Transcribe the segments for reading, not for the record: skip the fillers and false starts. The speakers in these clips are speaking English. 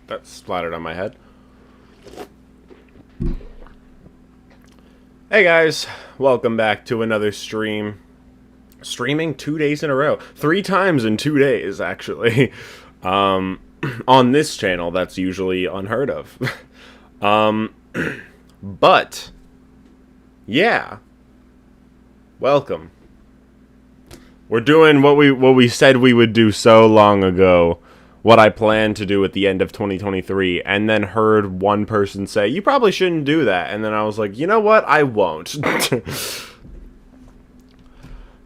that splattered on my head. Hey guys, welcome back to another stream. Streaming 2 days in a row. 3 times in 2 days, actually. On this channel, that's usually unheard of. But, yeah. Welcome. We're doing what we said we would do so long ago. What I planned to do at the end of 2023, and then heard one person say, you probably shouldn't do that. And then I was like, you know what? I won't.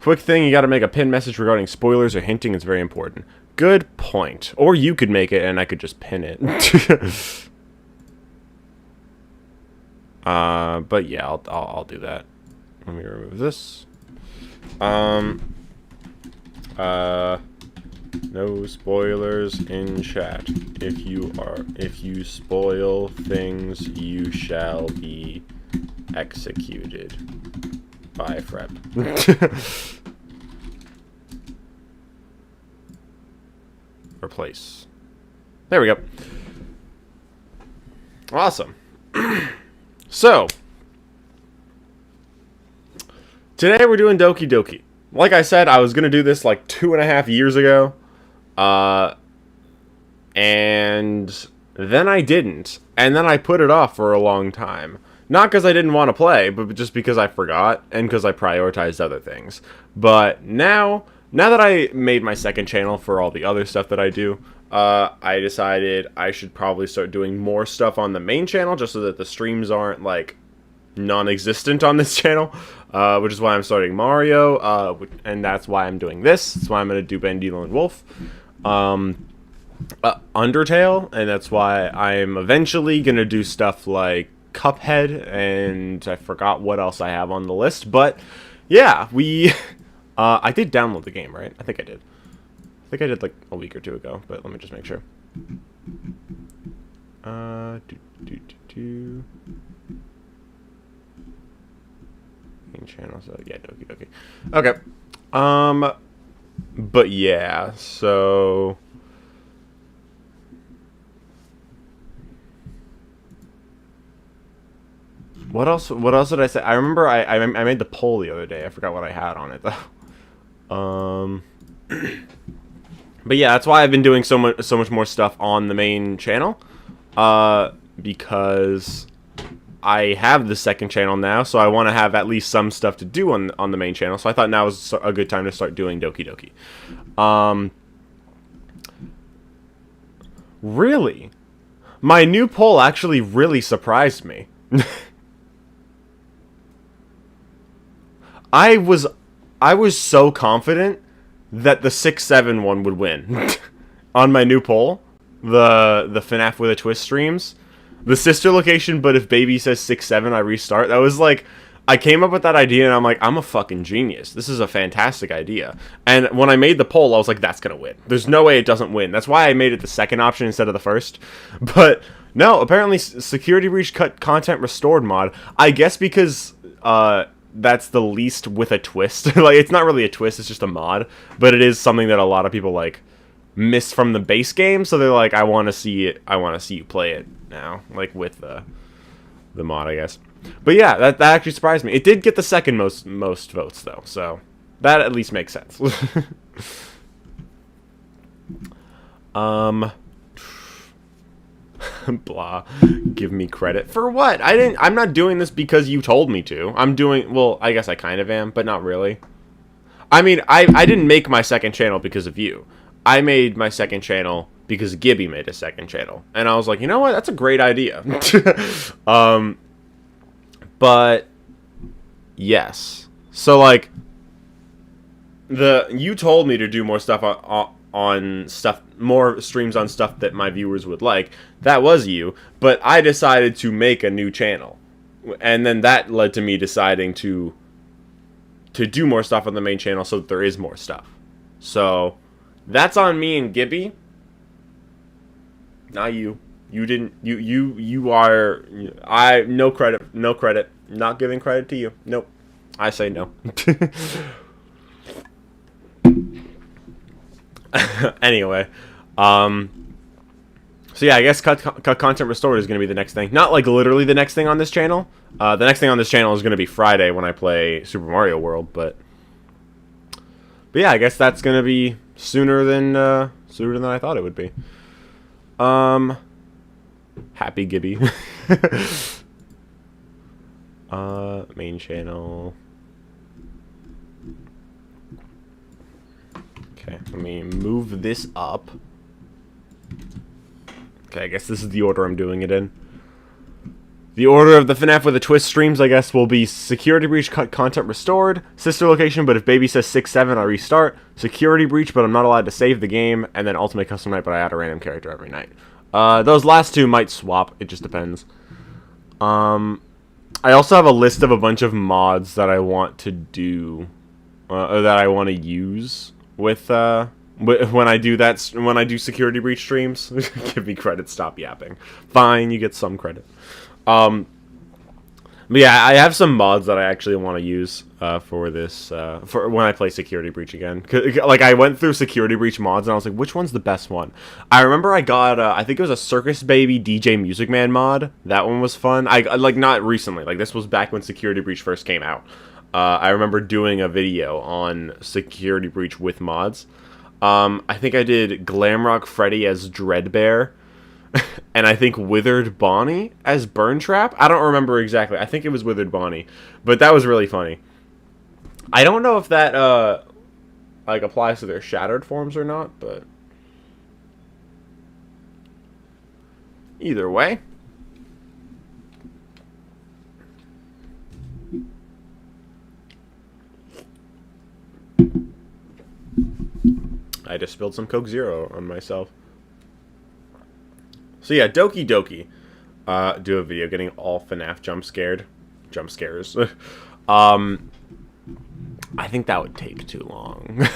Quick thing, you gotta make a pin message regarding spoilers or hinting. It's very important. Good point. Or you could make it and I could just pin it. But yeah, I'll do that. Let me remove this. No spoilers in chat. If you spoil things, you shall be executed by Frep. Replace. There we go. Awesome. So, today we're doing Doki Doki. Like I said, I was going to do this like 2.5 years ago. And then I didn't. And then I put it off for a long time. Not because I didn't want to play, but just because I forgot and because I prioritized other things. But now that I made my second channel for all the other stuff that I do, I decided I should probably start doing more stuff on the main channel just so that the streams aren't, like, non-existent on this channel, which is why I'm starting Mario, and that's why I'm doing this. That's why I'm going to do Bandito and Wolf. Undertale, and that's why I'm eventually going to do stuff like Cuphead, and I forgot what else I have on the list, but yeah, I did download the game, right? I think I did. I think I did like a week or two ago, but let me just make sure. Main channel, so yeah, Doki Doki. Okay. But yeah, so what else did I say? I remember I made the poll the other day. I forgot what I had on it though. But yeah, that's why I've been doing so much more stuff on the main channel. Because I have the second channel now, so I want to have at least some stuff to do on the main channel. So I thought now was a good time to start doing Doki Doki. Really? My new poll actually really surprised me. I was so confident that the 6-7 one would win on my new poll, the FNAF with a Twist streams, the sister location. But if baby says 6-7, I restart. That was like, I came up with that idea and I'm like, I'm a fucking genius. This is a fantastic idea. And when I made the poll, I was like, that's gonna win. There's no way it doesn't win. That's why I made it the second option instead of the first. But no, apparently security breach cut content restored mod. I guess because that's the least with a twist. Like, it's not really a twist, it's just a mod, but it is something that a lot of people like miss from the base game, so they're like, I want to see it, I want to see you play it now, like with the mod, I guess. But yeah, that actually surprised me. It did get the second most votes though, so that at least makes sense. Blah. Give me credit for what? I'm not doing this because you told me to. Well, I guess I kind of am, but not really. I mean, I didn't make my second channel because of you. I made my second channel because Gibby made a second channel. And I was like, you know what? That's a great idea. But yes. So like, you told me to do more stuff on stuff, more streams on stuff that my viewers would like. That was you, but I decided to make a new channel, and then that led to me deciding to do more stuff on the main channel so that there is more stuff. So that's on me and Gibby, not you. You didn't, you are, no credit, not giving credit to you. Nope. I say no. Anyway, So yeah, I guess cut content restored is going to be the next thing. Not like literally the next thing on this channel. The next thing on this channel is going to be Friday when I play Super Mario World. But yeah, I guess that's going to be sooner than I thought it would be. Happy Gibby. Main channel. Okay, let me move this up. Okay, I guess this is the order I'm doing it in. The order of the FNAF with a Twist streams, I guess, will be Security Breach, cut content restored, Sister Location, but if Baby says 6-7, I restart, Security Breach, but I'm not allowed to save the game, and then Ultimate Custom Night, but I add a random character every night. Those last two might swap, it just depends. I also have a list of a bunch of mods that I want to do, or that I want to use with, when I do that, when I do Security Breach streams. Give me credit, stop yapping. Fine, you get some credit. But yeah, I have some mods that I actually want to use for this, for when I play Security Breach again. Like, I went through Security Breach mods, and I was like, which one's the best one? I remember I got, I think it was a Circus Baby DJ Music Man mod. That one was fun. Like, not recently. Like, this was back when Security Breach first came out. I remember doing a video on Security Breach with mods. I think I did Glamrock Freddy as Dreadbear, and I think Withered Bonnie as Burn Trap. I don't remember exactly. I think it was Withered Bonnie, but that was really funny. I don't know if that like applies to their shattered forms or not, but either way. I just spilled some Coke Zero on myself. So yeah, Doki. Do a video getting all FNAF jump scares. I think that would take too long.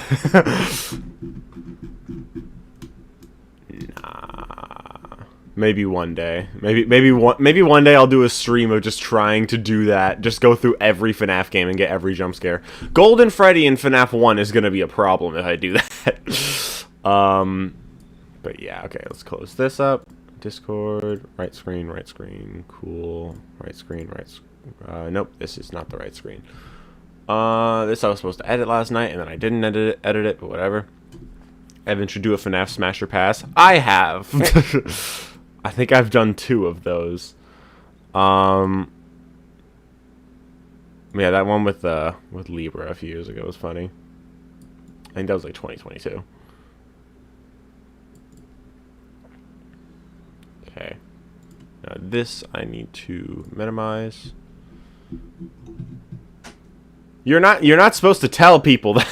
Nah. Maybe one day. Maybe one day I'll do a stream of just trying to do that. Just go through every FNAF game and get every jump scare. Golden Freddy in FNAF 1 is gonna be a problem if I do that. But yeah, okay, let's close this up. Discord, right screen, cool, right screen, nope, this is not the right screen. This I was supposed to edit last night, and then I didn't edit it, but whatever. Evan should do a FNAF Smasher Pass. I have! I think I've done 2 of those. Yeah, that one with Libra a few years ago was funny. I think that was like 2022. Okay. Now this I need to minimize. You're not supposed to tell people that.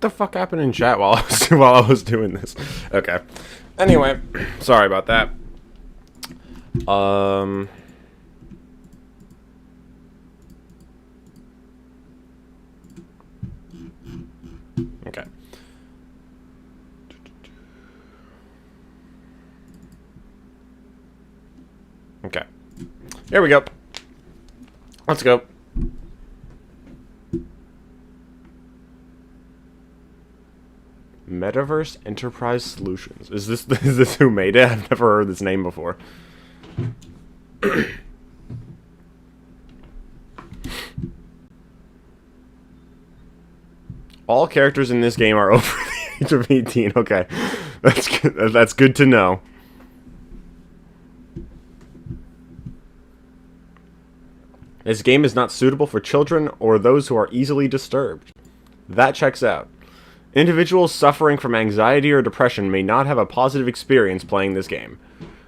the fuck happened in chat while I was doing this? Okay. Anyway, sorry about that. Okay. Okay. Here we go. Let's go. Metaverse Enterprise Solutions. Is this who made it? I've never heard this name before. All characters in this game are over the age of 18. Okay. That's good to know. This game is not suitable for children or those who are easily disturbed. That checks out. Individuals suffering from anxiety or depression may not have a positive experience playing this game.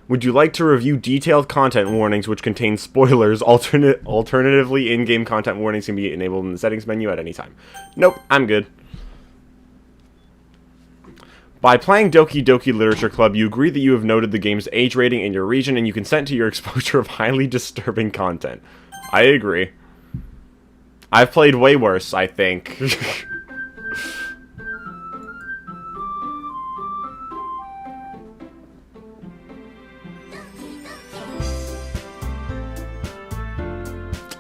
Would you like to review detailed content warnings which contain spoilers? Alternatively, in-game content warnings can be enabled in the settings menu at any time. Nope, I'm good. By playing Doki Doki Literature Club, you agree that you have noted the game's age rating in your region and you consent to your exposure of highly disturbing content. I agree. I've played way worse, I think.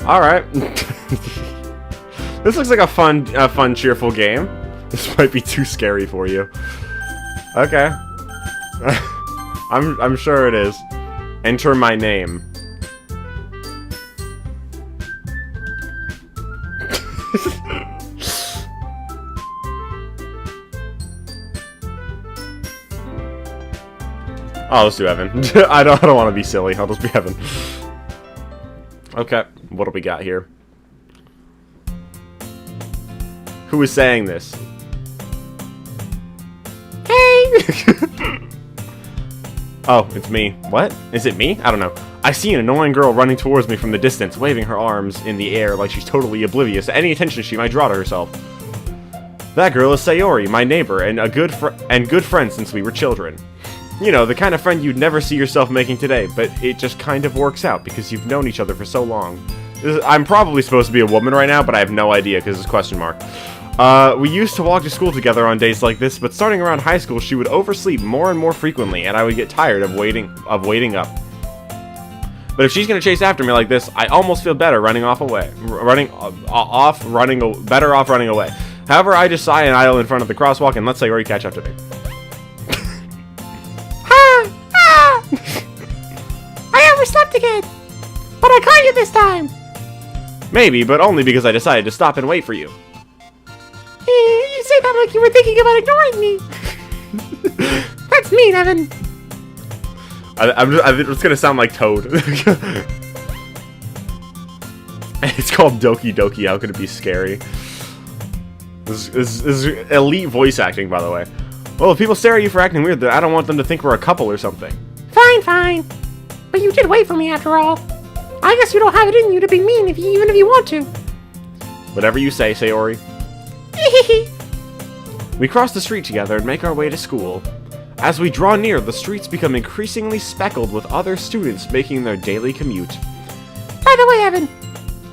Alright. This looks like a fun, cheerful game. This might be too scary for you. Okay. I'm sure it is. Enter my name. Oh, let's do Evan. I don't want to be silly. I'll just be Evan. Okay, what do we got here? Who is saying this? Hey! Oh, it's me. What? Is it me? I don't know. I see an annoying girl running towards me from the distance, waving her arms in the air like she's totally oblivious to any attention she might draw to herself. That girl is Sayori, my neighbor, and a good friend since we were children. You know, the kind of friend you'd never see yourself making today, but it just kind of works out because you've known each other for so long. I'm probably supposed to be a woman right now, but I have no idea because it's a question mark. We used to walk to school together on days like this, but starting around high school, she would oversleep more and more frequently, and I would get tired of waiting up. But if she's gonna chase after me like this, I almost feel better running away. Better off running away. However, I just sigh and idle in front of the crosswalk and let Sayori catch up to me. I overslept again, but I caught you this time. Maybe, but only because I decided to stop and wait for you. You say that like you were thinking about ignoring me. That's mean, Evan. I'm just gonna sound like Toad. It's called Doki Doki. How could it be scary? This is elite voice acting, by the way. Well, if people stare at you for acting weird, then I don't want them to think we're a couple or something. Fine. But you did wait for me after all. I guess you don't have it in you to be mean even if you want to. Whatever you say, Sayori. We cross the street together and make our way to school. As we draw near, the streets become increasingly speckled with other students making their daily commute. By the way, Evan,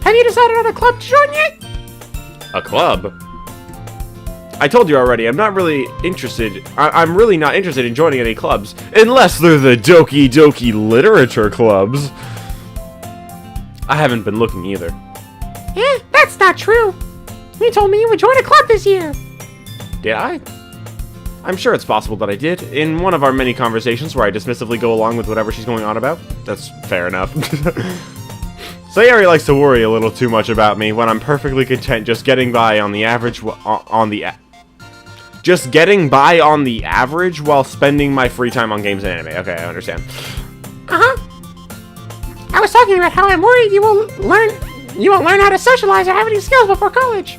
have you decided on a club to join yet? A club? I told you already, I'm really not interested in joining any clubs, unless they're the Doki Doki Literature Clubs. I haven't been looking either. Yeah, that's not true. You told me you would join a club this year. Did I? I'm sure it's possible that I did, in one of our many conversations where I dismissively go along with whatever she's going on about. That's fair enough. Sayori likes to worry a little too much about me when I'm perfectly content just getting by on the average while spending my free time on games and anime. Okay, I understand. I was talking about how I'm worried you won't learn how to socialize or have any skills before college.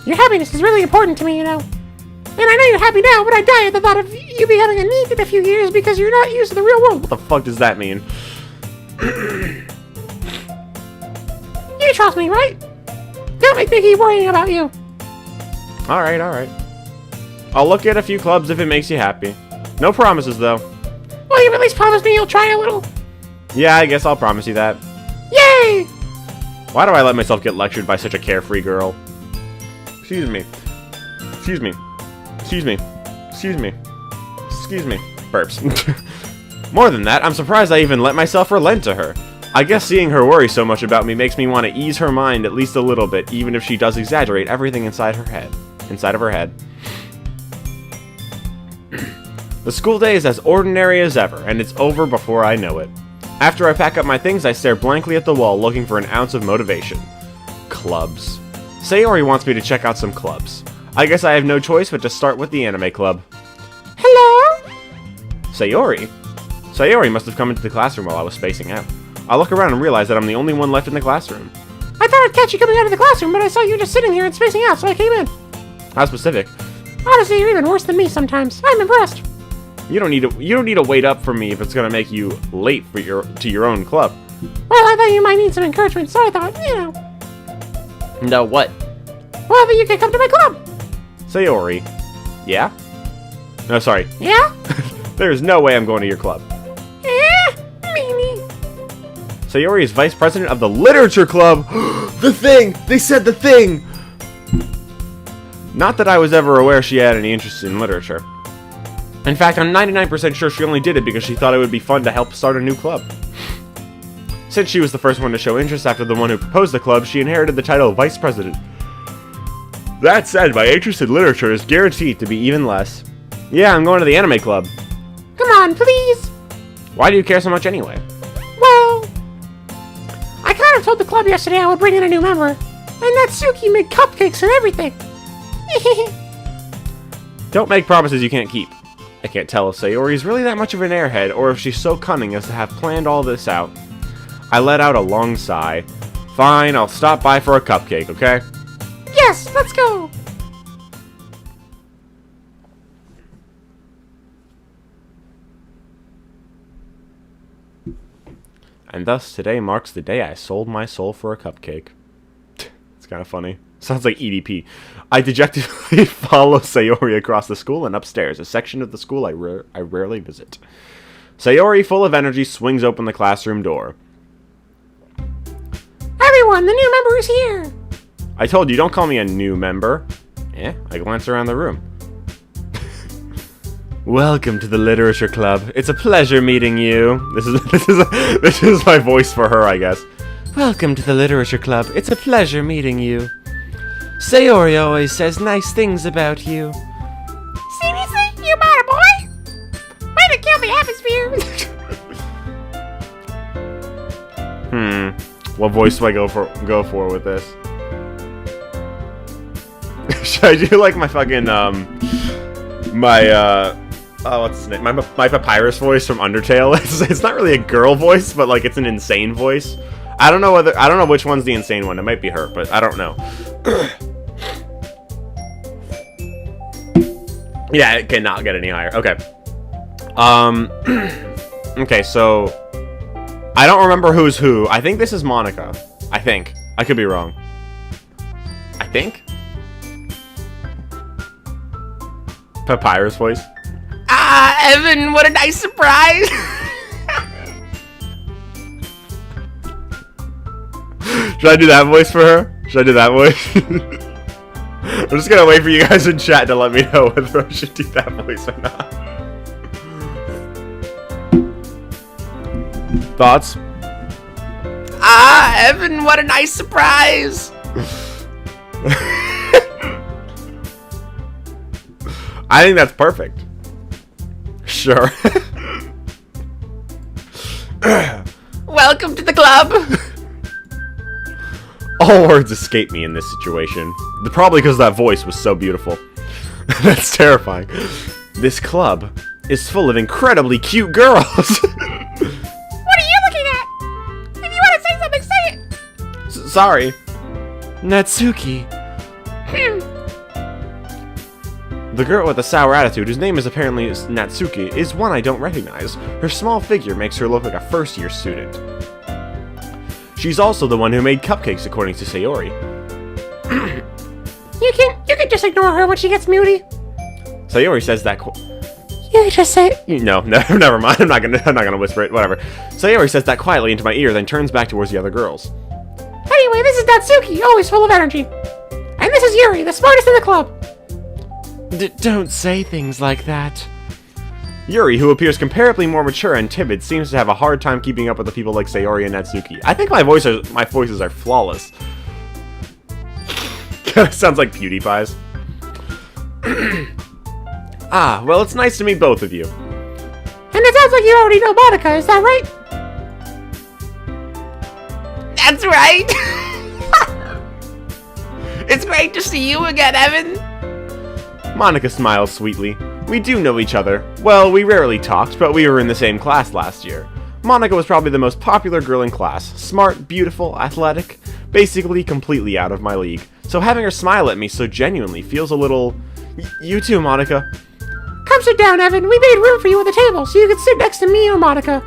Your happiness is really important to me, you know. And I know you're happy now, but I die at the thought of you becoming a need in a few years because you're not used to the real world. What the fuck does that mean? You trust me, right? Don't make me keep worrying about you. Alright. I'll look at a few clubs if it makes you happy. No promises, though. Well, you at least promise me you'll try a little. Yeah, I guess I'll promise you that. Yay! Why do I let myself get lectured by such a carefree girl? Excuse me. Excuse me. Excuse me. Excuse me. Excuse me. Burps. More than that, I'm surprised I even let myself relent to her. I guess seeing her worry so much about me makes me want to ease her mind at least a little bit, even if she does exaggerate everything inside of her head. The school day is as ordinary as ever, and it's over before I know it. After I pack up my things, I stare blankly at the wall, looking for an ounce of motivation. Clubs. Sayori wants me to check out some clubs. I guess I have no choice but to start with the anime club. Hello? Sayori? Sayori must have come into the classroom while I was spacing out. I look around and realize that I'm the only one left in the classroom. I thought I'd catch you coming out of the classroom, but I saw you just sitting here and spacing out, so I came in. How specific? Honestly, you're even worse than me sometimes. I'm impressed. You don't need to wait up for me if it's gonna make you late for your own club. Well, I thought you might need some encouragement, so I thought, No, what? well, that you could come to my club. Sayori. Yeah? No, sorry. Yeah? There's no way I'm going to your club. Meanie. Sayori is vice president of the literature club. The thing! They said the thing! Not that I was ever aware she had any interest in literature. In fact, I'm 99% sure she only did it because she thought it would be fun to help start a new club. Since she was the first one to show interest after the one who proposed the club, she inherited the title of vice president. That said, my interest in literature is guaranteed to be even less. Yeah, I'm going to the anime club. Come on, please. Why do you care so much anyway? Well, I kind of told the club yesterday I would bring in a new member, and Natsuki made cupcakes and everything. Don't make promises you can't keep. I can't tell if Sayori is really that much of an airhead, or if she's so cunning as to have planned all this out. I let out a long sigh. Fine, I'll stop by for a cupcake, okay? Yes, let's go. And thus, today marks the day I sold my soul for a cupcake. It's kind of funny. Sounds like EDP. I dejectedly follow Sayori across the school and upstairs, a section of the school I rarely visit. Sayori, full of energy, swings open the classroom door. Everyone, the new member is here. I told you, don't call me a new member. I glance around the room. Welcome to the literature club. It's a pleasure meeting you. This is my voice for her, I guess. Welcome to the literature club. It's a pleasure meeting you. Sayori always says nice things about you. Seriously? You bought a boy? Way to kill the atmosphere. What voice do I go for with this? Should I do like my fucking what's his name? My papyrus voice from Undertale? It's not really a girl voice, but like it's an insane voice. I don't know which one's the insane one. It might be her, but I don't know. Yeah, it cannot get any higher. Okay. Okay, so I don't remember who's who. I think this is Monica. I think. I could be wrong. I think? Papyrus voice. Ah, Evan, what a nice surprise. Should I do that voice for her? Should I do that voice? I'm just gonna wait for you guys in chat to let me know whether I should do that voice or not. Thoughts? Ah, Evan, what a nice surprise. I think that's perfect. Sure. Welcome to the club. All words escape me in this situation. Probably because that voice was so beautiful. That's terrifying. This club is full of incredibly cute girls. What are you looking at? If you want to say something, say it. Sorry. Natsuki. The girl with the sour attitude, whose name is apparently Natsuki, is one I don't recognize. Her small figure makes her look like a first-year student. She's also the one who made cupcakes, according to Sayori. You can just ignore her when she gets moody. Sayori says that You just say... No, never mind. I'm not gonna whisper it. Whatever. Sayori says that quietly into my ear, then turns back towards the other girls. Anyway, this is Natsuki, always full of energy. And this is Yuri, the smartest in the club. Don't say things like that. Yuri, who appears comparably more mature and timid, seems to have a hard time keeping up with the people like Sayori and Natsuki. I think my voices are flawless. Sounds like PewDiePie's. Ah, well, it's nice to meet both of you. And it sounds like you already know Monica, is that right? That's right! It's great to see you again, Evan! Monica smiles sweetly. We do know each other. Well, we rarely talked, but we were in the same class last year. Monica was probably the most popular girl in class. Smart, beautiful, athletic, basically completely out of my league. So having her smile at me so genuinely feels a little... You too, Monica. Come sit down, Evan. We made room for you at the table, so you can sit next to me or Monica.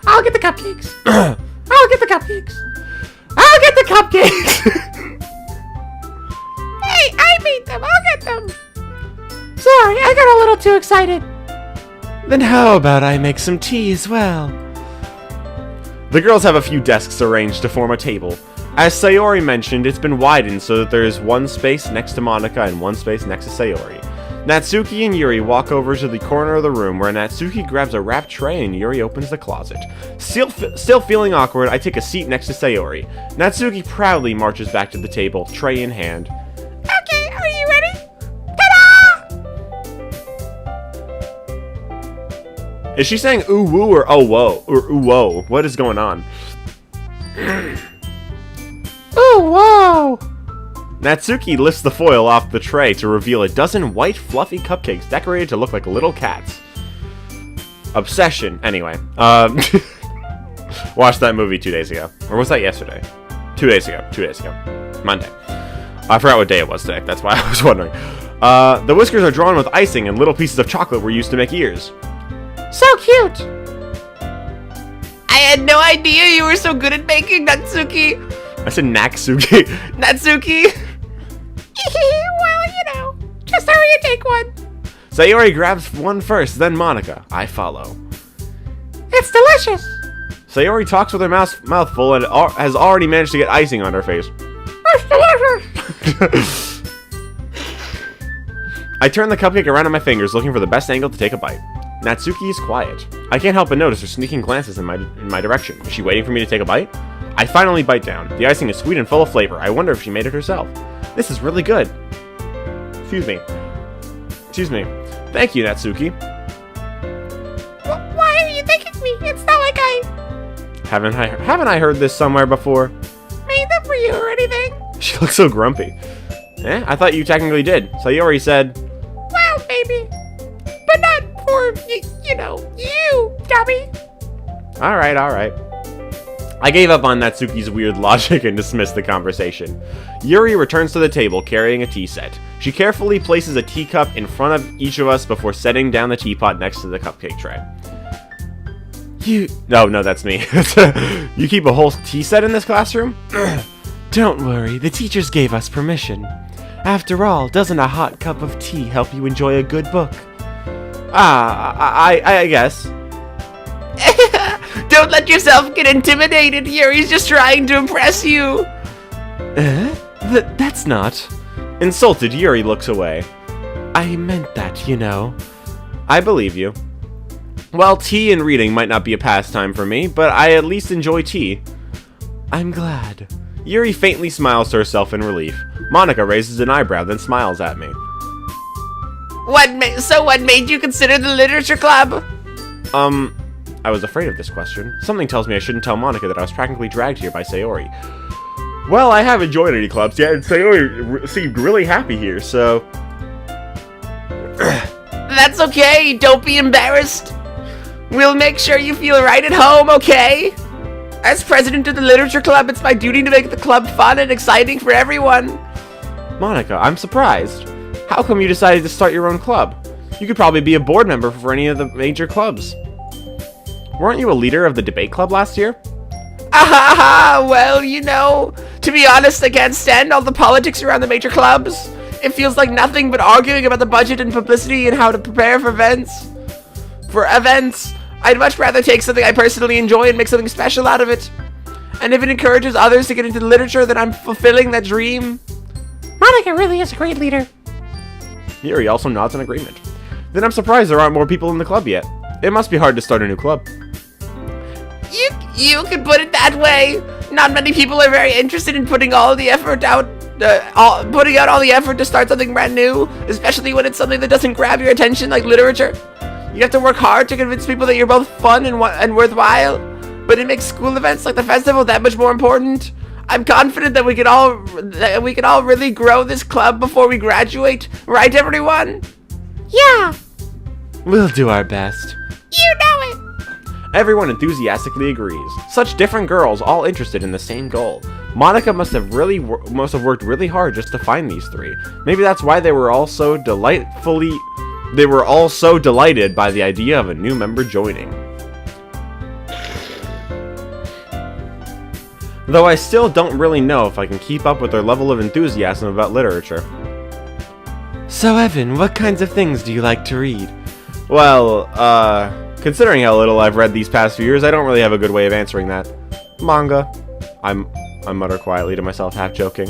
I'll get the cupcakes. I'll get the cupcakes. I'll get the cupcakes! Hey, I made them. I'll get them. Sorry, I got a little too excited. Then how about I make some tea as well? The girls have a few desks arranged to form a table. As Sayori mentioned, it's been widened so that there is one space next to Monica and one space next to Sayori. Natsuki and Yuri walk over to the corner of the room where Natsuki grabs a wrapped tray and Yuri opens the closet. Still feeling awkward, I take a seat next to Sayori. Natsuki proudly marches back to the table, tray in hand. Okay, are you ready? Ta-da! Is she saying ooh woo or oh whoa? Or ooh whoa? What is going on? Ooh, whoa! Natsuki lifts the foil off the tray to reveal a dozen white, fluffy cupcakes decorated to look like little cats. Obsession. Anyway, watched that movie 2 days ago. Or was that yesterday? 2 days ago. 2 days ago. Monday. I forgot what day it was today. That's why I was wondering. The whiskers are drawn with icing and little pieces of chocolate were used to make ears. So cute! I had no idea you were so good at baking, Natsuki! I said Naksuki. Natsuki! Well, you know, just hurry and take one. Sayori grabs one first, then Monica. I follow. It's delicious. Sayori talks with her mouth full and has already managed to get icing on her face. It's delicious. I turn the cupcake around on my fingers, looking for the best angle to take a bite. Natsuki is quiet. I can't help but notice her sneaking glances in my direction. Is she waiting for me to take a bite? I finally bite down. The icing is sweet and full of flavor. I wonder if she made it herself. This is really good. Excuse me. Excuse me. Thank you, Natsuki. Why are you thanking me? It's not like I... Haven't I heard this somewhere before? made them for you or anything. She looks so grumpy. Eh? I thought you technically did. Sayori said... Well, maybe. But not for, you know, you, dummy. Alright, alright. I gave up on Natsuki's weird logic and dismissed the conversation. Yuri returns to the table carrying a tea set. She carefully places a teacup in front of each of us before setting down the teapot next to the cupcake tray. No, that's me. You keep a whole tea set in this classroom? Don't worry, the teachers gave us permission. After all, doesn't a hot cup of tea help you enjoy a good book? I guess. Don't let yourself get intimidated. Yuri's just trying to impress you. That's not... Insulted, Yuri looks away. I meant that, you know. I believe you. Well, tea and reading might not be a pastime for me, but I at least enjoy tea. I'm glad. Yuri faintly smiles to herself in relief. Monica raises an eyebrow, then smiles at me. What made you consider the literature club? I was afraid of this question. Something tells me I shouldn't tell Monica that I was practically dragged here by Sayori. Well, I haven't joined any clubs yet, and Sayori seemed really happy here, so... That's okay, don't be embarrassed. We'll make sure you feel right at home, okay? As president of the literature club, it's my duty to make the club fun and exciting for everyone. Monica, I'm surprised. How come you decided to start your own club? You could probably be a board member for any of the major clubs. Weren't you a leader of the debate club last year? Well, you know, to be honest, I can't stand all the politics around the major clubs. It feels like nothing but arguing about the budget and publicity and how to prepare for events. I'd much rather take something I personally enjoy and make something special out of it. And if it encourages others to get into literature, then I'm fulfilling that dream. Monica really is a great leader. Yuri also nods in agreement. Then I'm surprised there aren't more people in the club yet. It must be hard to start a new club. You could put it that way. Not many people are very interested in putting all the effort out, putting out all the effort to start something brand new, especially when it's something that doesn't grab your attention like literature. You have to work hard to convince people that you're both fun and worthwhile, but it makes school events like the festival that much more important. I'm confident that we can all really grow this club before we graduate, right, everyone? Yeah, We'll do our best. you know it. Everyone enthusiastically agrees. Such different girls, all interested in the same goal. Monica must have worked really hard just to find these three. Maybe that's why they were all so delighted by the idea of a new member joining. Though I still don't really know if I can keep up with their level of enthusiasm about literature. So Evan, what kinds of things do you like to read? Well, considering how little I've read these past few years, I don't really have a good way of answering that. Manga. I mutter quietly to myself, half joking.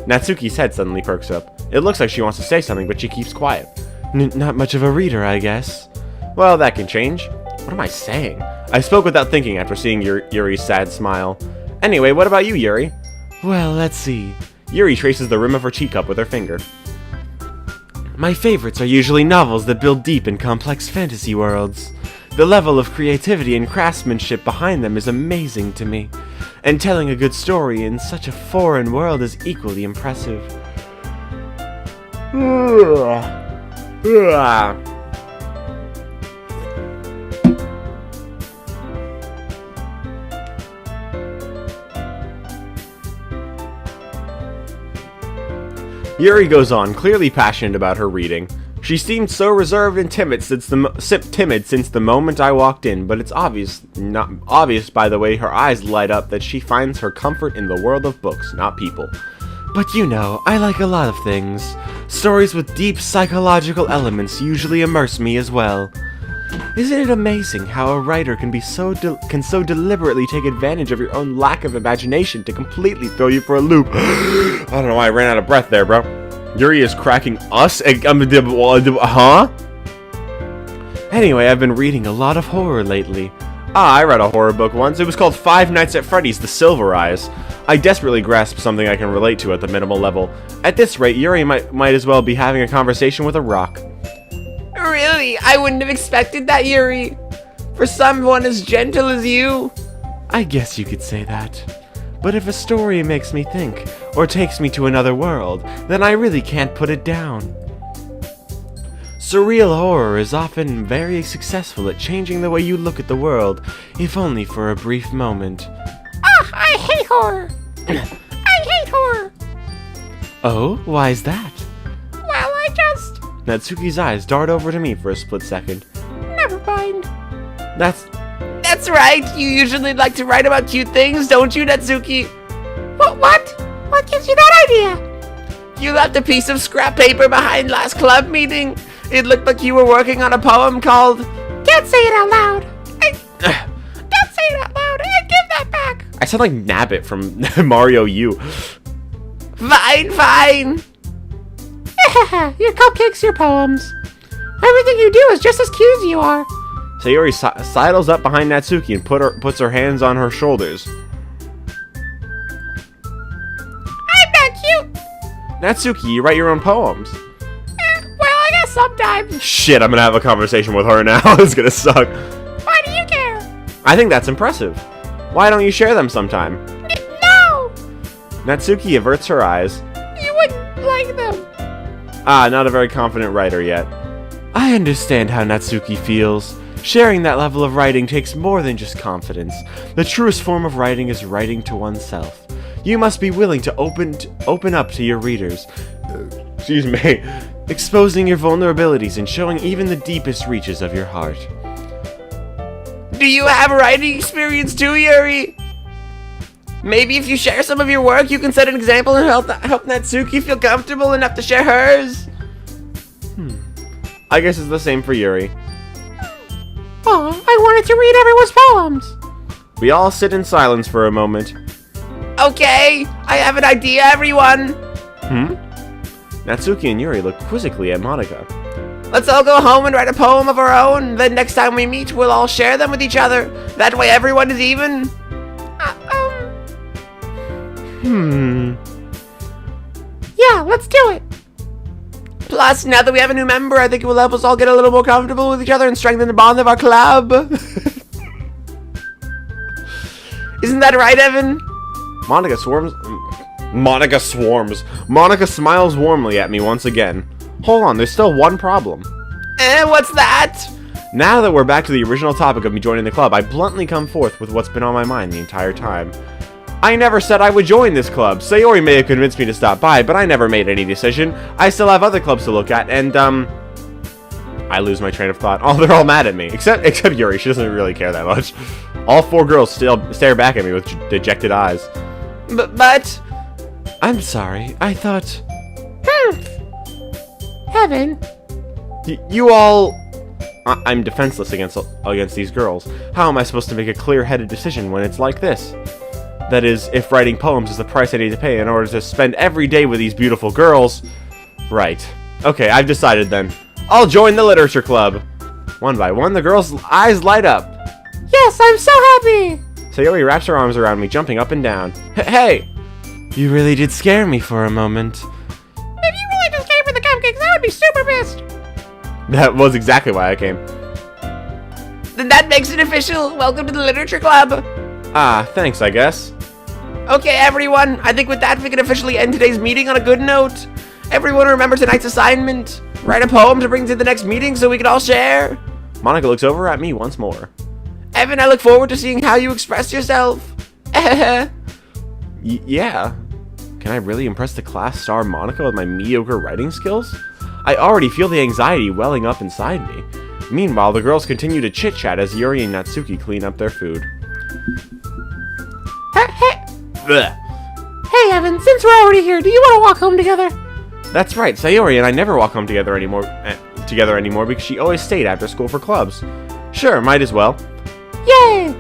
Natsuki's head suddenly perks up. It looks like she wants to say something, but she keeps quiet. Not much of a reader, I guess. Well, that can change. What am I saying? I spoke without thinking after seeing Yuri's sad smile. Anyway, what about you, Yuri? Well, let's see. Yuri traces the rim of her teacup with her finger. My favorites are usually novels that build deep and complex fantasy worlds. The level of creativity and craftsmanship behind them is amazing to me, and telling a good story in such a foreign world is equally impressive. Yuri goes on, clearly passionate about her reading. She seemed so reserved and timid since the moment I walked in, but it's obvious by the way her eyes light up that she finds her comfort in the world of books, not people. But you know, I like a lot of things. Stories with deep psychological elements usually immerse me as well. Isn't it amazing how a writer can so deliberately take advantage of your own lack of imagination to completely throw you for a loop? I don't know why I ran out of breath there, bro. Yuri is cracking us? Huh? Anyway, I've been reading a lot of horror lately. I read a horror book once. It was called Five Nights at Freddy's: The Silver Eyes. I desperately grasped something I can relate to at the minimal level. At this rate, Yuri might as well be having a conversation with a rock. Really? I wouldn't have expected that, Yuri. For someone as gentle as you. I guess you could say that. But if a story makes me think, or takes me to another world, then I really can't put it down. Surreal horror is often very successful at changing the way you look at the world, if only for a brief moment. Ah, I hate horror. I hate horror. Oh, why's that? Well, I just... Natsuki's eyes dart over to me for a split second. Never mind. That's right. You usually like to write about cute things, don't you, Natsuki? What? What gives you that idea? You left a piece of scrap paper behind last club meeting. It looked like you were working on a poem called... Don't say it out loud. Don't say it out loud. Give that back. I sound like Nabbit from Mario U. Fine. Your cupcakes, your poems. Everything you do is just as cute as you are. Sayori sidles up behind Natsuki and puts her hands on her shoulders. I'm not cute. Natsuki, you write your own poems. Well, I guess sometimes. Shit, I'm gonna have a conversation with her now. It's gonna suck. Why do you care? I think that's impressive. Why don't you share them sometime? No. Natsuki averts her eyes. You wouldn't like them. Not a very confident writer yet. I understand how Natsuki feels. Sharing that level of writing takes more than just confidence. The truest form of writing is writing to oneself. You must be willing to open up to your readers. Excuse me. Exposing your vulnerabilities and showing even the deepest reaches of your heart. Do you have writing experience too, Yuri? Maybe if you share some of your work, you can set an example and help Natsuki feel comfortable enough to share hers. I guess it's the same for Yuri. Aw, I wanted to read everyone's poems. We all sit in silence for a moment. Okay, I have an idea, everyone. Natsuki and Yuri look quizzically at Monica. Let's all go home and write a poem of our own. Then next time we meet, we'll all share them with each other. That way everyone is even. Yeah, let's do it. Plus, now that we have a new member, I think it will help us all get a little more comfortable with each other and strengthen the bond of our club. Isn't that right, Evan? Monica smiles warmly at me once again. Hold on, there's still one problem. What's that? Now that we're back to the original topic of me joining the club, I bluntly come forth with what's been on my mind the entire time. I never said I would join this club. Sayori may have convinced me to stop by, but I never made any decision. I still have other clubs to look at, and, I lose my train of thought. Oh, they're all mad at me. Except Yuri, she doesn't really care that much. All four girls still stare back at me with dejected eyes. But... I'm sorry, I thought... Evan. You all... I'm defenseless against these girls. How am I supposed to make a clear-headed decision when it's like this? That is, if writing poems is the price I need to pay in order to spend every day with these beautiful girls. Right. Okay, I've decided then. I'll join the literature club. One by one, the girls' eyes light up. Yes, I'm so happy. Sayori wraps her arms around me, jumping up and down. Hey! You really did scare me for a moment. If you really just came for the cupcakes, I would be super pissed. That was exactly why I came. Then that makes it official. Welcome to the literature club. Ah, thanks, I guess. Okay, everyone. I think with that, we can officially end today's meeting on a good note. Everyone remember tonight's assignment. Write a poem to bring to the next meeting so we can all share. Monica looks over at me once more. Evan, I look forward to seeing how you express yourself. Yeah. Can I really impress the class star Monica with my mediocre writing skills? I already feel the anxiety welling up inside me. Meanwhile, the girls continue to chit-chat as Yuri and Natsuki clean up their food. Hey, Evan, since we're already here, do you want to walk home together? That's right, Sayori and I never walk home together anymore because she always stayed after school for clubs. Sure, might as well. Yay!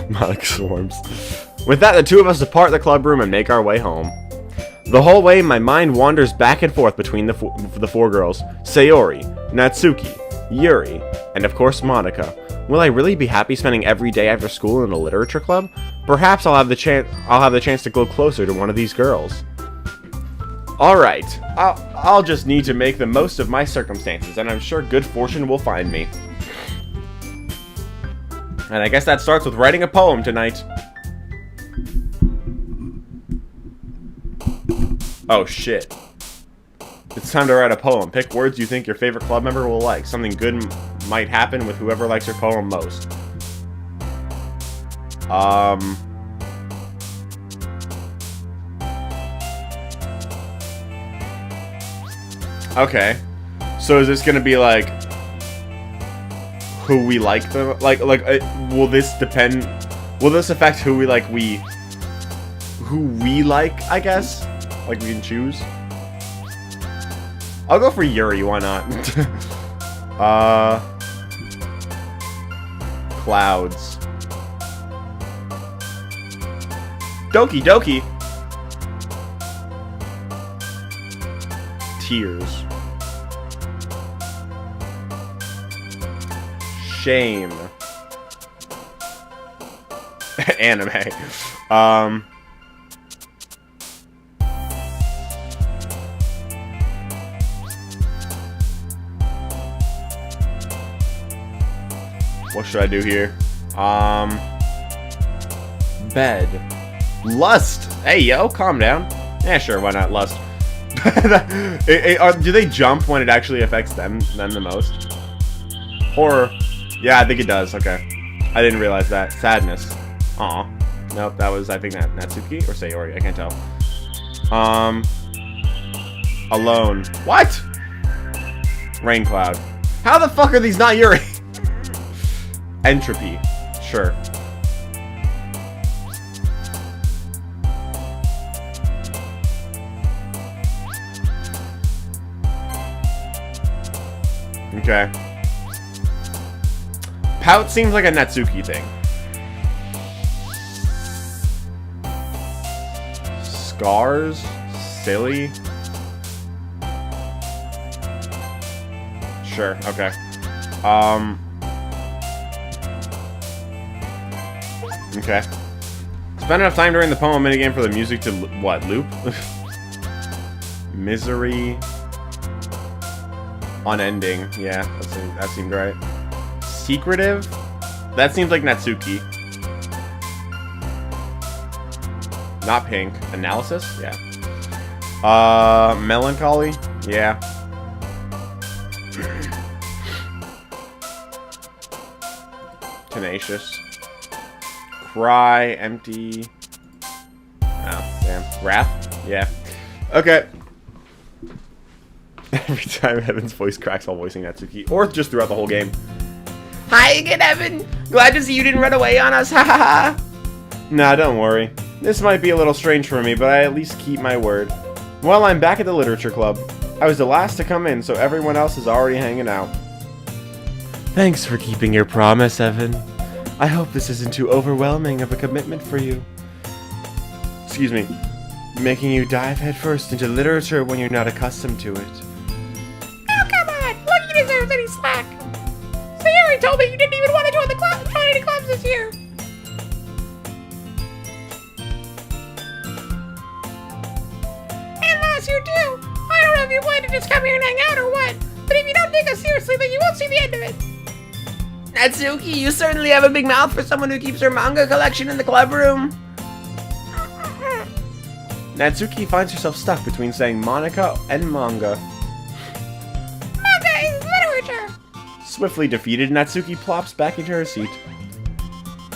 Monica swarms. With that, the two of us depart the club room and make our way home. The whole way, my mind wanders back and forth between the four girls. Sayori, Natsuki, Yuri, and of course Monica. Will I really be happy spending every day after school in a literature club? Perhaps I'll have the chance to go closer to one of these girls. Alright, I'll just need to make the most of my circumstances, and I'm sure good fortune will find me. And I guess that starts with writing a poem tonight. Oh shit. It's time to write a poem. Pick words you think your favorite club member will like. Something good might happen with whoever likes your poem most. Okay. So is this gonna be like who we like the will this depend? Will this affect who we like? Who we like? I guess. Like we can choose. I'll go for Yuri. Why not? Clouds. Doki Doki. Tears. Shame. Anime. What should I do here? Bed. Lust. Hey, yo, calm down. Yeah, sure, why not? Lust. Do they jump when it actually affects them the most? Horror. Yeah, I think it does. Okay. I didn't realize that. Sadness. Aw. Nope, that was, I think, Natsuki or Sayori. I can't tell. Alone. What? Rain cloud. How the fuck are these not Yuri? Entropy. Sure. Okay. Pout seems like a Natsuki thing. Scars? Silly? Sure, okay. Okay. Spend enough time during the poem minigame for the music to, what, loop? Misery. Unending. Yeah, that seemed right. Secretive? That seems like Natsuki. Not pink. Analysis? Yeah. Melancholy? Yeah. Tenacious. Cry. Empty. Oh, damn. Wrath? Yeah. Okay. Every time Evan's voice cracks while voicing Natsuki. Or just throughout the whole game. Hi again, Evan. Glad to see you didn't run away on us. Ha ha ha. Nah, don't worry. This might be a little strange for me, but I at least keep my word. Well, I'm back at the literature club. I was the last to come in, so everyone else is already hanging out. Thanks for keeping your promise, Evan. I hope this isn't too overwhelming of a commitment for you. Excuse me. Making you dive headfirst into literature when you're not accustomed to it. Oh, come on! Lucky deserves any slack. Sayori told me you didn't even want to join any clubs this year. And last year too. I don't know if you plan to just come here and hang out or what, but if you don't take us seriously, then you won't see the end of it. Natsuki, you certainly have a big mouth for someone who keeps her manga collection in the club room. Natsuki finds herself stuck between saying Monica and manga. Manga is literature. Swiftly defeated, Natsuki plops back into her seat.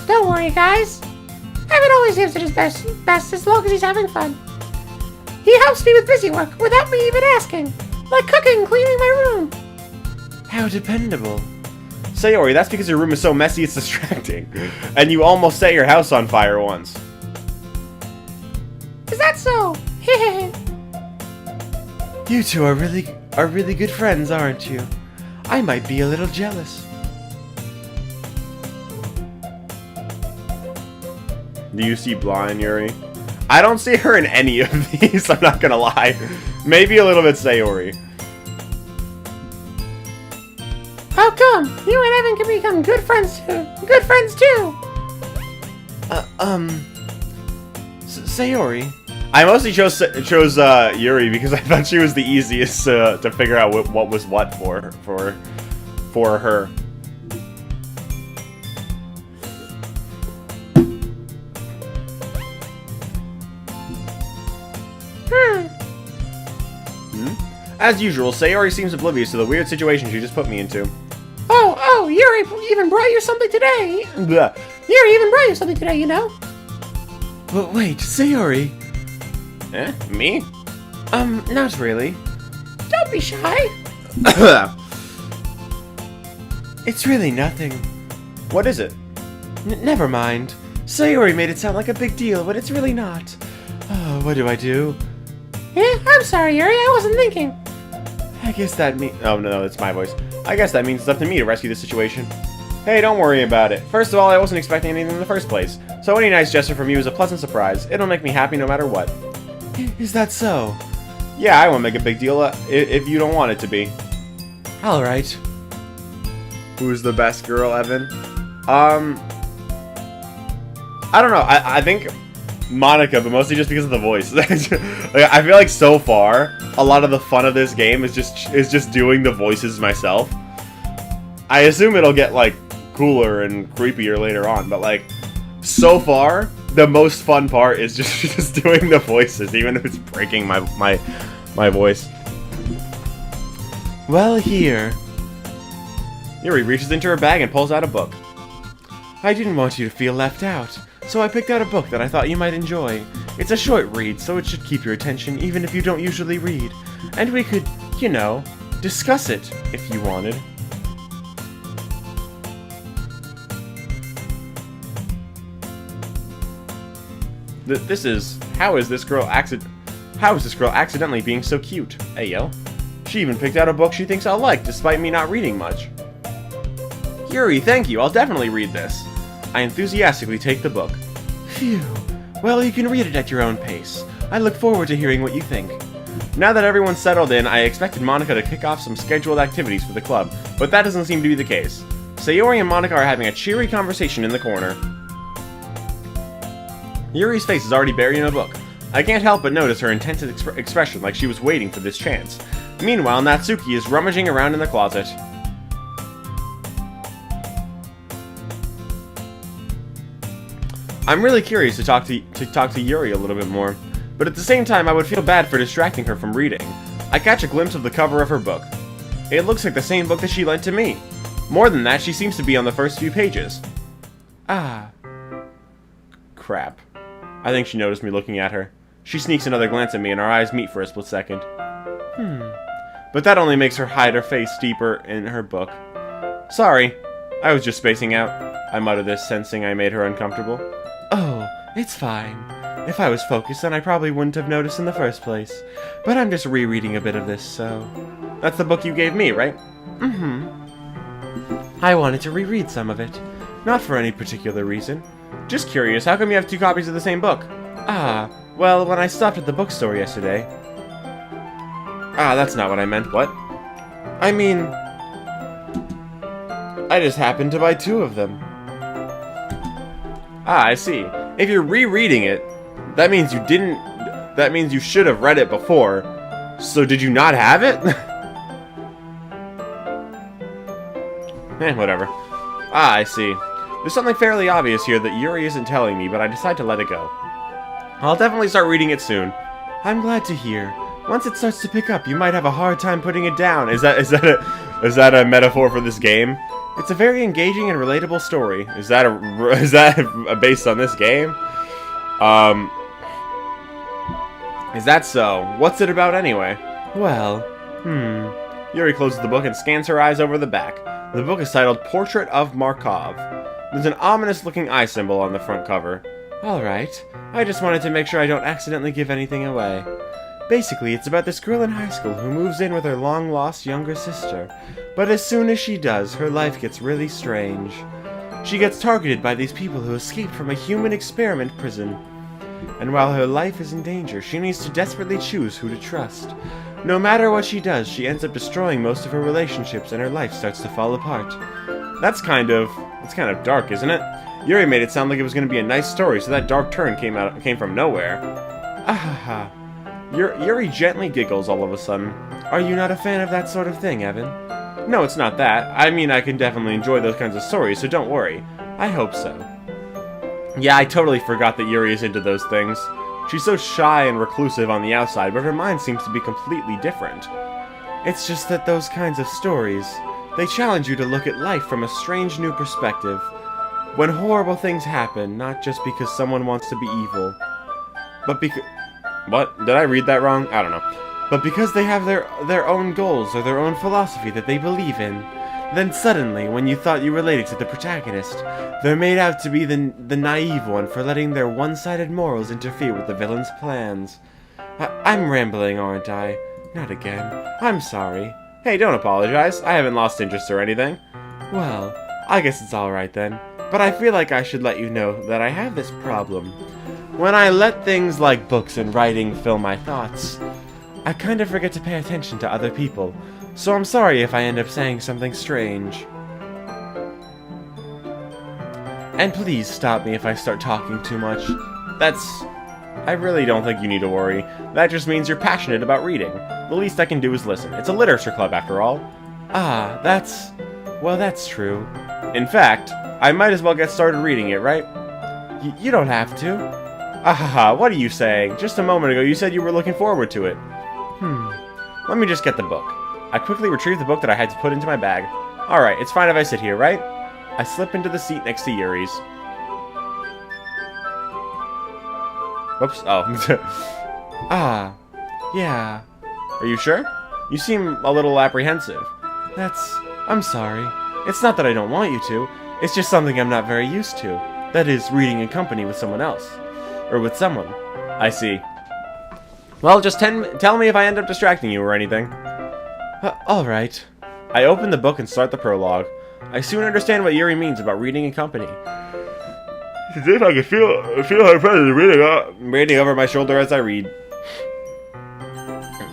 Don't worry, guys. Evan always gives it his best as long as he's having fun. He helps me with busy work without me even asking, like cooking and cleaning my room. How dependable. Sayori, that's because your room is so messy it's distracting. And you almost set your house on fire once. Is that so? You two are really good friends, aren't you? I might be a little jealous. Do you see blind Yuri? I don't see her in any of these, I'm not gonna lie. Maybe a little bit Sayori. How come? You and Evan can become good friends too. Good friends too. Sayori. I mostly chose Yuri because I thought she was the easiest to figure out what was what for her. As usual, Sayori seems oblivious to the weird situation she just put me into. Oh, Yuri even brought you something today. Blah. Yuri even brought you something today, you know? But wait, Sayori. Eh? Me? Not really. Don't be shy. It's really nothing. What is it? Never mind. Sayori made it sound like a big deal, but it's really not. Oh, what do I do? Yeah, I'm sorry, Yuri. I wasn't thinking. I guess that means... Oh, no, it's my voice. I guess that means it's up to me to rescue the situation. Hey, don't worry about it. First of all, I wasn't expecting anything in the first place. So any nice gesture from you is a pleasant surprise. It'll make me happy no matter what. Is that so? Yeah, I won't make a big deal if you don't want it to be. Alright. Who's the best girl, Evan? I don't know. I think Monica, but mostly just because of the voice. Like, I feel like so far, a lot of the fun of this game is just doing the voices myself. I assume it'll get like cooler and creepier later on, but like so far, the most fun part is just doing the voices, even if it's breaking my voice. Well, here. Yuri reaches into her bag and pulls out a book. I didn't want you to feel left out, so I picked out a book that I thought you might enjoy. It's a short read, so it should keep your attention even if you don't usually read. And we could, you know, discuss it if you wanted. How is this girl accidentally being so cute? Hey, yo. She even picked out a book she thinks I'll like, despite me not reading much. Yuri, thank you. I'll definitely read this. I enthusiastically take the book. Phew. Well, you can read it at your own pace. I look forward to hearing what you think. Now that everyone's settled in, I expected Monica to kick off some scheduled activities for the club, but that doesn't seem to be the case. Sayori and Monica are having a cheery conversation in the corner. Yuri's face is already buried in a book. I can't help but notice her intense expression, like she was waiting for this chance. Meanwhile, Natsuki is rummaging around in the closet. I'm really curious to talk to Yuri a little bit more, but at the same time I would feel bad for distracting her from reading. I catch a glimpse of the cover of her book. It looks like the same book that she lent to me. More than that, she seems to be on the first few pages. Ah. Crap. I think she noticed me looking at her. She sneaks another glance at me and our eyes meet for a split second. But that only makes her hide her face deeper in her book. Sorry, I was just spacing out. I muttered this, sensing I made her uncomfortable. Oh, it's fine. If I was focused, then I probably wouldn't have noticed in the first place. But I'm just rereading a bit of this, so... That's the book you gave me, right? I wanted to reread some of it. Not for any particular reason. Just curious, how come you have 2 copies of the same book? Ah, well, when I stopped at the bookstore yesterday... Ah, that's not what I meant. What? I mean... I just happened to buy 2 of them. Ah, I see. If you're rereading it, that means you didn't... That means you should have read it before. So did you not have it? Whatever. Ah, I see. There's something fairly obvious here that Yuri isn't telling me, but I decide to let it go. I'll definitely start reading it soon. I'm glad to hear. Once it starts to pick up, you might have a hard time putting it down. Is that a metaphor for this game? It's a very engaging and relatable story. Is that based on this game? Is that so? What's it about anyway? Well, Yuri closes the book and scans her eyes over the back. The book is titled Portrait of Markov. There's an ominous-looking eye symbol on the front cover. Alright, I just wanted to make sure I don't accidentally give anything away. Basically, it's about this girl in high school who moves in with her long-lost younger sister. But as soon as she does, her life gets really strange. She gets targeted by these people who escaped from a human experiment prison. And while her life is in danger, she needs to desperately choose who to trust. No matter what she does, she ends up destroying most of her relationships and her life starts to fall apart. That's kind of dark, isn't it? Yuri made it sound like it was going to be a nice story, so that dark turn came from nowhere. Ahaha. Yuri gently giggles all of a sudden. Are you not a fan of that sort of thing, Evan? No, it's not that. I mean, I can definitely enjoy those kinds of stories, so don't worry. I hope so. Yeah, I totally forgot that Yuri is into those things. She's so shy and reclusive on the outside, but her mind seems to be completely different. It's just that those kinds of stories, they challenge you to look at life from a strange new perspective. When horrible things happen, not just because someone wants to be evil, but because... What? Did I read that wrong? I don't know. But because they have their own goals or their own philosophy that they believe in. Then suddenly, when you thought you related to the protagonist, they're made out to be the naive one for letting their one-sided morals interfere with the villain's plans. I'm rambling, aren't I? Not again. I'm sorry. Hey, don't apologize. I haven't lost interest or anything. Well, I guess it's alright then. But I feel like I should let you know that I have this problem. When I let things like books and writing fill my thoughts, I kind of forget to pay attention to other people. So I'm sorry if I end up saying something strange. And please stop me if I start talking too much. I really don't think you need to worry. That just means you're passionate about reading. The least I can do is listen. It's a literature club after all. Ah, well, that's true. In fact, I might as well get started reading it, right? You don't have to. Ahaha, what are you saying? Just a moment ago you said you were looking forward to it. Let me just get the book. I quickly retrieved the book that I had to put into my bag. Alright, it's fine if I sit here, right? I slip into the seat next to Yuri's. Whoops. Oh. Ah. Yeah. Are you sure? You seem a little apprehensive. I'm sorry. It's not that I don't want you to. It's just something I'm not very used to. That is, reading in company with someone else. Or with someone. I see. Well, just tell me if I end up distracting you or anything. Alright. I open the book and start the prologue. I soon understand what Yuri means about reading in company. It's as if I can feel her presence reading over my shoulder as I read.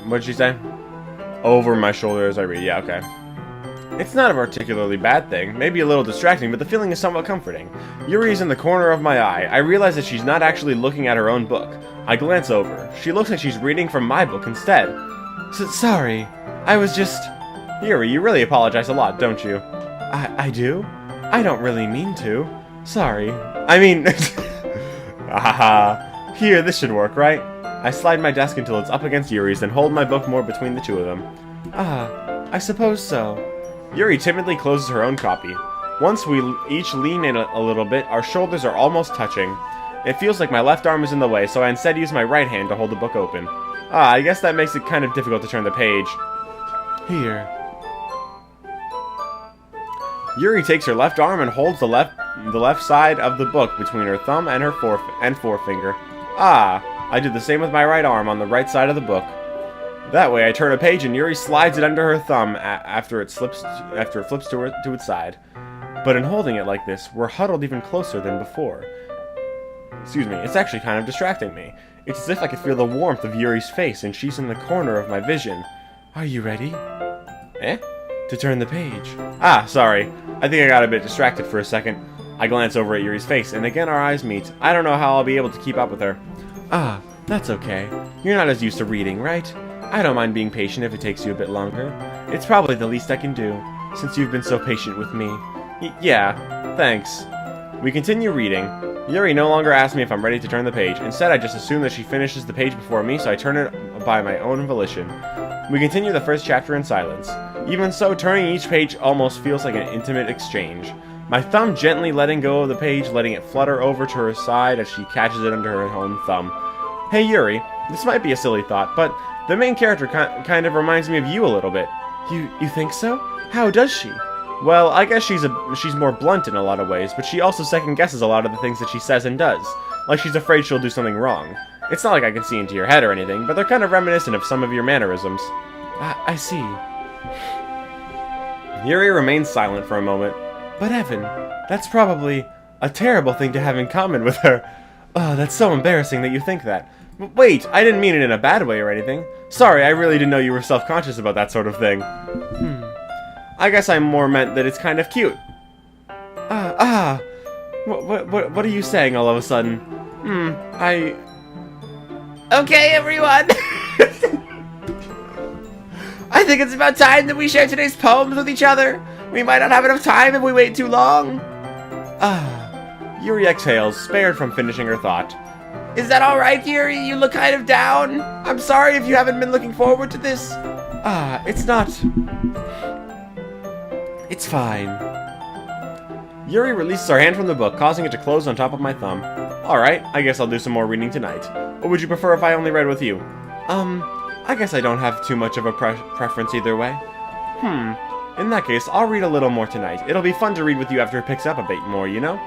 What did she say? Over my shoulder as I read. Yeah, okay. It's not a particularly bad thing, maybe a little distracting, but the feeling is somewhat comforting. Yuri is in the corner of my eye. I realize that she's not actually looking at her own book. I glance over. She looks like she's reading from my book instead. Sorry, I was just... Yuri, you really apologize a lot, don't you? I do? I don't really mean to. Sorry. I mean... Haha. Here, this should work, right? I slide my desk until it's up against Yuri's, then hold my book more between the two of them. I suppose so. Yuri timidly closes her own copy. Once we each lean in a little bit, our shoulders are almost touching. It feels like my left arm is in the way, so I instead use my right hand to hold the book open. I guess that makes it kind of difficult to turn the page. Here. Yuri takes her left arm and holds the left side of the book between her thumb and her forefinger. I do the same with my right arm on the right side of the book. That way, I turn a page and Yuri slides it under her thumb after it flips to its side. But in holding it like this, we're huddled even closer than before. Excuse me, it's actually kind of distracting me. It's as if I could feel the warmth of Yuri's face, and she's in the corner of my vision. Are you ready? To turn the page. Sorry. I think I got a bit distracted for a second. I glance over at Yuri's face, and again our eyes meet. I don't know how I'll be able to keep up with her. That's okay. You're not as used to reading, right? I don't mind being patient if it takes you a bit longer. It's probably the least I can do, since you've been so patient with me. Yeah, thanks. We continue reading. Yuri no longer asks me if I'm ready to turn the page. Instead, I just assume that she finishes the page before me, so I turn it by my own volition. We continue the first chapter in silence. Even so, turning each page almost feels like an intimate exchange. My thumb gently letting go of the page, letting it flutter over to her side as she catches it under her own thumb. Hey Yuri, this might be a silly thought, but the main character kind of reminds me of you a little bit. You think so? How does she? Well, I guess she's more blunt in a lot of ways, but she also second-guesses a lot of the things that she says and does. Like she's afraid she'll do something wrong. It's not like I can see into your head or anything, but they're kind of reminiscent of some of your mannerisms. I see. Yuri remains silent for a moment. But Evan, that's probably a terrible thing to have in common with her. Oh, that's so embarrassing that you think that. Wait, I didn't mean it in a bad way or anything. Sorry, I really didn't know you were self-conscious about that sort of thing. I guess I more meant that it's kind of cute. What are you saying all of a sudden? Okay, everyone! I think it's about time that we share today's poems with each other. We might not have enough time if we wait too long. Yuri exhales, spared from finishing her thought. Is that alright, Yuri? You look kind of down. I'm sorry if you haven't been looking forward to this. It's not... It's fine. Yuri releases her hand from the book, causing it to close on top of my thumb. Alright, I guess I'll do some more reading tonight. Or would you prefer if I only read with you? I guess I don't have too much of a preference either way. In that case, I'll read a little more tonight. It'll be fun to read with you after it picks up a bit more, you know?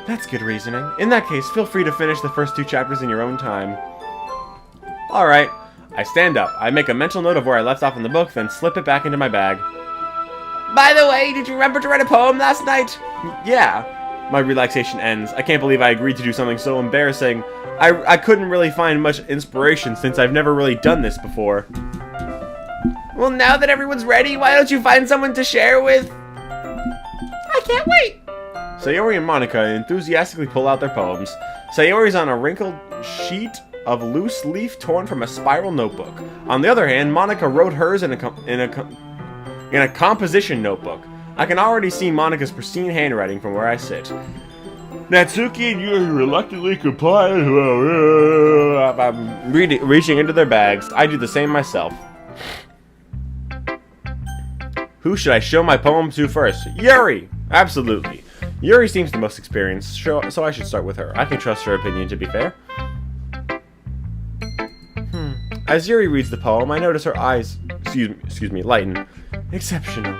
That's good reasoning. In that case, feel free to finish the first 2 chapters in your own time. Alright. I stand up. I make a mental note of where I left off in the book, then slip it back into my bag. By the way, did you remember to write a poem last night? Yeah. My relaxation ends. I can't believe I agreed to do something so embarrassing. I couldn't really find much inspiration since I've never really done this before. Well, now that everyone's ready, why don't you find someone to share with? I can't wait! Sayori and Monica enthusiastically pull out their poems. Sayori's on a wrinkled sheet of loose leaf torn from a spiral notebook. On the other hand, Monica wrote hers in a composition notebook. I can already see Monica's pristine handwriting from where I sit. Natsuki and Yuri reluctantly comply. I'm reaching into their bags. I do the same myself. Who should I show my poem to first? Yuri! Absolutely. Yuri seems the most experienced, so I should start with her. I can trust her opinion, to be fair. As Yuri reads the poem, I notice her eyes, lighten. Exceptional.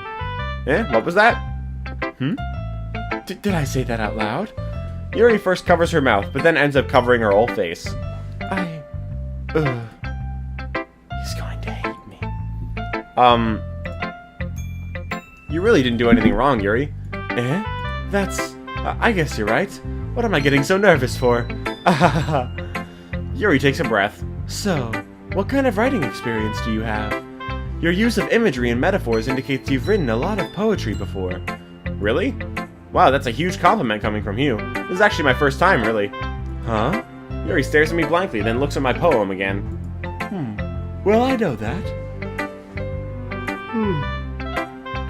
Eh? What was that? Did I say that out loud? Yuri first covers her mouth, but then ends up covering her whole face. He's going to hate me. You really didn't do anything wrong, Yuri. Eh? I guess you're right. What am I getting so nervous for? Yuri takes a breath. So, what kind of writing experience do you have? Your use of imagery and metaphors indicates you've written a lot of poetry before. Really? Wow, that's a huge compliment coming from you. This is actually my first time, really. Huh? Yuri stares at me blankly, then looks at my poem again. Well, I know that.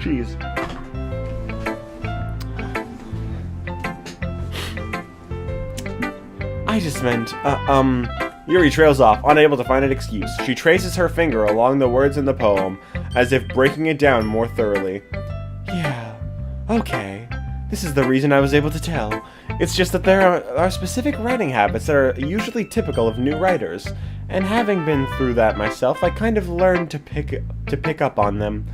Jeez. I just meant, Yuri trails off, unable to find an excuse. She traces her finger along the words in the poem, as if breaking it down more thoroughly. Yeah, okay. This is the reason I was able to tell. It's just that there are specific writing habits that are usually typical of new writers, and having been through that myself, I kind of learned to pick up on them.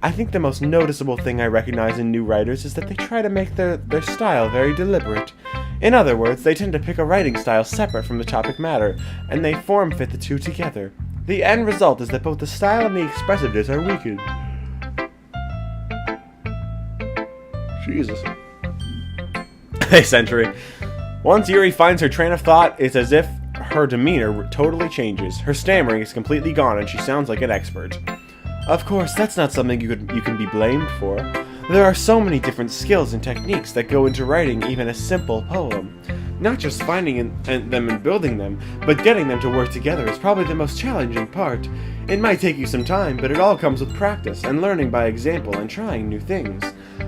I think the most noticeable thing I recognize in new writers is that they try to make their style very deliberate. In other words, they tend to pick a writing style separate from the topic matter, and they form-fit the two together. The end result is that both the style and the expressiveness are weakened. Jesus. Hey, Sentry. Once Yuri finds her train of thought, it's as if her demeanor totally changes. Her stammering is completely gone, and she sounds like an expert. Of course, that's not something you can be blamed for. There are so many different skills and techniques that go into writing even a simple poem. Not just finding them and building them, but getting them to work together is probably the most challenging part. It might take you some time, but it all comes with practice and learning by example and trying new things.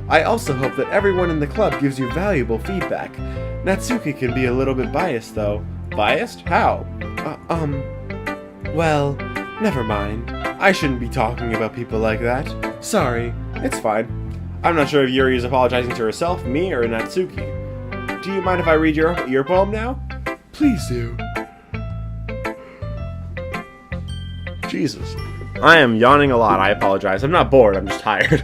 I also hope that everyone in the club gives you valuable feedback. Natsuki can be a little bit biased, though. Biased? How? Well, never mind. I shouldn't be talking about people like that. Sorry, it's fine. I'm not sure if Yuri is apologizing to herself, me, or Natsuki. Do you mind if I read your poem now? Please do. Jesus. I am yawning a lot, I apologize. I'm not bored, I'm just tired.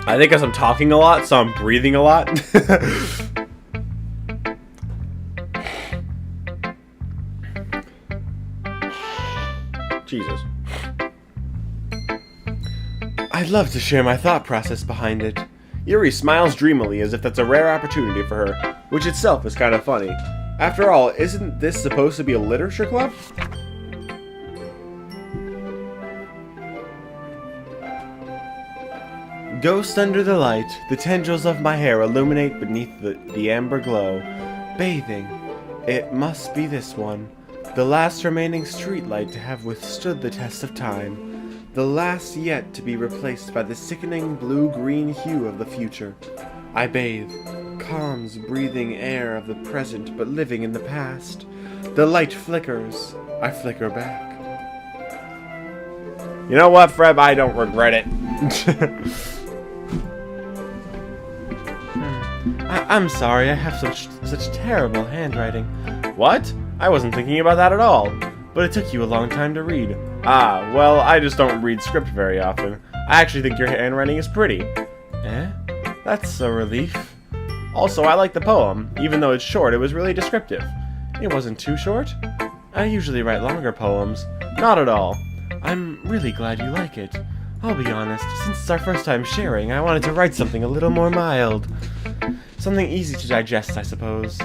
I think as I'm talking a lot, so I'm breathing a lot. Jesus. I'd love to share my thought process behind it. Yuri smiles dreamily as if that's a rare opportunity for her, which itself is kind of funny. After all, isn't this supposed to be a literature club? Ghost under the light, the tendrils of my hair illuminate beneath the amber glow. Bathing. It must be this one. The last remaining streetlight to have withstood the test of time. The last yet to be replaced by the sickening blue-green hue of the future. I bathe. Calms breathing air of the present but living in the past. The light flickers. I flicker back. You know what, Fred? I don't regret it. I'm sorry, I have such terrible handwriting. What? I wasn't thinking about that at all. But it took you a long time to read. Ah, well, I just don't read script very often. I actually think your handwriting is pretty. Eh? That's a relief. Also, I like the poem. Even though it's short, it was really descriptive. It wasn't too short. I usually write longer poems. Not at all. I'm really glad you like it. I'll be honest, since it's our first time sharing, I wanted to write something a little more mild. Something easy to digest, I suppose.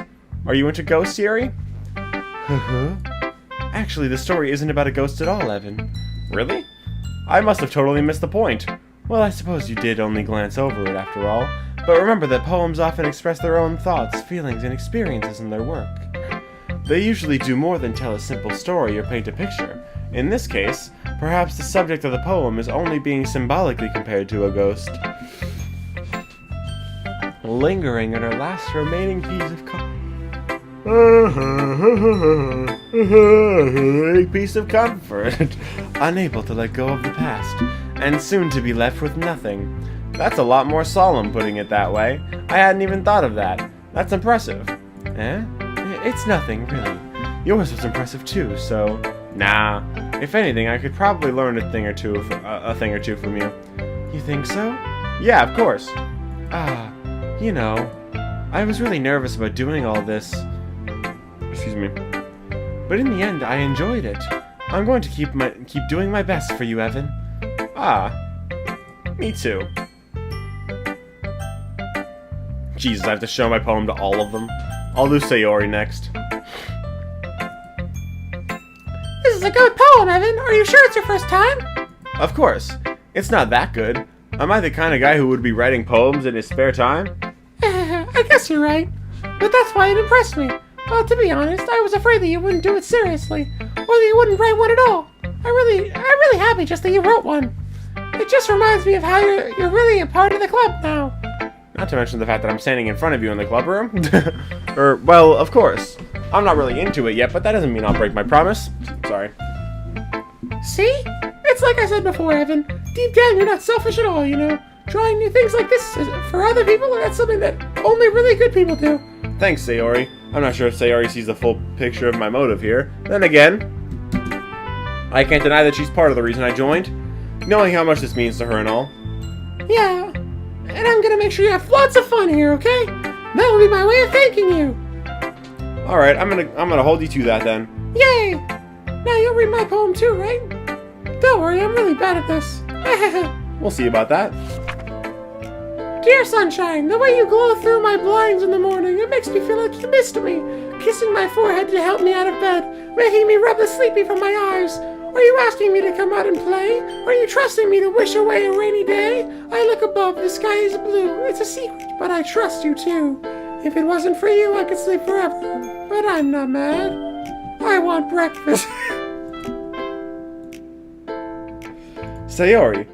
Are you into ghosts, Yuri? Actually, the story isn't about a ghost at all, Evan. Really? I must have totally missed the point. Well, I suppose you did only glance over it after all. But remember that poems often express their own thoughts, feelings, and experiences in their work. They usually do more than tell a simple story or paint a picture. In this case, perhaps the subject of the poem is only being symbolically compared to a ghost. Lingering in her last remaining piece of comfort, unable to let go of the past, and soon to be left with nothing. That's a lot more solemn, putting it that way. I hadn't even thought of that. That's impressive. Eh? It's nothing, really. Yours was impressive too, so... Nah. If anything, I could probably learn a thing or two from you. You think so? Yeah, of course. You know, I was really nervous about doing all this. Excuse me. But in the end, I enjoyed it. I'm going to keep doing my best for you, Evan. Me too. Jesus, I have to show my poem to all of them. I'll do Sayori next. This is a good poem, Evan. Are you sure it's your first time? Of course. It's not that good. Am I the kind of guy who would be writing poems in his spare time? I guess you're right. But that's why it impressed me. Well, to be honest, I was afraid that you wouldn't do it seriously. Or that you wouldn't write one at all. I'm really happy just that you wrote one. It just reminds me of how you're really a part of the club now. Not to mention the fact that I'm standing in front of you in the club room. Well, of course. I'm not really into it yet, but that doesn't mean I'll break my promise. Sorry. See? It's like I said before, Evan. Deep down, you're not selfish at all, you know? Drawing new things like this for other people, that's something that only really good people do. Thanks, Sayori. I'm not sure if Sayori sees the full picture of my motive here. Then again, I can't deny that she's part of the reason I joined. Knowing how much this means to her and all. Yeah. And I'm gonna make sure you have lots of fun here, okay? That will be my way of thanking you. Alright, I'm gonna hold you to that then. Yay! Now you'll read my poem too, right? Don't worry, I'm really bad at this. We'll see about that. Dear sunshine, the way you glow through my blinds in the morning, it makes me feel like you missed me. Kissing my forehead to help me out of bed, making me rub the sleepy from my eyes. Are you asking me to come out and play? Are you trusting me to wish away a rainy day? I look above, the sky is blue. It's a secret, but I trust you too. If it wasn't for you, I could sleep forever. But I'm not mad. I want breakfast. Sayori,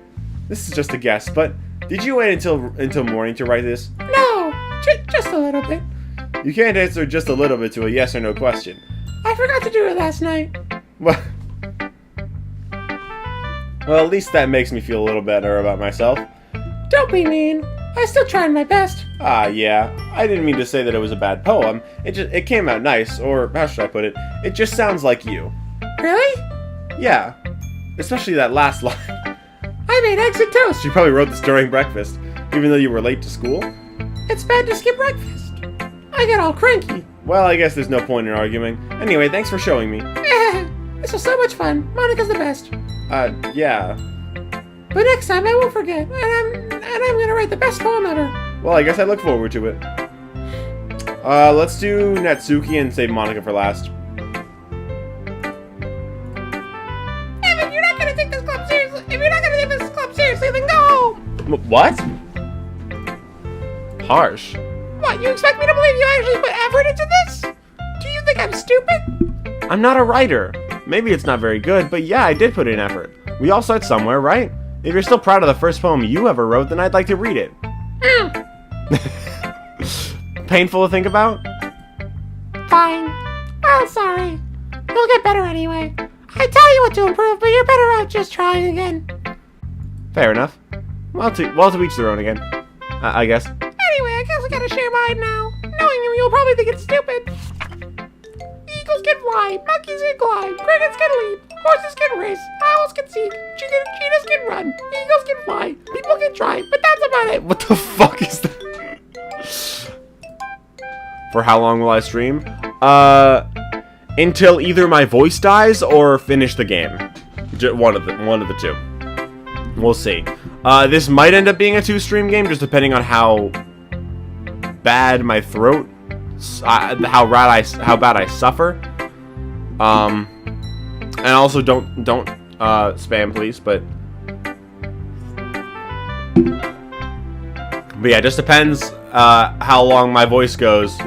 this is just a guess, but did you wait until morning to write this? No, just a little bit. You can't answer just a little bit to a yes or no question. I forgot to do it last night. Well, at least that makes me feel a little better about myself. Don't be mean. I still tried my best. Yeah. I didn't mean to say that it was a bad poem. It came out nice, or how should I put it? It just sounds like you. Really? Yeah. Especially that last line. I made eggs and toast. You probably wrote this during breakfast, even though you were late to school. It's bad to skip breakfast. I get all cranky. Well, I guess there's no point in arguing. Anyway, thanks for showing me. This was so much fun. Monica's the best. Yeah. But next time I won't forget, and I'm gonna write the best poem ever. Well, I guess I look forward to it. Let's do Natsuki and save Monica for last. Evan, you're not gonna take this club seriously. If you're not gonna take this club seriously, then go home. What? Harsh. What, you expect me to believe you actually put effort into this? Do you think I'm stupid? I'm not a writer. Maybe it's not very good, but yeah, I did put in effort. We all start somewhere, right? If you're still proud of the first poem you ever wrote, then I'd like to read it. Painful to think about? Fine. Well, sorry. You'll get better anyway. I tell you what to improve, but you're better out just trying again. Fair enough. Well, to each their own again. I guess. Anyway, I guess I gotta share mine now. Knowing you, you'll probably think it's stupid. Eagles can fly, monkeys can climb, crickets can leap, horses can race, owls can sing, cheetahs can run, eagles can fly, people can try, but that's about it. What the fuck is that? For how long will I stream? Until either my voice dies or finish the game. One of the two. We'll see. This might end up being a 2-stream game, just depending on how bad my throat, how bad I suffer. And also don't spam, please. But yeah, it just depends how long my voice goes.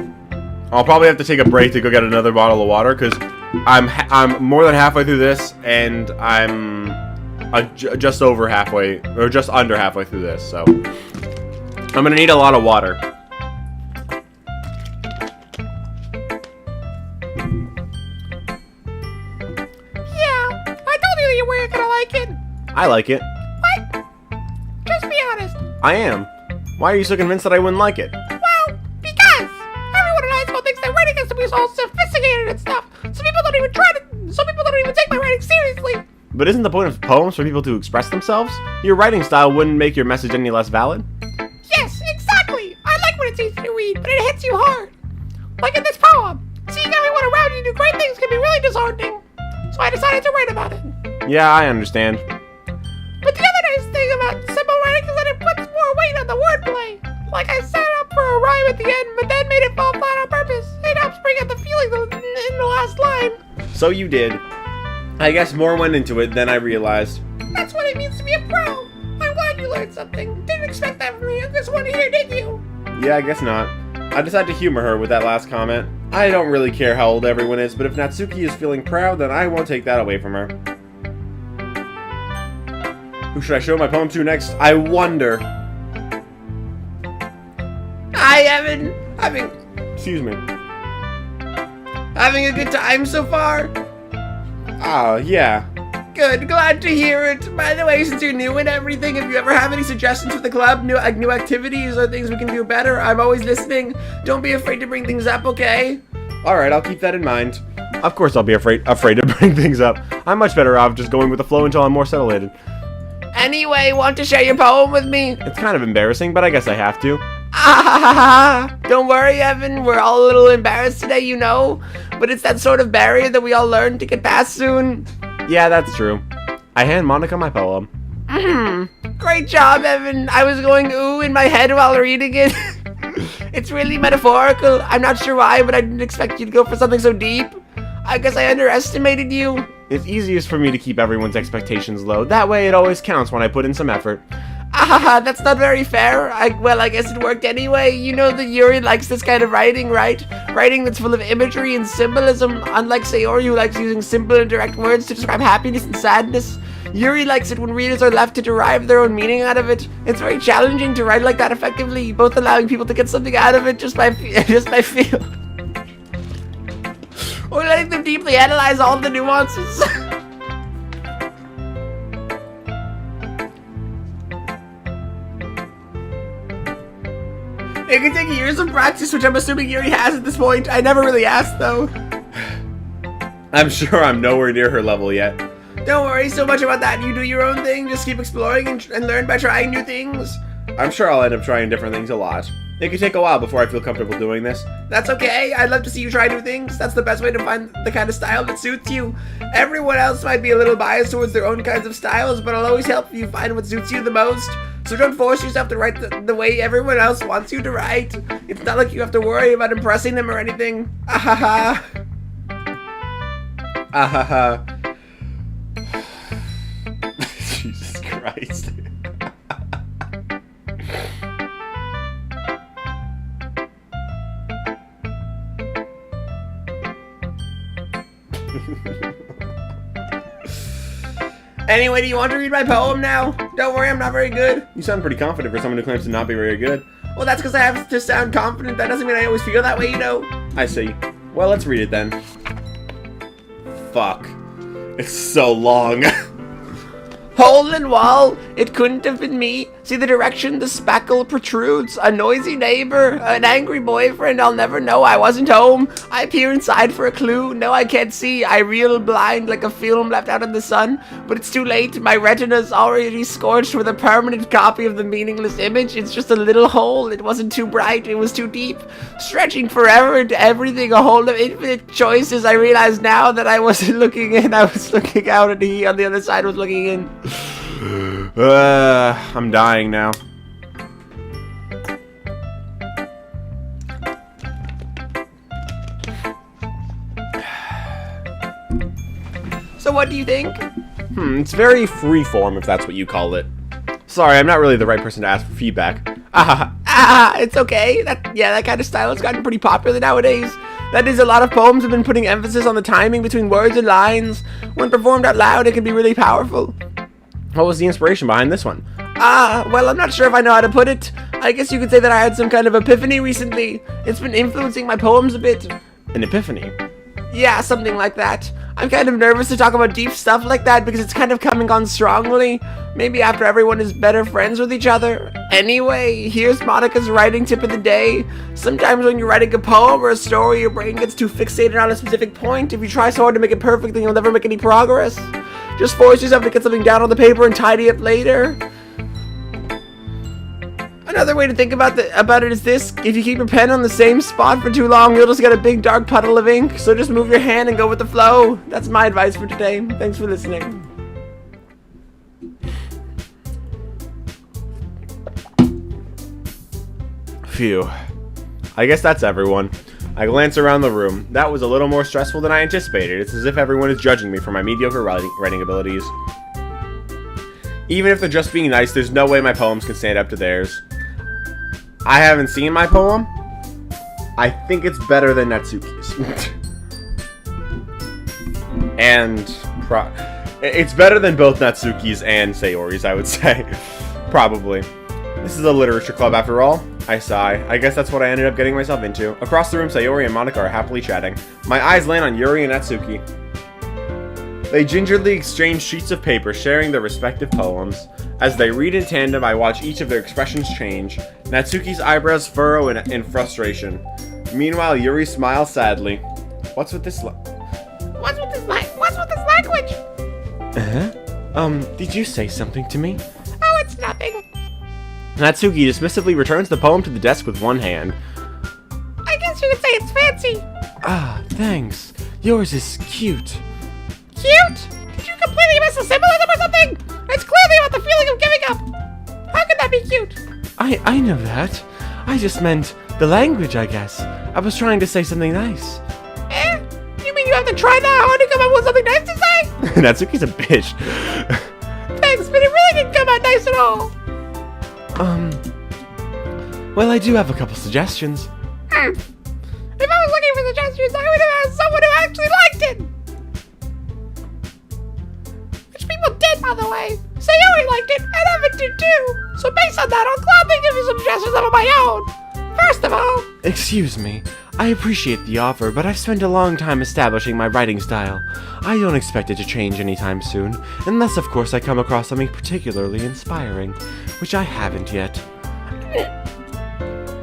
I'll probably have to take a break to go get another bottle of water because I'm more than halfway through this, and I'm just over halfway, or just under halfway through this. So I'm gonna need a lot of water. I like it. What? Just be honest. I am. Why are you so convinced that I wouldn't like it? Well, because was all sophisticated and stuff. Some people don't even take my writing seriously. But isn't the point of poems for people to express themselves? Your writing style wouldn't make your message any less valid. Yes, exactly. I like when it's easy to read, but it hits you hard. Like in this poem. Seeing everyone around you do great things can be really disheartening. So I decided to write about it. Yeah, I understand. But the other nice thing about simple writing is that it puts more weight on the wordplay. Like I set it up for a rhyme at the end, but then made it fall flat on purpose. It helps bring out the feeling in the last line. So you did. I guess more went into it than I realized. That's what it means to be a pro. I'm glad you learned something. Didn't expect that from me this one here, did you? Yeah, I guess not. I decided to humor her with that last comment. I don't really care how old everyone is, but if Natsuki is feeling proud, then I won't take that away from her. Who should I show my poem to next? I wonder. Hi, Evan. Excuse me. Having a good time so far? Ah, yeah. Good, glad to hear it. By the way, since you're new and everything, if you ever have any suggestions for the club, new activities or things we can do better, I'm always listening. Don't be afraid to bring things up, okay? Alright, I'll keep that in mind. Of course I'll be afraid to bring things up. I'm much better off just going with the flow until I'm more settled. Anyway, want to share your poem with me? It's kind of embarrassing, but I guess I have to. Don't worry, Evan. We're all a little embarrassed today, you know. But it's that sort of barrier that we all learn to get past soon. Yeah, that's true. I hand Monica my poem. Great job, Evan. I was going ooh in my head while reading it. It's really metaphorical. I'm not sure why, but I didn't expect you to go for something so deep. I guess I underestimated you. It's easiest for me to keep everyone's expectations low. That way it always counts when I put in some effort. That's not very fair. I guess it worked anyway. You know that Yuri likes this kind of writing, right? Writing that's full of imagery and symbolism. Unlike Sayori, who likes using simple and direct words to describe happiness and sadness. Yuri likes it when readers are left to derive their own meaning out of it. It's very challenging to write like that effectively, both allowing people to get something out of it just by feel. Or letting them deeply analyze all the nuances. It can take years of practice, which I'm assuming Yuri has at this point. I never really asked, though. I'm sure I'm nowhere near her level yet. Don't worry so much about that. You do your own thing. Just keep exploring and learn by trying new things. I'm sure I'll end up trying different things a lot. It could take a while before I feel comfortable doing this. That's okay. I'd love to see you try new things. That's the best way to find the kind of style that suits you. Everyone else might be a little biased towards their own kinds of styles, but I'll always help you find what suits you the most. So don't force yourself to write the way everyone else wants you to write. It's not like you have to worry about impressing them or anything. Ahaha. Ahaha. Jesus Christ. Anyway, do you want to read my poem now? Don't worry, I'm not very good. You sound pretty confident for someone who claims to not be very good. Well, that's because I have to sound confident. That doesn't mean I always feel that way, you know? I see. Well, let's read it then. Fuck. It's so long. Hole in wall, it couldn't have been me. See the direction the speckle protrudes. A noisy neighbor, an angry boyfriend, I'll never know I wasn't home. I peer inside for a clue, no I can't see. I reel blind like a film left out in the sun. But it's too late, my retina's already scorched with a permanent copy of the meaningless image. It's just a little hole, it wasn't too bright, it was too deep. Stretching forever into everything, a hole of infinite choices. I realize now that I wasn't looking in, I was looking out and he on the other side was looking in. I'm dying now. So what do you think? It's very freeform, if that's what you call it. Sorry, I'm not really the right person to ask for feedback. It's okay. That kind of style has gotten pretty popular nowadays. That is, a lot of poems have been putting emphasis on the timing between words and lines. When performed out loud, it can be really powerful. What was the inspiration behind this one? Well, I'm not sure if I know how to put it. I guess you could say that I had some kind of epiphany recently. It's been influencing my poems a bit. An epiphany? Yeah, something like that. I'm kind of nervous to talk about deep stuff like that because it's kind of coming on strongly. Maybe after everyone is better friends with each other. Anyway, here's Monica's writing tip of the day. Sometimes when you're writing a poem or a story, your brain gets too fixated on a specific point. If you try so hard to make it perfect, then you'll never make any progress. Just force yourself to get something down on the paper and tidy it later. Another way to think about it is this: if you keep your pen on the same spot for too long, you'll just get a big dark puddle of ink. So just move your hand and go with the flow. That's my advice for today. Thanks for listening. Phew. I guess that's everyone. I glance around the room. That was a little more stressful than I anticipated. It's as if everyone is judging me for my mediocre writing abilities. Even if they're just being nice, there's no way my poems can stand up to theirs. I haven't seen my poem. I think it's better than Natsuki's. And it's better than both Natsuki's and Sayori's, I would say. Probably. This is a literature club after all. I sigh. I guess that's what I ended up getting myself into. Across the room, Sayori and Monica are happily chatting. My eyes land on Yuri and Natsuki. They gingerly exchange sheets of paper, sharing their respective poems. As they read in tandem, I watch each of their expressions change. Natsuki's eyebrows furrow in frustration. Meanwhile, Yuri smiles sadly. What's with this language? Did you say something to me? Oh, it's nothing. Natsuki dismissively returns the poem to the desk with one hand. I guess you could say it's fancy. Ah, thanks. Yours is cute. Cute? Did you completely miss the symbolism or something? It's clearly about the feeling of giving up. How could that be cute? I know that. I just meant the language, I guess. I was trying to say something nice. You mean you have to try that hard to come up with something nice to say? Natsuki's a bitch. Thanks, but it really didn't come out nice at all. Well, I do have a couple suggestions. If I was looking for suggestions, I would have asked someone who actually liked it. Which people did, by the way. Sayori liked it, and Evan did too. So based on that, I'll gladly give you some suggestions of my own. First of all... Excuse me. I appreciate the offer, but I've spent a long time establishing my writing style. I don't expect it to change anytime soon, unless of course I come across something particularly inspiring, which I haven't yet.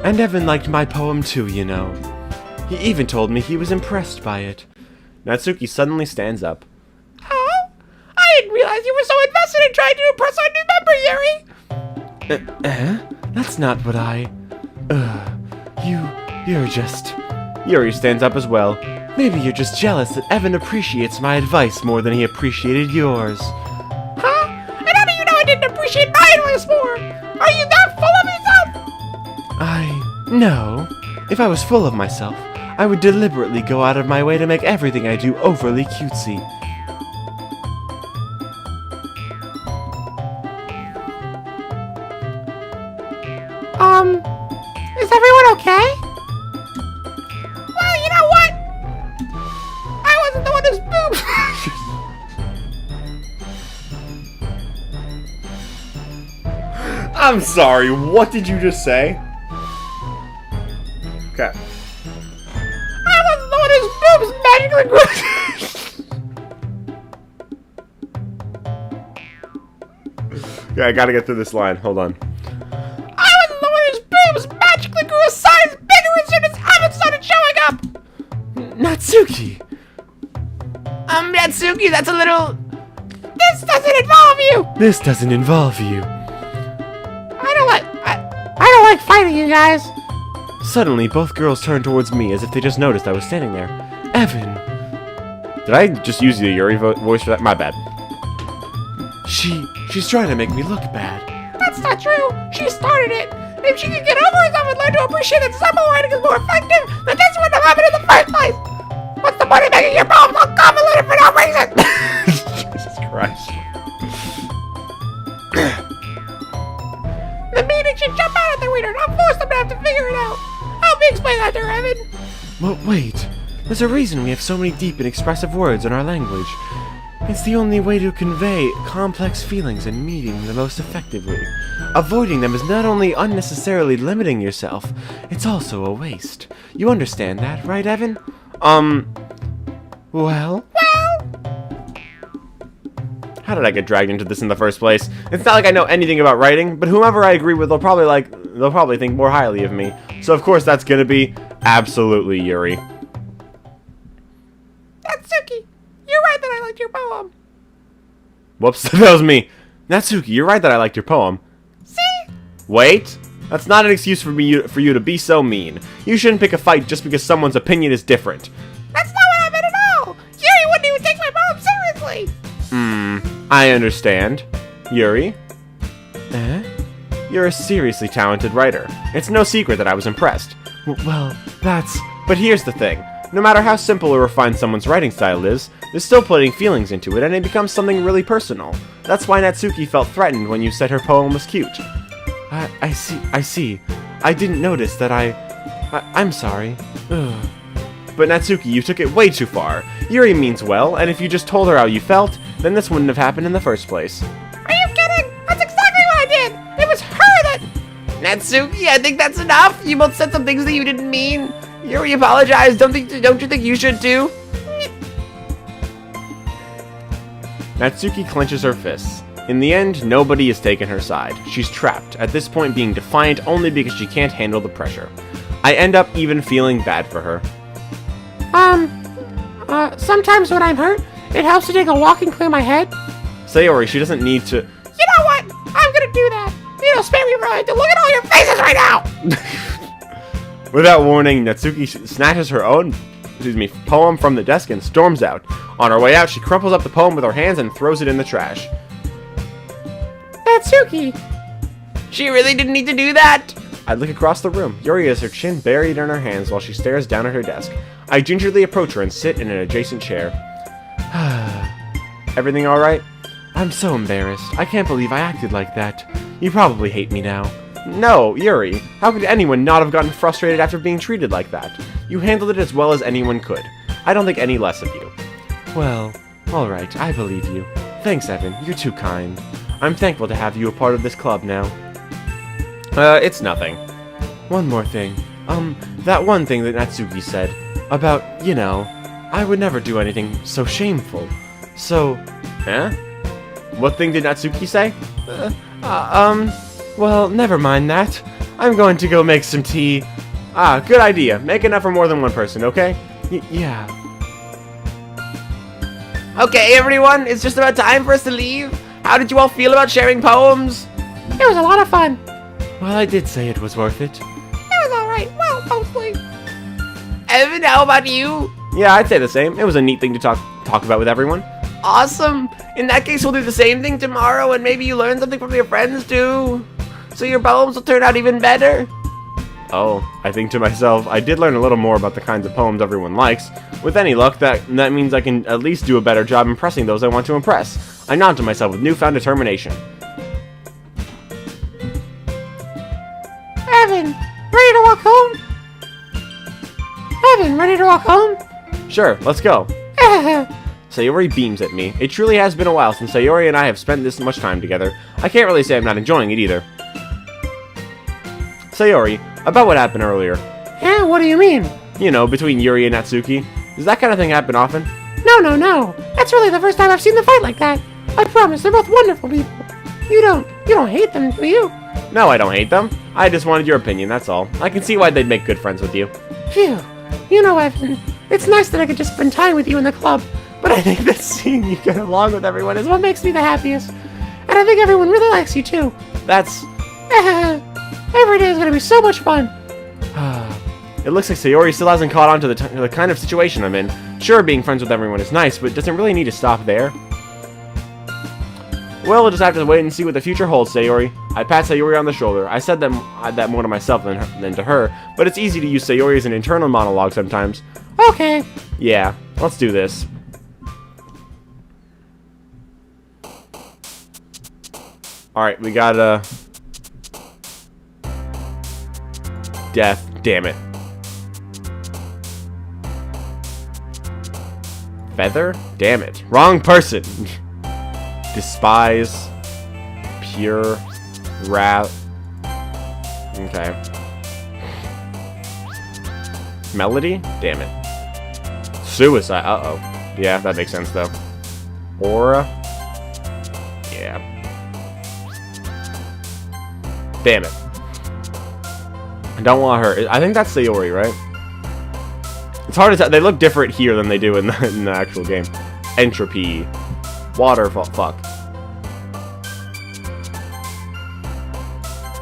And Evan liked my poem too, you know. He even told me he was impressed by it. Natsuki suddenly stands up. Oh? I didn't realize you were so invested in trying to impress our new member, Yuri! That's not what you're just... Yuri stands up as well. Maybe you're just jealous that Evan appreciates my advice more than he appreciated yours. Huh? And how do you know I didn't appreciate my advice more? Are you that full of yourself? No. If I was full of myself, I would deliberately go out of my way to make everything I do overly cutesy. Is everyone okay? Well, you know what? I wasn't the one who's boobs. I'm sorry, what did you just say? Okay. I wasn't the one whose boobs magically grew. Okay, I gotta get through this line. Hold on. I wasn't the one whose boobs magically grew a size bigger as soon as Evan started showing up. Natsuki! Natsuki, that's a little... This doesn't involve you. This doesn't involve you. I don't like fighting you guys. Suddenly, both girls turned towards me as if they just noticed I was standing there. Evan! Did I just use the Yuri voice for that? My bad. She's trying to make me look bad. That's not true. She started it. And if she could get over herself and learn to appreciate that symbol writing is more effective, then this wouldn't have happened in the first place. What's the point of making your poems so convoluted for no reason? Jesus Christ. The meaning should jump out at the reader, not force them to have to figure it out. Help me explain that to her, Evan. Well, wait. There's a reason we have so many deep and expressive words in our language. It's the only way to convey complex feelings and meaning the most effectively. Avoiding them is not only unnecessarily limiting yourself, it's also a waste. You understand that, right, Evan? Well? How did I get dragged into this in the first place? It's not like I know anything about writing, but whomever I agree with, they'll probably think more highly of me. So of course that's gonna be absolutely Yuri. Natsuki, you're right that I liked your poem. Whoops, that was me. Natsuki, you're right that I liked your poem. See? Wait, that's not an excuse for you to be so mean. You shouldn't pick a fight just because someone's opinion is different. That's not what I meant at all. Yuri wouldn't even take my poem seriously. I understand. Yuri? You're a seriously talented writer. It's no secret that I was impressed. Well, But here's the thing. No matter how simple or refined someone's writing style is, they're still putting feelings into it and it becomes something really personal. That's why Natsuki felt threatened when you said her poem was cute. I see. I didn't notice that I'm sorry. Ugh. But Natsuki, you took it way too far. Yuri means well, and if you just told her how you felt, then this wouldn't have happened in the first place. Are you kidding? That's exactly what I did. It was her that... Natsuki, I think that's enough. You both said some things that you didn't mean. Yuri apologized. Don't you think you should too? Natsuki clenches her fists. In the end, nobody has taken her side. She's trapped, at this point being defiant only because she can't handle the pressure. I end up even feeling bad for her. Sometimes when I'm hurt, it helps to take a walk and clear my head. Sayori, she doesn't need to... You know what? I'm gonna do that. It'll spare me right to look at all your faces right now! Without warning, Natsuki snatches her own poem from the desk and storms out. On her way out, she crumples up the poem with her hands and throws it in the trash. Natsuki! She really didn't need to do that. I look across the room. Yuri has her chin buried in her hands while she stares down at her desk. I gingerly approach her and sit in an adjacent chair. Everything alright? I'm so embarrassed. I can't believe I acted like that. You probably hate me now. No, Yuri. How could anyone not have gotten frustrated after being treated like that? You handled it as well as anyone could. I don't think any less of you. Well, alright, I believe you. Thanks, Evan. You're too kind. I'm thankful to have you a part of this club now. It's nothing. One more thing. That one thing that Natsuki said about, I would never do anything so shameful. So, What thing did Natsuki say? Well, never mind that. I'm going to go make some tea. Good idea. Make enough for more than one person, okay? Yeah. Okay, everyone, it's just about time for us to leave. How did you all feel about sharing poems? It was a lot of fun. Well, I did say it was worth it. It was alright. Well, mostly. Evan, how about you? Yeah, I'd say the same. It was a neat thing to talk about with everyone. Awesome. In that case, we'll do the same thing tomorrow, and maybe you learn something from your friends too. So your poems will turn out even better. Oh, I think to myself, I did learn a little more about the kinds of poems everyone likes. With any luck, that means I can at least do a better job impressing those I want to impress. I nod to myself with newfound determination. Evan, ready to walk home? Evan, ready to walk home? Sure, let's go. Sayori beams at me. It truly has been a while since Sayori and I have spent this much time together. I can't really say I'm not enjoying it either. Sayori, about what happened earlier. Yeah, what do you mean? Between Yuri and Natsuki. Does that kind of thing happen often? No. That's really the first time I've seen them fight like that. I promise, they're both wonderful people. You don't hate them, do you? No, I don't hate them. I just wanted your opinion, that's all. I can see why they'd make good friends with you. Phew. Evan, it's nice that I could just spend time with you in the club, but I think that seeing you get along with everyone is what makes me the happiest. And I think everyone really likes you, too. That's... Every day is going to be so much fun. It looks like Sayori still hasn't caught on to the kind of situation I'm in. Sure, being friends with everyone is nice, but doesn't really need to stop there. Well, we'll just have to wait and see what the future holds, Sayori. I pat Sayori on the shoulder. I said that more to myself than to her, but it's easy to use Sayori as an internal monologue sometimes. Okay. Yeah, let's do this. Alright, we got death. Damn it. Feather? Damn it. Wrong person. Despise. Pure. Wrath. Okay. Melody? Damn it. Suicide. Uh-oh. Yeah, that makes sense, though. Aura. Damn it. I don't want her. I think that's Sayori, right? It's hard to tell. They look different here than they do in the actual game. Entropy. Waterfall. Fuck.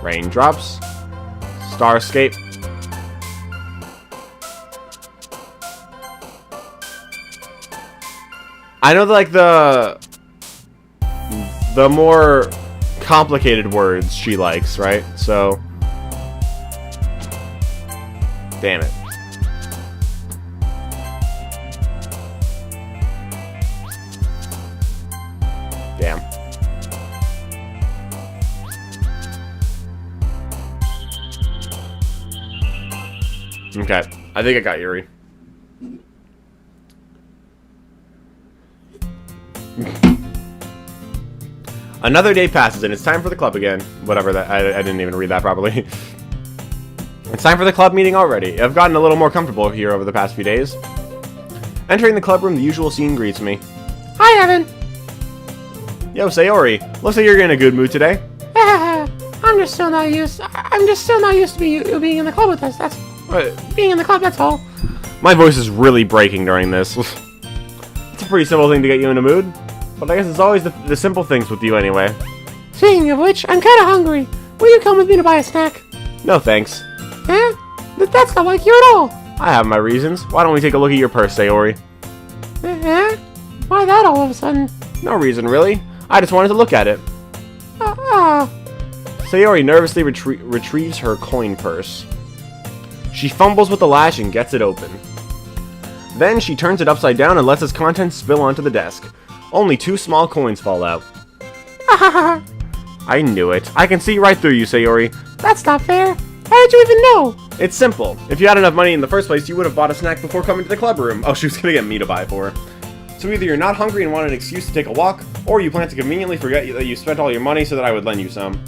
Raindrops. Starscape. I know, like, the more complicated words she likes, right? So, damn it. Damn. Okay, I think I got Yuri. Another day passes and it's time for the club again. Whatever that, I didn't even read that properly. It's time for the club meeting already. I've gotten a little more comfortable here over the past few days. Entering the club room, the usual scene greets me. Hi, Evan. Yo, Sayori. Looks like you're in a good mood today. I'm just still not used to you being in the club with us. That's being in the club, that's all. My voice is really breaking during this. It's a pretty simple thing to get you in a mood. But I guess it's always the simple things with you anyway. Speaking of which, I'm kinda hungry. Will you come with me to buy a snack? No thanks. Eh? That's not like you at all. I have my reasons. Why don't we take a look at your purse, Sayori? Eh? Why that all of a sudden? No reason, really. I just wanted to look at it. Sayori nervously retrieves her coin purse. She fumbles with the latch and gets it open. Then she turns it upside down and lets its contents spill onto the desk. Only 2 small coins fall out. I knew it. I can see right through you, Sayori. That's not fair. How did you even know? It's simple. If you had enough money in the first place, you would have bought a snack before coming to the club room. Oh, she was gonna get me to buy for her. So either you're not hungry and want an excuse to take a walk, or you plan to conveniently forget that you spent all your money so that I would lend you some.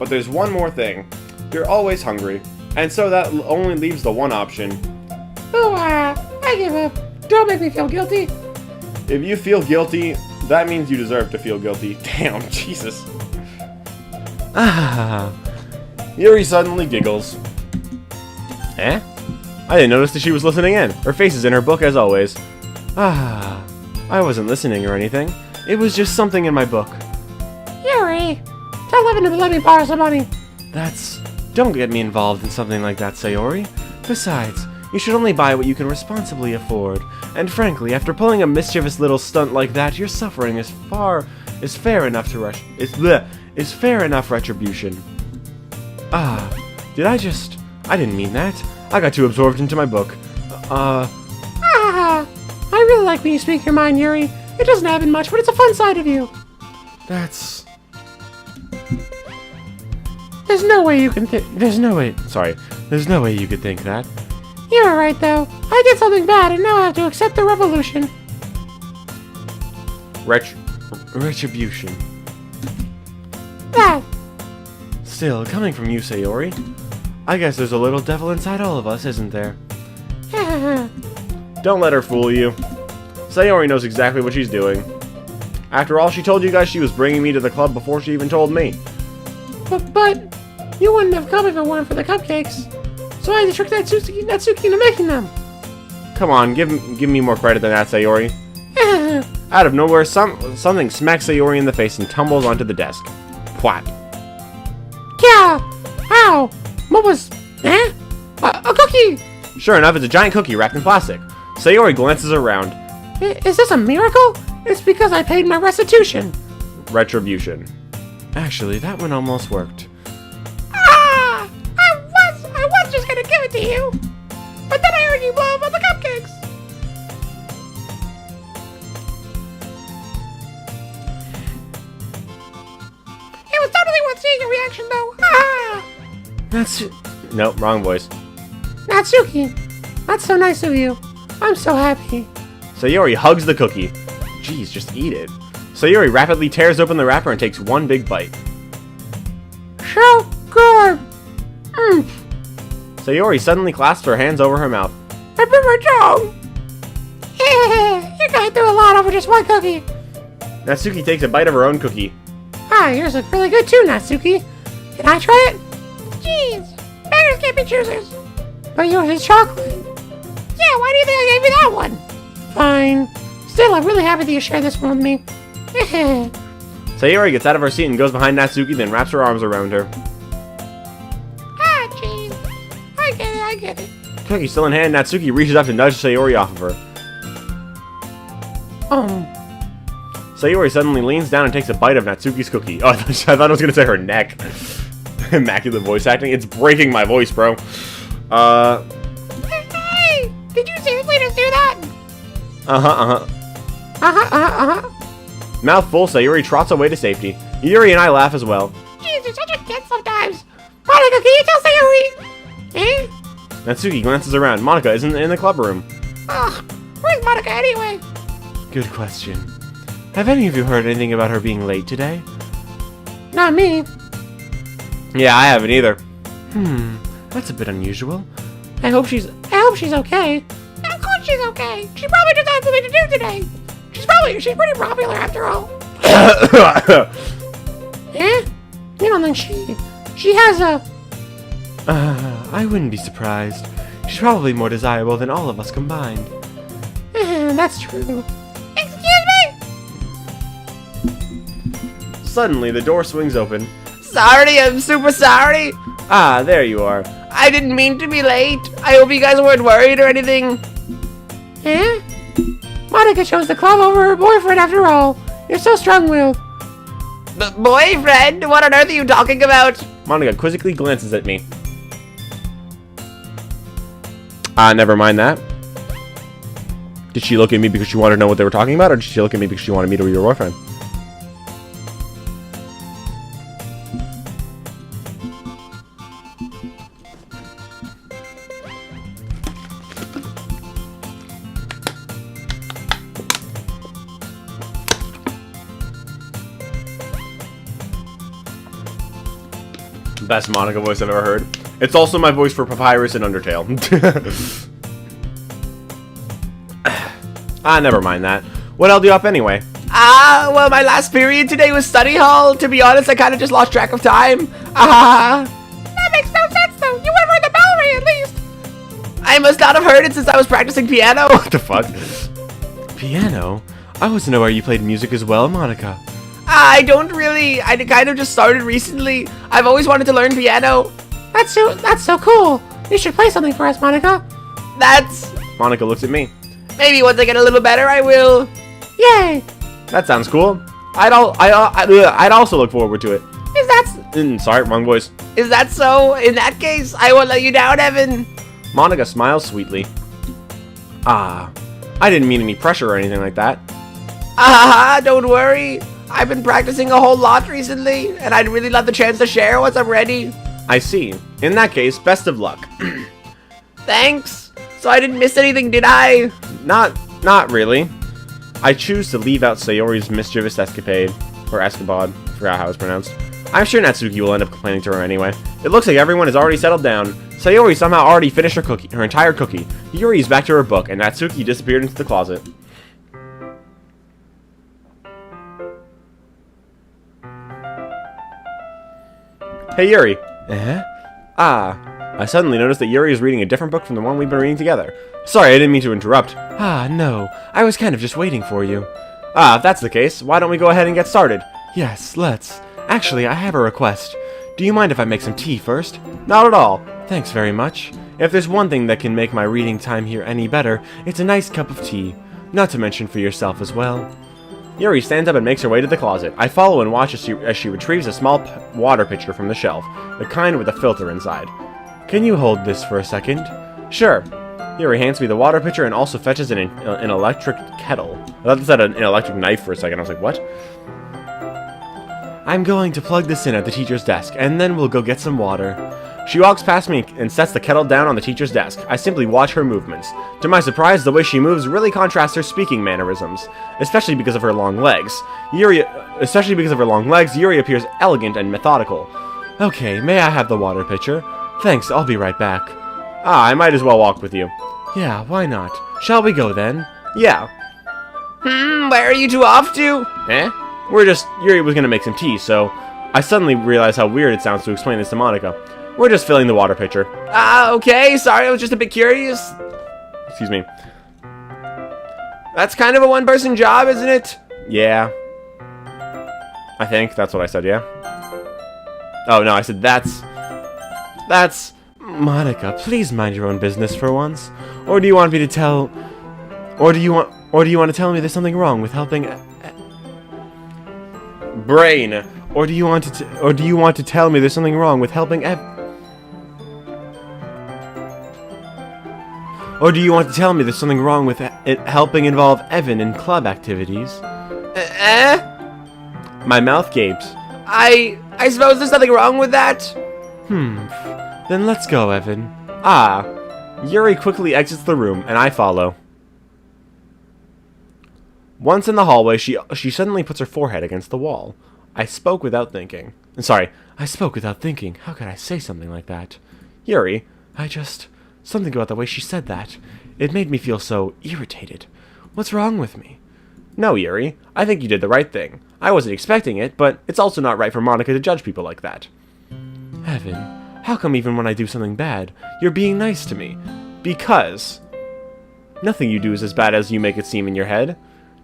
But there's one more thing. You're always hungry. And so that only leaves the one option. Oh, I give up. Don't make me feel guilty. If you feel guilty, that means you deserve to feel guilty. Damn, Jesus. Yuri suddenly giggles. Eh? I didn't notice that she was listening in. Her face is in her book as always. I wasn't listening or anything. It was just something in my book. Yuri, tell Evan to let me borrow some money. Don't get me involved in something like that, Sayori. Besides, you should only buy what you can responsibly afford. And frankly, after pulling a mischievous little stunt like that, your suffering is fair enough retribution. I didn't mean that. I got too absorbed into my book. I really like when you speak your mind, Yuri. It doesn't happen much, but it's a fun side of you. There's no way you could think that. You're right, though. I did something bad, and now I have to accept the revolution. Retribution. That. Still, coming from you, Sayori, I guess there's a little devil inside all of us, isn't there? Don't let her fool you. Sayori knows exactly what she's doing. After all, she told you guys she was bringing me to the club before she even told me. But you wouldn't have come if it weren't for the cupcakes. So I had to trick Natsuki into making them. Come on, give me more credit than that, Sayori. Out of nowhere, something smacks Sayori in the face and tumbles onto the desk. Pwat. Yeah! Ow! What was... A cookie! Sure enough, it's a giant cookie wrapped in plastic. Sayori glances around. Is this a miracle? It's because I paid my restitution. Retribution. Actually, that one almost worked. I was just gonna give it to you. But then I heard you blow up on the cupcakes. It was totally worth seeing your reaction, though. Nope, wrong voice. Natsuki, that's so nice of you. I'm so happy. Sayori hugs the cookie. Jeez, just eat it. Sayori rapidly tears open the wrapper and takes one big bite. So good. Sayori suddenly clasps her hands over her mouth. I bit my tongue. You're going through a lot over just one cookie. Natsuki takes a bite of her own cookie. Yours look really good too, Natsuki. Can I try it? jeez. Beggars can't be choosers. But yours is chocolate. Yeah, why do you think I gave you that one? Fine. Still, I'm really happy that you shared this one with me. Sayori gets out of her seat and goes behind Natsuki, then wraps her arms around her. Ah, jeez. I get it. Cookie still in hand, Natsuki reaches up to nudge Sayori off of her. Sayori suddenly leans down and takes a bite of Natsuki's cookie. Oh, I thought I was going to say her neck. Immaculate voice acting. It's breaking my voice, bro. Hey! Did you seriously just do that? Mouth full, Sayori trots away to safety. Yuri and I laugh as well. Jeez, you're such a kid sometimes. Monica, can you tell Sayori? Eh? Natsuki glances around. Monica isn't in the club room. Ugh, where's Monica anyway? Good question. Have any of you heard anything about her being late today? Not me. Yeah, I haven't either. That's a bit unusual. I hope she's okay. Of course she's okay. She probably just had something to do today. She's pretty popular after all. Eh? You don't think she has a... I wouldn't be surprised. She's probably more desirable than all of us combined. That's true. Excuse me? Suddenly, the door swings open. Sorry, I'm super sorry. Ah, there you are. I didn't mean to be late. I hope you guys weren't worried or anything. Eh? Monica chose the club over her boyfriend after all. You're so strong-willed. Boyfriend? What on earth are you talking about? Monica quizzically glances at me. Never mind that. Did she look at me because she wanted to know what they were talking about, or did she look at me because she wanted me to be your boyfriend? Best Monica voice I've ever heard. It's also my voice for Papyrus and Undertale. Never mind that. What held you up anyway? Well, my last period today was study hall. To be honest, I kind of just lost track of time. That makes no sense, though. You would have heard the bell ring at least. I must not have heard it since I was practicing piano. What the fuck? Piano? I wasn't aware you played music as well, Monica. I don't really. I kind of just started recently. I've always wanted to learn piano. That's so cool. You should play something for us, Monica. Monica looks at me. Maybe once I get a little better, I will. Yay! That sounds cool. I'd also look forward to it. Sorry, wrong voice. Is that so? In that case, I won't let you down, Evan. Monica smiles sweetly. I didn't mean any pressure or anything like that. Don't worry. I've been practicing a whole lot recently, and I'd really love the chance to share once I'm ready. I see. In that case, best of luck. Thanks. So I didn't miss anything, did I? Not really. I choose to leave out Sayori's mischievous escapade, or escapade, forgot how it's pronounced. I'm sure Natsuki will end up complaining to her anyway. It looks like everyone has already settled down. Sayori somehow already finished her entire cookie. Yuri is back to her book, and Natsuki disappeared into the closet. Hey Yuri. I suddenly noticed that Yuri is reading a different book from the one we've been reading together. Sorry, I didn't mean to interrupt. No. I was kind of just waiting for you. If that's the case, why don't we go ahead and get started? Yes, let's. Actually, I have a request. Do you mind if I make some tea first? Not at all. Thanks very much. If there's one thing that can make my reading time here any better, it's a nice cup of tea. Not to mention for yourself as well. Yuri stands up and makes her way to the closet. I follow and watch as she retrieves a small water pitcher from the shelf, the kind with a filter inside. Can you hold this for a second? Sure. Yuri hands me the water pitcher and also fetches an electric kettle. I thought this had an electric knife for a second. I was like, what? I'm going to plug this in at the teacher's desk, and then we'll go get some water. She walks past me and sets the kettle down on the teacher's desk. I simply watch her movements. To my surprise, the way she moves really contrasts her speaking mannerisms, especially because of her long legs. Yuri appears elegant and methodical. Okay, may I have the water pitcher? Thanks, I'll be right back. I might as well walk with you. Yeah, why not? Shall we go then? Yeah. Where are you two off to? Yuri was gonna make some tea, so I suddenly realized how weird it sounds to explain this to Monica. We're just filling the water pitcher. Okay, sorry, I was just a bit curious. Excuse me. That's kind of a one-person job, isn't it? Yeah. I think that's what I said, yeah? Oh, no, I said that's... Monica, please mind your own business for once. Or do you want me to tell... Or do you want to tell me there's something wrong with helping... Brain. Or do you want to tell me there's something wrong with helping Or do you want to tell me there's something wrong with it helping involve Evan in club activities? My mouth gapes. I suppose there's nothing wrong with that. Then let's go, Evan. Yuri quickly exits the room, and I follow. Once in the hallway, she suddenly puts her forehead against the wall. I spoke without thinking. How could I say something like that? Yuri, something about the way she said that. It made me feel so irritated. What's wrong with me? No, Yuri. I think you did the right thing. I wasn't expecting it, but it's also not right for Monica to judge people like that. Evan, how come even when I do something bad, you're being nice to me? Because nothing you do is as bad as you make it seem in your head.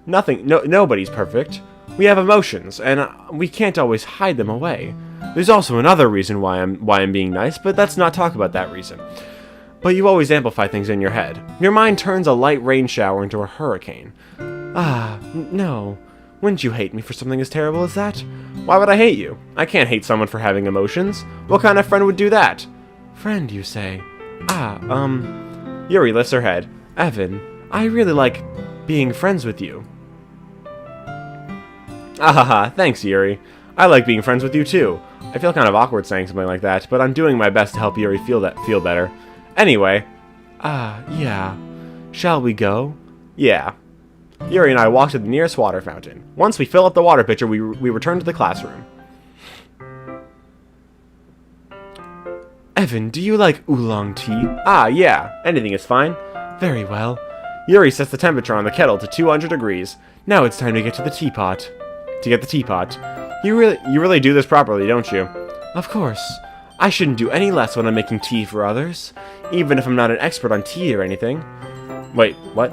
Nobody's perfect. We have emotions, and we can't always hide them away. There's also another reason why I'm being nice, but let's not talk about that reason. But you always amplify things in your head. Your mind turns a light rain shower into a hurricane. No. Wouldn't you hate me for something as terrible as that? Why would I hate you? I can't hate someone for having emotions. What kind of friend would do that? Friend, you say? Yuri lifts her head. Evan, I really like being friends with you. Thanks, Yuri. I like being friends with you, too. I feel kind of awkward saying something like that, but I'm doing my best to help Yuri feel better. Anyway. Yeah. Shall we go? Yeah. Yuri and I walk to the nearest water fountain. Once we fill up the water pitcher, we return to the classroom. Evan, do you like oolong tea? Yeah. Anything is fine. Very well. Yuri sets the temperature on the kettle to 200 degrees. Now it's time to get to the teapot. You really do this properly, don't you? Of course. I shouldn't do any less when I'm making tea for others, even if I'm not an expert on tea or anything. Wait, what?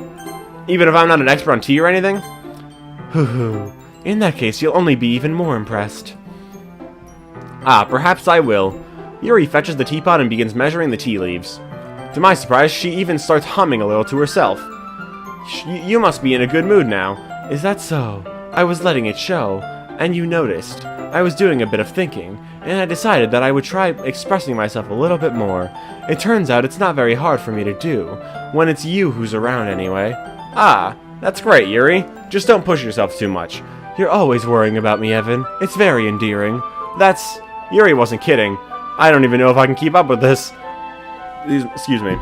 Even if I'm not an expert on tea or anything? Hoo-hoo. In that case, you'll only be even more impressed. Perhaps I will. Yuri fetches the teapot and begins measuring the tea leaves. To my surprise, she even starts humming a little to herself. You must be in a good mood now. Is that so? I was letting it show, and you noticed. I was doing a bit of thinking, and I decided that I would try expressing myself a little bit more. It turns out it's not very hard for me to do, when it's you who's around anyway. That's great, Yuri. Just don't push yourself too much. You're always worrying about me, Evan. It's very endearing. Yuri wasn't kidding. I don't even know if I can keep up with this. Excuse me.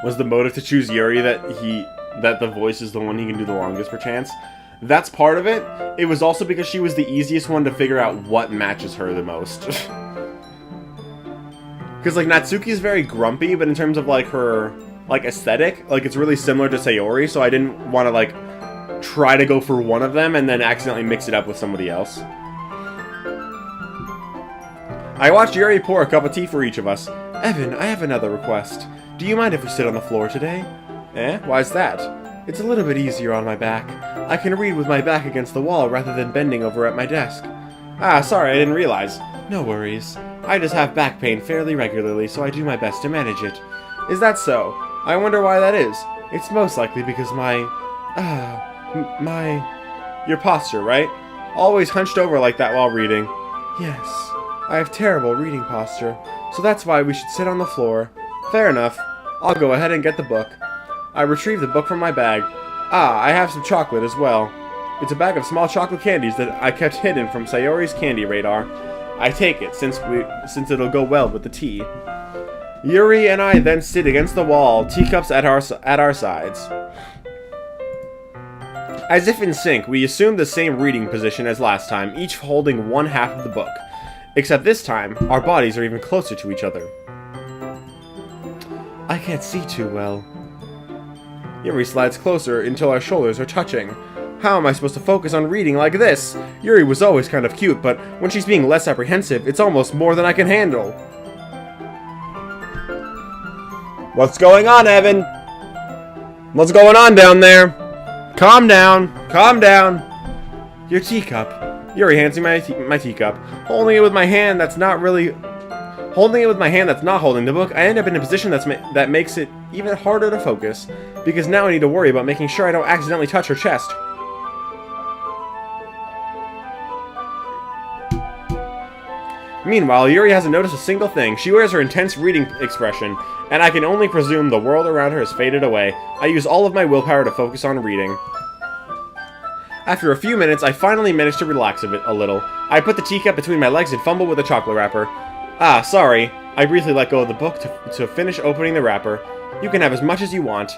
Was the motive to choose Yuri that the voice is the one he can do the longest perchance? That's part of it. It was also because she was the easiest one to figure out what matches her the most. Because like Natsuki is very grumpy, but in terms of like her like aesthetic, like it's really similar to Sayori, so I didn't want to like try to go for one of them and then accidentally mix it up with somebody else. I watched Yuri pour a cup of tea for each of us. Evan, I have another request. Do you mind if we sit on the floor today? Why's that? It's a little bit easier on my back. I can read with my back against the wall rather than bending over at my desk. Sorry, I didn't realize. No worries. I just have back pain fairly regularly, so I do my best to manage it. Is that so? I wonder why that is. It's most likely because your posture, right? Always hunched over like that while reading. Yes, I have terrible reading posture, so that's why we should sit on the floor. Fair enough. I'll go ahead and get the book. I retrieve the book from my bag. I have some chocolate as well. It's a bag of small chocolate candies that I kept hidden from Sayori's candy radar. I take it, since it'll go well with the tea. Yuri and I then sit against the wall, teacups at our sides. As if in sync, we assume the same reading position as last time, each holding one half of the book. Except this time, our bodies are even closer to each other. I can't see too well. Yuri slides closer until our shoulders are touching. How am I supposed to focus on reading like this? Yuri was always kind of cute, but when she's being less apprehensive, it's almost more than I can handle. What's going on, Evan? What's going on down there? Calm down. Calm down. Your teacup. Yuri hands me my teacup. Holding it with my hand that's not holding the book, I end up in a position that makes it even harder to focus, because now I need to worry about making sure I don't accidentally touch her chest. Meanwhile, Yuri hasn't noticed a single thing. She wears her intense reading expression, and I can only presume the world around her has faded away. I use all of my willpower to focus on reading. After a few minutes, I finally manage to relax a little. I put the teacup between my legs and fumble with the chocolate wrapper. Ah, sorry. I briefly let go of the book to finish opening the wrapper. You can have as much as you want.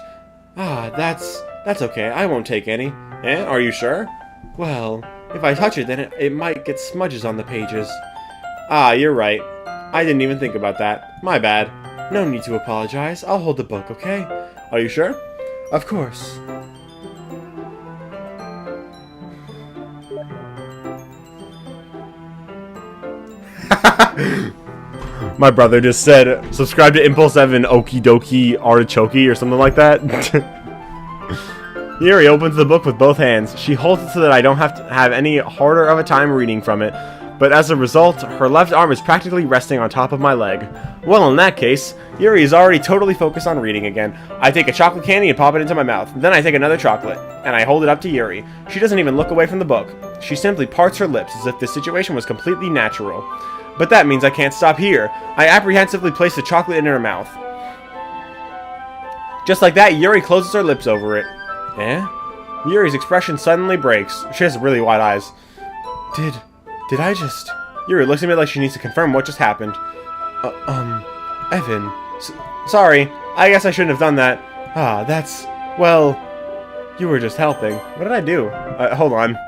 Ah, that's okay. I won't take any. Eh? Are you sure? Well, if I touch it, then it might get smudges on the pages. Ah, you're right. I didn't even think about that. My bad. No need to apologize. I'll hold the book, okay? Are you sure? Of course. My brother just said, subscribe to ImpulseEvan Okie Doki Artichoke or something like that. Yuri opens the book with both hands. She holds it so that I don't have to have any harder of a time reading from it. But as a result, her left arm is practically resting on top of my leg. Well, in that case, Yuri is already totally focused on reading again. I take a chocolate candy and pop it into my mouth. Then I take another chocolate, and I hold it up to Yuri. She doesn't even look away from the book. She simply parts her lips as if the situation was completely natural. But that means I can't stop here. I apprehensively place the chocolate in her mouth. Just like that, Yuri closes her lips over it. Eh? Yuri's expression suddenly breaks. She has really wide eyes. Did I just... Yuri looks at me like she needs to confirm what just happened. Evan. Sorry. I guess I shouldn't have done that. Ah, that's... Well... You were just helping. What did I do? Hold on.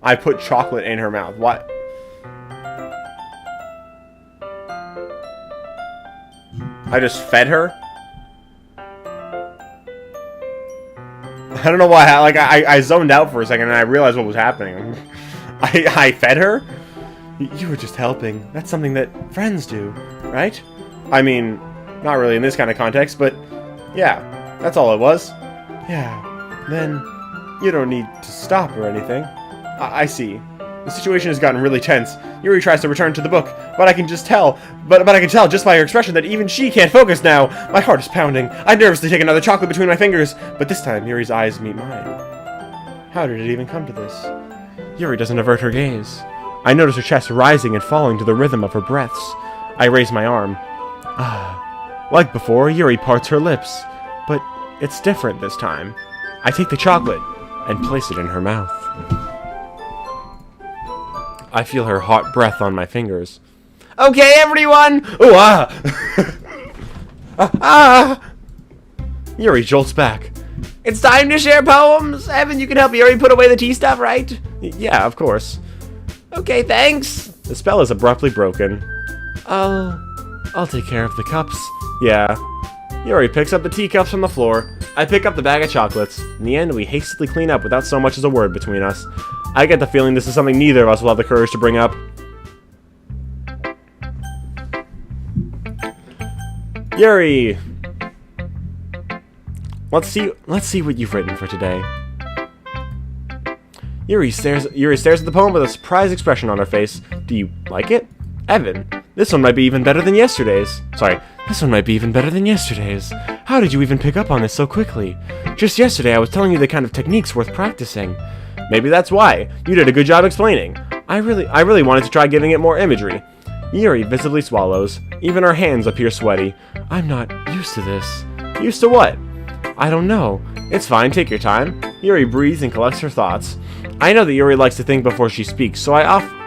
I put chocolate in her mouth. What? I just fed her? I don't know why. I zoned out for a second and I realized what was happening. I fed her? You were just helping. That's something that friends do, right? I mean, not really in this kind of context, but yeah, that's all it was. Yeah, then you don't need to stop or anything. I see. The situation has gotten really tense. Yuri tries to return to the book, but I can just tell. But I can tell just by her expression that even she can't focus now. My heart is pounding. I nervously take another chocolate between my fingers, but this time Yuri's eyes meet mine. How did it even come to this? Yuri doesn't avert her gaze. I notice her chest rising and falling to the rhythm of her breaths. I raise my arm. Ah. Like before, Yuri parts her lips, but it's different this time. I take the chocolate and place it in her mouth. I feel her hot breath on my fingers. Okay, everyone! Ooh, ah! Yuri jolts back. It's time to share poems! Evan, you can help Yuri put away the tea stuff, right? Yeah, of course. Okay, thanks. The spell is abruptly broken. I'll take care of the cups. Yeah. Yuri picks up the teacups from the floor. I pick up the bag of chocolates. In the end, we hastily clean up without so much as a word between us. I get the feeling this is something neither of us will have the courage to bring up. Yuri! Let's see what you've written for today. Yuri stares at the poem with a surprised expression on her face. Do you like it? Evan, this one might be even better than yesterday's. Sorry, this one might be even better than yesterday's. How did you even pick up on this so quickly? Just yesterday I was telling you the kind of techniques worth practicing. Maybe that's why. You did a good job explaining. I really wanted to try giving it more imagery. Yuri visibly swallows. Even her hands appear sweaty. I'm not used to this. Used to what? I don't know. It's fine, take your time. Yuri breathes and collects her thoughts. I know that Yuri likes to think before she speaks, so I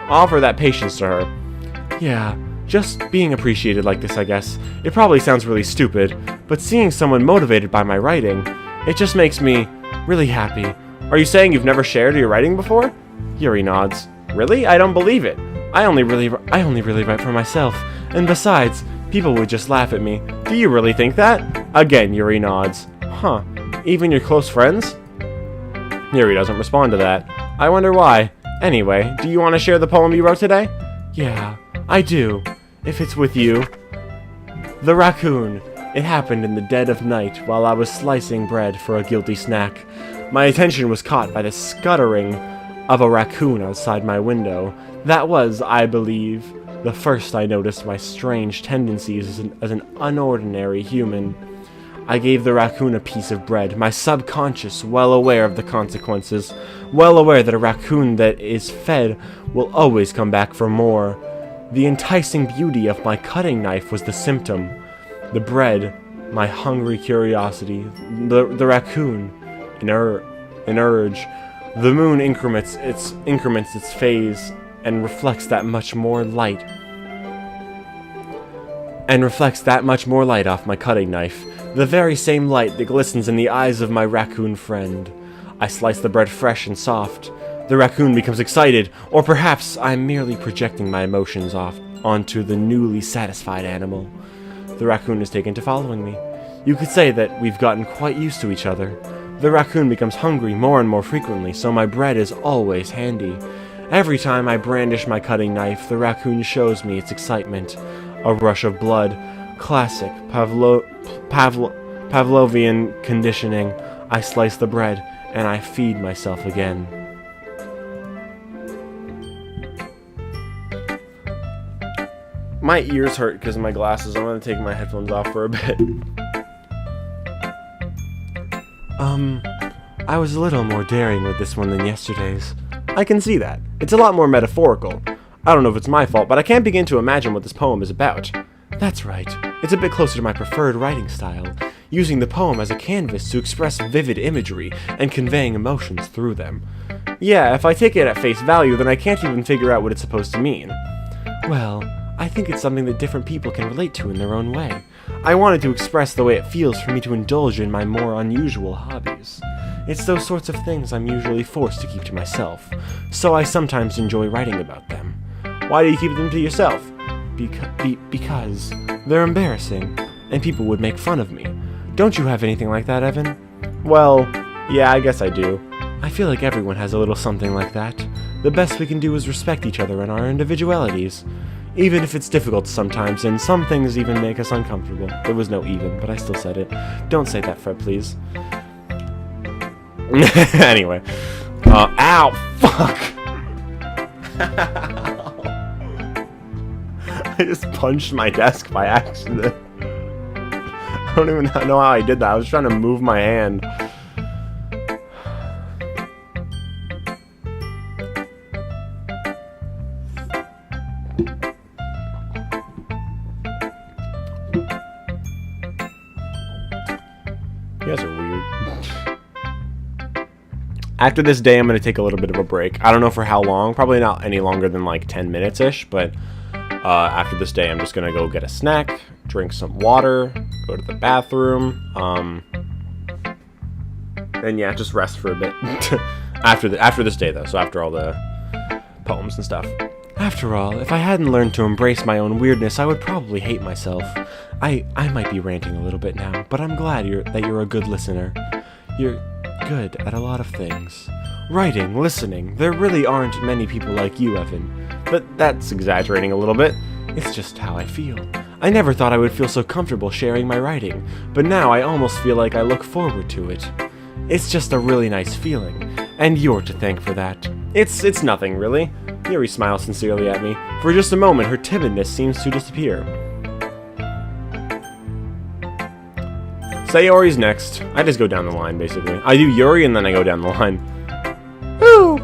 offer that patience to her. Yeah, just being appreciated like this, I guess. It probably sounds really stupid, but seeing someone motivated by my writing, it just makes me really happy. Are you saying you've never shared your writing before? Yuri nods. Really? I don't believe it. I only really write for myself. And besides, people would just laugh at me. Do you really think that? Again, Yuri nods. Huh. Even your close friends? Yuri doesn't respond to that. I wonder why. Anyway, do you want to share the poem you wrote today? Yeah, I do. If it's with you. The raccoon. It happened in the dead of night while I was slicing bread for a guilty snack. My attention was caught by the scuttering of a raccoon outside my window. That was, I believe, the first I noticed my strange tendencies as an unordinary human. I gave the raccoon a piece of bread, my subconscious well aware of the consequences, well aware that a raccoon that is fed will always come back for more. The enticing beauty of my cutting knife was the symptom. The bread, my hungry curiosity. The raccoon, an urge. The moon increments its phase and reflects that much more light. Off my cutting knife. The very same light that glistens in the eyes of my raccoon friend. I slice the bread fresh and soft. The raccoon becomes excited, or perhaps I'm merely projecting my emotions off onto the newly satisfied animal. The raccoon is taken to following me. You could say that we've gotten quite used to each other. The raccoon becomes hungry more and more frequently, so my bread is always handy. Every time I brandish my cutting knife, the raccoon shows me its excitement. A rush of blood. Classic Pavlovian conditioning. I slice the bread, and I feed myself again. My ears hurt because of my glasses. I'm going to take my headphones off for a bit. I was a little more daring with this one than yesterday's. I can see that. It's a lot more metaphorical. I don't know if it's my fault, but I can't begin to imagine what this poem is about. That's right. It's a bit closer to my preferred writing style, using the poem as a canvas to express vivid imagery and conveying emotions through them. Yeah, if I take it at face value, then I can't even figure out what it's supposed to mean. Well, I think it's something that different people can relate to in their own way. I wanted to express the way it feels for me to indulge in my more unusual hobbies. It's those sorts of things I'm usually forced to keep to myself, so I sometimes enjoy writing about them. Why do you keep them to yourself? Because they're embarrassing, and people would make fun of me. Don't you have anything like that, Evan? Well, yeah, I guess I do. I feel like everyone has a little something like that. The best we can do is respect each other and our individualities. Even if it's difficult sometimes, and some things even make us uncomfortable. There was no even, but I still said it. Don't say that, Fred, please. Anyway. Ow! Fuck! I just punched my desk by accident. I don't even know how I did that. I was trying to move my hand. You guys are weird. After this day, I'm going to take a little bit of a break. I don't know for how long. Probably not any longer than like 10 minutes-ish, but after this day, I'm just going to go get a snack, drink some water, go to the bathroom, and yeah, just rest for a bit. after this day, though, so after all the poems and stuff. After all, if I hadn't learned to embrace my own weirdness, I would probably hate myself. I might be ranting a little bit now, but I'm glad that you're a good listener. You're good at a lot of things. Writing, listening, there really aren't many people like you, Evan. But that's exaggerating a little bit. It's just how I feel. I never thought I would feel so comfortable sharing my writing, but now I almost feel like I look forward to it. It's just a really nice feeling, and you're to thank for that. It's nothing, really. Yuri smiles sincerely at me. For just a moment, her timidness seems to disappear. Sayori's next. I just go down the line, basically. I do Yuri, and then I go down the line. Ooh,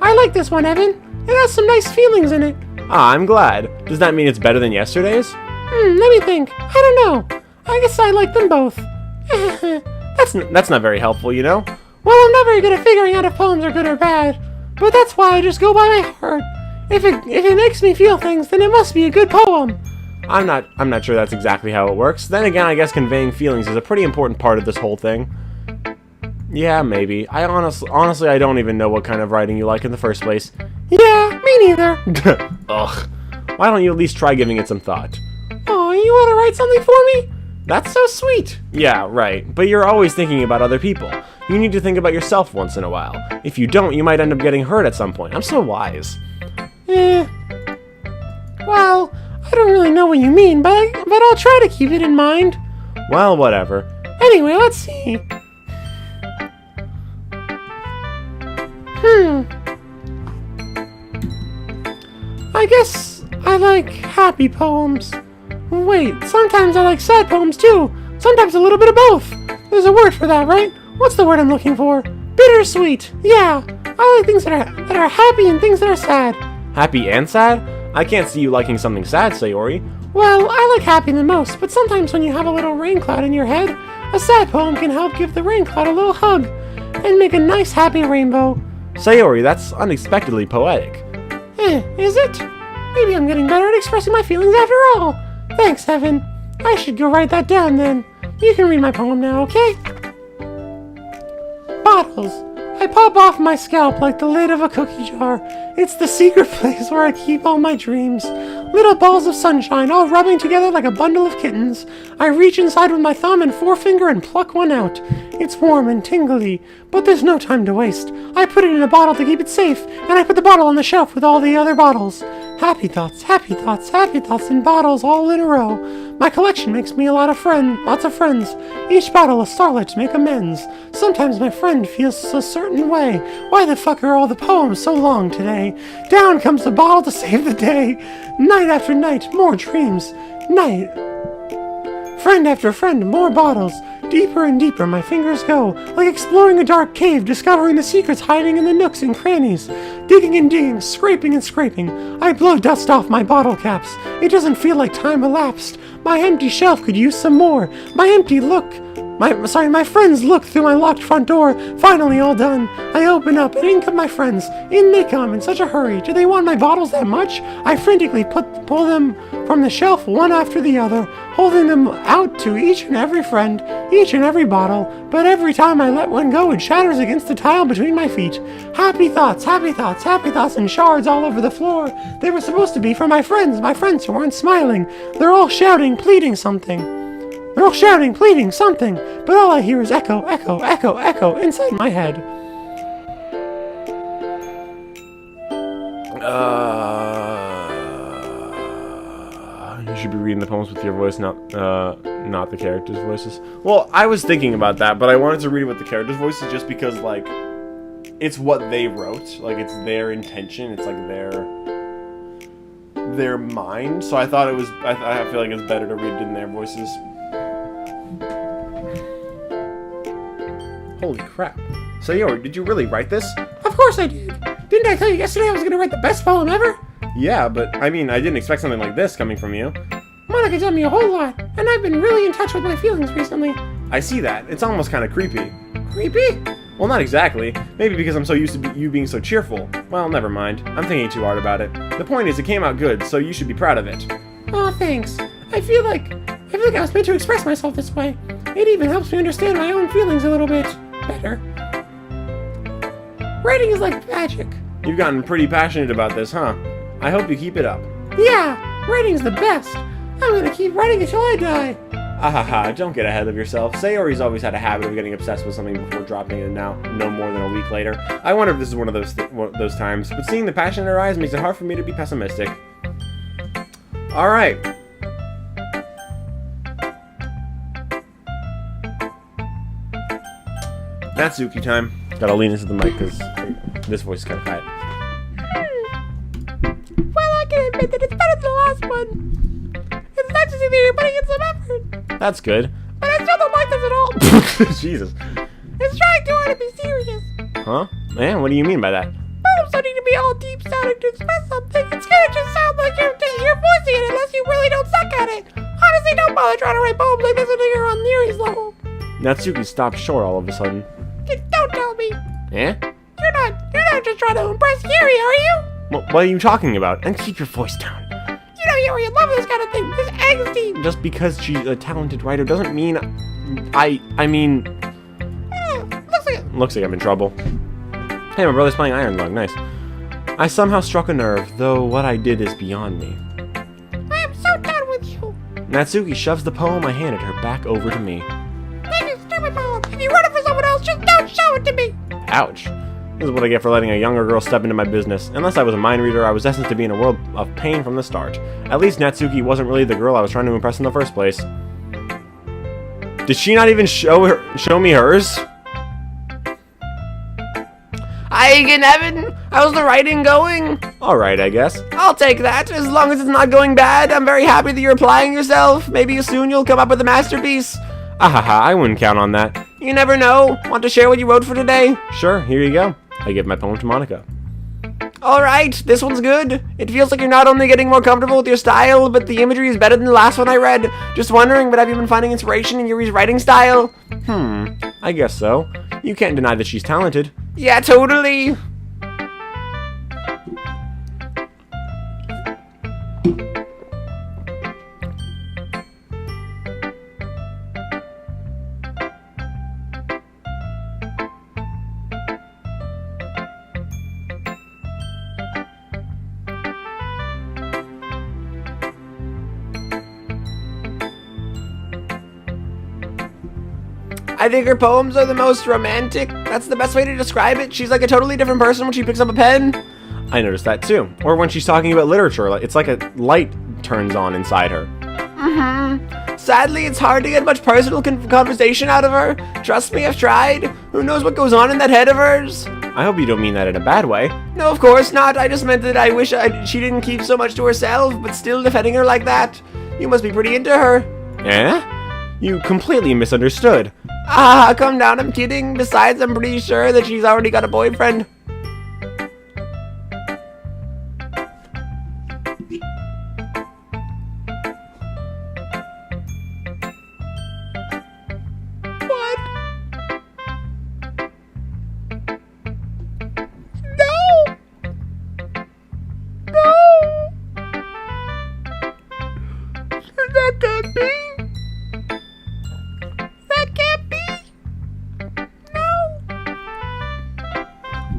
I like this one, Evan. It has some nice feelings in it. Ah, I'm glad. Does that mean it's better than yesterday's? Let me think. I don't know. I guess I like them both. That's not very helpful, you know? Well, I'm not very good at figuring out if poems are good or bad. But that's why I just go by my heart. If it makes me feel things, then it must be a good poem. I'm not sure that's exactly how it works. Then again, I guess conveying feelings is a pretty important part of this whole thing. Yeah, maybe. I honestly, I don't even know what kind of writing you like in the first place. Yeah, me neither. Ugh. Why don't you at least try giving it some thought? Oh, you want to write something for me? That's so sweet. Yeah, right. But you're always thinking about other people. You need to think about yourself once in a while. If you don't, you might end up getting hurt at some point. I'm so wise. Well, I don't really know what you mean, but I'll try to keep it in mind. Well, whatever. Anyway, let's see. I guess I like happy poems. Wait, sometimes I like sad poems too. Sometimes a little bit of both. There's a word for that, right? What's the word I'm looking for? Bittersweet. Yeah, I like things that are happy and things that are sad. Happy and sad? I can't see you liking something sad, Sayori. Well, I like happy the most, but sometimes when you have a little rain cloud in your head, a sad poem can help give the rain cloud a little hug and make a nice happy rainbow. Sayori, that's unexpectedly poetic. Is it? Maybe I'm getting better at expressing my feelings after all. Thanks, Evan. I should go write that down then. You can read my poem now, okay? Bottles. I pop off my scalp like the lid of a cookie jar. It's the secret place where I keep all my dreams. Little balls of sunshine all rubbing together like a bundle of kittens. I reach inside with my thumb and forefinger and pluck one out. It's warm and tingly, but there's no time to waste. I put it in a bottle to keep it safe, and I put the bottle on the shelf with all the other bottles. Happy thoughts, happy thoughts, happy thoughts in bottles all in a row. My collection makes me lots of friends. Each bottle a starlet to make amends. Sometimes my friend feels a certain way. Why the fuck are all the poems so long today? Down comes the bottle to save the day. Night after night, more dreams. Night. Friend after friend, more bottles. Deeper and deeper my fingers go, like exploring a dark cave, discovering the secrets hiding in the nooks and crannies. Digging and digging, scraping and scraping. I blow dust off my bottle caps. It doesn't feel like time elapsed. My empty shelf could use some more. My friends look through my locked front door. Finally all done. I open up, and in come my friends. In they come in such a hurry. Do they want my bottles that much? I frantically pull them from the shelf one after the other, holding them out to each and every friend, each and every bottle. But every time I let one go, it shatters against the tile between my feet. Happy thoughts, happy thoughts, happy thoughts, and shards all over the floor. They were supposed to be for my friends who aren't smiling. They're all shouting, pleading something. They're all shouting, pleading something, but all I hear is echo, echo, echo, echo inside my head. You should be reading the poems with your voice, not the characters' voices. Well, I was thinking about that, but I wanted to read it with the characters' voices just because, like, it's what they wrote. Like, it's their intention. It's like their mind. So I thought it was. I feel like it's better to read it in their voices. Holy crap. Sayori, did you really write this? Of course I did. Didn't I tell you yesterday I was going to write the best poem ever? Yeah, but I mean, I didn't expect something like this coming from you. Monica told me a whole lot, and I've been really in touch with my feelings recently. I see that. It's almost kind of creepy. Creepy? Well, not exactly. Maybe because I'm so used to you being so cheerful. Well, never mind. I'm thinking too hard about it. The point is, it came out good, so you should be proud of it. Aw, thanks. I feel like I was meant to express myself this way. It even helps me understand my own feelings a little bit better. Writing is like magic. You've gotten pretty passionate about this, huh? I hope you keep it up. Yeah, writing's the best. I'm gonna keep writing until I die. Ahaha, don't get ahead of yourself. Sayori's always had a habit of getting obsessed with something before dropping it now, no more than a week later. I wonder if this is one of those times, but seeing the passion in her eyes makes it hard for me to be pessimistic. Alright. Natsuki time. Gotta lean into the mic because this voice is kind of quiet. Well, I can admit that it's better than the last one. It's nice to see that you're putting in some effort. That's good. But I still don't like this at all. Jesus. It's trying too hard to be serious. Huh? Man, what do you mean by that? Poems don't need to be all deep sounding to express something. It's gonna just sound like you're voicing it unless you really don't suck at it. Honestly, don't bother trying to write poems like this until you're on Neri's level. Natsuki stopped short all of a sudden. Don't tell me. Eh? You're not just trying to impress Yuri, are you? What are you talking about? And keep your voice down. You know, you love this kind of thing. This angsty. Just because she's a talented writer doesn't mean I mean... Looks like I'm in trouble. Hey, my brother's playing Iron Lung. Nice. I somehow struck a nerve, though what I did is beyond me. I am so done with you. Natsuki shoves the poem I handed her back over to me. Take this stupid poem. If you wrote it for someone else, just don't show it to me. Ouch. This is what I get for letting a younger girl step into my business. Unless I was a mind reader, I was destined to be in a world of pain from the start. At least Natsuki wasn't really the girl I was trying to impress in the first place. Did she not even show me hers? Hi again, Evan. How's the writing going? Alright, I guess. I'll take that. As long as it's not going bad, I'm very happy that you're applying yourself. Maybe soon you'll come up with a masterpiece. Ahaha, I wouldn't count on that. You never know. Want to share what you wrote for today? Sure, here you go. I give my poem to Monica. Alright, this one's good. It feels like you're not only getting more comfortable with your style, but the imagery is better than the last one I read. Just wondering, but have you been finding inspiration in Yuri's writing style? I guess so. You can't deny that she's talented. Yeah, totally. I think her poems are the most romantic. That's the best way to describe it. She's like a totally different person when she picks up a pen. I noticed that too. Or when she's talking about literature, it's like a light turns on inside her. Sadly, it's hard to get much personal conversation out of her. Trust me, I've tried. Who knows what goes on in that head of hers? I hope you don't mean that in a bad way. No, of course not. I just meant that I wish she didn't keep so much to herself, but still defending her like that. You must be pretty into her. Eh? You completely misunderstood. Ah, come down, I'm kidding. Besides, I'm pretty sure that she's already got a boyfriend. What? No! No! That can't be!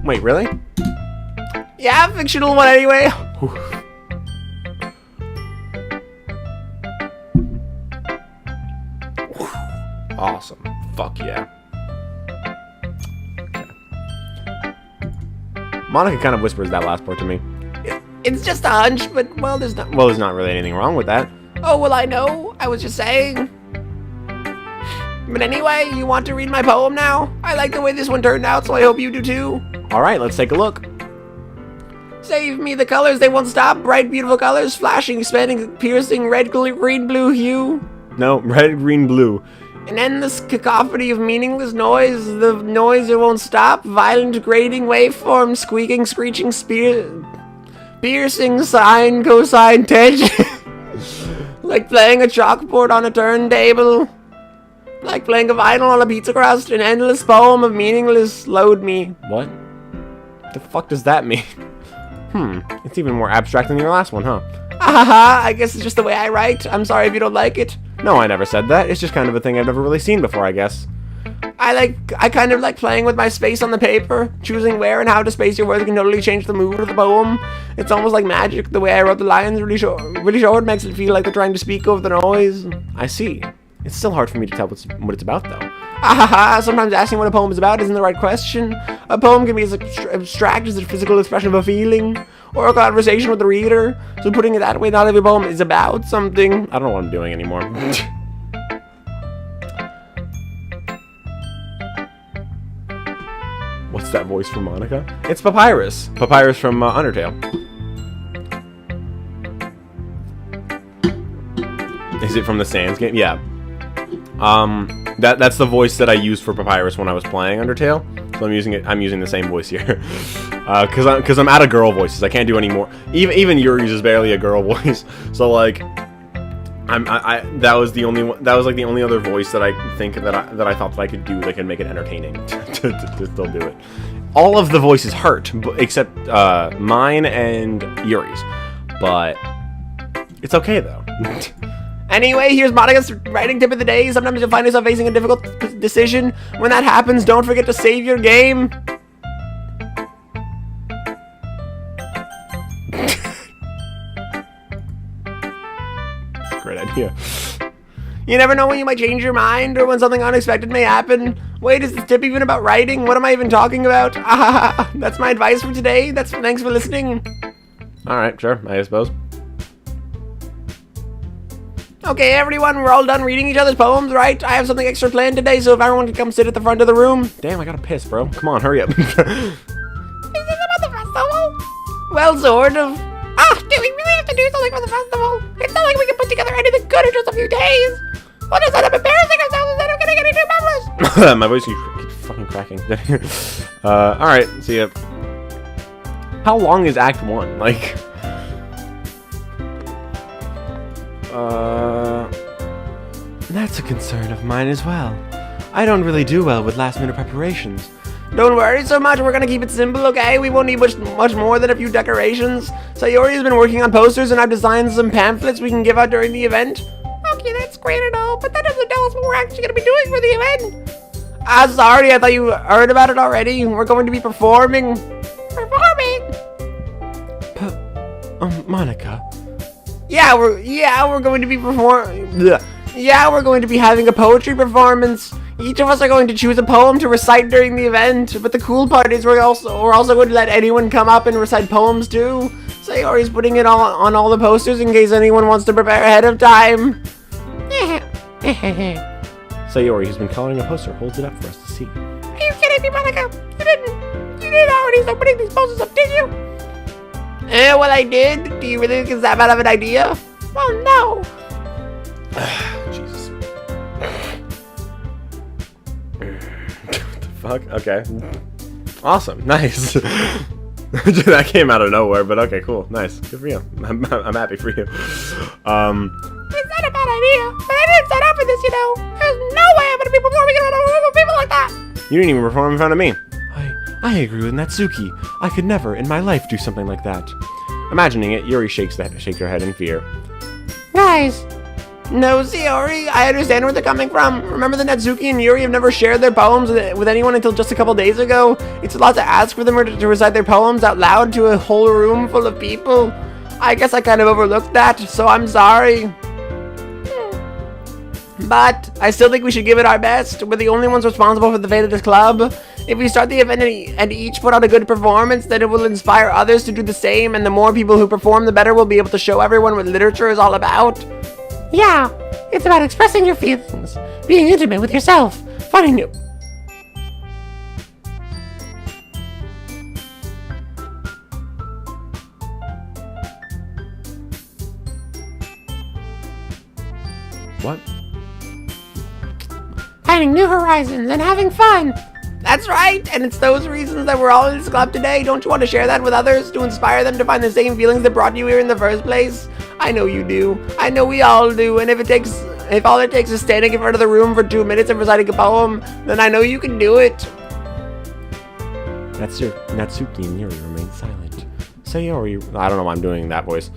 Wait, really? Yeah, fictional one anyway. Awesome. Fuck yeah. Okay. Monica kind of whispers that last part to me. It's just a hunch, but well, there's not. Well, there's not really anything wrong with that. Oh, well, I know. I was just saying. But anyway, you want to read my poem now? I like the way this one turned out, so I hope you do too. Alright, let's take a look. Save me the colors, they won't stop. Bright, beautiful colors, flashing, expanding, piercing, red, green, blue hue. No, red, green, blue. An endless cacophony of meaningless noise. The noise, it won't stop. Violent, grating waveform, squeaking, screeching, piercing, sine, cosine, tension. Like playing a chalkboard on a turntable. Like playing a vinyl on a pizza crust. An endless poem of meaningless load me. What? The fuck does that mean? It's even more abstract than your last one, huh? Ahaha, I guess it's just the way I write. I'm sorry if you don't like it. No, I never said that. It's just kind of a thing I've never really seen before, I guess. I kind of like playing with my space on the paper. Choosing where and how to space your words can totally change the mood of the poem. It's almost like magic. The way I wrote the lines really short makes it feel like they're trying to speak over the noise. I see. It's still hard for me to tell what it's about, though. Ahaha, sometimes asking what a poem is about isn't the right question. A poem can be as abstract as the physical expression of a feeling, or a conversation with the reader. So putting it that way, not every poem is about something. I don't know what I'm doing anymore. What's that voice from Monica? It's Papyrus. Papyrus from Undertale. Is it from the Sans game? Yeah. That's the voice that I used for Papyrus when I was playing Undertale. So I'm using the same voice here. Cause I'm out of girl voices. I can't do any more. Even Yuri's is barely a girl voice. So like, that was the only one. That was like the only other voice that I think that I thought that I could do that could make it entertaining to still do it. all of the voices hurt, except mine and Yuri's. But it's okay though. Anyway, here's Monica's writing tip of the day. Sometimes you'll find yourself facing a difficult decision. When that happens, don't forget to save your game. Great idea. You never know when you might change your mind or when something unexpected may happen. Wait, is this tip even about writing? What am I even talking about? That's my advice for today. Thanks for listening. Alright, sure, I suppose. Okay, everyone, we're all done reading each other's poems, right? I have something extra planned today, so if everyone can come sit at the front of the room. Damn, I gotta piss, bro. Come on, hurry up. Is this about the festival? Well, sort of. Do we really have to do something for the festival? It's not like we can put together anything good in just a few days. We'll just end up embarrassing ourselves instead of getting any new members. My voice keeps fucking cracking. Alright, see ya. How long is Act 1? Like... That's a concern of mine as well. I don't really do well with last-minute preparations. Don't worry so much, we're gonna keep it simple, okay? We won't need much more than a few decorations. Sayori has been working on posters and I've designed some pamphlets we can give out during the event. Okay, that's great and all, but that doesn't tell us what we're actually gonna be doing for the event. Sorry, I thought you heard about it already. We're going to be performing. Performing? Monica. Yeah, we're going to be we're going to be having a poetry performance. Each of us are going to choose a poem to recite during the event. But the cool part is we're also going to let anyone come up and recite poems too. Sayori's putting it all on all the posters in case anyone wants to prepare ahead of time. Sayori, who's been coloring a poster, holds it up for us to see. Are you kidding me, Monica? You didn't already start putting these posters up, did you? Well, I did. Do you really think it's that bad of an idea? Well, no. Jesus. What the fuck? Okay. Awesome. Nice. That came out of nowhere, but okay, cool. Nice. Good for you. I'm happy for you. It's not a bad idea, but I didn't sign up for this, you know. There's no way I'm gonna be performing in front of a room of people like that. You didn't even perform in front of me. I agree with Natsuki. I could never in my life do something like that. Imagining it, Yuri shakes her head in fear. Guys. No, Sayori, I understand where they're coming from. Remember that Natsuki and Yuri have never shared their poems with anyone until just a couple days ago? It's a lot to ask for them to recite their poems out loud to a whole room full of people. I guess I kind of overlooked that, so I'm sorry. But I still think we should give it our best. We're the only ones responsible for the fate of this club. If we start the event and each put out a good performance, then it will inspire others to do the same, and the more people who perform, the better we'll be able to show everyone what literature is all about. Yeah, it's about expressing your feelings, being intimate with yourself, finding new... What? Finding new horizons and having fun. That's right, and it's those reasons that we're all in this club today. Don't you want to share that with others to inspire them to find the same feelings that brought you here in the first place? I know you do. I know we all do, and if all it takes is standing in front of the room for 2 minutes and reciting a poem, then I know you can do it. Natsuki and Yuri remain silent. Sayori, I don't know why I'm doing that voice.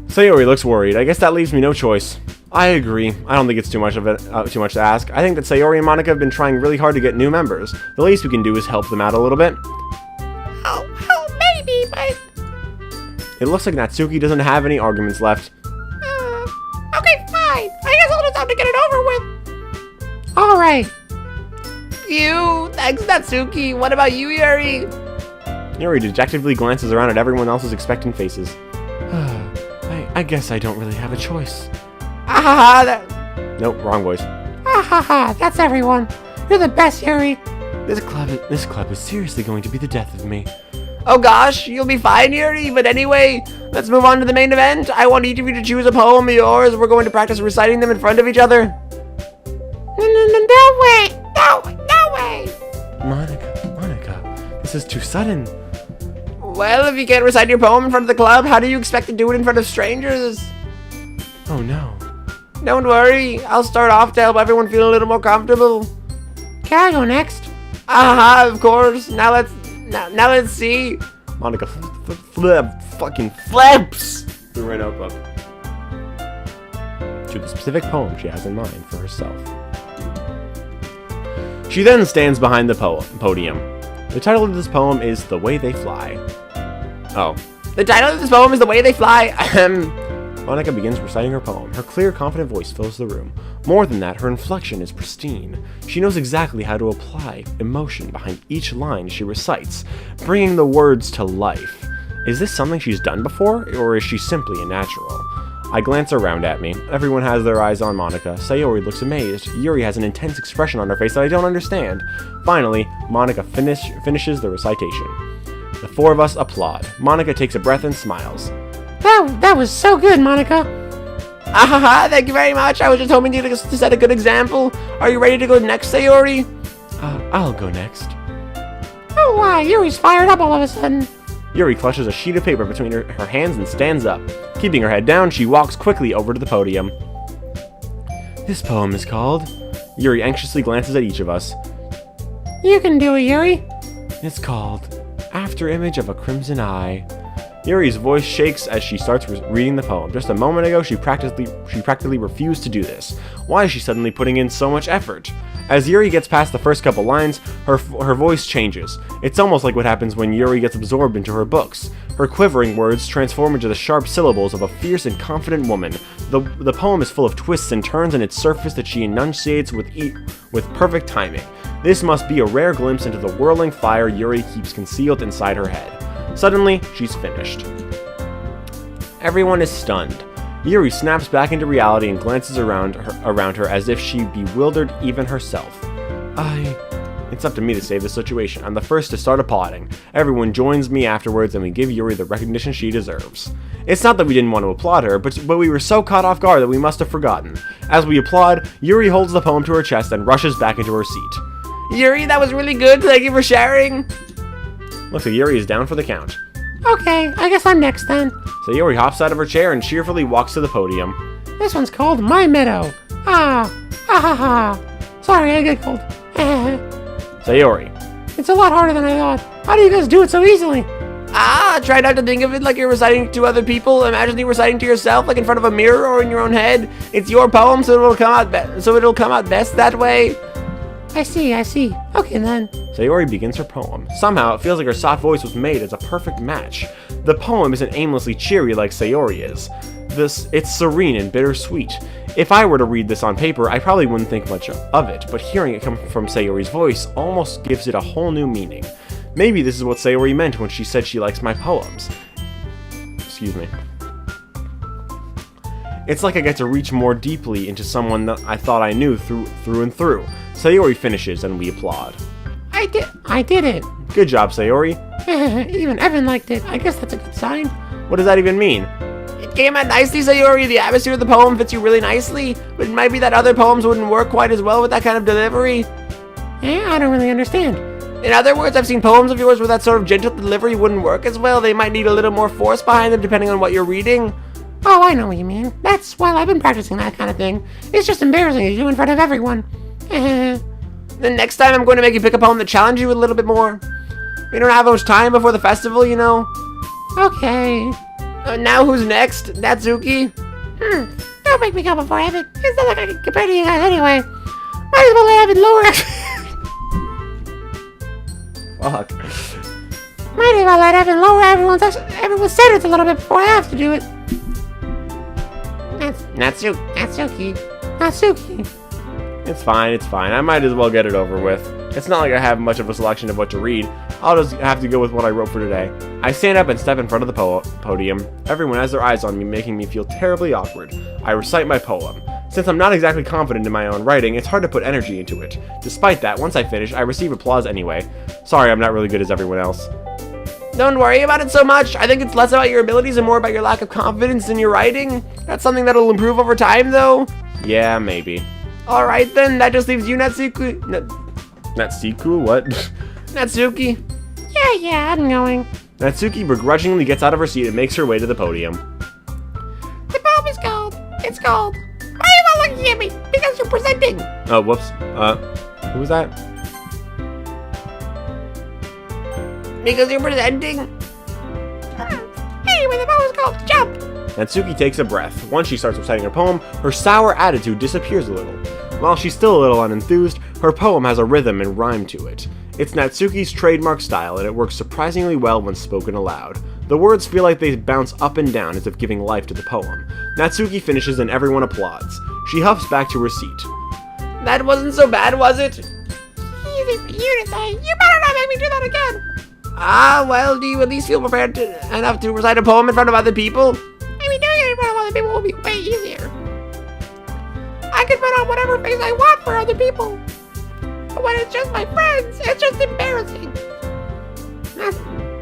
Sayori looks worried. I guess that leaves me no choice. I agree. I don't think it's too much to ask. I think that Sayori and Monica have been trying really hard to get new members. The least we can do is help them out a little bit. Oh, maybe, but... It looks like Natsuki doesn't have any arguments left. Okay, fine. I guess I'll just have to get it over with. Alright. Phew, thanks Natsuki. What about you, Yuri? Yuri dejectedly glances around at everyone else's expectant faces. I guess I don't really have a choice. Nope, wrong voice. That's everyone. You're the best, Yuri. This club is seriously going to be the death of me. Oh gosh, you'll be fine, Yuri. But anyway, let's move on to the main event. I want each of you to choose a poem of yours. We're going to practice reciting them in front of each other. No way! No way! Monica, this is too sudden. Well, if you can't recite your poem in front of the club, how do you expect to do it in front of strangers? Oh no. Don't worry, I'll start off to help everyone feel a little more comfortable. Can I go next? Of course. Now let's see. Monica fucking flips through her notebook to the specific poem she has in mind for herself. She then stands behind the podium. The title of this poem is The Way They Fly. Oh. The title of this poem is The Way They Fly. Monica begins reciting her poem. Her clear, confident voice fills the room. More than that, her inflection is pristine. She knows exactly how to apply emotion behind each line she recites, bringing the words to life. Is this something she's done before, or is she simply a natural? I glance around at me. Everyone has their eyes on Monica. Sayori looks amazed. Yuri has an intense expression on her face that I don't understand. Finally, Monica finishes the recitation. The four of us applaud. Monica takes a breath and smiles. That was so good, Monica. Thank you very much. I was just hoping to set a good example. Are you ready to go next, Sayori? I'll go next. Oh, why? Yuri's fired up all of a sudden. Yuri clutches a sheet of paper between her hands and stands up. Keeping her head down, she walks quickly over to the podium. This poem is called... Yuri anxiously glances at each of us. You can do it, Yuri. It's called After Image of a Crimson Eye. Yuri's voice shakes as she starts reading the poem. Just a moment ago, she practically refused to do this. Why is she suddenly putting in so much effort? As Yuri gets past the first couple lines, her voice changes. It's almost like what happens when Yuri gets absorbed into her books. Her quivering words transform into the sharp syllables of a fierce and confident woman. The poem is full of twists and turns in its surface that she enunciates with perfect timing. This must be a rare glimpse into the whirling fire Yuri keeps concealed inside her head. Suddenly, she's finished. Everyone is stunned. Yuri snaps back into reality and glances around her as if she bewildered even herself. It's up to me to save the situation. I'm the first to start applauding. Everyone joins me afterwards and we give Yuri the recognition she deserves. It's not that we didn't want to applaud her, but we were so caught off guard that we must have forgotten. As we applaud, Yuri holds the poem to her chest and rushes back into her seat. Yuri, that was really good. Thank you for sharing. Looks like Yuri is down for the count. Okay, I guess I'm next then. So Yuri hops out of her chair and cheerfully walks to the podium. This one's called My Meadow. Sorry, I get cold. Sayori. It's a lot harder than I thought. How do you guys do it so easily? Try not to think of it like you're reciting to other people. Imagine you're reciting to yourself, like in front of a mirror or in your own head. It's your poem, so it'll come out best that way. I see. Okay then. Sayori begins her poem. Somehow, it feels like her soft voice was made as a perfect match. The poem isn't aimlessly cheery like Sayori is. It's serene and bittersweet. If I were to read this on paper, I probably wouldn't think much of it, but hearing it come from Sayori's voice almost gives it a whole new meaning. Maybe this is what Sayori meant when she said she likes my poems. Excuse me. It's like I get to reach more deeply into someone that I thought I knew through and through. Sayori finishes and we applaud. I did it. Good job, Sayori. Even Evan liked it. I guess that's a good sign. What does that even mean? It came out nicely, Sayori. The atmosphere of the poem fits you really nicely, but it might be that other poems wouldn't work quite as well with that kind of delivery. I don't really understand. In other words, I've seen poems of yours where that sort of gentle delivery wouldn't work as well. They might need a little more force behind them depending on what you're reading. Oh, I know what you mean. I've been practicing that kind of thing. It's just embarrassing to do in front of everyone. Then next time I'm going to make you pick a poem that challenges you a little bit more. We don't have much time before the festival, you know. Okay. Now who's next? Natsuki? Don't make me go before Evan. It's not like I can compare to you guys anyway. Might as well let Evan lower. Fuck. Might as well let Evan lower everyone's standards a little bit before I have to do it. Natsuki. It's fine. I might as well get it over with. It's not like I have much of a selection of what to read. I'll just have to go with what I wrote for today. I stand up and step in front of the podium. Everyone has their eyes on me, making me feel terribly awkward. I recite my poem. Since I'm not exactly confident in my own writing, it's hard to put energy into it. Despite that, once I finish, I receive applause anyway. Sorry, I'm not really good as everyone else. Don't worry about it so much. I think it's less about your abilities and more about your lack of confidence in your writing. That's something that'll improve over time, though. Yeah, maybe. Alright then, that just leaves you, Natsuki. Natsuki? What? Natsuki. Yeah, I'm going. Natsuki begrudgingly gets out of her seat and makes her way to the podium. The poem is called. It's called. Why are you all looking at me? Because you're presenting. Oh, whoops. Who was that? Because you're presenting? Anyway, the poem is called Jump. Natsuki takes a breath. Once she starts reciting her poem, her sour attitude disappears a little. While she's still a little unenthused, her poem has a rhythm and rhyme to it. It's Natsuki's trademark style, and it works surprisingly well when spoken aloud. The words feel like they bounce up and down as if giving life to the poem. Natsuki finishes and everyone applauds. She huffs back to her seat. That wasn't so bad, was it? Easy for you to say. You better not make me do that again. Ah, well, do you at least feel prepared enough to recite a poem in front of other people? I mean, doing it in front of other people will be way easier. I can put on whatever face I want for other people. But when it's just my friends, it's just embarrassing.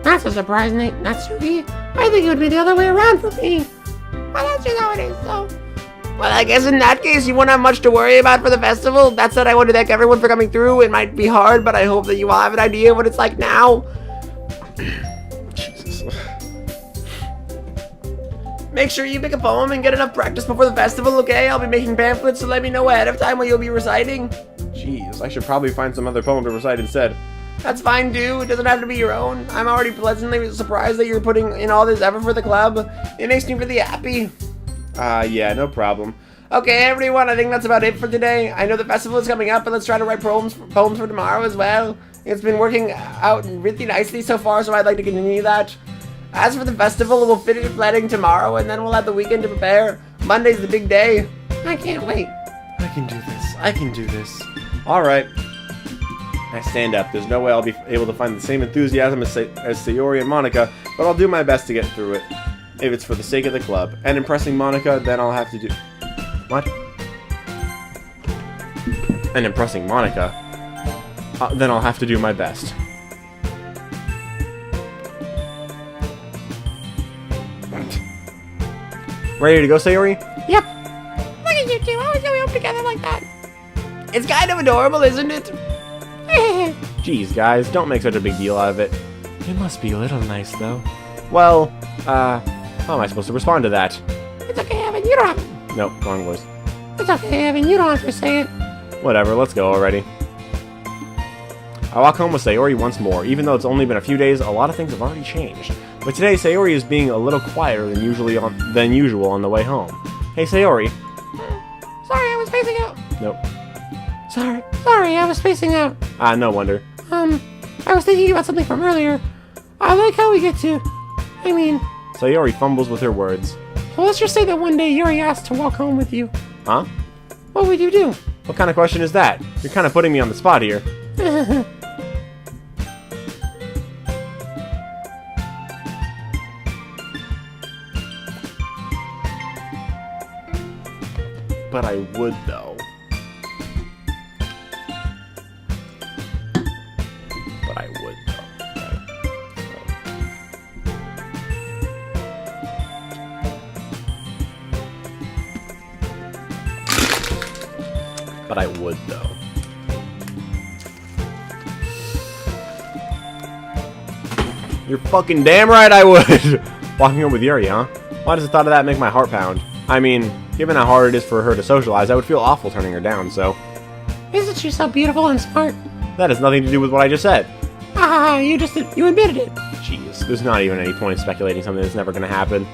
That's a surprise, Natsuki. I think it would be the other way around for me. But that's just how it is, so... Well, I guess in that case, you won't have much to worry about for the festival. That said, I want to thank everyone for coming through. It might be hard, but I hope that you all have an idea of what it's like now. Jesus. Make sure you pick a poem and get enough practice before the festival, okay? I'll be making pamphlets, so let me know ahead of time what you'll be reciting. Jeez, I should probably find some other poem to recite instead. That's fine, too. It doesn't have to be your own. I'm already pleasantly surprised that you're putting in all this effort for the club. It makes me really happy. Yeah, no problem. Okay, everyone, I think that's about it for today. I know the festival is coming up, but let's try to write poems for tomorrow as well. It's been working out really nicely so far, so I'd like to continue that. As for the festival, we'll finish planning tomorrow, and then we'll have the weekend to prepare. Monday's the big day. I can't wait. I can do this. I can do this. Alright. I stand up. There's no way I'll be able to find the same enthusiasm as Sayori and Monica, but I'll do my best to get through it. If it's for the sake of the club. And impressing Monica, then I'll have to do... What? And impressing Monica, then I'll have to do my best. Ready to go, Sayori? Yep. Look at you two, always going up together like that. It's kind of adorable, isn't it? Jeez, guys, don't make such a big deal out of it. It must be a little nice, though. Well, how am I supposed to respond to that? It's okay, Evan, you don't have to. Nope, wrong voice. It's okay, Evan, you don't have to say it. Whatever, let's go already. I walk home with Sayori once more. Even though it's only been a few days, a lot of things have already changed. But today, Sayori is being a little quieter than usual on the way home. Hey, Sayori. Sorry, I was spacing out. Nope. Sorry, I was spacing out. No wonder. I was thinking about something from earlier. I like how we get to... Sayori fumbles with her words. Well, let's just say that one day Yuri asked to walk home with you. Huh? What would you do? What kind of question is that? You're kind of putting me on the spot here. But I would, though. But I would, though. You're fucking damn right I would! Walking home with Yuri, huh? Why does the thought of that make my heart pound? I mean, given how hard it is for her to socialize, I would feel awful turning her down, so... Isn't she so beautiful and smart? That has nothing to do with what I just said. You admitted it. Jeez, there's not even any point in speculating something that's never gonna happen.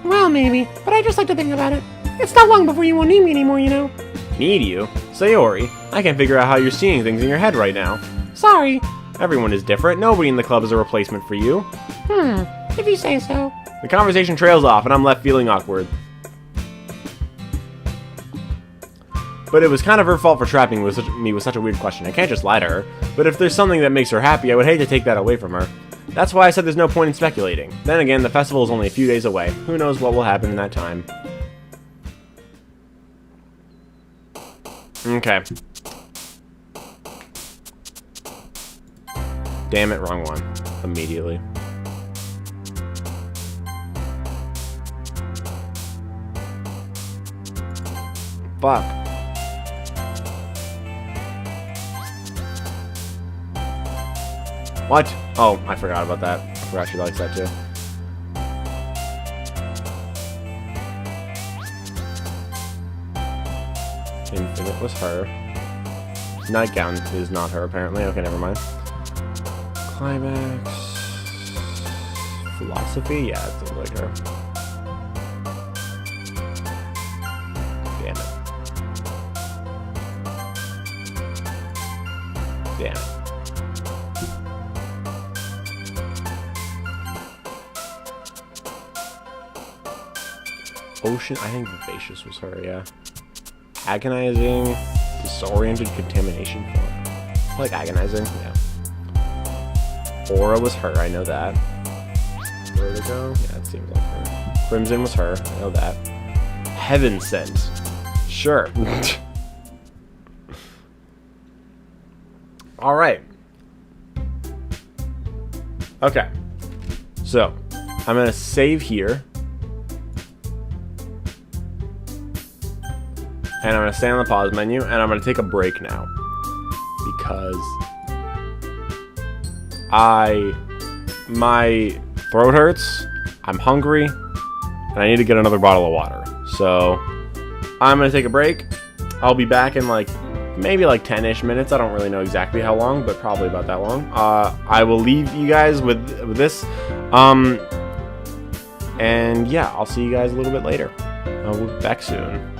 Well, maybe, but I just like to think about it. It's not long before you won't need me anymore, you know. Need you? Sayori, I can't figure out how you're seeing things in your head right now. Sorry. Everyone is different. Nobody in the club is a replacement for you. If you say so. The conversation trails off, and I'm left feeling awkward. But it was kind of her fault for trapping me with such a weird question. I can't just lie to her. But if there's something that makes her happy, I would hate to take that away from her. That's why I said there's no point in speculating. Then again, the festival is only a few days away. Who knows what will happen in that time. Okay. Damn it, wrong one. Immediately. Fuck. What? Oh, I forgot about that. I forgot she likes that too. Infinite was her. Nightgown is not her, apparently. Okay, never mind. Climax. Philosophy? Yeah, it seems like her. Damn it. Damn it. Ocean, I think Vivacious was her, yeah. Agonizing, disoriented, contamination. Like agonizing, yeah. Aura was her, I know that. Vertigo, yeah, it seems like her. Crimson was her, I know that. Heaven Sent, sure. All right. Okay. So, I'm gonna save here. And I'm going to stay on the pause menu, and I'm going to take a break now. Because my throat hurts, I'm hungry, and I need to get another bottle of water. So, I'm going to take a break. I'll be back in maybe 10-ish minutes. I don't really know exactly how long, but probably about that long. I will leave you guys with this. And yeah, I'll see you guys a little bit later. We'll be back soon.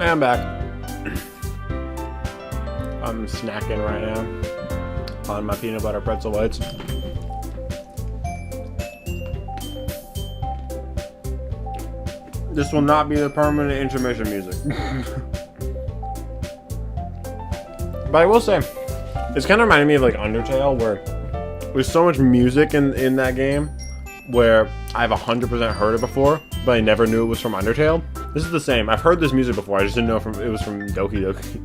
Hey, I'm back. I'm snacking right now on my peanut butter pretzel bites. This will not be the permanent intermission music. But I will say, it's kind of reminding me of like Undertale, where there's so much music in that game where I've 100% heard it before, but I never knew it was from Undertale. This is the same. I've heard this music before, I just didn't know it was from Doki Doki.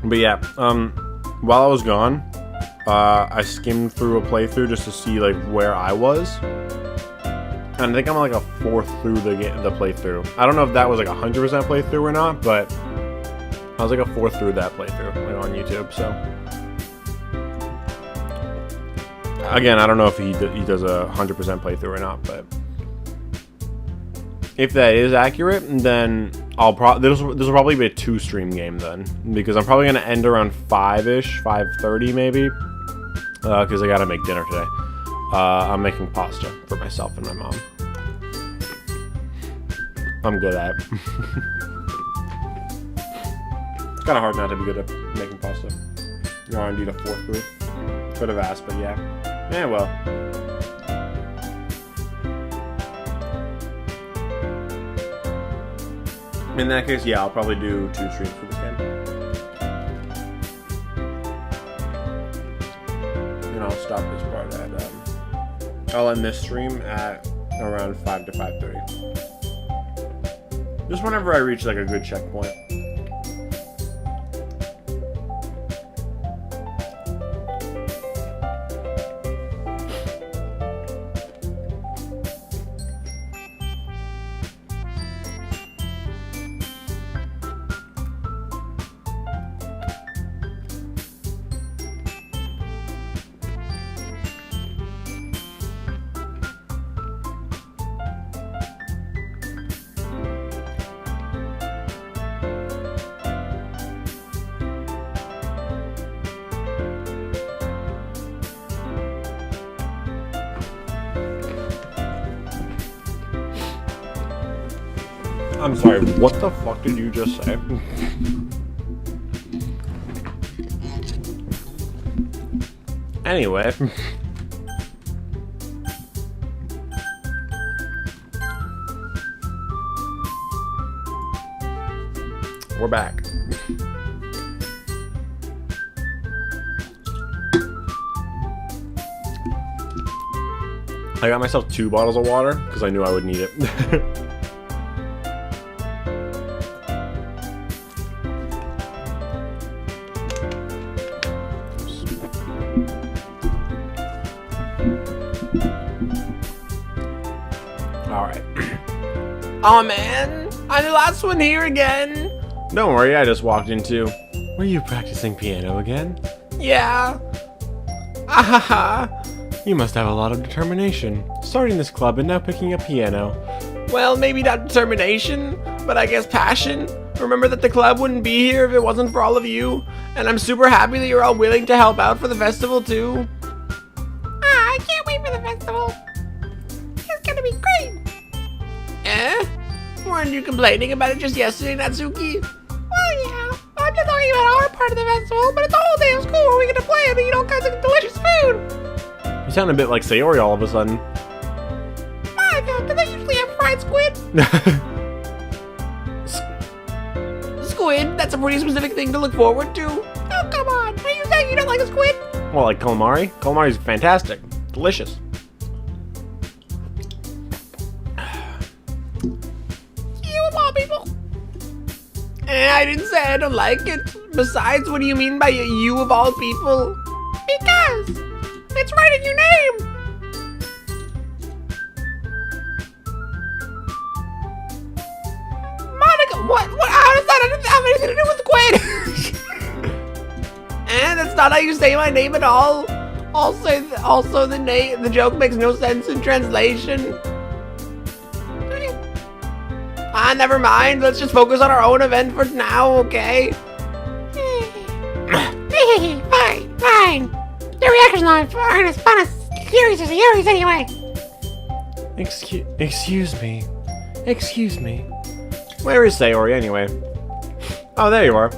But yeah, while I was gone, I skimmed through a playthrough just to see like where I was. And I think I'm like a fourth through the playthrough. I don't know if that was like 100% playthrough or not, but I was like a fourth through that playthrough like on YouTube. So again, I don't know if he does a 100% playthrough or not, but if that is accurate, then this will probably be a 2-stream game then, because I'm probably gonna end around 5-ish, 5:30 maybe, because I gotta make dinner today. I'm making pasta for myself and my mom. I'm good at it. It's kind of hard not to be good at making pasta. You want to eat a fork through? Could have asked, but yeah. Yeah, well. In that case, yeah, I'll probably do 2 streams for this game. And I'll stop this part at, I'll end this stream at around 5 to 5:30. Just whenever I reach like a good checkpoint. I'm sorry, what the fuck did you just say? Anyway. We're back. I got myself 2 bottles of water because I knew I would need it. Alright. Aw, man. I'm the last one here again. Don't worry, I just walked into... Were you practicing piano again? Yeah. Ahaha. You must have a lot of determination. Starting this club and now picking up piano. Well, maybe not determination, but I guess passion. Remember that the club wouldn't be here if it wasn't for all of you. And I'm super happy that you're all willing to help out for the festival, too. I can't wait for the festival. It's gonna be great. Eh? Weren't you complaining about it just yesterday, Natsuki? Well, yeah. I'm just talking about our part of the festival, but it's a whole day of school where we get to play and eat all kinds of delicious food. You sound a bit like Sayori all of a sudden. Monica, do they usually have fried squid? Squid? That's a pretty specific thing to look forward to. Oh, come on. Are you saying you don't like a squid? Well, like calamari? Calamari's fantastic. Delicious. You of all people. I didn't say I don't like it. Besides, what do you mean by you of all people? Because it's right in your name. Monica, what? How does that have anything to do with squid? And that's not how you say my name at all. Also, the joke makes no sense in translation. Never mind. Let's just focus on our own event for now, okay? Fine. Your reactions aren't as fun as Yuri's anyway. Excuse me. Excuse me. Where is Sayori anyway? Oh, there you are.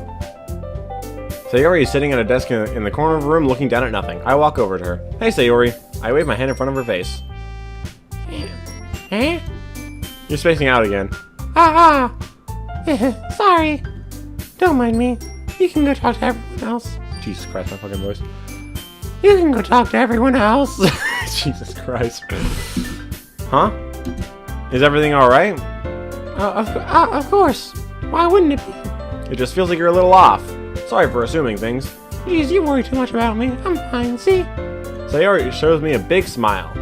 Sayori is sitting at a desk in the corner of the room looking down at nothing. I walk over to her. Hey, Sayori. I wave my hand in front of her face. Eh? You're spacing out again. Sorry. Don't mind me. You can go talk to everyone else. Jesus Christ, my fucking voice. You can go talk to everyone else. Jesus Christ. Huh? Is everything alright? Of course. Why wouldn't it be? It just feels like you're a little off. Sorry for assuming things. Jeez, you worry too much about me. I'm fine, see? Sayori shows me a big smile.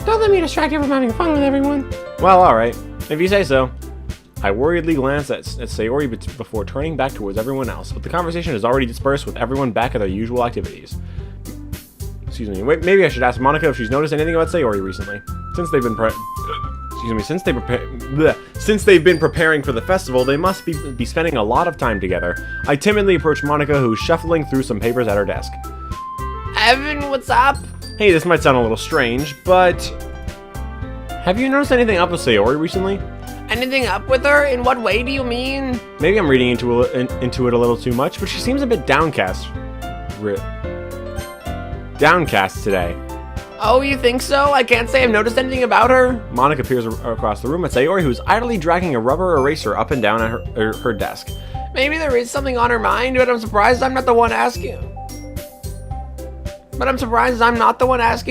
Don't let me distract you from having fun with everyone. Well, alright. If you say so. I worriedly glance at Sayori before turning back towards everyone else, but the conversation is already dispersed with everyone back at their usual activities. Excuse me. Wait, maybe I should ask Monica if she's noticed anything about Sayori recently. Since they've been since they've been preparing for the festival, they must be spending a lot of time together. I timidly approach Monica, who's shuffling through some papers at her desk. Evan, what's up? Hey, this might sound a little strange, but have you noticed anything up with Sayori recently? Anything up with her? In what way do you mean? Maybe I'm reading into it a little too much, but she seems a bit downcast. Downcast today. Oh, you think so? I can't say I've noticed anything about her. Monica peers across the room at Sayori, who's idly dragging a rubber eraser up and down at her desk. Maybe there is something on her mind, but I'm surprised I'm not the one asking.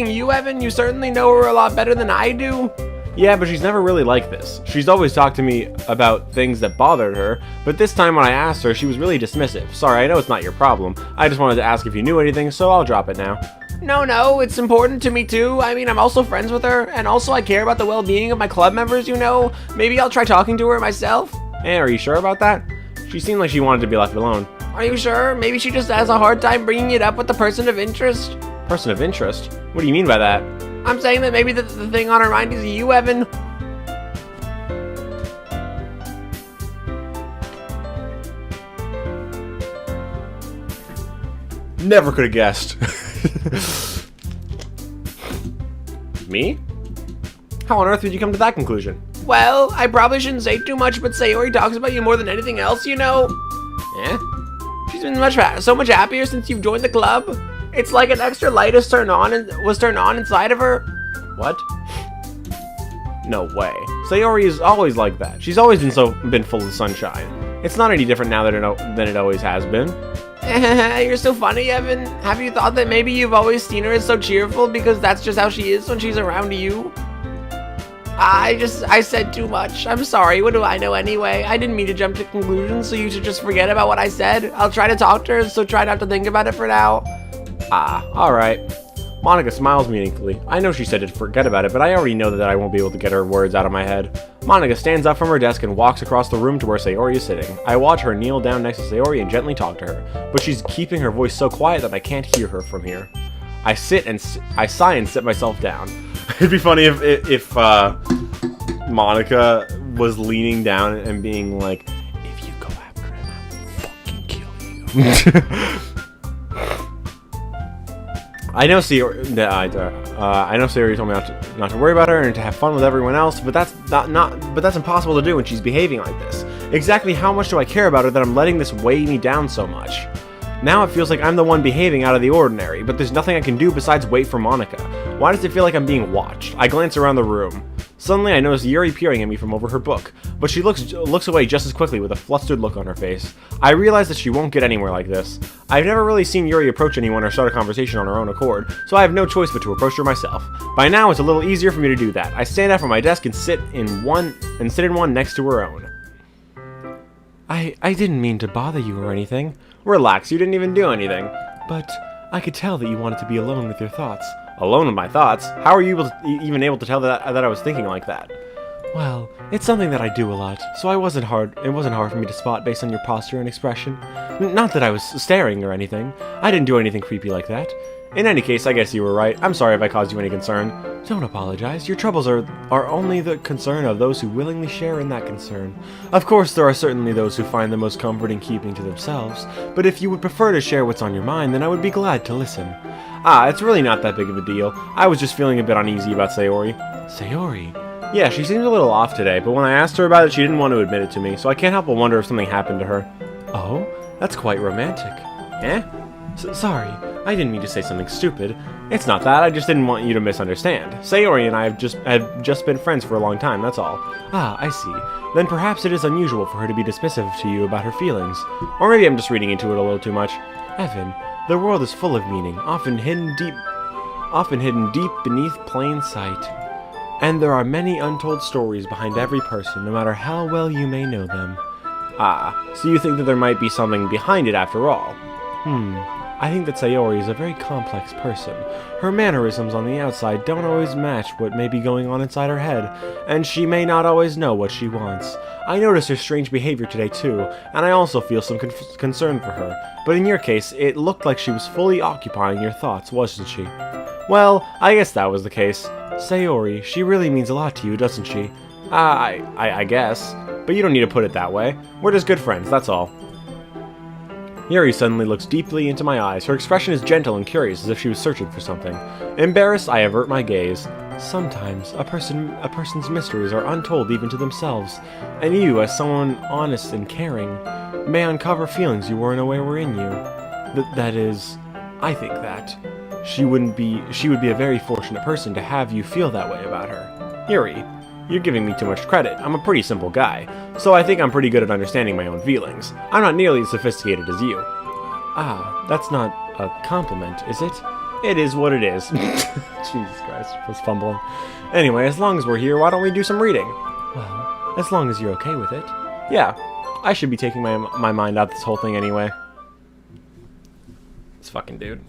You, Evan. You certainly know her a lot better than I do. Yeah, but she's never really like this. She's always talked to me about things that bothered her, but this time when I asked her, she was really dismissive. Sorry, I know it's not your problem. I just wanted to ask if you knew anything, so I'll drop it now. No, it's important to me too. I mean, I'm also friends with her, and also I care about the well-being of my club members, you know? Maybe I'll try talking to her myself. Are you sure about that? She seemed like she wanted to be left alone. Are you sure? Maybe she just has a hard time bringing it up with the person of interest. Person of interest? What do you mean by that? I'm saying that maybe the thing on her mind is you, Evan. Never could have guessed. Me? How on earth did you come to that conclusion? Well, I probably shouldn't say too much, but Sayori talks about you more than anything else, you know? Yeah? She's been so much happier since you've joined the club. It's like an extra light was turned on inside of her. What? No way. Sayori is always like that. She's always been full of sunshine. It's not any different now than it always has been. You're so funny, Evan. Have you thought that maybe you've always seen her as so cheerful because that's just how she is when she's around you? I said too much. I'm sorry. What do I know anyway? I didn't mean to jump to conclusions, so you should just forget about what I said. I'll try to talk to her, so try not to think about it for now. Alright. Monica smiles meaningfully. I know she said to forget about it, but I already know that I won't be able to get her words out of my head. Monica stands up from her desk and walks across the room to where Sayori is sitting. I watch her kneel down next to Sayori and gently talk to her, but she's keeping her voice so quiet that I can't hear her from here. I sigh and sit myself down. It'd be funny if Monica was leaning down and being like, "If you go after him, I will fucking kill you." I know Sayori told me not to worry about her and to have fun with everyone else, but that's that's impossible to do when she's behaving like this. Exactly how much do I care about her that I'm letting this weigh me down so much? Now it feels like I'm the one behaving out of the ordinary, but there's nothing I can do besides wait for Monica. Why does it feel like I'm being watched? I glance around the room. Suddenly I notice Yuri peering at me from over her book, but she looks away just as quickly with a flustered look on her face. I realize that she won't get anywhere like this. I've never really seen Yuri approach anyone or start a conversation on her own accord, so I have no choice but to approach her myself. By now it's a little easier for me to do that. I stand up from my desk and sit in one next to her own. I didn't mean to bother you or anything. Relax, you didn't even do anything. But I could tell that you wanted to be alone with your thoughts. Alone with my thoughts? How are you even able to tell that I was thinking like that? Well, it's something that I do a lot, so it wasn't hard for me to spot based on your posture and expression. Not that I was staring or anything. I didn't do anything creepy like that. In any case, I guess you were right. I'm sorry if I caused you any concern. Don't apologize. Your troubles are only the concern of those who willingly share in that concern. Of course, there are certainly those who find the most comfort in keeping to themselves, but if you would prefer to share what's on your mind, then I would be glad to listen. Ah, it's really not that big of a deal. I was just feeling a bit uneasy about Sayori. Sayori? Yeah, she seems a little off today, but when I asked her about it, she didn't want to admit it to me, so I can't help but wonder if something happened to her. Oh? That's quite romantic. Eh? Sorry, I didn't mean to say something stupid. It's not that, I just didn't want you to misunderstand. Sayori and I have just been friends for a long time, that's all. Ah, I see. Then perhaps it is unusual for her to be dismissive to you about her feelings. Or maybe I'm just reading into it a little too much. Evan, the world is full of meaning, often hidden deep beneath plain sight. And there are many untold stories behind every person, no matter how well you may know them. Ah, so you think that there might be something behind it after all? I think that Sayori is a very complex person. Her mannerisms on the outside don't always match what may be going on inside her head, and she may not always know what she wants. I noticed her strange behavior today too, and I also feel some concern for her. But in your case, it looked like she was fully occupying your thoughts, wasn't she? Well, I guess that was the case. Sayori, she really means a lot to you, doesn't she? I guess. But you don't need to put it that way. We're just good friends, that's all. Yuri suddenly looks deeply into my eyes. Her expression is gentle and curious, as if she was searching for something. Embarrassed, I avert my gaze. Sometimes, a person's mysteries are untold even to themselves, and you, as someone honest and caring, may uncover feelings you weren't aware were in you. That is, I think that. She would be a very fortunate person to have you feel that way about her. Yuri, you're giving me too much credit. I'm a pretty simple guy, so I think I'm pretty good at understanding my own feelings. I'm not nearly as sophisticated as you. Ah, that's not a compliment, is it? It is what it is. Jesus Christ, I was fumbling. Anyway, as long as we're here, why don't we do some reading? Well, as long as you're okay with it. Yeah, I should be taking my mind out this whole thing anyway. This fucking dude.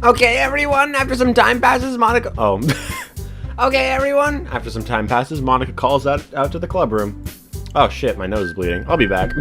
Okay, everyone, after some time passes, Monica... Oh. Okay, everyone. After some time passes, Monica calls out to the club room. Oh shit, my nose is bleeding. I'll be back.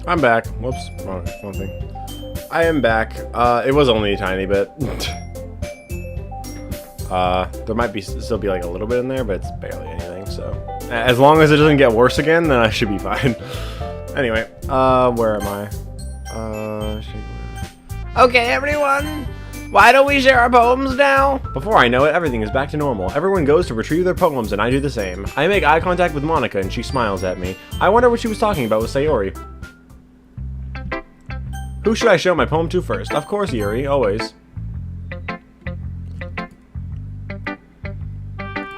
I'm back. Whoops, wrong thing. I am back. It was only a tiny bit. There might still be like a little bit in there, but it's barely anything, so. As long as it doesn't get worse again, then I should be fine. Anyway, where am I? Okay, everyone. Why don't we share our poems now? Before I know it, everything is back to normal. Everyone goes to retrieve their poems, and I do the same. I make eye contact with Monica, and she smiles at me. I wonder what she was talking about with Sayori. Who should I show my poem to first? Of course, Yuri, always.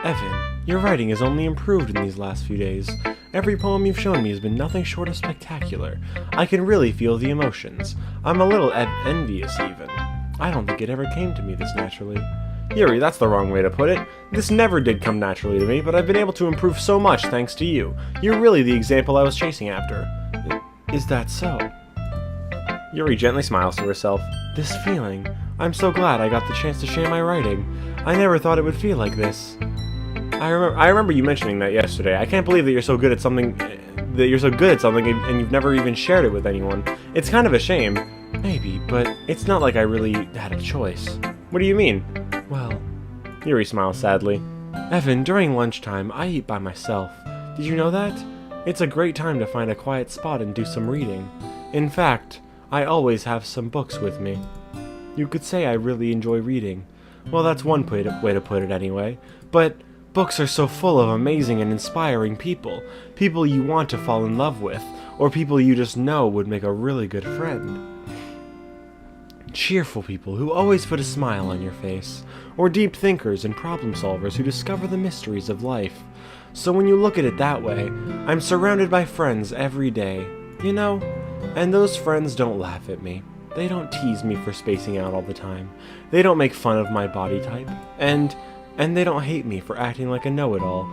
Evan, your writing has only improved in these last few days. Every poem you've shown me has been nothing short of spectacular. I can really feel the emotions. I'm a little envious, even. I don't think it ever came to me this naturally. Yuri, that's the wrong way to put it. This never did come naturally to me, but I've been able to improve so much thanks to you. You're really the example I was chasing after. Is that so? Yuri gently smiles to herself. This feeling. I'm so glad I got the chance to share my writing. I never thought it would feel like this. I remember you mentioning that yesterday. I can't believe that you're so good at something, and you've never even shared it with anyone. It's kind of a shame. Maybe, but it's not like I really had a choice. What do you mean? Well, Yuri smiles sadly. Evan, during lunchtime, I eat by myself. Did you know that? It's a great time to find a quiet spot and do some reading. In fact, I always have some books with me. You could say I really enjoy reading. Well, that's one way to put it anyway. But books are so full of amazing and inspiring people. People you want to fall in love with, or people you just know would make a really good friend. Cheerful people who always put a smile on your face, or deep thinkers and problem solvers who discover the mysteries of life. So when you look at it that way, I'm surrounded by friends every day, you know? And those friends don't laugh at me. They don't tease me for spacing out all the time. They don't make fun of my body type. And they don't hate me for acting like a know-it-all.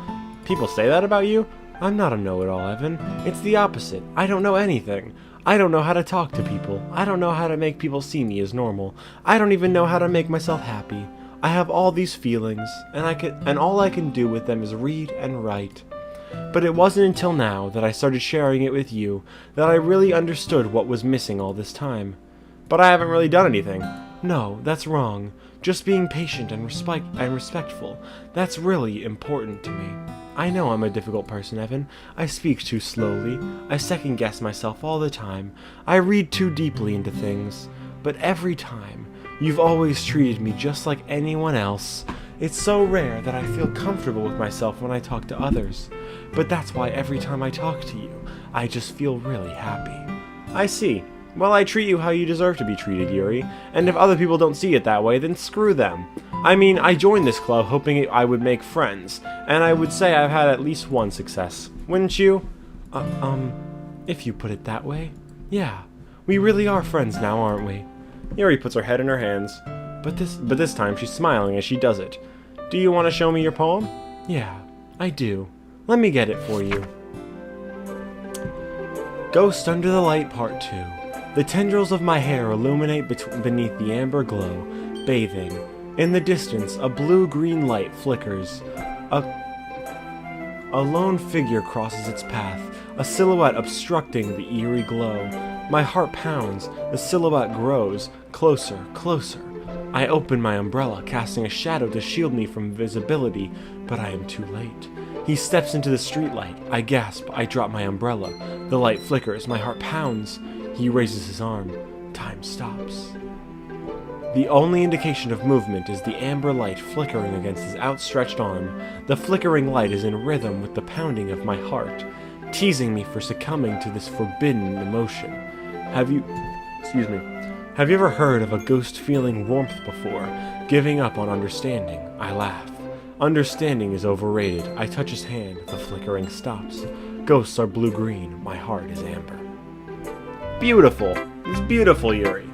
People say that about you? I'm not a know-it-all, Evan. It's the opposite. I don't know anything. I don't know how to talk to people. I don't know how to make people see me as normal. I don't even know how to make myself happy. I have all these feelings, and all I can do with them is read and write. But it wasn't until now that I started sharing it with you that I really understood what was missing all this time. But I haven't really done anything. No, that's wrong. Just being patient and respectful. That's really important to me. I know I'm a difficult person, Evan. I speak too slowly. I second-guess myself all the time. I read too deeply into things. But every time, you've always treated me just like anyone else. It's so rare that I feel comfortable with myself when I talk to others. But that's why every time I talk to you, I just feel really happy. I see. Well, I treat you how you deserve to be treated, Yuri. And if other people don't see it that way, then screw them. I mean, I joined this club hoping I would make friends, and I would say I've had at least one success. Wouldn't you? If you put it that way. Yeah, we really are friends now, aren't we? Yuri puts her head in her hands. But this time she's smiling as she does it. Do you want to show me your poem? Yeah, I do. Let me get it for you. Ghost Under the Light Part 2. The tendrils of my hair illuminate beneath the amber glow, bathing. In the distance, a blue-green light flickers. A lone figure crosses its path, a silhouette obstructing the eerie glow. My heart pounds, the silhouette grows, closer, closer. I open my umbrella, casting a shadow to shield me from visibility, but I am too late. He steps into the streetlight. I gasp, I drop my umbrella. The light flickers, my heart pounds. He raises his arm. Time stops. The only indication of movement is the amber light flickering against his outstretched arm. The flickering light is in rhythm with the pounding of my heart, teasing me for succumbing to this forbidden emotion. Have you ever heard of a ghost feeling warmth before, giving up on understanding? I laugh. Understanding is overrated. I touch his hand. The flickering stops. Ghosts are blue-green. My heart is amber. Beautiful. It's beautiful, Yuri.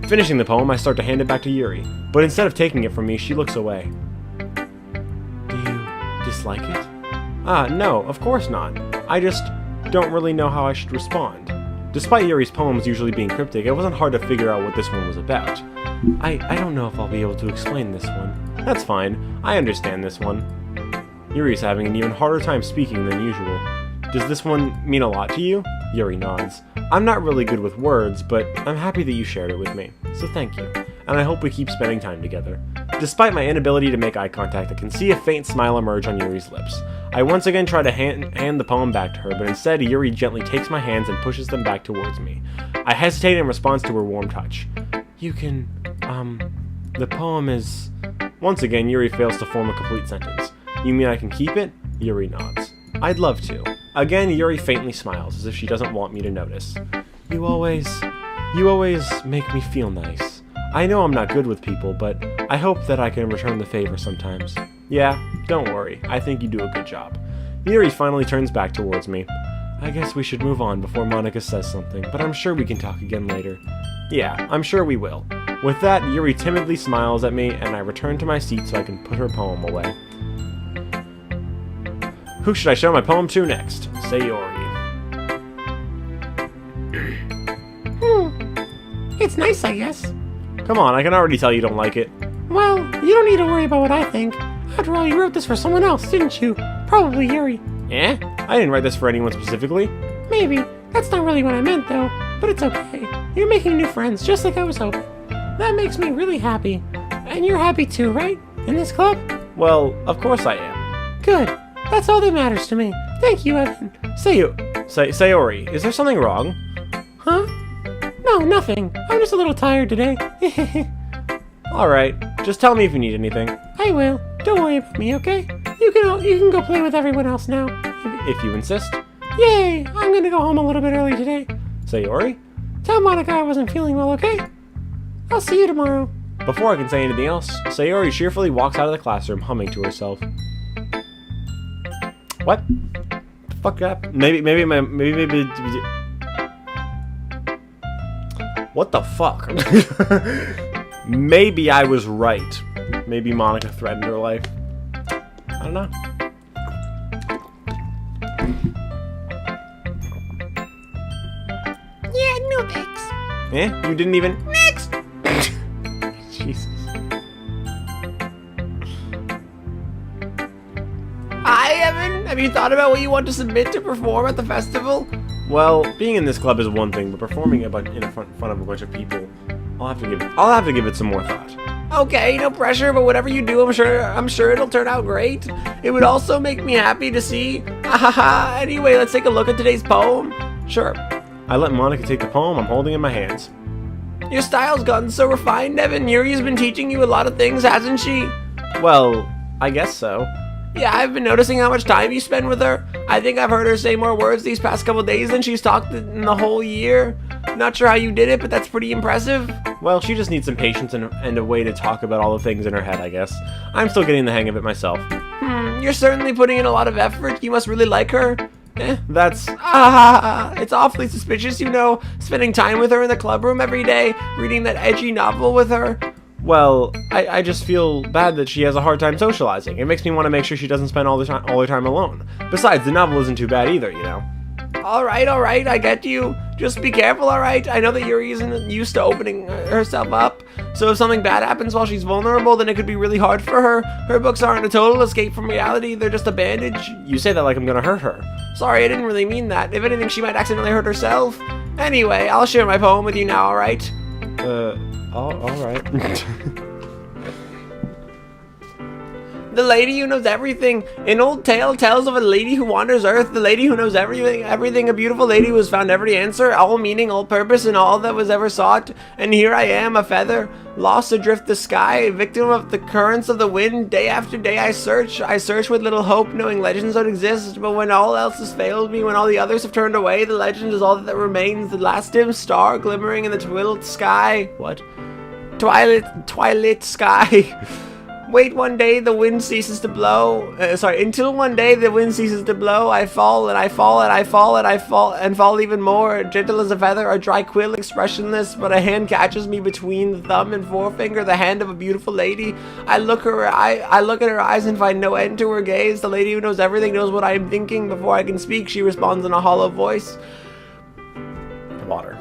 Finishing the poem, I start to hand it back to Yuri, but instead of taking it from me, she looks away. Do you dislike it? No, of course not. I just don't really know how I should respond. Despite Yuri's poems usually being cryptic, it wasn't hard to figure out what this one was about. I don't know if I'll be able to explain this one. That's fine. I understand this one. Yuri's having an even harder time speaking than usual. Does this one mean a lot to you? Yuri nods. I'm not really good with words, but I'm happy that you shared it with me, so thank you. And I hope we keep spending time together. Despite my inability to make eye contact, I can see a faint smile emerge on Yuri's lips. I once again try to hand the poem back to her, but instead Yuri gently takes my hands and pushes them back towards me. I hesitate in response to her warm touch. You can, the poem is... Once again, Yuri fails to form a complete sentence. You mean I can keep it? Yuri nods. I'd love to. Again, Yuri faintly smiles, as if she doesn't want me to notice. You always make me feel nice. I know I'm not good with people, but I hope that I can return the favor sometimes. Yeah, don't worry. I think you do a good job. Yuri finally turns back towards me. I guess we should move on before Monica says something, but I'm sure we can talk again later. Yeah, I'm sure we will. With that, Yuri timidly smiles at me, and I return to my seat so I can put her poem away. Who should I show my poem to next? Sayori. It's nice, I guess. Come on, I can already tell you don't like it. Well, you don't need to worry about what I think. After all, you wrote this for someone else, didn't you? Probably Yuri. Eh? I didn't write this for anyone specifically. Maybe. That's not really what I meant, though. But it's okay. You're making new friends, just like I was hoping. That makes me really happy. And you're happy too, right? In this club? Well, of course I am. Good. That's all that matters to me. Thank you, Evan. Sayori, is there something wrong? Huh? No, nothing. I'm just a little tired today. Alright, just tell me if you need anything. I will. Don't worry about me, okay? You can go play with everyone else now. If you insist. Yay! I'm gonna go home a little bit early today. Sayori? Tell Monica I wasn't feeling well, okay? I'll see you tomorrow. Before I can say anything else, Sayori cheerfully walks out of the classroom humming to herself. What? The fuck happened? Maybe. What the fuck? Maybe I was right. Maybe Monica threatened her life. I don't know. Yeah, no thanks. Eh? You didn't even... Next! Jesus. Hi, Evan. Have you thought about what you want to submit to perform at the festival? Well, being in this club is one thing, but performing in front of a bunch of people, I'll have to give it some more thought. Okay, no pressure, but whatever you do, I'm sure it'll turn out great. It would also make me happy to see. Anyway, let's take a look at today's poem. Sure. I let Monica take the poem I'm holding in my hands. Your style's gotten so refined, Evan. Yuri's been teaching you a lot of things, hasn't she? Well, I guess so. Yeah, I've been noticing how much time you spend with her. I think I've heard her say more words these past couple days than she's talked in the whole year. Not sure how you did it, but that's pretty impressive. Well, she just needs some patience and a way to talk about all the things in her head, I guess. I'm still getting the hang of it myself. You're certainly putting in a lot of effort. You must really like her. That's... It's awfully suspicious, you know, spending time with her in the clubroom every day, reading that edgy novel with her. Well, I just feel bad that she has a hard time socializing. It makes me want to make sure she doesn't spend all her time alone. Besides, the novel isn't too bad either, you know. Alright, I get you. Just be careful, alright? I know that Yuri isn't used to opening herself up, so if something bad happens while she's vulnerable, then it could be really hard for her. Her books aren't a total escape from reality, they're just a bandage. You say that like I'm gonna hurt her. Sorry, I didn't really mean that. If anything, she might accidentally hurt herself. Anyway, I'll share my poem with you now, alright? Alright. The lady who knows everything. An old tale tells of a lady who wanders earth, the lady who knows everything, a beautiful lady who has found every answer, all meaning, all purpose, and all that was ever sought. And here I am, a feather, lost adrift the sky, victim of the currents of the wind. Day after day I search with little hope, knowing legends don't exist. But when all else has failed me, when all the others have turned away, the legend is all that remains, the last dim star glimmering in the twilight sky. What? Twilight sky. Wait, one day the wind ceases to blow. Until one day the wind ceases to blow, I fall and I fall and I fall and I fall and fall even more. Gentle as a feather, a dry quill, expressionless, but a hand catches me between the thumb and forefinger, the hand of a beautiful lady. I look at her eyes and find no end to her gaze. The lady who knows everything knows what I am thinking. Before I can speak, she responds in a hollow voice. Water.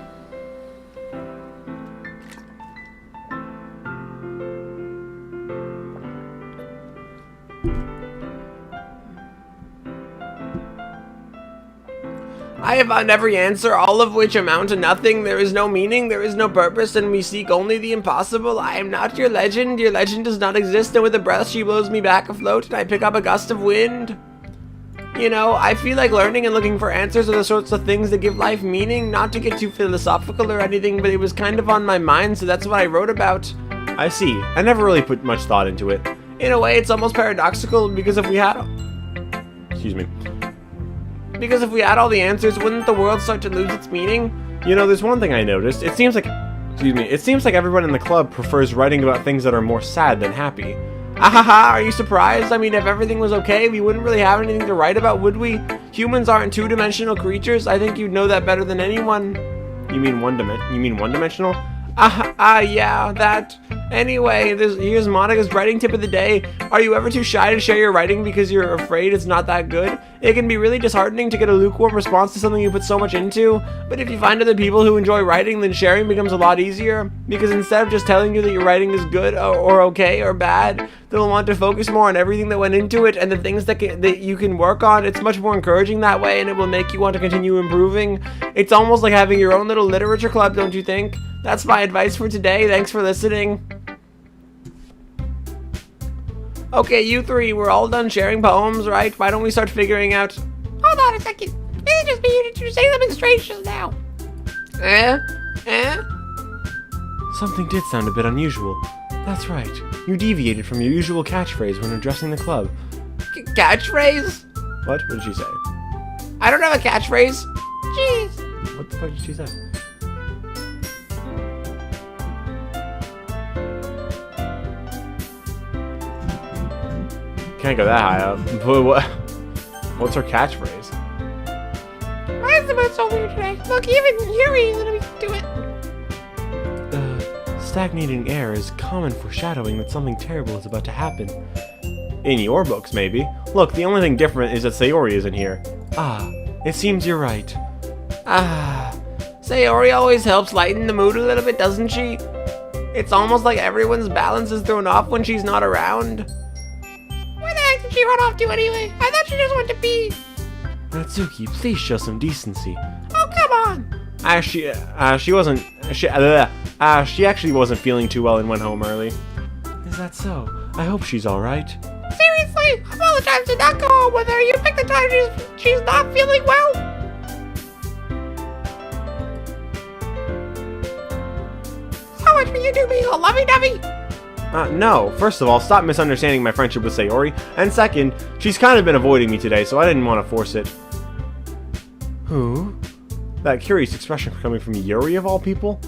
I have found every answer, all of which amount to nothing. There is no meaning, there is no purpose, and we seek only the impossible. I am not your legend does not exist, and with a breath she blows me back afloat, and I pick up a gust of wind. You know, I feel like learning and looking for answers are the sorts of things that give life meaning, not to get too philosophical or anything, but it was kind of on my mind, so that's what I wrote about. I see. I never really put much thought into it. In a way, it's almost paradoxical, because if we had... Excuse me. Because if we had all the answers, wouldn't the world start to lose its meaning? You know, there's one thing I noticed. It seems like everyone in the club prefers writing about things that are more sad than happy. Ahaha, are you surprised? I mean, if everything was okay, we wouldn't really have anything to write about, would we? Humans aren't two-dimensional creatures. I think you'd know that better than anyone. You mean one-dimensional? Yeah, that. Anyway, here's Monica's writing tip of the day. Are you ever too shy to share your writing because you're afraid it's not that good? It can be really disheartening to get a lukewarm response to something you put so much into, but if you find other people who enjoy writing, then sharing becomes a lot easier, because instead of just telling you that your writing is good or okay or bad, they'll want to focus more on everything that went into it and the things that you can work on. It's much more encouraging that way, and it will make you want to continue improving. It's almost like having your own little literature club, don't you think? That's my advice for today. Thanks for listening. Okay, you three, we're all done sharing poems, right? Why don't we start figuring out... Hold on a second. It just me you say something strange just now. Something did sound a bit unusual. That's right. You deviated from your usual catchphrase when addressing the club. Catchphrase? What? What did she say? I don't have a catchphrase. Jeez. What the fuck did she say? Can't go that high up. What's her catchphrase? Why is the mood so weird today? Look, even Yuri isn't into it. Stagnating air is common foreshadowing that something terrible is about to happen. In your books, maybe. Look, the only thing different is that Sayori isn't here. Ah, it seems you're right. Sayori always helps lighten the mood a little bit, doesn't she? It's almost like everyone's balance is thrown off when she's not around. Where the heck did she run off to anyway? I thought she just went to pee. Natsuki, please show some decency. Oh, come on. She actually wasn't feeling too well and went home early. Is that so? I hope she's alright. Seriously, of all the times to not go home with her, you picked the time she's not feeling well? So much for you two being all lovey-dovey. No. First of all, stop misunderstanding my friendship with Sayori. And second, she's kind of been avoiding me today, so I didn't want to force it. Who? That curious expression coming from Yuri of all people?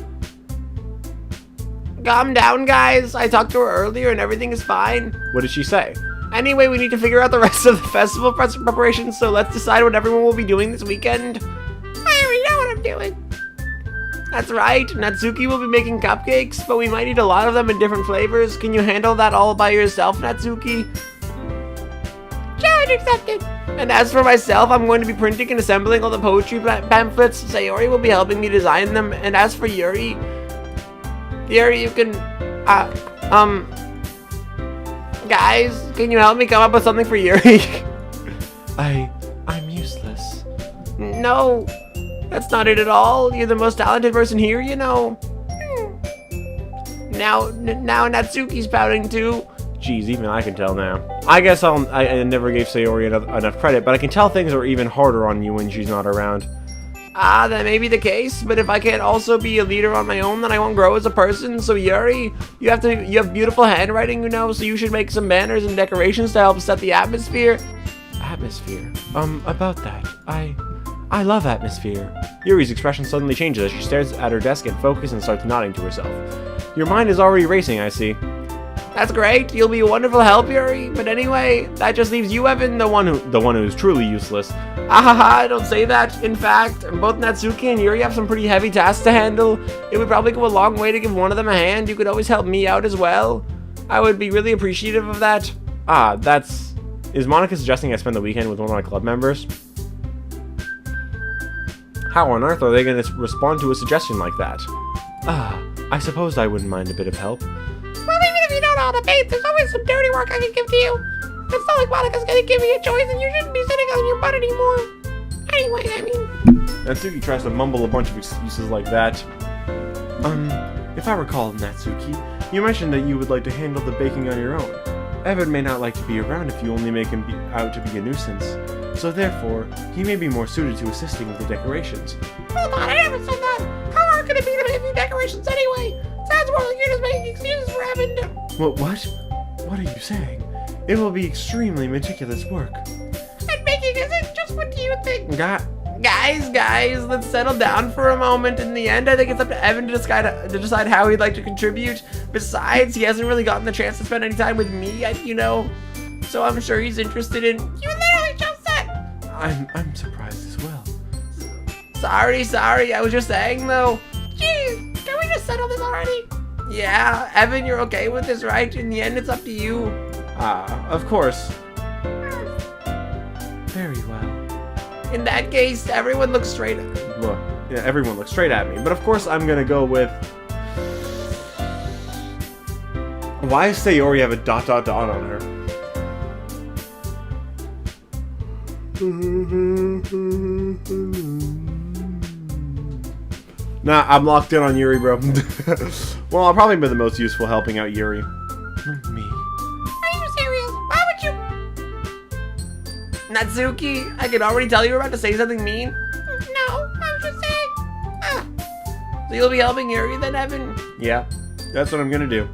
Calm down, guys. I talked to her earlier and everything is fine. What did she say? Anyway, we need to figure out the rest of the festival preparations, so let's decide what everyone will be doing this weekend. I already know what I'm doing. That's right. Natsuki will be making cupcakes, but we might need a lot of them in different flavors. Can you handle that all by yourself, Natsuki? Challenge accepted. And as for myself, I'm going to be printing and assembling all the poetry pamphlets. Sayori will be helping me design them. And as for Yuri, you can, guys, can you help me come up with something for Yuri? I'm useless. No, that's not it at all. You're the most talented person here, you know. Now Natsuki's pouting too. Jeez, even I can tell now. I guess I never gave Sayori enough credit, but I can tell things are even harder on you when she's not around. That may be the case, but if I can't also be a leader on my own, then I won't grow as a person. So Yuri, you have beautiful handwriting, you know, so you should make some banners and decorations to help set the atmosphere. Atmosphere? About that, I love atmosphere. Yuri's expression suddenly changes as she stares at her desk and focuses and starts nodding to herself. Your mind is already racing, I see. That's great. You'll be a wonderful help, Yuri. But anyway, that just leaves you, Evan, the one who's truly useless. Ahaha, don't say that. In fact, both Natsuki and Yuri have some pretty heavy tasks to handle. It would probably go a long way to give one of them a hand. You could always help me out as well. I would be really appreciative of that. Is Monica suggesting I spend the weekend with one of my club members? How on earth are they going to respond to a suggestion like that? I suppose I wouldn't mind a bit of help. Well, even if you don't know how to paint, there's always some dirty work I can give to you. It's not like Monica's gonna give me a choice and you shouldn't be sitting on your butt anymore. Anyway, I mean... Natsuki tries to mumble a bunch of excuses like that. If I recall, Natsuki, you mentioned that you would like to handle the baking on your own. Evan may not like to be around if you only make him out to be a nuisance. So therefore, he may be more suited to assisting with the decorations. Hold on, I never said that. How hard could it be to make the decorations anyway? Sounds more like you're just making excuses for Evan to... What? What are you saying? It will be extremely meticulous work. And making isn't just what do you think? Guys, let's settle down for a moment. In the end, I think it's up to Evan to decide how he'd like to contribute. Besides, he hasn't really gotten the chance to spend any time with me yet, so I'm sure he's interested in... You literally just said... I'm surprised as well. Sorry, I was just saying, though. Jeez, can we just settle this already? Yeah, Evan, you're okay with this, right? In the end, it's up to you. Of course. Very well. In that case, everyone looks straight at me. Look, yeah, everyone looks straight at me. But of course, I'm gonna go with... Why does Sayori have a ... on her? Nah, I'm locked in on Yuri, bro. Well, I'll probably be the most useful helping out Yuri. Me. Are you serious? Why would you... Natsuki, I can already tell you're about to say something mean. No, I was just saying... So you'll be helping Yuri then, Evan? Yeah, that's what I'm gonna do.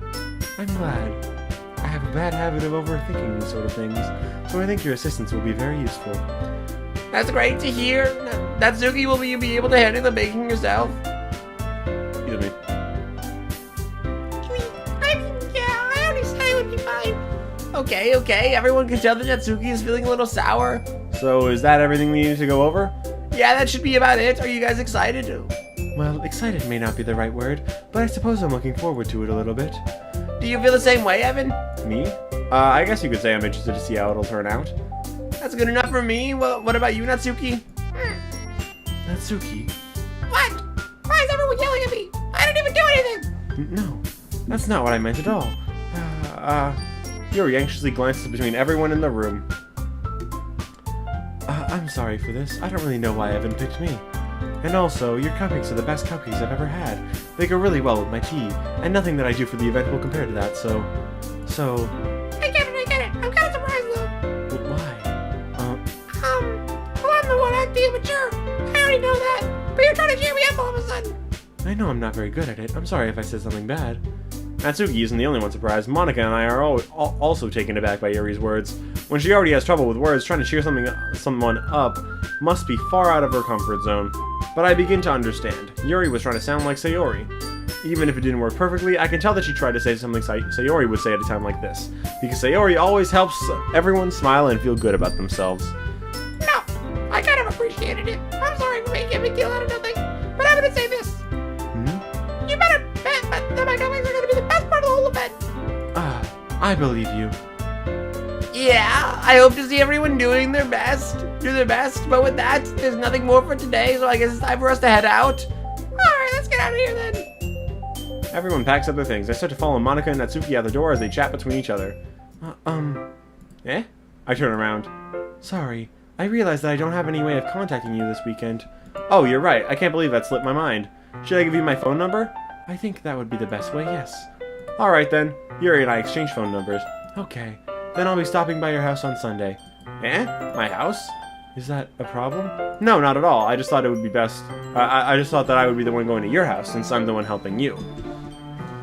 I'm glad. I have a bad habit of overthinking these sort of things, so I think your assistance will be very useful. That's great to hear. Natsuki, will you be able to handle the baking yourself? Excuse me. Yeah, I already said it would be fine. Okay. Everyone can tell that Natsuki is feeling a little sour. So is that everything we need to go over? Yeah, that should be about it. Are you guys excited? Well, excited may not be the right word, but I suppose I'm looking forward to it a little bit. Do you feel the same way, Evan? Me? I guess you could say I'm interested to see how it'll turn out. That's good enough for me. Well, what about you, Natsuki? Natsuki? What? Why is everyone yelling at me? I didn't even do anything. No, that's not what I meant at all. Yuri anxiously glances between everyone in the room. I'm sorry for this. I don't really know why Evan picked me. And also, your cupcakes are the best cupcakes I've ever had. They go really well with my tea, and nothing that I do for the event will compare to that, so... I get it. I'm kind of surprised, though. Why? Well, I'm the one acting immature. I already know that. But you're trying to cheer me up all of a sudden. I know I'm not very good at it. I'm sorry if I said something bad. Natsuki isn't the only one surprised. Monica and I are also taken aback by Yuri's words. When she already has trouble with words, trying to cheer someone up must be far out of her comfort zone. But I begin to understand. Yuri was trying to sound like Sayori. Even if it didn't work perfectly, I can tell that she tried to say something Sayori would say at a time like this. Because Sayori always helps everyone smile and feel good about themselves. No, I kind of appreciated it. I'm sorry for making a big deal out of nothing. But I'm gonna say this. You better bet that my cupcakes are gonna be the best part of the whole event. I believe you. Yeah, I hope to see everyone do their best. But with that, there's nothing more for today, so I guess it's time for us to head out. Alright, let's get out of here then. Everyone packs up their things. I start to follow Monica and Natsuki out the door as they chat between each other. Eh? I turn around. Sorry, I realized that I don't have any way of contacting you this weekend. Oh, you're right. I can't believe that slipped my mind. Should I give you my phone number? I think that would be the best way, yes. Alright then. Yuri and I exchange phone numbers. Okay. Then I'll be stopping by your house on Sunday. Eh? My house? Is that a problem? No, not at all. I just thought it would be best. I just thought that I would be the one going to your house, since I'm the one helping you.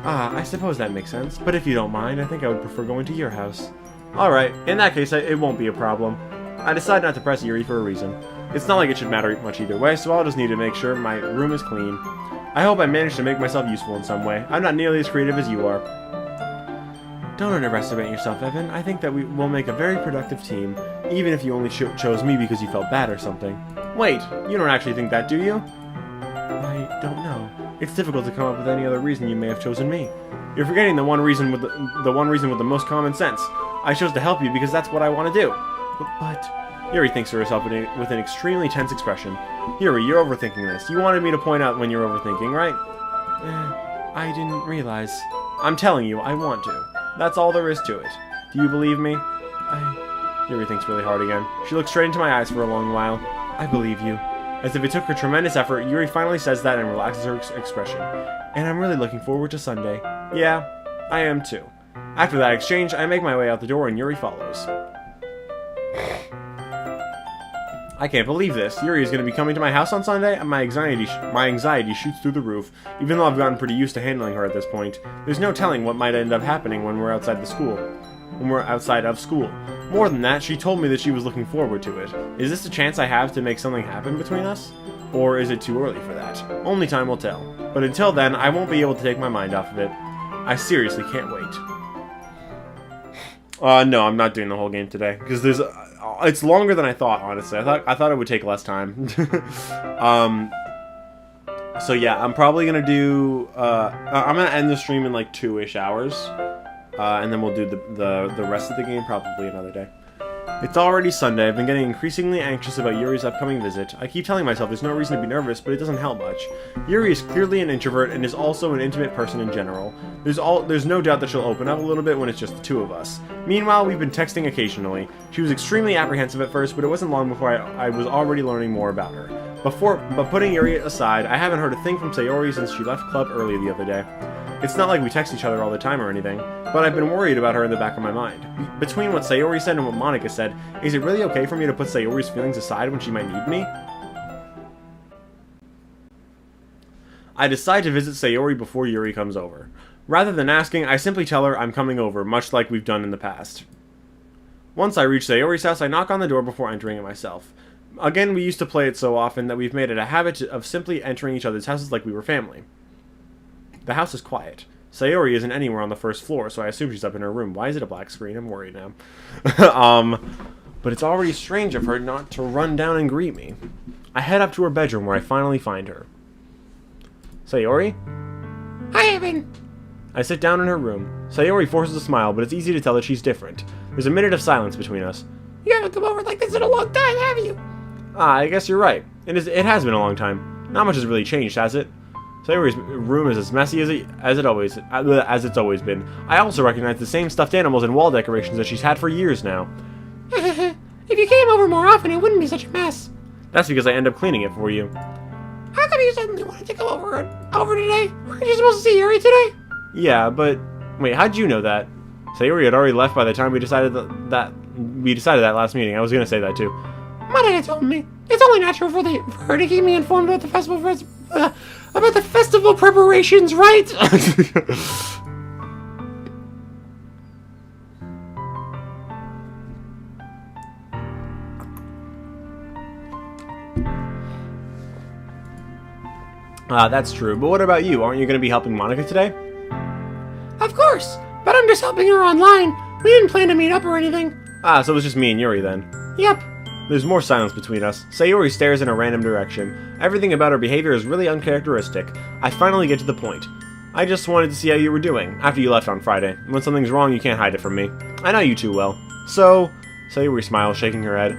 I suppose that makes sense. But if you don't mind, I think I would prefer going to your house. Alright, in that case, it won't be a problem. I decided not to press Yuri for a reason. It's not like it should matter much either way, so I'll just need to make sure my room is clean. I hope I managed to make myself useful in some way. I'm not nearly as creative as you are. Don't underestimate yourself, Evan. I think that we will make a very productive team, even if you only chose me because you felt bad or something. Wait, you don't actually think that, do you? I don't know. It's difficult to come up with any other reason you may have chosen me. You're forgetting the one reason with the most common sense. I chose to help you because that's what I want to do. But Yuri thinks to herself with an extremely tense expression. Yuri, you're overthinking this. You wanted me to point out when you're overthinking, right? I didn't realize. I'm telling you, I want to. That's all there is to it. Do you believe me? Yuri thinks really hard again. She looks straight into my eyes for a long while. I believe you. As if it took her tremendous effort, Yuri finally says that and relaxes her expression. And I'm really looking forward to Sunday. Yeah, I am too. After that exchange, I make my way out the door and Yuri follows. I can't believe this. Yuri is going to be coming to my house on Sunday, and my anxiety shoots through the roof, even though I've gotten pretty used to handling her at this point. There's no telling what might end up happening when we're outside of school. More than that, she told me that she was looking forward to it. Is this a chance I have to make something happen between us? Or is it too early for that? Only time will tell. But until then, I won't be able to take my mind off of it. I seriously can't wait. No, I'm not doing the whole game today, because it's longer than I thought, honestly. I thought it would take less time. So yeah, I'm probably gonna do, I'm gonna end the stream in like 2-ish hours. And then we'll do the rest of the game probably another day. It's already Sunday. I've been getting increasingly anxious about Yuri's upcoming visit. I keep telling myself there's no reason to be nervous, but it doesn't help much. Yuri is clearly an introvert and is also an intimate person in general. There's no doubt that she'll open up a little bit when it's just the two of us. Meanwhile, we've been texting occasionally. She was extremely apprehensive at first, but it wasn't long before I was already learning more about her. But putting Yuri aside, I haven't heard a thing from Sayori since she left club early the other day. It's not like we text each other all the time or anything, but I've been worried about her in the back of my mind. Between what Sayori said and what Monica said, is it really okay for me to put Sayori's feelings aside when she might need me? I decide to visit Sayori before Yuri comes over. Rather than asking, I simply tell her I'm coming over, much like we've done in the past. Once I reach Sayori's house, I knock on the door before entering it myself. Again, we used to play it so often that we've made it a habit of simply entering each other's houses like we were family. The house is quiet. Sayori isn't anywhere on the first floor, so I assume she's up in her room. Why is it a black screen? I'm worried now. But it's already strange of her not to run down and greet me. I head up to her bedroom where I finally find her. Sayori? Hi, Evan. I sit down in her room. Sayori forces a smile, but it's easy to tell that she's different. There's a minute of silence between us. You haven't come over like this in a long time, have you? I guess you're right. It has been a long time. Not much has really changed, has it? Sayori's room is as messy as it's always been. I also recognize the same stuffed animals and wall decorations that she's had for years now. If you came over more often, it wouldn't be such a mess. That's because I end up cleaning it for you. How come you suddenly wanted to come over today? Weren't you supposed to see Yuri today? Yeah, but wait, how'd you know that? Sayori had already left by the time we decided that last meeting. I was gonna say that too. Monica told me. It's only natural for her to keep me informed about the festival preparations, right? That's true. But what about you? Aren't you going to be helping Monica today? Of course, but I'm just helping her online. We didn't plan to meet up or anything. So it was just me and Yuri then. Yep. There's more silence between us. Sayori stares in a random direction. Everything about her behavior is really uncharacteristic. I finally get to the point. I just wanted to see how you were doing, after you left on Friday. When something's wrong, you can't hide it from me. I know you too well. So, Sayori smiles, shaking her head.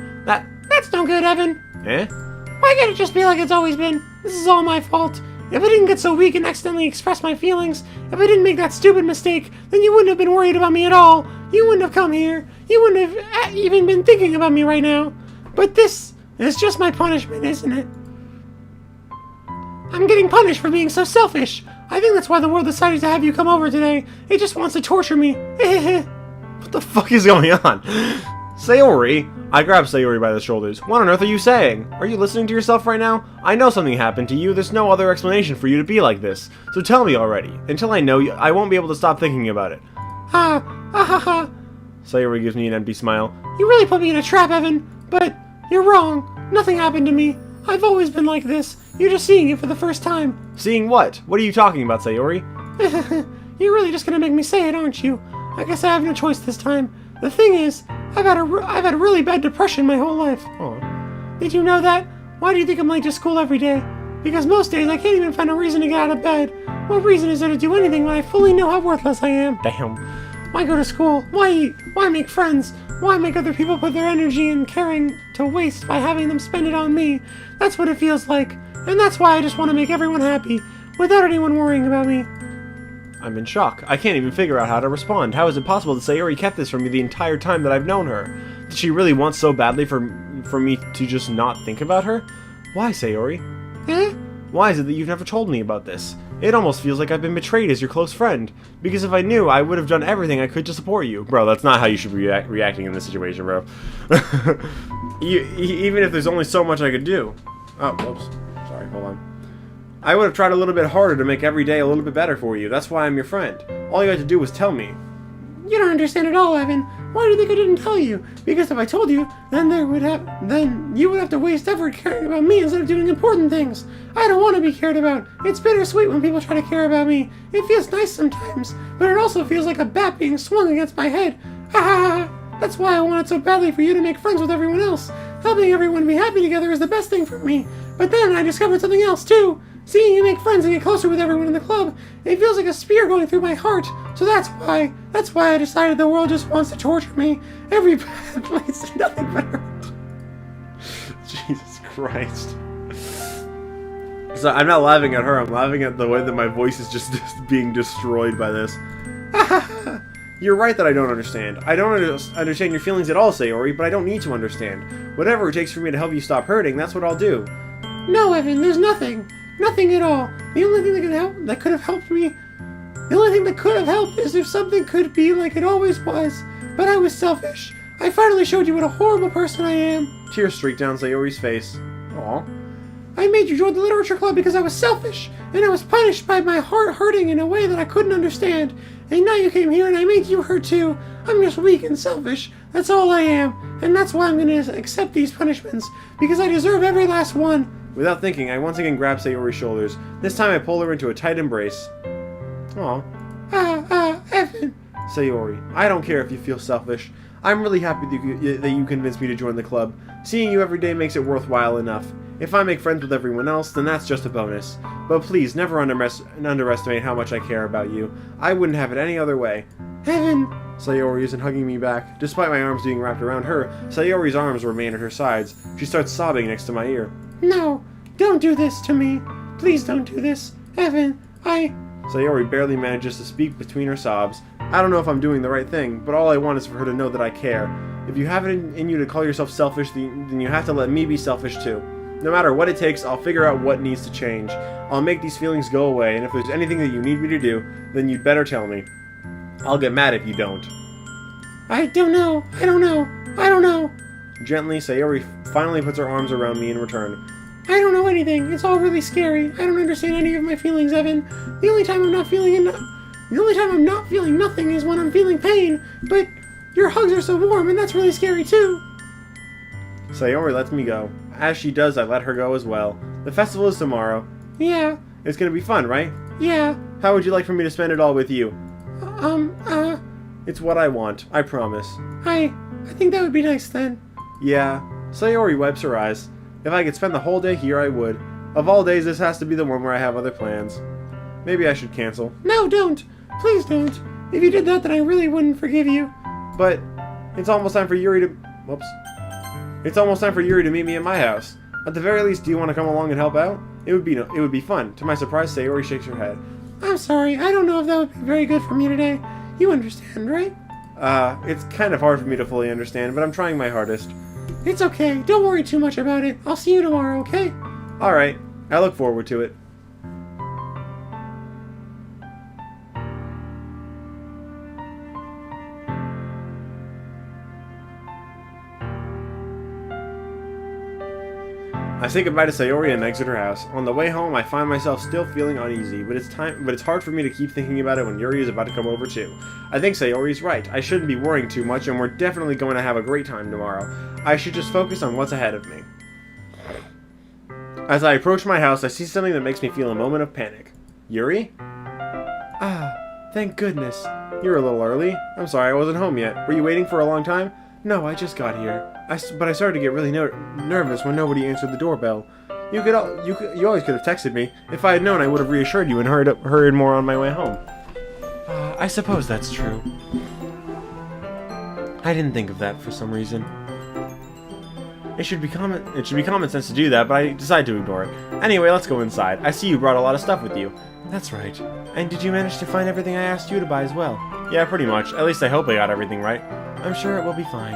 That's no good, Evan. Eh? Why can't it just be like it's always been? This is all my fault. If I didn't get so weak and accidentally express my feelings, if I didn't make that stupid mistake, then you wouldn't have been worried about me at all. You wouldn't have come here. You wouldn't have even been thinking about me right now. But this is just my punishment, isn't it? I'm getting punished for being so selfish. I think that's why the world decided to have you come over today. It just wants to torture me. What the fuck is going on? Sayori! I grab Sayori by the shoulders. What on earth are you saying? Are you listening to yourself right now? I know something happened to you. There's no other explanation for you to be like this. So tell me already. Until I know you, I won't be able to stop thinking about it. Ha. Sayori gives me an empty smile. You really put me in a trap, Evan. But you're wrong. Nothing happened to me. I've always been like this. You're just seeing it for the first time. Seeing what? What are you talking about, Sayori? You're really just gonna make me say it, aren't you? I guess I have no choice this time. The thing is, I've had really bad depression my whole life. Aw. Did you know that? Why do you think I'm late to school every day? Because most days I can't even find a reason to get out of bed. What reason is there to do anything when I fully know how worthless I am? Damn. Why go to school? Why eat? Why make friends? Why make other people put their energy and caring to waste by having them spend it on me? That's what it feels like. And that's why I just want to make everyone happy, without anyone worrying about me. I'm in shock. I can't even figure out how to respond. How is it possible that Sayori kept this from me the entire time that I've known her? Did she really want so badly for me to just not think about her? Why, Sayori? Eh? Why is it that you've never told me about this? It almost feels like I've been betrayed as your close friend. Because if I knew, I would have done everything I could to support you. Bro, that's not how you should be reacting in this situation, bro. Even if there's only so much I could do. Oh, whoops. Sorry, hold on. I would have tried a little bit harder to make every day a little bit better for you. That's why I'm your friend. All you had to do was tell me. You don't understand at all, Evan. Why do you think I didn't tell you? Because if I told you, then you would have to waste effort caring about me instead of doing important things. I don't want to be cared about. It's bittersweet when people try to care about me. It feels nice sometimes, but it also feels like a bat being swung against my head. Ha ha ha! That's why I wanted so badly for you to make friends with everyone else. Helping everyone be happy together is the best thing for me. But then I discovered something else too. Seeing you make friends and get closer with everyone in the club, it feels like a spear going through my heart. So that's why I decided the world just wants to torture me. Every bad place to nothing but hurt. Jesus Christ. So I'm not laughing at her, I'm laughing at the way that my voice is just being destroyed by this. You're right that I don't understand. I don't understand your feelings at all, Sayori, but I don't need to understand. Whatever it takes for me to help you stop hurting, that's what I'll do. No, Evan, there's nothing. Nothing at all. The only thing that could have helped me, the only thing that could have helped is if something could be like it always was. But I was selfish. I finally showed you what a horrible person I am. Tears streaked down Sayori's face. Aw. I made you join the literature club because I was selfish, and I was punished by my heart hurting in a way that I couldn't understand. And now you came here and I made you hurt too. I'm just weak and selfish. That's all I am. And that's why I'm going to accept these punishments, because I deserve every last one. Without thinking, I once again grab Sayori's shoulders. This time I pull her into a tight embrace. Aw. Evan. Sayori, I don't care if you feel selfish. I'm really happy that you convinced me to join the club. Seeing you every day makes it worthwhile enough. If I make friends with everyone else, then that's just a bonus. But please, never underestimate how much I care about you. I wouldn't have it any other way. Evan. Sayori isn't hugging me back. Despite my arms being wrapped around her, Sayori's arms remain at her sides. She starts sobbing next to my ear. No, don't do this to me. Please don't do this. Evan, Sayori barely manages to speak between her sobs. I don't know if I'm doing the right thing, but all I want is for her to know that I care. If you have it in you to call yourself selfish, then you have to let me be selfish too. No matter what it takes, I'll figure out what needs to change. I'll make these feelings go away, and if there's anything that you need me to do, then you'd better tell me. I'll get mad if you don't. I don't know. Gently, Sayori finally puts her arms around me in return. I don't know anything. It's all really scary. I don't understand any of my feelings, Evan. The only time I'm not feeling nothing is when I'm feeling pain. But your hugs are so warm, and that's really scary too. Sayori lets me go. As she does, I let her go as well. The festival is tomorrow. Yeah. It's gonna be fun, right? Yeah. How would you like for me to spend it all with you? It's what I want, I promise. I think that would be nice then. Yeah. Sayori wipes her eyes. If I could spend the whole day here, I would. Of all days, this has to be the one where I have other plans. Maybe I should cancel. No, don't. Please don't. If you did that, then I really wouldn't forgive you. But it's almost time for Yuri to... Whoops. It's almost time for Yuri to meet me at my house. At the very least, do you want to come along and help out? It would be fun. To my surprise, Sayori shakes her head. I'm sorry. I don't know if that would be very good for me today. You understand, right? It's kind of hard for me to fully understand, but I'm trying my hardest. It's okay. Don't worry too much about it. I'll see you tomorrow, okay? Alright. I look forward to it. I say goodbye to Sayori and exit her house. On the way home, I find myself still feeling uneasy, but it's hard for me to keep thinking about it when Yuri is about to come over too. I think Sayori's right. I shouldn't be worrying too much, and we're definitely going to have a great time tomorrow. I should just focus on what's ahead of me. As I approach my house, I see something that makes me feel a moment of panic. Yuri? Ah, thank goodness. You're a little early. I'm sorry I wasn't home yet. Were you waiting for a long time? No, I just got here. But I started to get really nervous when nobody answered the doorbell. You always could have texted me. If I had known, I would have reassured you and hurried more on my way home. I suppose that's true. I didn't think of that for some reason. It should be common sense to do that, but I decided to ignore it. Anyway, let's go inside. I see you brought a lot of stuff with you. That's right. And did you manage to find everything I asked you to buy as well? Yeah, pretty much. At least I hope I got everything right. I'm sure it will be fine.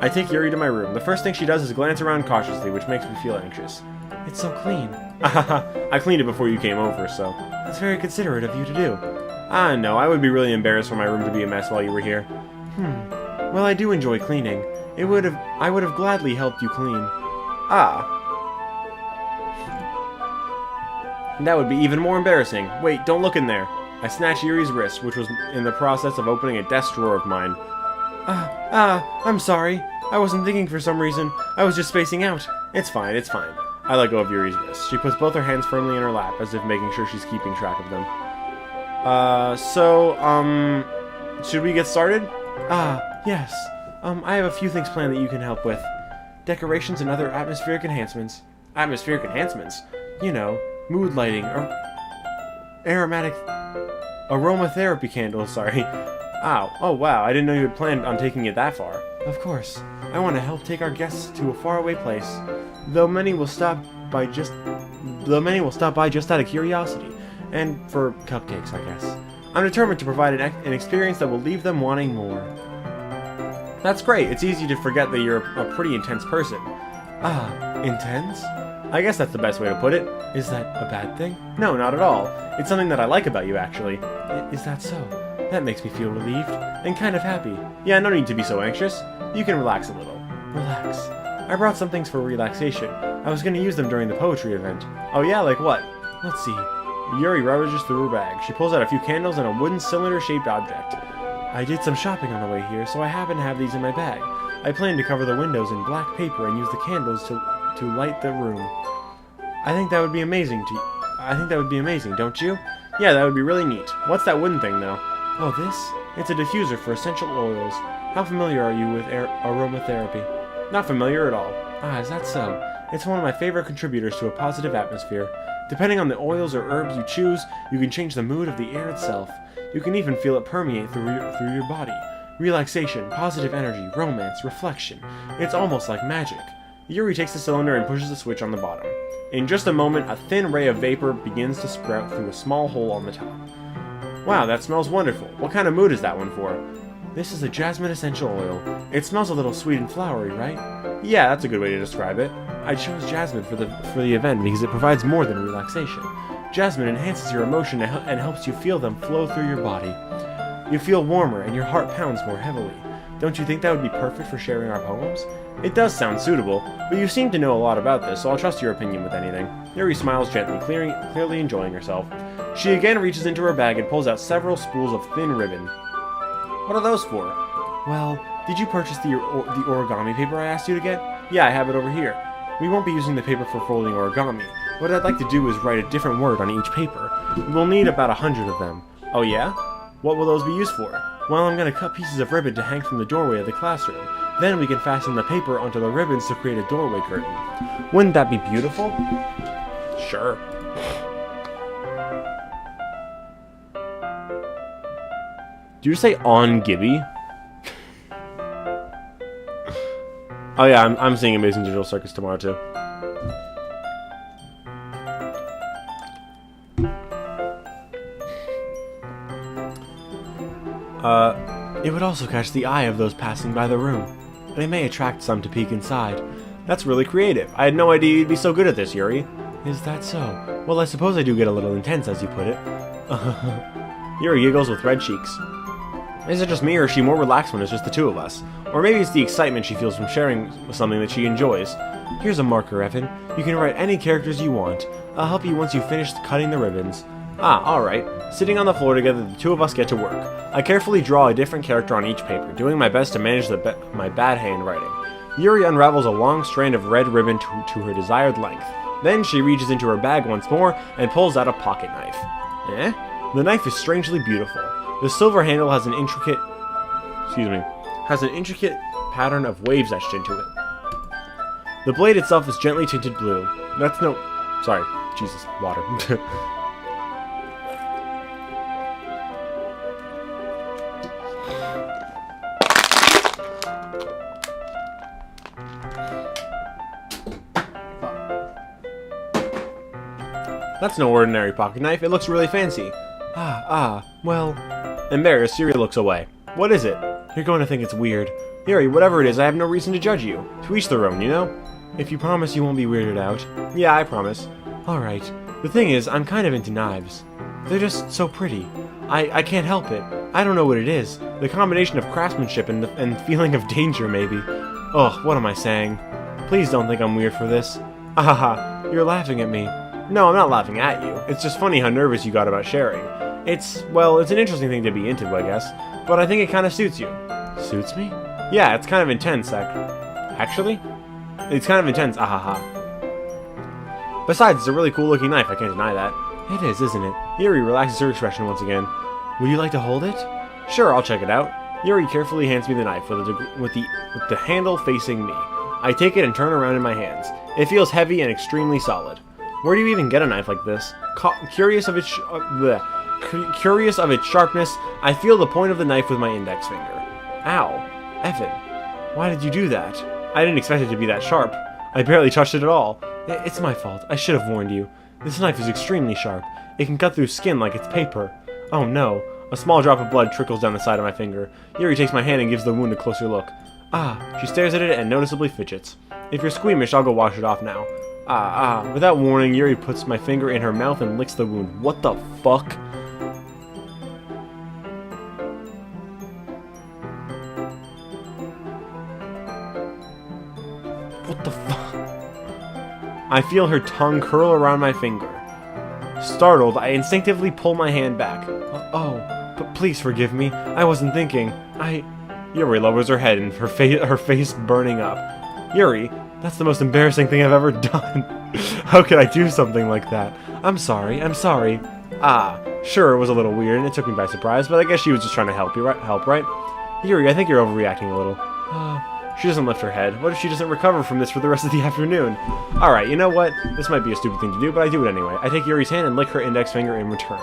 I take Yuri to my room. The first thing she does is glance around cautiously, which makes me feel anxious. It's so clean. I cleaned it before you came over, so... That's very considerate of you to do. No, I would be really embarrassed for my room to be a mess while you were here. Well, I do enjoy cleaning. I would have gladly helped you clean. That would be even more embarrassing. Wait, don't look in there. I snatched Yuri's wrist, which was in the process of opening a desk drawer of mine. I'm sorry. I wasn't thinking for some reason. I was just spacing out. It's fine, it's fine. I let go of Yuri's wrist. She puts both her hands firmly in her lap, as if making sure she's keeping track of them. Should we get started? Yes. I have a few things planned that you can help with. Decorations and other atmospheric enhancements. Atmospheric enhancements? You know, mood lighting, or aromatic aromatherapy candles, sorry. Oh wow, I didn't know you had planned on taking it that far. Of course. I want to help take our guests to a faraway place, though many will stop by just out of curiosity, and for cupcakes, I guess. I'm determined to provide an experience that will leave them wanting more. That's great. It's easy to forget that you're a pretty intense person. Intense? I guess that's the best way to put it. Is that a bad thing? No, not at all. It's something that I like about you, actually. Is that so? That makes me feel relieved and kind of happy. Yeah, no need to be so anxious. You can relax a little. Relax. I brought some things for relaxation. I was going to use them during the poetry event. Oh yeah, like what? Let's see. Yuri ravages through her bag. She pulls out a few candles and a wooden cylinder-shaped object. I did some shopping on the way here, so I happen to have these in my bag. I plan to cover the windows in black paper and use the candles to light the room. I think that would be amazing, don't you? Yeah, that would be really neat. What's that wooden thing, though? Oh, this? It's a diffuser for essential oils. How familiar are you with aromatherapy? Not familiar at all. Is that so? It's one of my favorite contributors to a positive atmosphere. Depending on the oils or herbs you choose, you can change the mood of the air itself. You can even feel it permeate through your body. Relaxation, positive energy, romance, reflection. It's almost like magic. Yuri takes the cylinder and pushes the switch on the bottom. In just a moment, a thin ray of vapor begins to sprout through a small hole on the top. Wow, that smells wonderful. What kind of mood is that one for? This is a jasmine essential oil. It smells a little sweet and flowery, right? Yeah, that's a good way to describe it. I chose jasmine for the event because it provides more than relaxation. Jasmine enhances your emotion and helps you feel them flow through your body. You feel warmer and your heart pounds more heavily. Don't you think that would be perfect for sharing our poems? It does sound suitable, but you seem to know a lot about this, so I'll trust your opinion with anything. Yuri smiles gently, clearly enjoying herself. She again reaches into her bag and pulls out several spools of thin ribbon. What are those for? Well, did you purchase the origami paper I asked you to get? Yeah, I have it over here. We won't be using the paper for folding origami. What I'd like to do is write a different word on each paper. We'll need about 100 of them. Oh yeah? What will those be used for? Well, I'm going to cut pieces of ribbon to hang from the doorway of the classroom. Then we can fasten the paper onto the ribbons to create a doorway curtain. Wouldn't that be beautiful? Sure. Did you say on Gibby? Oh yeah, I'm seeing Amazing Digital Circus tomorrow too. It would also catch the eye of those passing by the room. They may attract some to peek inside. That's really creative. I had no idea you'd be so good at this, Yuri. Is that so? Well, I suppose I do get a little intense, as you put it. Yuri giggles with red cheeks. Is it just me, or is she more relaxed when it's just the two of us? Or maybe it's the excitement she feels from sharing something that she enjoys. Here's a marker, Evan. You can write any characters you want. I'll help you once you've finished cutting the ribbons. Alright. Sitting on the floor together, the two of us get to work. I carefully draw a different character on each paper, doing my best to manage my bad handwriting. Yuri unravels a long strand of red ribbon to her desired length. Then she reaches into her bag once more and pulls out a pocket knife. The knife is strangely beautiful. The silver handle has an intricate pattern of waves etched into it. The blade itself is gently tinted blue. Water. That's no ordinary pocket knife. It looks really fancy. Well... Embarrassed, Yuri looks away. What is it? You're going to think it's weird. Yuri, whatever it is, I have no reason to judge you. To each their own, you know? If you promise you won't be weirded out. Yeah, I promise. Alright. The thing is, I'm kind of into knives. They're just so pretty. I can't help it. I don't know what it is. The combination of craftsmanship and feeling of danger, maybe. Ugh, what am I saying? Please don't think I'm weird for this. Ahaha, you're laughing at me. No, I'm not laughing at you. It's just funny how nervous you got about sharing. It's an interesting thing to be into, I guess. But I think it kind of suits you. Suits me? Yeah, it's kind of intense, actually? It's kind of intense, ahaha. Besides, it's a really cool looking knife, I can't deny that. It is, isn't it? Yuri relaxes her expression once again. Would you like to hold it? Sure, I'll check it out. Yuri carefully hands me the knife with the handle facing me. I take it and turn around in my hands. It feels heavy and extremely solid. Where do you even get a knife like this? Curious of its sharpness, I feel the point of the knife with my index finger. Ow. Evan, why did you do that? I didn't expect it to be that sharp. I barely touched it at all. It's my fault. I should have warned you. This knife is extremely sharp. It can cut through skin like it's paper. Oh no. A small drop of blood trickles down the side of my finger. Yuri takes my hand and gives the wound a closer look. Ah, she stares at it and noticeably fidgets. If you're squeamish, I'll go wash it off now. Without warning, Yuri puts my finger in her mouth and licks the wound. What the fuck? What the fuck? I feel her tongue curl around my finger. Startled, I instinctively pull my hand back. But please forgive me. I wasn't thinking. Yuri lowers her head and her face burning up. Yuri, that's the most embarrassing thing I've ever done. How could I do something like that? I'm sorry. Sure, it was a little weird and it took me by surprise, but I guess she was just trying to help, right? Yuri, I think you're overreacting a little. She doesn't lift her head. What if she doesn't recover from this for the rest of the afternoon? Alright, you know what? This might be a stupid thing to do, but I do it anyway. I take Yuri's hand and lick her index finger in return.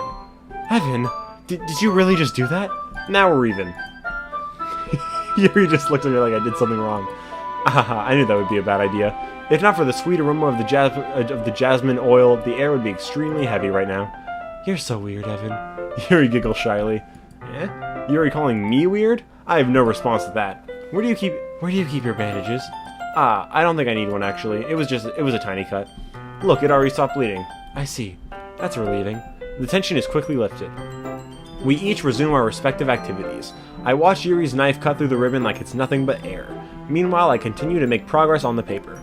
Evan, did you really just do that? Now we're even. Yuri just looked at me like I did something wrong. I knew that would be a bad idea. If not for the sweet aroma of the jasmine oil, the air would be extremely heavy right now. You're so weird, Evan. Yuri giggles shyly. Eh? Yuri calling me weird? I have no response to that. Where do you keep your bandages? I don't think I need one actually. It was a tiny cut. Look, it already stopped bleeding. I see. That's relieving. The tension is quickly lifted. We each resume our respective activities. I watch Yuri's knife cut through the ribbon like it's nothing but air. Meanwhile, I continue to make progress on the paper.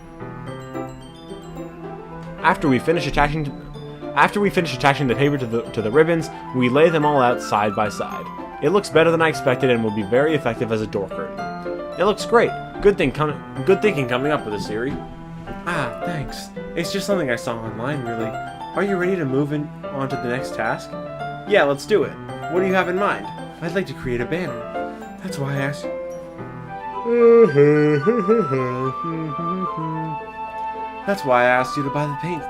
After we finish attaching the paper to the ribbons, we lay them all out side by side. It looks better than I expected and will be very effective as a door curtain. It looks great. Good thinking coming up with this, Yuri. Thanks. It's just something I saw online, really. Are you ready to move on to the next task? Yeah, let's do it. What do you have in mind? I'd like to create a banner. That's why I asked. That's why I asked you to buy the paint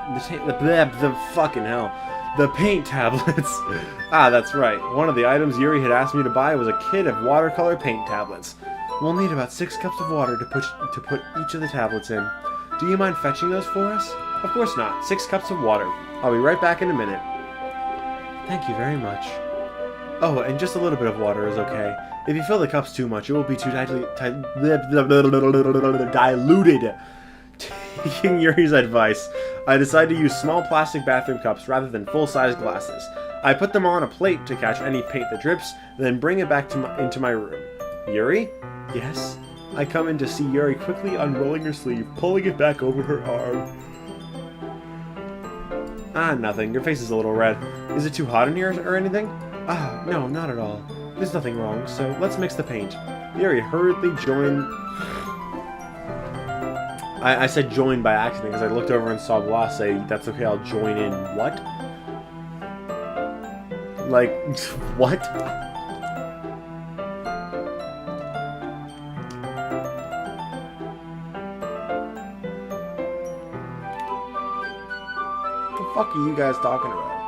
tablets. That's right. One of the items Yuri had asked me to buy was a kit of watercolor paint tablets. We'll need about 6 cups of water to put each of the tablets in. Do you mind fetching those for us? Of course not. 6 cups of water. I'll be right back in a minute. Thank you very much. Oh, and just a little bit of water is okay. If you fill the cups too much, it will be too diluted. Taking Yuri's advice, I decide to use small plastic bathroom cups rather than full-size glasses. I put them on a plate to catch any paint that drips, then bring it back into my room. Yuri? Yes? I come in to see Yuri quickly unrolling her sleeve, pulling it back over her arm. Nothing. Your face is a little red. Is it too hot in here or anything? No, not at all. There's nothing wrong, so let's mix the paint. Yuri hurriedly joined... I said join by accident because I looked over and saw Blas say, that's okay, I'll join in what? Like, what? What the fuck are you guys talking about?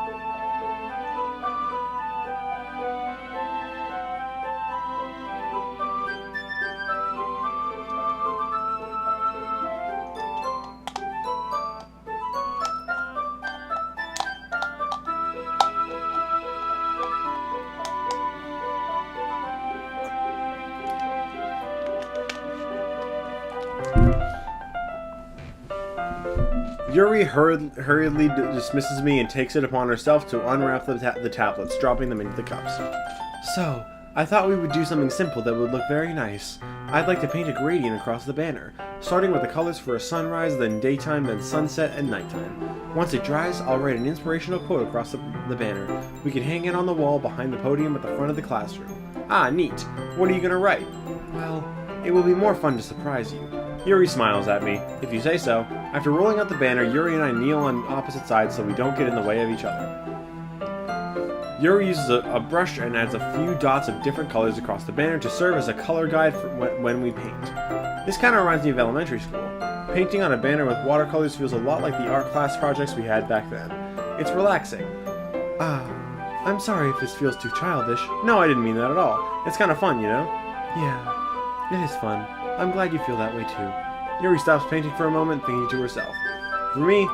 Yuri hurriedly dismisses me and takes it upon herself to unwrap the tablets, dropping them into the cups. So, I thought we would do something simple that would look very nice. I'd like to paint a gradient across the banner, starting with the colors for a sunrise, then daytime, then sunset, and nighttime. Once it dries, I'll write an inspirational quote across the banner. We can hang it on the wall behind the podium at the front of the classroom. Ah, neat. What are you gonna write? Well, it will be more fun to surprise you. Yuri smiles at me. If you say so. After rolling out the banner, Yuri and I kneel on opposite sides so we don't get in the way of each other. Yuri uses a brush and adds a few dots of different colors across the banner to serve as a color guide for when we paint. This kind of reminds me of elementary school. Painting on a banner with watercolors feels a lot like the art class projects we had back then. It's relaxing. I'm sorry if this feels too childish. No, I didn't mean that at all. It's kind of fun, you know? Yeah, it is fun. I'm glad you feel that way too. Yuri stops painting for a moment, thinking to herself. For me,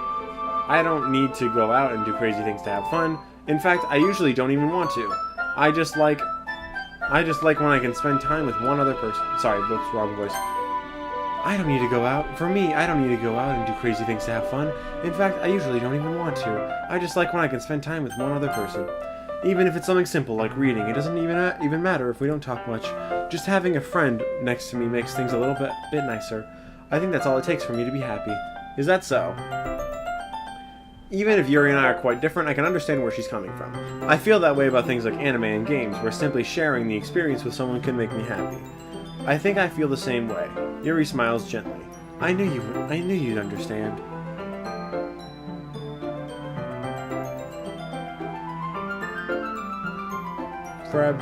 I don't need to go out and do crazy things to have fun. In fact, I usually don't even want to. I just like when I can spend time with one other person. Sorry, whoops, wrong voice. I don't need to go out. For me, I don't need to go out and do crazy things to have fun. In fact, I usually don't even want to. I just like when I can spend time with one other person. Even if it's something simple like reading, it doesn't even matter if we don't talk much. Just having a friend next to me makes things a little bit nicer. I think that's all it takes for me to be happy. Is that so? Even if Yuri and I are quite different, I can understand where she's coming from. I feel that way about things like anime and games, where simply sharing the experience with someone can make me happy. I think I feel the same way. Yuri smiles gently. I knew you'd understand. Freb.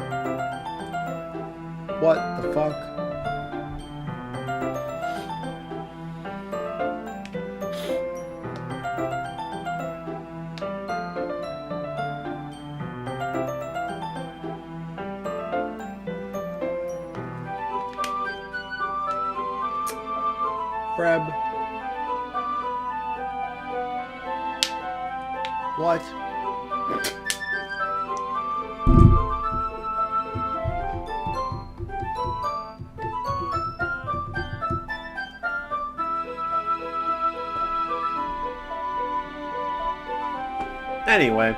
What the fuck? Freb. What? Anyway,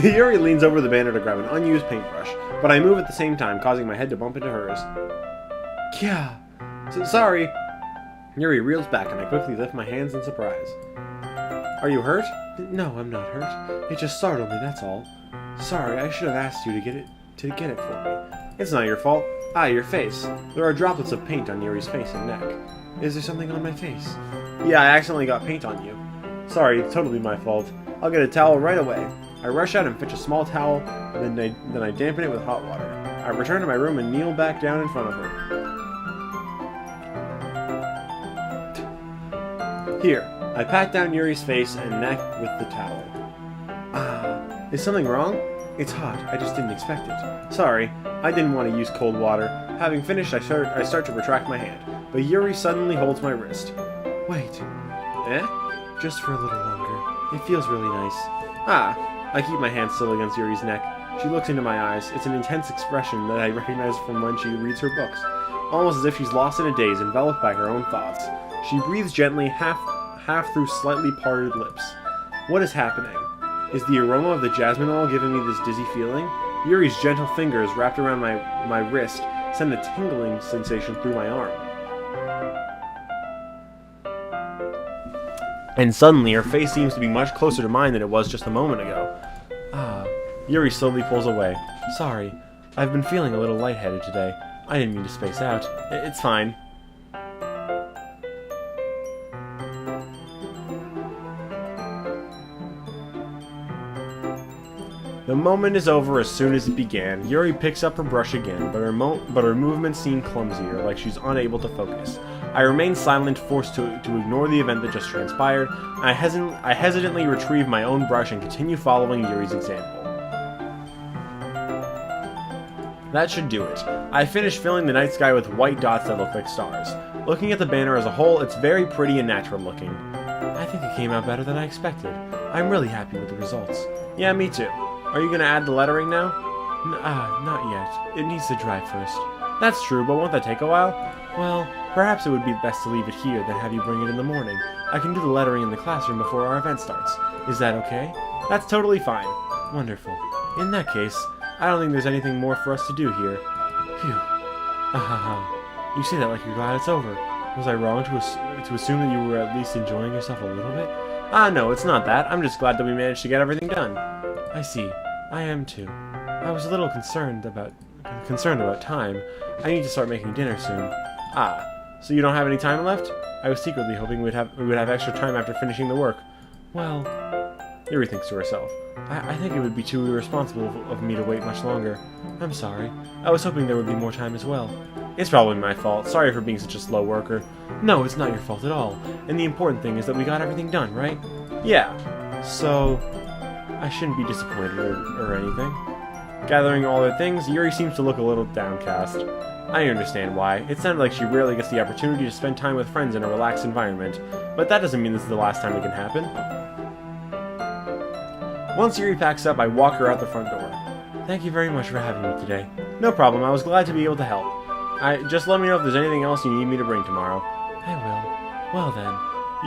Yuri leans over the banner to grab an unused paintbrush, but I move at the same time, causing my head to bump into hers. Kya. Sorry. Yuri reels back and I quickly lift my hands in surprise. Are you hurt? No, I'm not hurt. It just startled me, that's all. Sorry, I should have asked you to get it for me. It's not your fault. Ah, your face. There are droplets of paint on Yuri's face and neck. Is there something on my face? Yeah, I accidentally got paint on you. Sorry, it's totally my fault. I'll get a towel right away. I rush out and fetch a small towel, and then I dampen it with hot water. I return to my room and kneel back down in front of her. Here, I pat down Yuri's face and neck with the towel. Ah, is something wrong? It's hot, I just didn't expect it. Sorry, I didn't want to use cold water. Having finished, I start to retract my hand, but Yuri suddenly holds my wrist. Wait. Eh? Just for a little longer. It feels really nice. Ah, I keep my hand still against Yuri's neck. She looks into my eyes. It's an intense expression that I recognize from when she reads her books. Almost as if she's lost in a daze, enveloped by her own thoughts. She breathes gently, half through slightly parted lips. What is happening? Is the aroma of the jasmine oil giving me this dizzy feeling? Yuri's gentle fingers wrapped around my wrist send a tingling sensation through my arm. And suddenly, her face seems to be much closer to mine than it was just a moment ago. Ah, Yuri slowly pulls away. Sorry, I've been feeling a little lightheaded today. I didn't mean to space out. It's fine. The moment is over as soon as it began. Yuri picks up her brush again, but her movements seem clumsier, like she's unable to focus. I remain silent, forced to ignore the event that just transpired. I hesitantly retrieve my own brush and continue following Yuri's example. That should do it. I finish filling the night sky with white dots that look like stars. Looking at the banner as a whole, it's very pretty and natural looking. I think it came out better than I expected. I'm really happy with the results. Yeah, me too. Are you gonna add the lettering now? Not yet. It needs to dry first. That's true, but won't that take a while? Well, perhaps it would be best to leave it here than have you bring it in the morning. I can do the lettering in the classroom before our event starts. Is that okay? That's totally fine. Wonderful. In that case, I don't think there's anything more for us to do here. Phew. Ahaha. You say that like you're glad it's over. Was I wrong to assume that you were at least enjoying yourself a little bit? No, it's not that. I'm just glad that we managed to get everything done. I see. I am too. I was a little concerned about time. I need to start making dinner soon. So you don't have any time left? I was secretly hoping we would have extra time after finishing the work. Well, Yuri thinks to herself. I think it would be too irresponsible of me to wait much longer. I'm sorry. I was hoping there would be more time as well. It's probably my fault. Sorry for being such a slow worker. No, it's not your fault at all. And the important thing is that we got everything done, right? Yeah. So, I shouldn't be disappointed or anything. Gathering all her things, Yuri seems to look a little downcast. I understand why. It sounded like she rarely gets the opportunity to spend time with friends in a relaxed environment. But that doesn't mean this is the last time it can happen. Once Yuri packs up, I walk her out the front door. Thank you very much for having me today. No problem, I was glad to be able to help. Just let me know if there's anything else you need me to bring tomorrow. I will. Well then.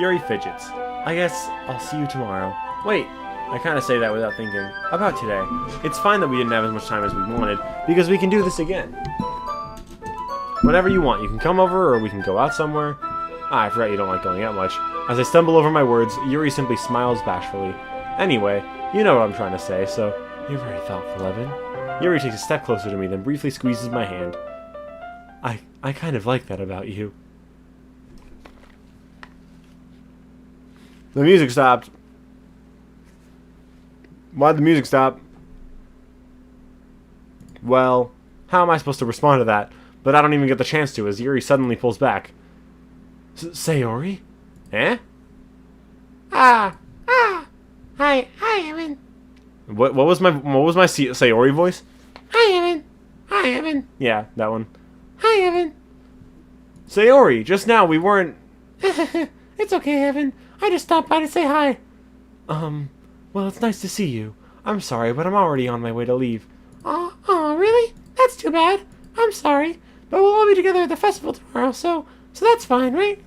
Yuri fidgets. I guess I'll see you tomorrow. Wait, I kind of say that without thinking. About today. It's fine that we didn't have as much time as we wanted, because we can do this again. Whenever you want, you can come over or we can go out somewhere. I forgot you don't like going out much. As I stumble over my words, Yuri simply smiles bashfully. Anyway, you know what I'm trying to say, so you're very thoughtful, Evan. Yuri takes a step closer to me, then briefly squeezes my hand. I kind of like that about you. The music stopped. Why'd the music stop? Well, how am I supposed to respond to that? But I don't even get the chance to, as Yuri suddenly pulls back. Sayori? Eh? Hi, Evan. What was my Sayori voice? Hi, Evan. Yeah, that one. Hi, Evan. Sayori, just now we weren't... It's okay, Evan. I just stopped by to say hi. Well, it's nice to see you. I'm sorry, but I'm already on my way to leave. Oh, really? That's too bad. I'm sorry, but we'll all be together at the festival tomorrow, so that's fine, right?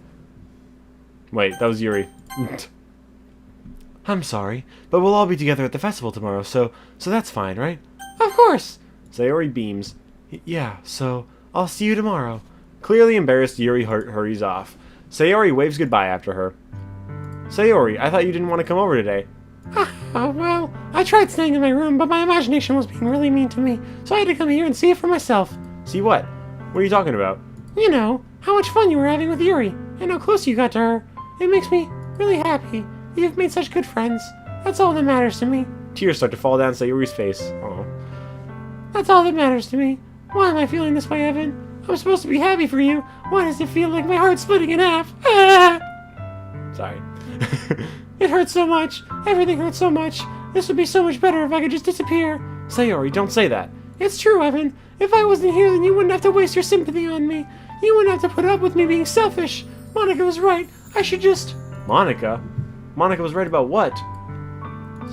Wait, that was Yuri. I'm sorry, but we'll all be together at the festival tomorrow, so that's fine, right? Of course. Sayori beams. Yeah, so I'll see you tomorrow. Clearly embarrassed, Yuri hurries off. Sayori waves goodbye after her. Sayori, I thought you didn't want to come over today. Well, I tried staying in my room, but my imagination was being really mean to me, so I had to come here and see it for myself. See what? What are you talking about? You know, how much fun you were having with Yuri, and how close you got to her. It makes me really happy. You've made such good friends. That's all that matters to me. Tears start to fall down Sayori's face. Oh. That's all that matters to me. Why am I feeling this way, Evan? I'm supposed to be happy for you. Why does it feel like my heart's splitting in half? Sorry. It hurts so much. Everything hurts so much. This would be so much better if I could just disappear. Sayori, don't say that. It's true, Evan. If I wasn't here, then you wouldn't have to waste your sympathy on me. You wouldn't have to put up with me being selfish. Monica was right. I should just... Monica? Monica was right about what?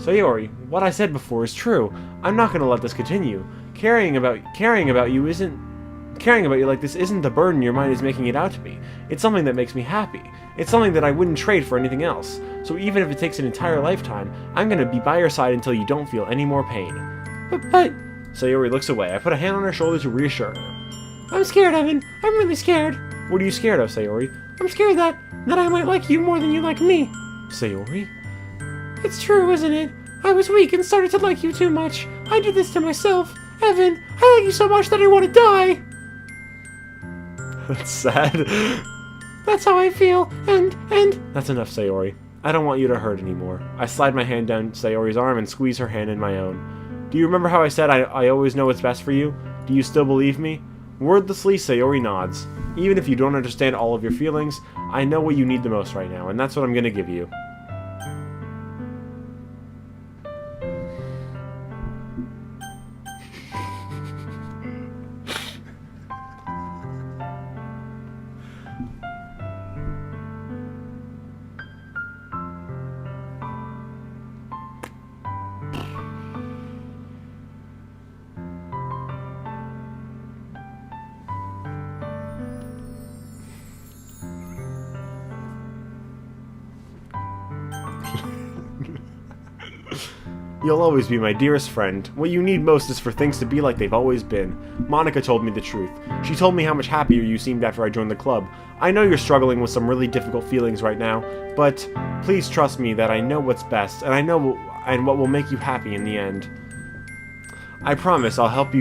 Sayori, what I said before is true. I'm not going to let this continue. Caring about you like this isn't the burden your mind is making it out to be. It's something that makes me happy. It's something that I wouldn't trade for anything else. So even if it takes an entire lifetime, I'm going to be by your side until you don't feel any more pain. But... Sayori looks away. I put a hand on her shoulder to reassure her. I'm scared, Evan. I'm really scared. What are you scared of, Sayori? I'm scared that I might like you more than you like me. Sayori? It's true, isn't it? I was weak and started to like you too much. I did this to myself. Evan, I like you so much that I want to die. That's sad. That's how I feel, and... That's enough, Sayori. I don't want you to hurt anymore. I slide my hand down Sayori's arm and squeeze her hand in my own. Do you remember how I said I always know what's best for you? Do you still believe me? Wordlessly, Sayori nods. Even if you don't understand all of your feelings, I know what you need the most right now, and that's what I'm gonna give you. You'll always be my dearest friend. What you need most is for things to be like they've always been. Monica told me the truth. She told me how much happier you seemed after I joined the club. I know you're struggling with some really difficult feelings right now, but please trust me that I know what's best, and I know what will make you happy in the end. I promise I'll help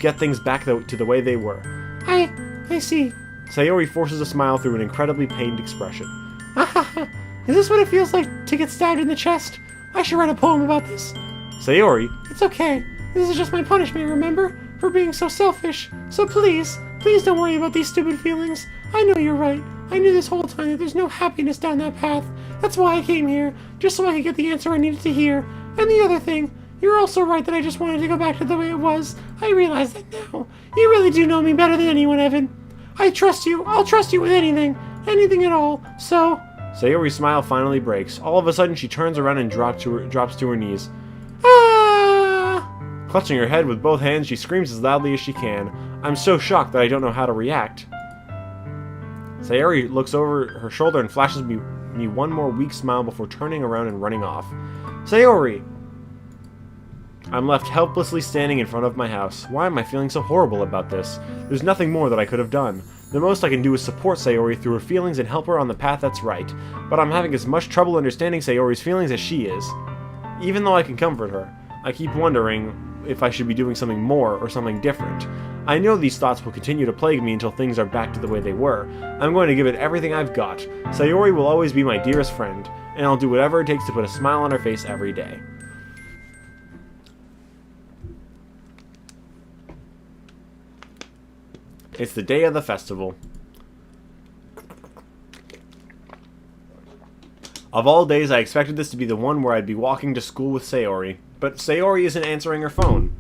get things back to the way they were. I see. Sayori forces a smile through an incredibly pained expression. Is this what it feels like to get stabbed in the chest? I should write a poem about this. Sayori, It's okay. This is just my punishment, remember? For being so selfish. So please don't worry about these stupid feelings. I know you're right. I knew this whole time that there's no happiness down that path. That's why I came here, just so I could get the answer I needed to hear. And the other thing, you're also right that I just wanted to go back to the way it was. I realize that now. You really do know me better than anyone, Evan. I trust you. I'll trust you with anything. Anything at all. So... Sayori's smile finally breaks. All of a sudden, she turns around and drops to her knees. Ah! Clutching her head with both hands, she screams as loudly as she can. I'm so shocked that I don't know how to react. Sayori looks over her shoulder and flashes me one more weak smile before turning around and running off. Sayori! I'm left helplessly standing in front of my house. Why am I feeling so horrible about this? There's nothing more that I could have done. The most I can do is support Sayori through her feelings and help her on the path that's right. But I'm having as much trouble understanding Sayori's feelings as she is. Even though I can comfort her, I keep wondering if I should be doing something more or something different. I know these thoughts will continue to plague me until things are back to the way they were. I'm going to give it everything I've got. Sayori will always be my dearest friend, and I'll do whatever it takes to put a smile on her face every day. It's the day of the festival. Of all days, I expected this to be the one where I'd be walking to school with Sayori, but Sayori isn't answering her phone.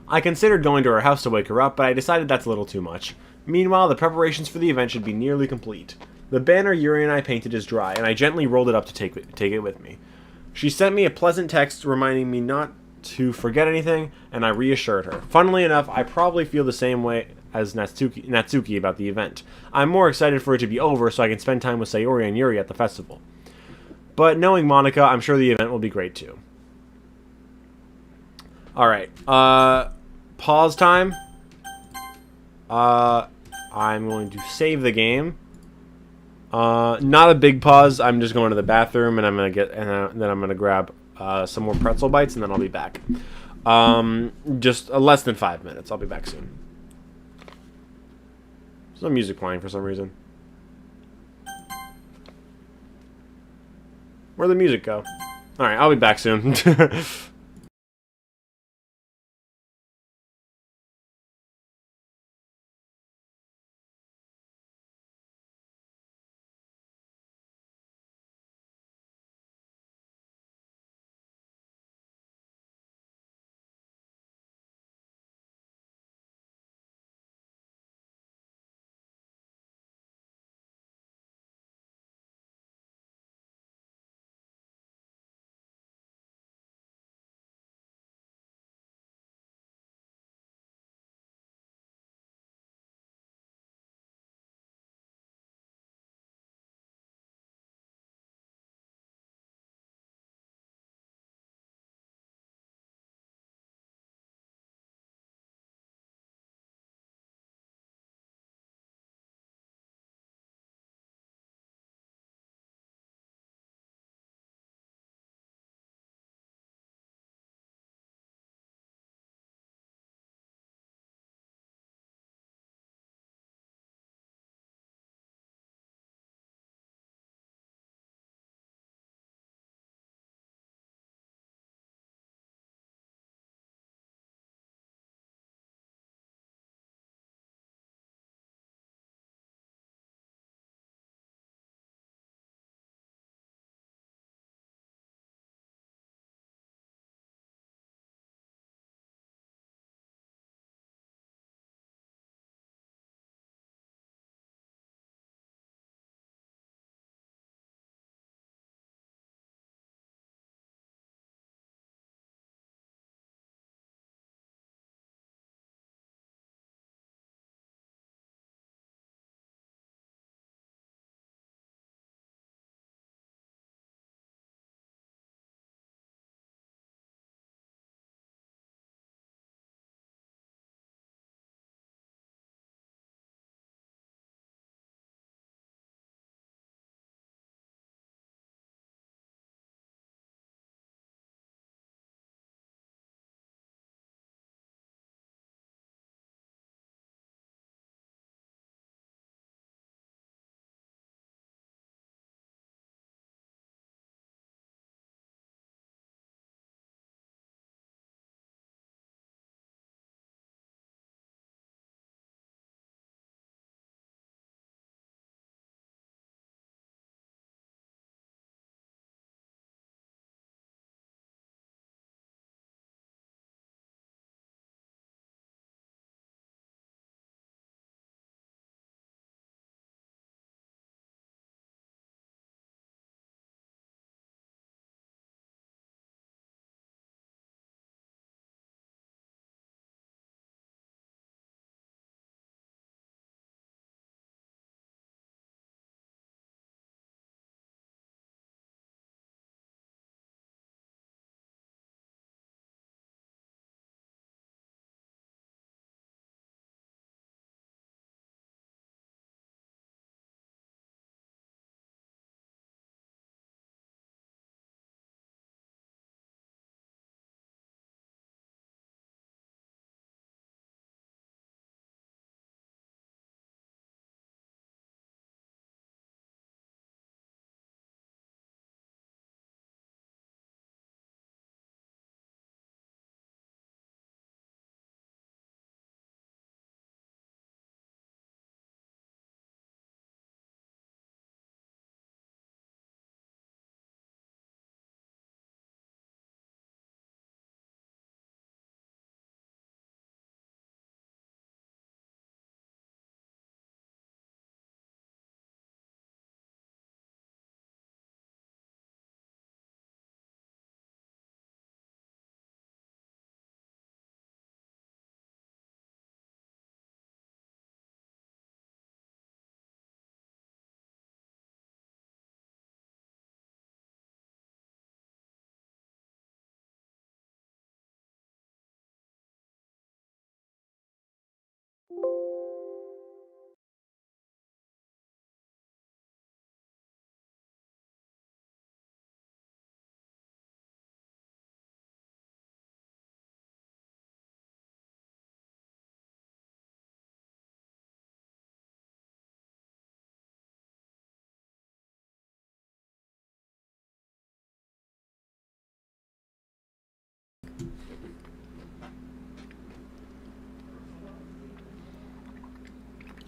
I considered going to her house to wake her up, but I decided that's a little too much. Meanwhile, the preparations for the event should be nearly complete. The banner Yuri and I painted is dry, and I gently rolled it up to take it with me. She sent me a pleasant text reminding me not to forget anything, and I reassured her. Funnily enough, I probably feel the same way as Natsuki about the event. I'm more excited for it to be over so I can spend time with Sayori and Yuri at the festival. But knowing Monica, I'm sure the event will be great too. Alright, pause time. I'm going to save the game. Not a big pause, I'm just going to the bathroom and then I'm gonna grab some more pretzel bites and then I'll be back. Just less than 5 minutes, I'll be back soon. There's no music playing for some reason. Where'd the music go? Alright, I'll be back soon.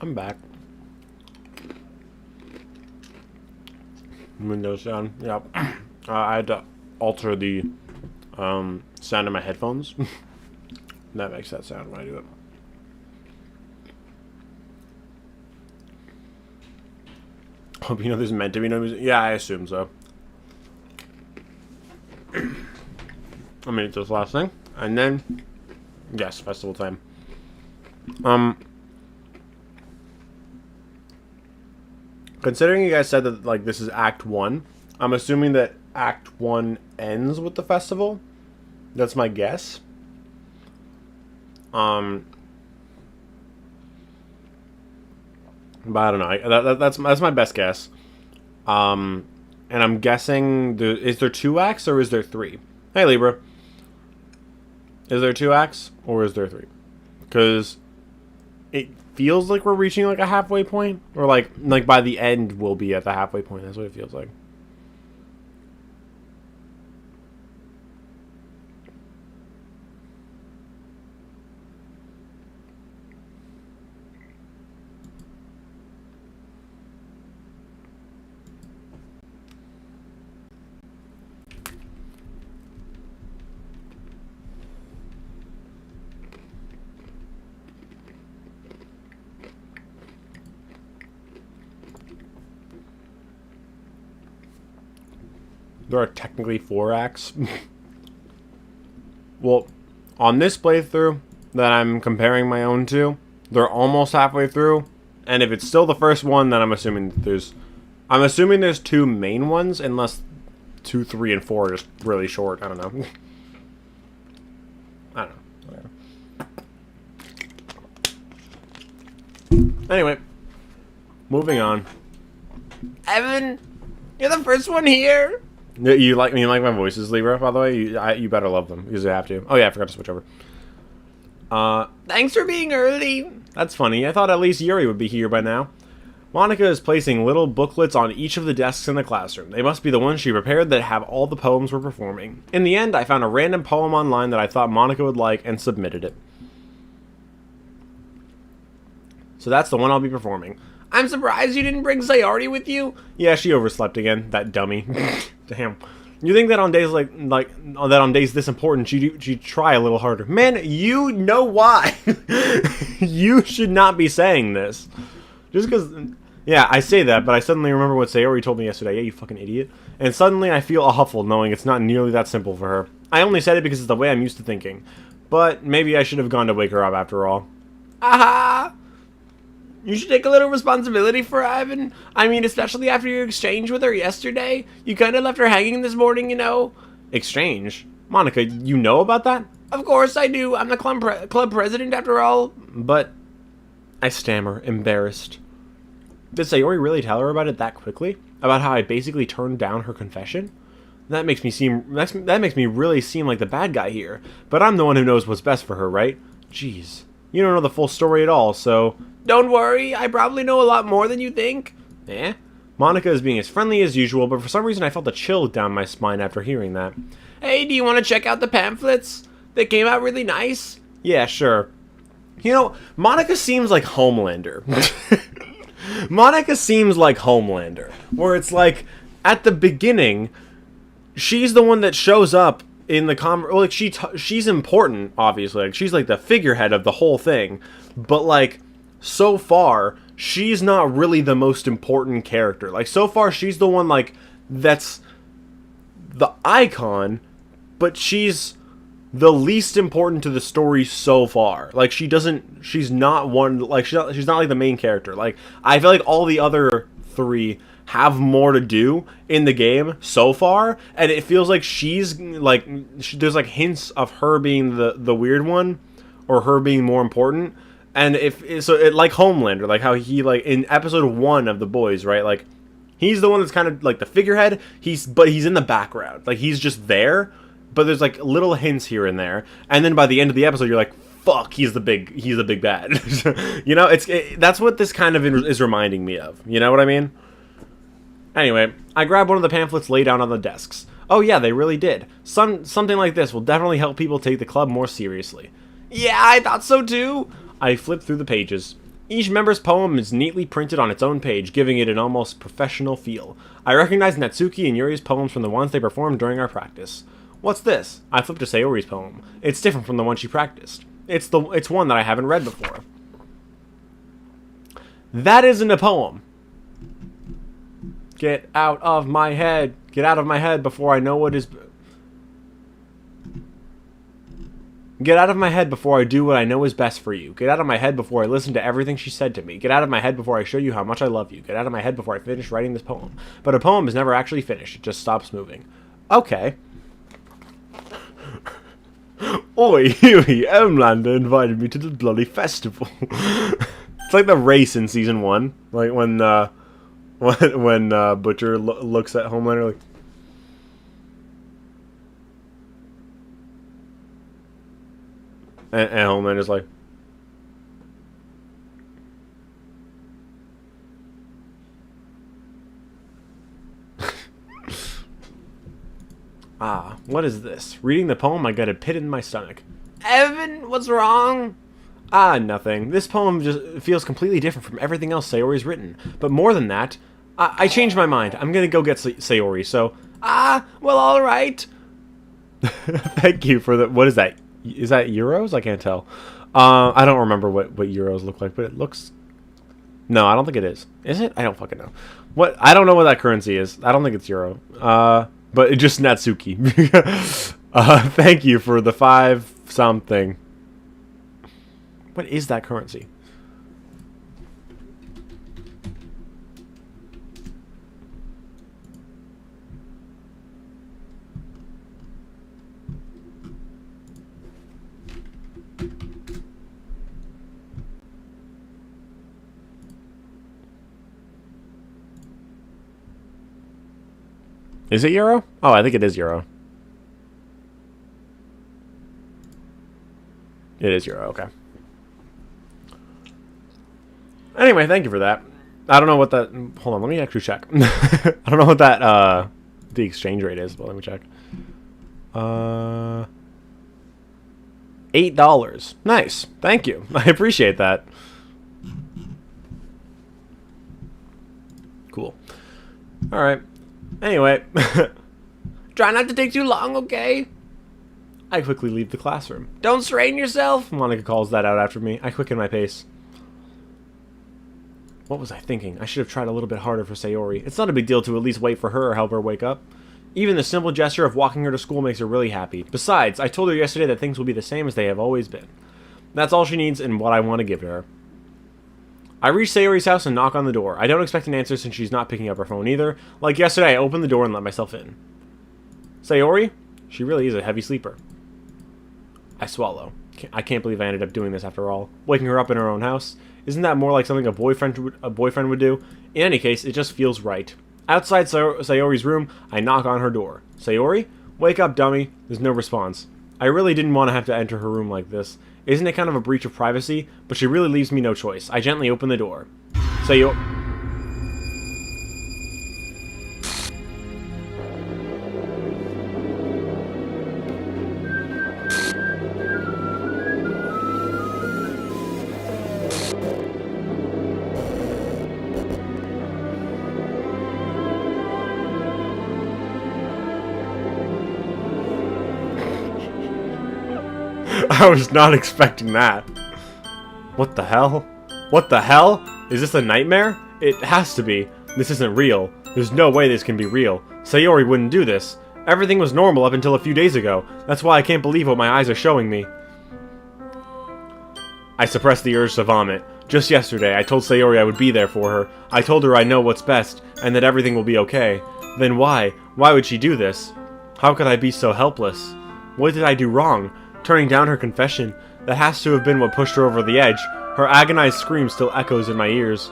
I'm back. Windows sound. Yep. I had to alter the sound of my headphones. That makes that sound when I do it. Hope you know there's meant to be no music. Yeah, I assume so. I mean, it's this last thing. And then, yes, festival time. Considering you guys said that, like, this is Act 1, I'm assuming that Act 1 ends with the festival. That's my guess. But I don't know. That's my best guess. And I'm guessing, is there 2 acts or is there 3? Hey, Libra. Is there 2 acts or is there 3? Because it feels like we're reaching like a halfway point. Or like by the end we'll be at the halfway point. That's what it feels like. There are technically 4 acts. Well, on this playthrough that I'm comparing my own to, they're almost halfway through. And if it's still the first one, then I'm assuming there's 2 main ones, unless 2, 3, and 4 are just really short. I don't know. I don't know. Whatever. Anyway, moving on. Evan, you're the first one here. You like my voices, Libra, by the way? You better love them, because you have to. Oh yeah, I forgot to switch over. Thanks for being early. That's funny. I thought at least Yuri would be here by now. Monica is placing little booklets on each of the desks in the classroom. They must be the ones she prepared that have all the poems we're performing. In the end, I found a random poem online that I thought Monica would like and submitted it. So that's the one I'll be performing. I'm surprised you didn't bring Sayori with you. Yeah, she overslept again. That dummy. Damn. You think that on days that on days this important, she'd try a little harder. Man, you know why. You should not be saying this. Just because, yeah, I say that, but I suddenly remember what Sayori told me yesterday. Yeah, you fucking idiot. And suddenly I feel awful knowing it's not nearly that simple for her. I only said it because it's the way I'm used to thinking. But maybe I should have gone to wake her up after all. Aha! You should take a little responsibility for Ivan. I mean, especially after your exchange with her yesterday. You kind of left her hanging this morning, you know. Exchange? Monica, you know about that? Of course I do. I'm the club president after all. But I stammer, embarrassed. Did Sayori really tell her about it that quickly? About how I basically turned down her confession? That makes me really seem like the bad guy here. But I'm the one who knows what's best for her, right? Jeez. You don't know the full story at all, so... Don't worry, I probably know a lot more than you think. Eh? Monica is being as friendly as usual, but for some reason I felt a chill down my spine after hearing that. Hey, do you want to check out the pamphlets? They came out really nice. Yeah, sure. You know, Monica seems like Homelander. Monica seems like Homelander. Where it's like, at the beginning, she's the one that shows up in the like she's important, obviously. Like, she's like the figurehead of the whole thing. But like, so far, she's not really the most important character. Like, so far, she's the one, like, that's the icon, but she's the least important to the story so far. Like, she's not one, like, she's not like the main character. Like, I feel like all the other 3 have more to do in the game so far, and it feels like she's, like, there's, like, hints of her being the weird one, or her being more important. And like Homelander, like how he, like, in episode 1 of The Boys, right? Like, he's the one that's kind of like the figurehead. But he's in the background. Like, he's just there, but there's like little hints here and there. And then by the end of the episode, you're like, fuck, he's the big bad. You know, that's what this kind of is reminding me of. You know what I mean? Anyway, I grabbed one of the pamphlets laid down on the desks. Oh yeah, they really did. Something like this will definitely help people take the club more seriously. Yeah, I thought so too. I flipped through the pages. Each member's poem is neatly printed on its own page, giving it an almost professional feel. I recognize Natsuki and Yuri's poems from the ones they performed during our practice. What's this? I flipped to Sayori's poem. It's different from the one she practiced. It's one that I haven't read before. That isn't a poem. Get out of my head. Get out of my head before I know what is... Get out of my head before I do what I know is best for you. Get out of my head before I listen to everything she said to me. Get out of my head before I show you how much I love you. Get out of my head before I finish writing this poem. But a poem is never actually finished. It just stops moving. Okay. Oi, Huey, Emlander invited me to the bloody festival. It's like the race in season 1. Like when Butcher looks at Homelander like... And Homelander's like... Ah, what is this? Reading the poem, I got a pit in my stomach. Evan, what's wrong? Ah, nothing. This poem just feels completely different from everything else Sayori's written. But more than that, I changed my mind. I'm gonna go get Sayori, so... Ah, well, alright. Thank you for the... What is that? Is that euros? I can't tell. I don't remember what euros look like, but it looks... No, I don't think it is. Is it? I don't fucking know. What? I don't know what that currency is. I don't think it's euro. But it's just Natsuki. Thank you for the 5 something. What is that currency? Is it euro? Oh, I think it is euro. It is euro, okay. Anyway, thank you for that. I don't know what that... Hold on, let me actually check. I don't know what that, the exchange rate is, but let me check. $8. Nice. Thank you. I appreciate that. Cool. Alright. Anyway. Try not to take too long, okay? I quickly leave the classroom. Don't strain yourself. Monica calls that out after me. I quicken my pace. What was I thinking? I should have tried a little bit harder for Sayori. It's not a big deal to at least wait for her or help her wake up. Even the simple gesture of walking her to school makes her really happy. Besides, I told her yesterday that things will be the same as they have always been. That's all she needs and what I want to give to her. I reach Sayori's house and knock on the door. I don't expect an answer since she's not picking up her phone either. Like yesterday, I opened the door and let myself in. Sayori? She really is a heavy sleeper. I swallow. I can't believe I ended up doing this after all. Waking her up in her own house. Isn't that more like something a boyfriend would do? In any case, it just feels right. Outside Sayori's room, I knock on her door. Sayori? Wake up, dummy. There's no response. I really didn't want to have to enter her room like this. Isn't it kind of a breach of privacy? But she really leaves me no choice. I gently open the door. Sayori... I was not expecting that. What the hell? What the hell? Is this a nightmare? It has to be. This isn't real. There's no way this can be real. Sayori wouldn't do this. Everything was normal up until a few days ago. That's why I can't believe what my eyes are showing me. I suppressed the urge to vomit. Just yesterday, I told Sayori I would be there for her. I told her I know what's best, and that everything will be okay. Then why? Why would she do this? How could I be so helpless? What did I do wrong? Turning down her confession, that has to have been what pushed her over the edge. Her agonized scream still echoes in my ears.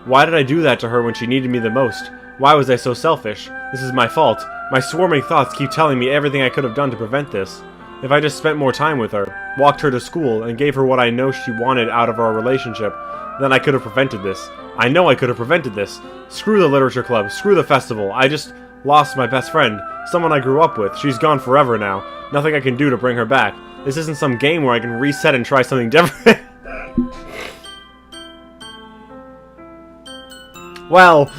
Why did I do that to her when she needed me the most? Why was I so selfish? This is my fault. My swarming thoughts keep telling me everything I could have done to prevent this. If I just spent more time with her, walked her to school, and gave her what I know she wanted out of our relationship, then I could have prevented this. I know I could have prevented this. Screw the literature club, screw the festival. I just lost my best friend, someone I grew up with. She's gone forever now. Nothing I can do to bring her back. This isn't some game where I can reset and try something different. Well...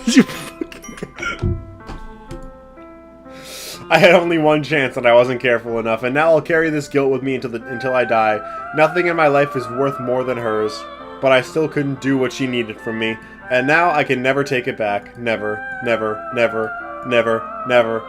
You fucking... I had only one chance and I wasn't careful enough, and now I'll carry this guilt with me until I die. Nothing in my life is worth more than hers, but I still couldn't do what she needed from me, and now I can never take it back. Never, never, never, never, never.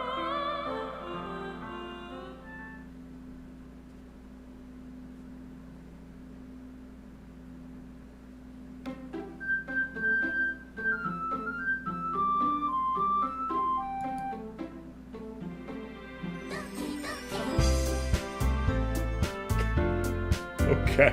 Okay.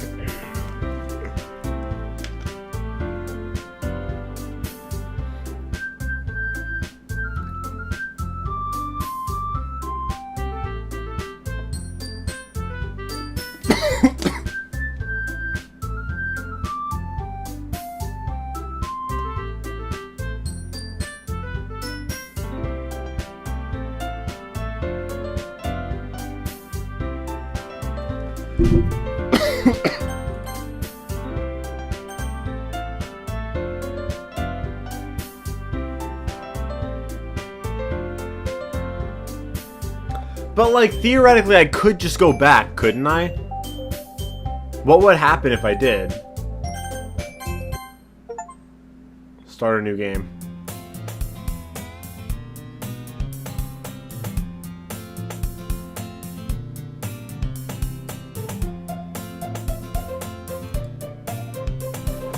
But, like, theoretically, I could just go back, couldn't I? What would happen if I did? Start a new game.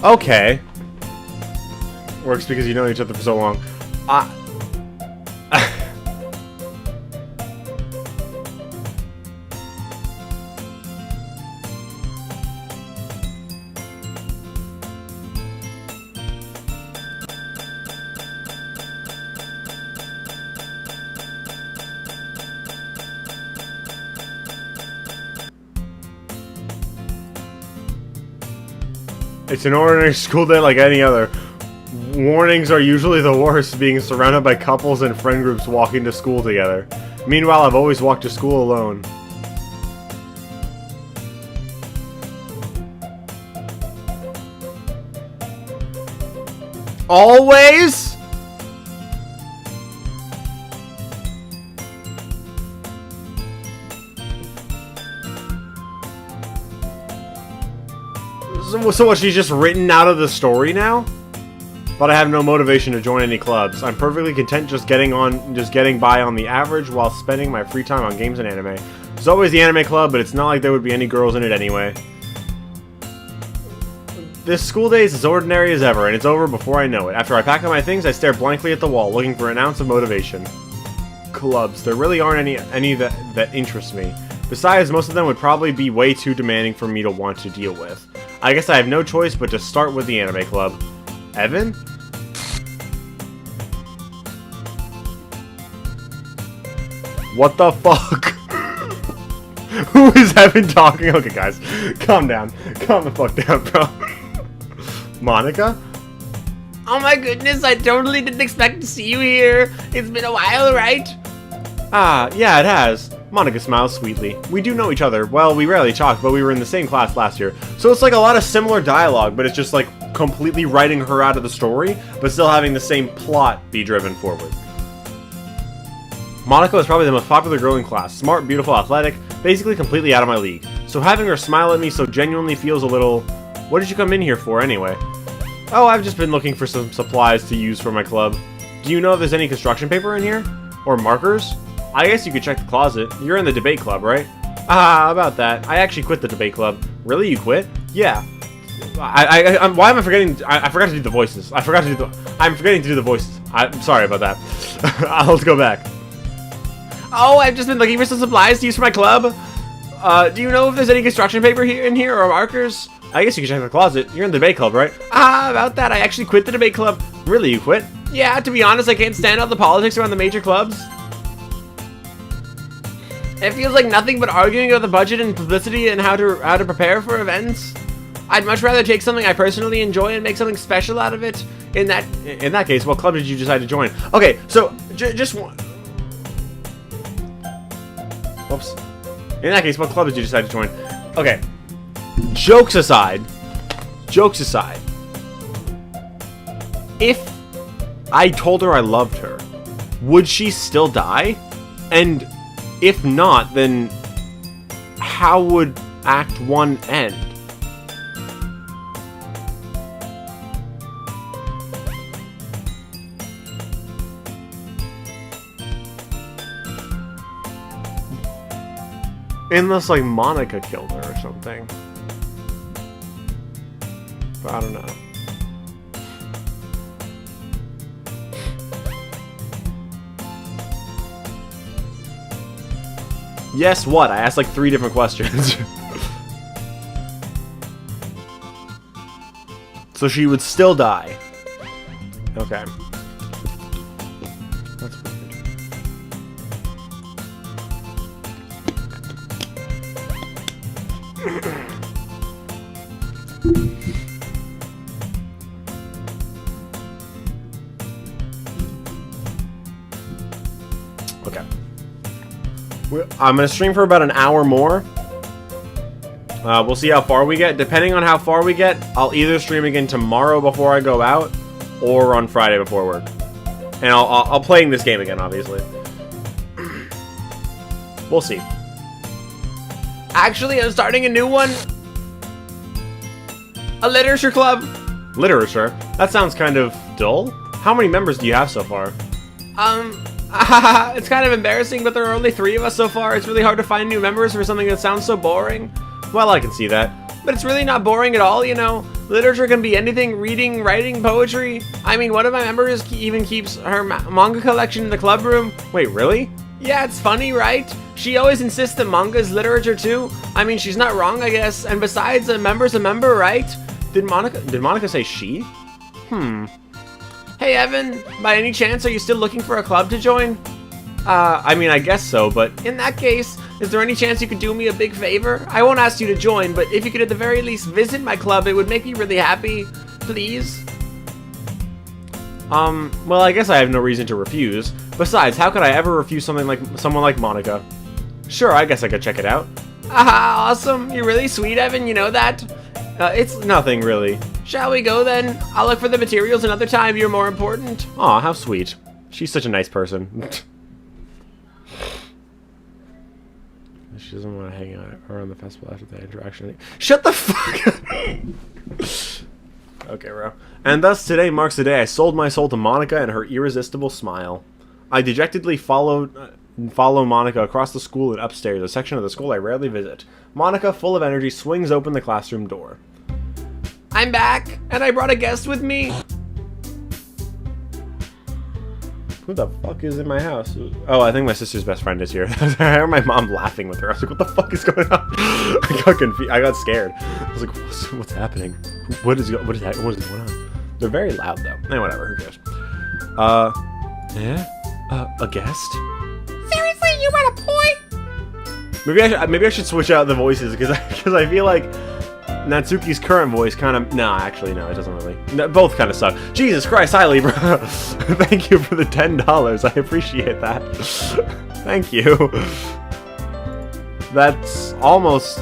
Okay. Works because you know each other for so long. It's an ordinary school day like any other. Warnings are usually the worst, being surrounded by couples and friend groups walking to school together. Meanwhile, I've always walked to school alone. Always? So what, she's just written out of the story now? But I have no motivation to join any clubs. I'm perfectly content just getting by on the average while spending my free time on games and anime. There's always the anime club, but it's not like there would be any girls in it anyway. This school day is as ordinary as ever, and it's over before I know it. After I pack up my things, I stare blankly at the wall, looking for an ounce of motivation. Clubs. There really aren't any that interest me. Besides, most of them would probably be way too demanding for me to want to deal with. I guess I have no choice but to start with the anime club. Evan? What the fuck? Who is Evan talking? Okay, guys, calm down. Calm the fuck down, bro. Monica? Oh my goodness, I totally didn't expect to see you here. It's been a while, right? Ah, yeah, it has. Monica smiles sweetly. We do know each other. Well, we rarely talk, but we were in the same class last year. So it's like a lot of similar dialogue, but it's just like completely writing her out of the story, but still having the same plot be driven forward. Monica is probably the most popular girl in class. Smart, beautiful, athletic, basically completely out of my league. So having her smile at me so genuinely feels a little... What did you come in here for anyway? Oh, I've just been looking for some supplies to use for my club. Do you know if there's any construction paper in here? Or markers? I guess you could check the closet. You're in the debate club, right? Ah, about that. I actually quit the debate club. Really? You quit? Yeah. Why am I forgetting? I forgot to do the voices. I'm forgetting to do the voices. I'm sorry about that. Let's go back. Oh, I've just been looking for some supplies to use for my club. Do you know if there's any construction paper in here or markers? I guess you can check the closet. You're in the debate club, right? Ah, about that. I actually quit the debate club. Really? You quit? Yeah, to be honest, I can't stand all the politics around the major clubs. It feels like nothing but arguing about the budget and publicity and how to prepare for events. I'd much rather take something I personally enjoy and make something special out of it. In that case, what club did you decide to join? Okay, so just one. Whoops. In that case, what club did you decide to join? Okay. Jokes aside. If I told her I loved her, would she still die? And if not, then how would Act 1 end? Unless, like, Monica killed her or something. But I don't know. Yes, what? I asked like 3 different questions. So she would still die. Okay. That's weird. Okay. I'm going to stream for about an hour more. We'll see how far we get. Depending on how far we get, I'll either stream again tomorrow before I go out, or on Friday before work. And I'll play in this game again, obviously. We'll see. Actually, I'm starting a new one. A literature club. Literature? That sounds kind of dull. How many members do you have so far? It's kind of embarrassing, but there are only 3 of us so far. It's really hard to find new members for something that sounds so boring. Well, I can see that. But it's really not boring at all, you know? Literature can be anything: reading, writing, poetry. I mean, one of my members even keeps her manga collection in the club room. Wait, really? Yeah, it's funny, right? She always insists that manga is literature too. I mean, she's not wrong, I guess. And besides, a member's a member, right? Did Monica say she? Hey, Evan, by any chance, are you still looking for a club to join? I mean, I guess so, but in that case, is there any chance you could do me a big favor? I won't ask you to join, but if you could at the very least visit my club, it would make me really happy. Please? Well, I guess I have no reason to refuse. Besides, how could I ever refuse someone like Monica? Sure, I guess I could check it out. Aha, awesome. You're really sweet, Evan, you know that? It's nothing, really. Shall we go, then? I'll look for the materials another time. You're more important. Aw, how sweet. She's such a nice person. She doesn't want to hang out around the festival after the interaction. Shut the fuck up! Okay, bro. And thus, today marks the day I sold my soul to Monica and her irresistible smile. I dejectedly follow Monica across the school and upstairs, a section of the school I rarely visit. Monica, full of energy, swings open the classroom door. I'm back, and I brought a guest with me. Who the fuck is in my house? Oh, I think my sister's best friend is here. I heard my mom laughing with her. I was like, what the fuck is going on? I got confused. I got scared. I was like, what's happening? What is going on? They're very loud, though. Eh, whatever. Who cares? Yeah? A guest? Seriously, you want a boy? Maybe I should switch out the voices, because I feel like Natsuki's current voice kind of... No, actually, no, it doesn't really. No, both kind of suck. Jesus Christ, hi, Libra. Thank you for the $10. I appreciate that. Thank you. That's almost...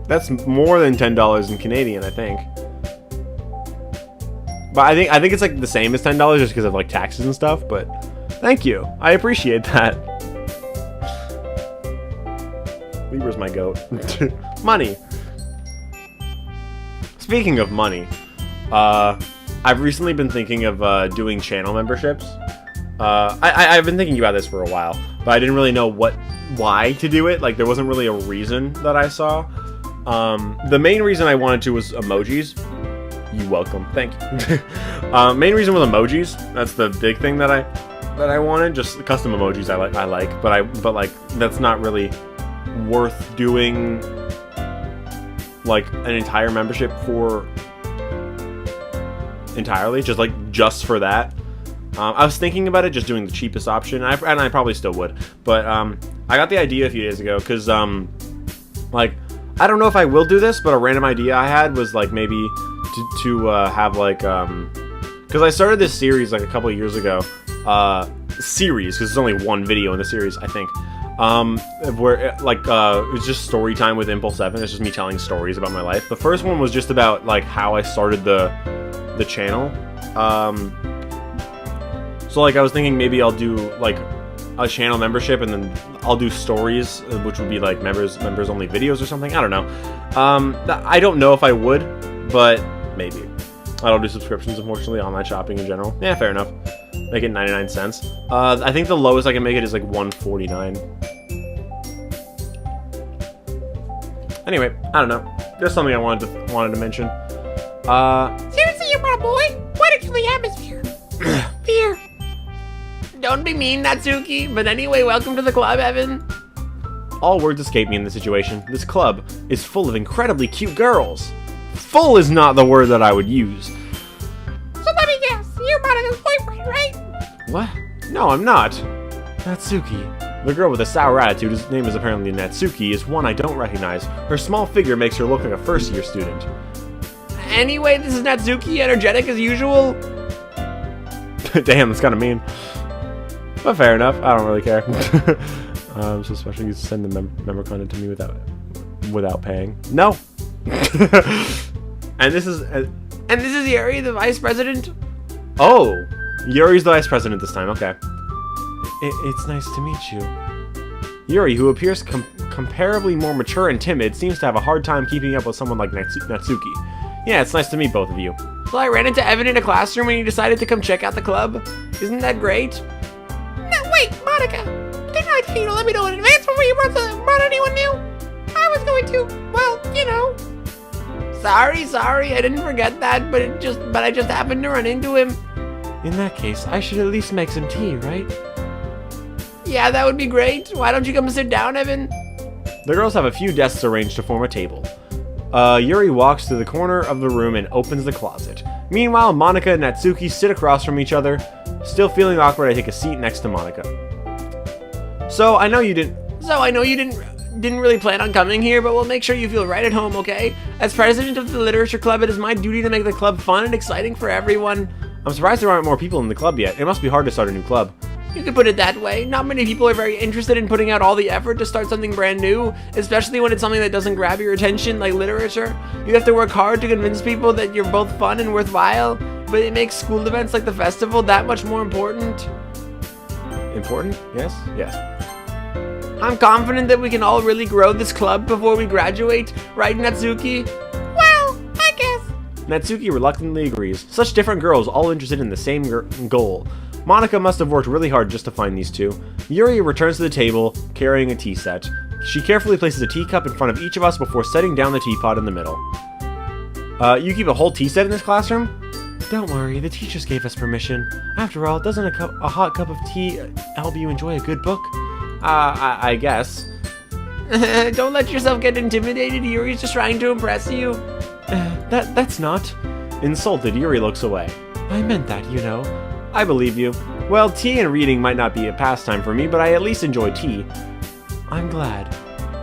That's more than $10 in Canadian, I think. But I think it's like the same as $10 just because of like taxes and stuff, but thank you. I appreciate that. Libra's my goat. Money. Speaking of money, I've recently been thinking of doing channel memberships. I've been thinking about this for a while, but I didn't really know why to do it. Like, there wasn't really a reason that I saw. The main reason I wanted to was emojis. You welcome. Thank you. Main reason was emojis. That's the big thing that I wanted. Just custom emojis I like, but like that's not really worth doing like an entire membership for entirely, just for that. I was thinking about it, just doing the cheapest option, and I probably still would, but I got the idea a few days ago because like I don't know if I will do this, but a random idea I had was like maybe to have like because I started this series like a couple of years ago. Series, because there's only one video in the series, I think. Where like it was just story time with ImpulseEvan. It's just me telling stories about my life. The first one was just about like how I started the channel. So like I was thinking maybe I'll do like a channel membership and then I'll do stories, which would be like members only videos or something. I don't know. I don't know if I would, but maybe. I don't do subscriptions, unfortunately, online shopping in general. Yeah, fair enough. Make it 99 cents. I think the lowest I can make it is like 149. Anyway, I don't know. There's something I wanted to mention. Seriously, you my boy? Way to kill the atmosphere. Fear. Don't be mean, Natsuki. But anyway, welcome to the club, Evan. All words escape me in this situation. This club is full of incredibly cute girls. Full is not the word that I would use. So let me guess, you're Monika's boyfriend, right? What? No, I'm not. Natsuki. The girl with a sour attitude, whose name is apparently Natsuki, is one I don't recognize. Her small figure makes her look like a first-year student. Anyway, this is Natsuki, energetic as usual. Damn, that's kind of mean. But fair enough. I don't really care. So especially you send the member content to me without paying. No. And this is Yuri, the vice president. Oh, Yuri's the vice president this time. Okay. It's nice to meet you. Yuri, who appears comparably more mature and timid, seems to have a hard time keeping up with someone like Natsuki. Yeah, it's nice to meet both of you. So I ran into Evan in a classroom and he decided to come check out the club. Isn't that great? No, wait, Monika. Didn't I tell you to let me know in advance before you brought anyone new? I was going to, well, you know. Sorry, I didn't forget that, but I just happened to run into him. In that case, I should at least make some tea, right? Yeah, that would be great. Why don't you come and sit down, Evan? The girls have a few desks arranged to form a table. Yuri walks to the corner of the room and opens the closet. Meanwhile, Monika and Natsuki sit across from each other. Still feeling awkward, I take a seat next to Monika. So, I know you didn't really plan on coming here, but we'll make sure you feel right at home, okay? As president of the literature club, it is my duty to make the club fun and exciting for everyone. I'm surprised there aren't more people in the club yet. It must be hard to start a new club. You could put it that way. Not many people are very interested in putting out all the effort to start something brand new, especially when it's something that doesn't grab your attention, like literature. You have to work hard to convince people that you're both fun and worthwhile, but it makes school events like the festival that much more important. Important? Yes? Yes. I'm confident that we can all really grow this club before we graduate, right, Natsuki? Well, I guess. Natsuki reluctantly agrees. Such different girls, all interested in the same goal. Monika must have worked really hard just to find these two. Yuri returns to the table, carrying a tea set. She carefully places a teacup in front of each of us before setting down the teapot in the middle. You keep a whole tea set in this classroom? Don't worry, the teachers gave us permission. After all, doesn't a hot cup of tea help you enjoy a good book? I guess. Don't let yourself get intimidated. Yuri's just trying to impress you. That's not. Insulted, Yuri looks away. I meant that, you know. I believe you. Well, tea and reading might not be a pastime for me, but I at least enjoy tea. I'm glad.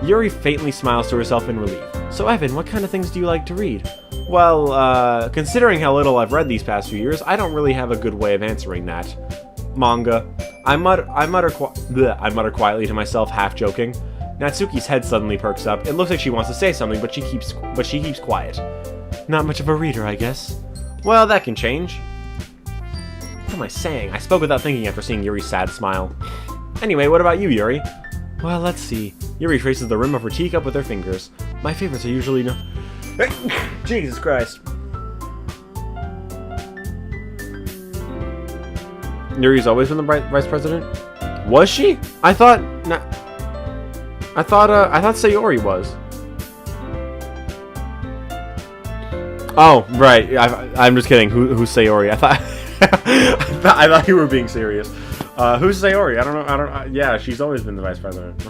Yuri faintly smiles to herself in relief. So, Evan, what kind of things do you like to read? Well, considering how little I've read these past few years, I don't really have a good way of answering that. Manga. I mutter quietly to myself, half joking. Natsuki's head suddenly perks up. It looks like she wants to say something, but she keeps quiet. Not much of a reader, I guess. Well, that can change. What am I saying? I spoke without thinking after seeing Yuri's sad smile. Anyway, what about you, Yuri? Well, let's see. Yuri traces the rim of her teacup with her fingers. My favorites are usually no... Jesus Christ. Yuri's always been the vice president? Was she? I thought Sayori was. Oh, right. I'm just kidding. Who's Sayori? I thought you were being serious. Who's Sayori? I don't know. Yeah, she's always been the vice president.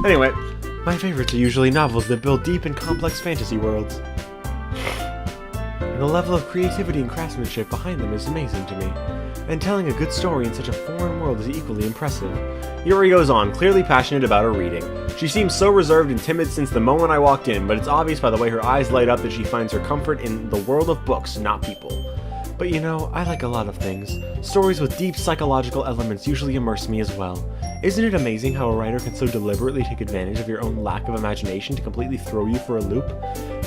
Anyway, my favorites are usually novels that build deep and complex fantasy worlds. The level of creativity and craftsmanship behind them is amazing to me, and telling a good story in such a foreign world is equally impressive. Yuri goes on, clearly passionate about her reading. She seems so reserved and timid since the moment I walked in, but it's obvious by the way her eyes light up that she finds her comfort in the world of books, not people. But you know, I like a lot of things. Stories with deep psychological elements usually immerse me as well. Isn't it amazing how a writer can so deliberately take advantage of your own lack of imagination to completely throw you for a loop?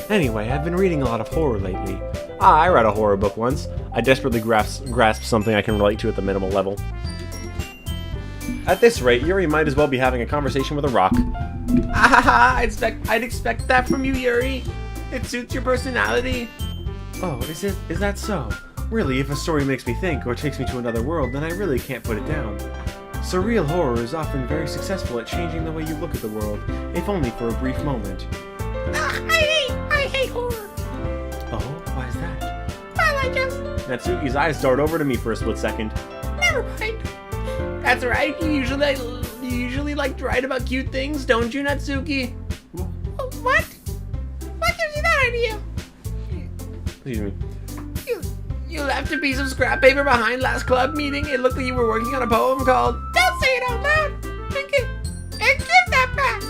Anyway, I've been reading a lot of horror lately. I read a horror book once. I desperately grasp something I can relate to at the minimal level. At this rate, Yuri might as well be having a conversation with a rock. I'd expect that from you, Yuri. It suits your personality. Oh, is that so? Really, if a story makes me think or takes me to another world, then I really can't put it down. Surreal horror is often very successful at changing the way you look at the world, if only for a brief moment. I hate horror. Oh, why is that? Well, I just... Natsuki's eyes dart over to me for a split second. Never mind. That's right. You usually like to write about cute things, don't you, Natsuki? What? What gives you that idea? Excuse me. You left a piece of scrap paper behind last club meeting. It looked like you were working on a poem called... Don't say it out loud. And give that back.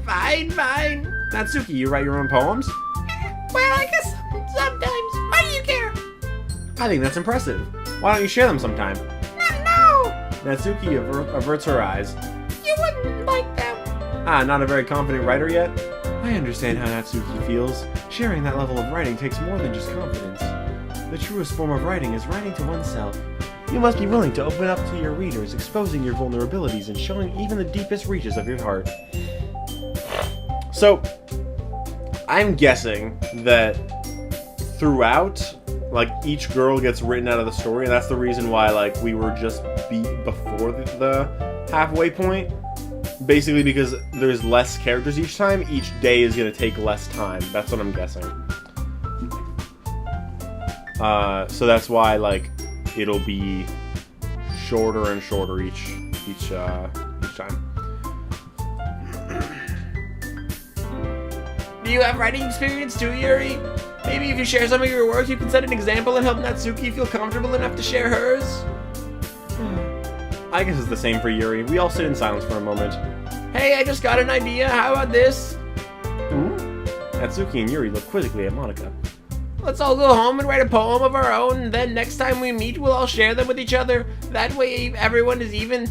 Fine. Natsuki, you write your own poems? Well, I guess sometimes. Why do you care? I think that's impressive. Why don't you share them sometime? No. Natsuki averts her eyes. You wouldn't like them. Ah, not a very confident writer yet? I understand how Natsuki feels. Sharing that level of writing takes more than just confidence. The truest form of writing is writing to oneself. You must be willing to open up to your readers, exposing your vulnerabilities and showing even the deepest reaches of your heart. So, I'm guessing that throughout, like, each girl gets written out of the story, and that's the reason why, like, we were just beat before the halfway point. Basically because there's less characters each time, each day is going to take less time. That's what I'm guessing. So that's why, like, it'll be shorter and shorter each time. Do you have writing experience too, Yuri? Maybe if you share some of your work, you can set an example and help Natsuki feel comfortable enough to share hers? I guess it's the same for Yuri. We all sit in silence for a moment. Hey, I just got an idea. How about this? Natsuki and Yuri look quizzically at Monica. Let's all go home and write a poem of our own, and then next time we meet, we'll all share them with each other. That way everyone is even.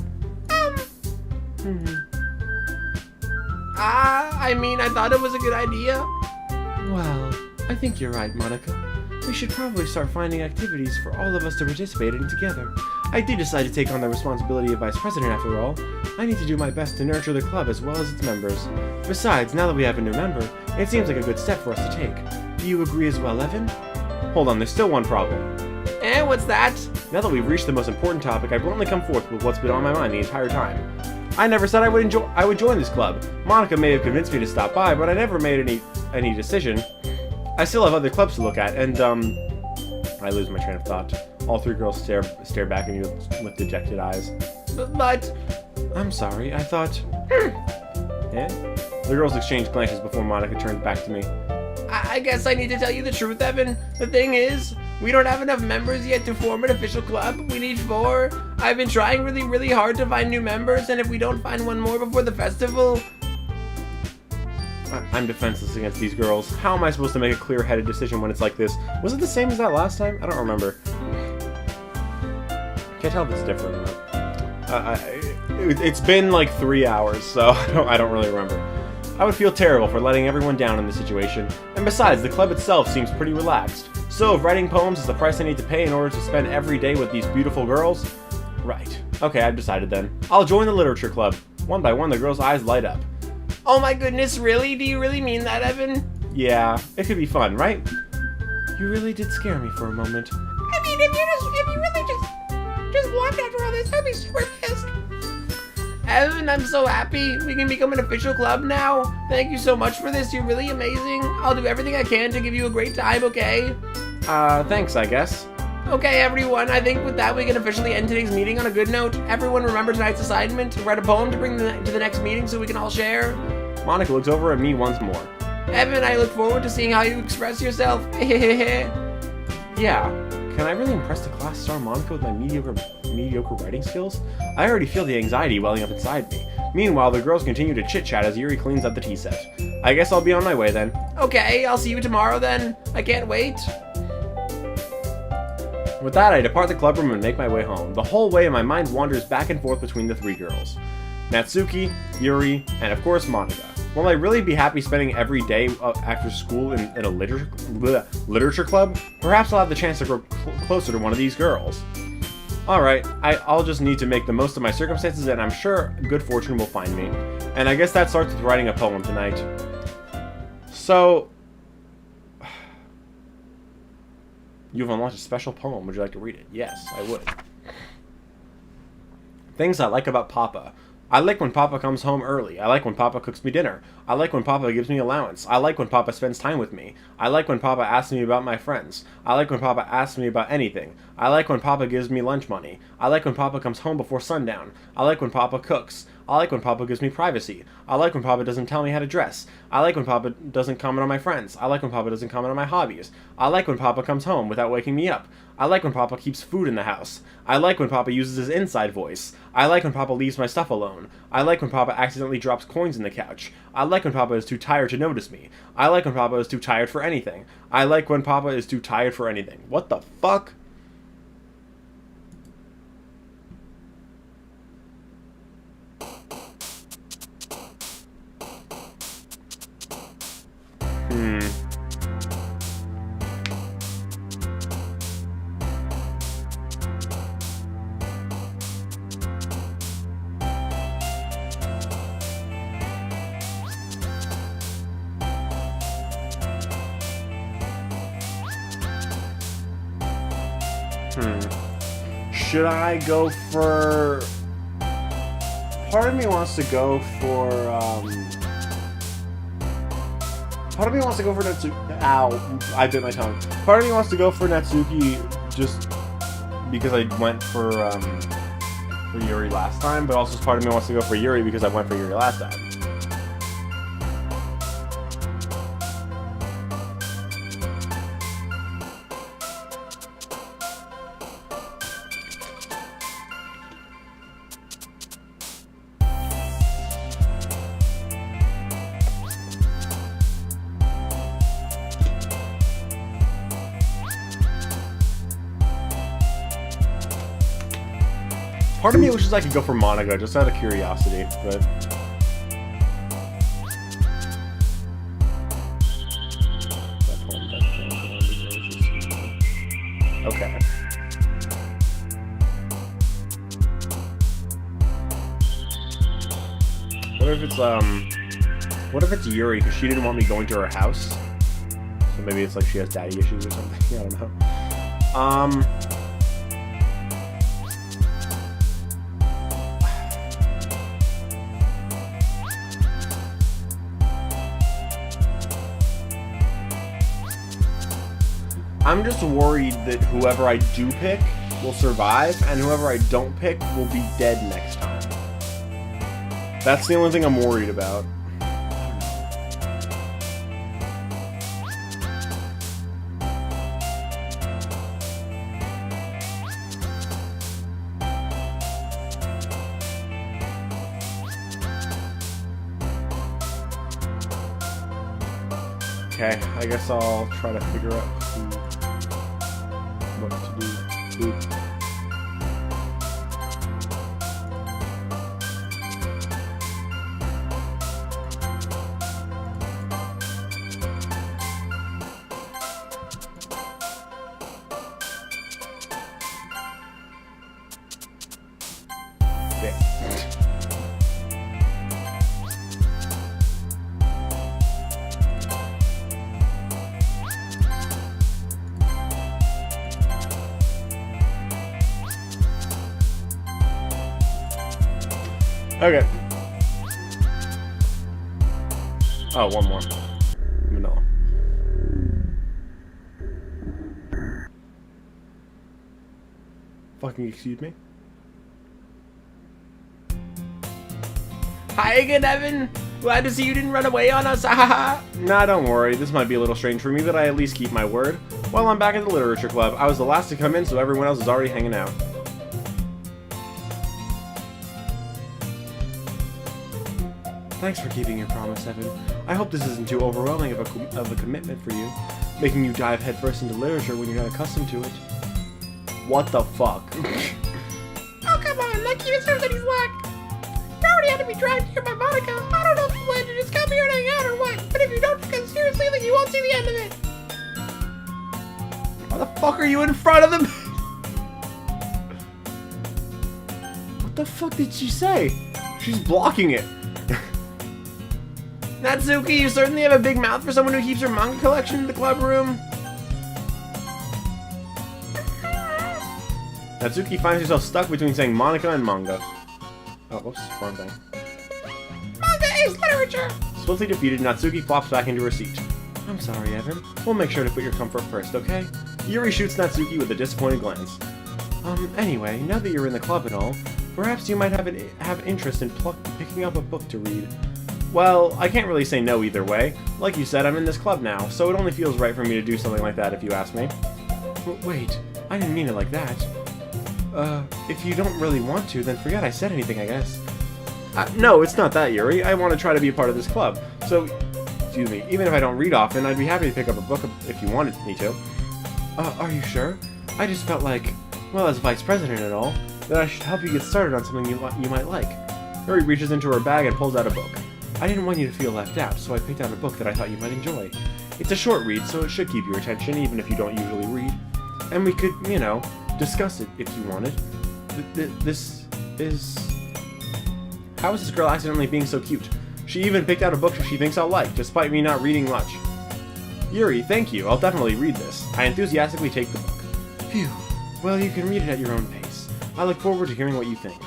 I thought it was a good idea. Well, I think you're right, Monica. We should probably start finding activities for all of us to participate in together. I did decide to take on the responsibility of vice president after all. I need to do my best to nurture the club as well as its members. Besides, now that we have a new member, it seems like a good step for us to take. Do you agree as well, Evan? Hold on, there's still one problem. And what's that? Now that we've reached the most important topic, I bluntly come forth with what's been on my mind the entire time. I never said I would join this club. Monica may have convinced me to stop by, but I never made any decision. I still have other clubs to look at, and I lose my train of thought. All three girls stare back at me with dejected eyes. But I'm sorry, I thought... Yeah? The girls exchange glances before Monica turns back to me. I guess I need to tell you the truth, Evan. The thing is, we don't have enough members yet to form an official club. We need 4. I've been trying really, really hard to find new members, and if we don't find one more before the festival... I'm defenseless against these girls. How am I supposed to make a clear-headed decision when it's like this? Was it the same as that last time? I don't remember. Can't tell if it's different or not. It's been like 3 hours, so I don't really remember. I would feel terrible for letting everyone down in this situation, and besides, the club itself seems pretty relaxed. So if writing poems is the price I need to pay in order to spend every day with these beautiful girls... Right. Okay, I've decided then. I'll join the literature club. One by one, the girls' eyes light up. Oh my goodness, really? Do you really mean that, Evan? Yeah, it could be fun, right? You really did scare me for a moment. I mean, if you really just left after all this, I'd be super pissed. Evan, I'm so happy. We can become an official club now. Thank you so much for this. You're really amazing. I'll do everything I can to give you a great time, okay? Thanks, I guess. Okay, everyone, I think with that we can officially end today's meeting on a good note. Everyone remember tonight's assignment, write a poem to bring to the next meeting so we can all share. Monica looks over at me once more. Evan, I look forward to seeing how you express yourself. Yeah, can I really impress the class star Monica with my mediocre writing skills? I already feel the anxiety welling up inside me. Meanwhile, the girls continue to chit-chat as Yuri cleans up the tea set. I guess I'll be on my way then. Okay, I'll see you tomorrow then. I can't wait. With that, I depart the club room and make my way home. The whole way, my mind wanders back and forth between the three girls. Natsuki, Yuri, and of course Monica. Will I really be happy spending every day after school in a literature club? Perhaps I'll have the chance to grow closer to one of these girls. Alright, I'll just need to make the most of my circumstances, and I'm sure good fortune will find me. And I guess that starts with writing a poem tonight. So... You've unlocked a special poem. Would you like to read it? Yes, I would. Things I like about Papa. I like when Papa comes home early. I like when Papa cooks me dinner. I like when Papa gives me allowance. I like when Papa spends time with me. I like when Papa asks me about my friends. I like when Papa asks me about anything. I like when Papa gives me lunch money. I like when Papa comes home before sundown. I like when Papa cooks. I like when Papa gives me privacy. I like when Papa doesn't tell me how to dress. I like when Papa doesn't comment on my friends. I like when Papa doesn't comment on my hobbies. I like when Papa comes home without waking me up. I like when Papa keeps food in the house. I like when Papa uses his inside voice. I like when Papa leaves my stuff alone. I like when Papa accidentally drops coins in the couch. I like when Papa is too tired to notice me. I like when Papa is too tired for anything. I like when Papa is too tired for anything. What the fuck? Should I go for... Part of me wants to go for, Part of me wants to go for Natsuki... Ow, I bit my tongue. Part of me wants to go for Natsuki just because I went for Yuri last time, but also part of me wants to go for Yuri because I went for Yuri last time. Part of me wishes I could go for Monica, just out of curiosity, but... Okay. What if it's Yuri, because she didn't want me going to her house? So maybe it's like she has daddy issues or something, I don't know. I'm just worried that whoever I do pick will survive, and whoever I don't pick will be dead next time. That's the only thing I'm worried about. Okay, I guess I'll try to figure out what to do. Okay. Oh, one more. Vanilla. Fucking excuse me? Hi again, Evan. Glad to see you didn't run away on us. Haha. Nah, don't worry. This might be a little strange for me, but I at least keep my word. While I'm back at the literature club, I was the last to come in, so everyone else is already hanging out. Thanks for keeping your promise, Evan. I hope this isn't too overwhelming of a commitment for you, making you dive headfirst into literature when you're not accustomed to it. What the fuck? Oh, come on, Lucky deserves any slack. You already had to be dragged here by Monica. I don't know if you plan to just come here and hang out or what, but if you don't take it seriously, then you won't see the end of it. Why the fuck are you in front of them? What the fuck did she say? She's blocking it. Natsuki, you certainly have a big mouth for someone who keeps her manga collection in the club room. Natsuki finds herself stuck between saying Monica and manga. Oh, whoops, wrong thing. Manga is literature. Swiftly defeated, Natsuki flops back into her seat. I'm sorry, Evan. We'll make sure to put your comfort first, okay? Yuri shoots Natsuki with a disappointed glance. Anyway, now that you're in the club and all, perhaps you might have interest in picking up a book to read. Well, I can't really say no either way. Like you said, I'm in this club now, so it only feels right for me to do something like that if you ask me. Wait, I didn't mean it like that. If you don't really want to, then forget I said anything, I guess. No, it's not that, Yuri. I want to try to be a part of this club. So, excuse me, even if I don't read often, I'd be happy to pick up a book if you wanted me to. Are you sure? I just felt like, well, as vice president and all, that I should help you get started on something you might like. Yuri reaches into her bag and pulls out a book. I didn't want you to feel left out, so I picked out a book that I thought you might enjoy. It's a short read, so it should keep your attention, even if you don't usually read. And we could, you know, discuss it if you wanted. This is... How is this girl accidentally being so cute? She even picked out a book she thinks I'll like, despite me not reading much. Yuri, thank you. I'll definitely read this. I enthusiastically take the book. Phew. Well, you can read it at your own pace. I look forward to hearing what you think.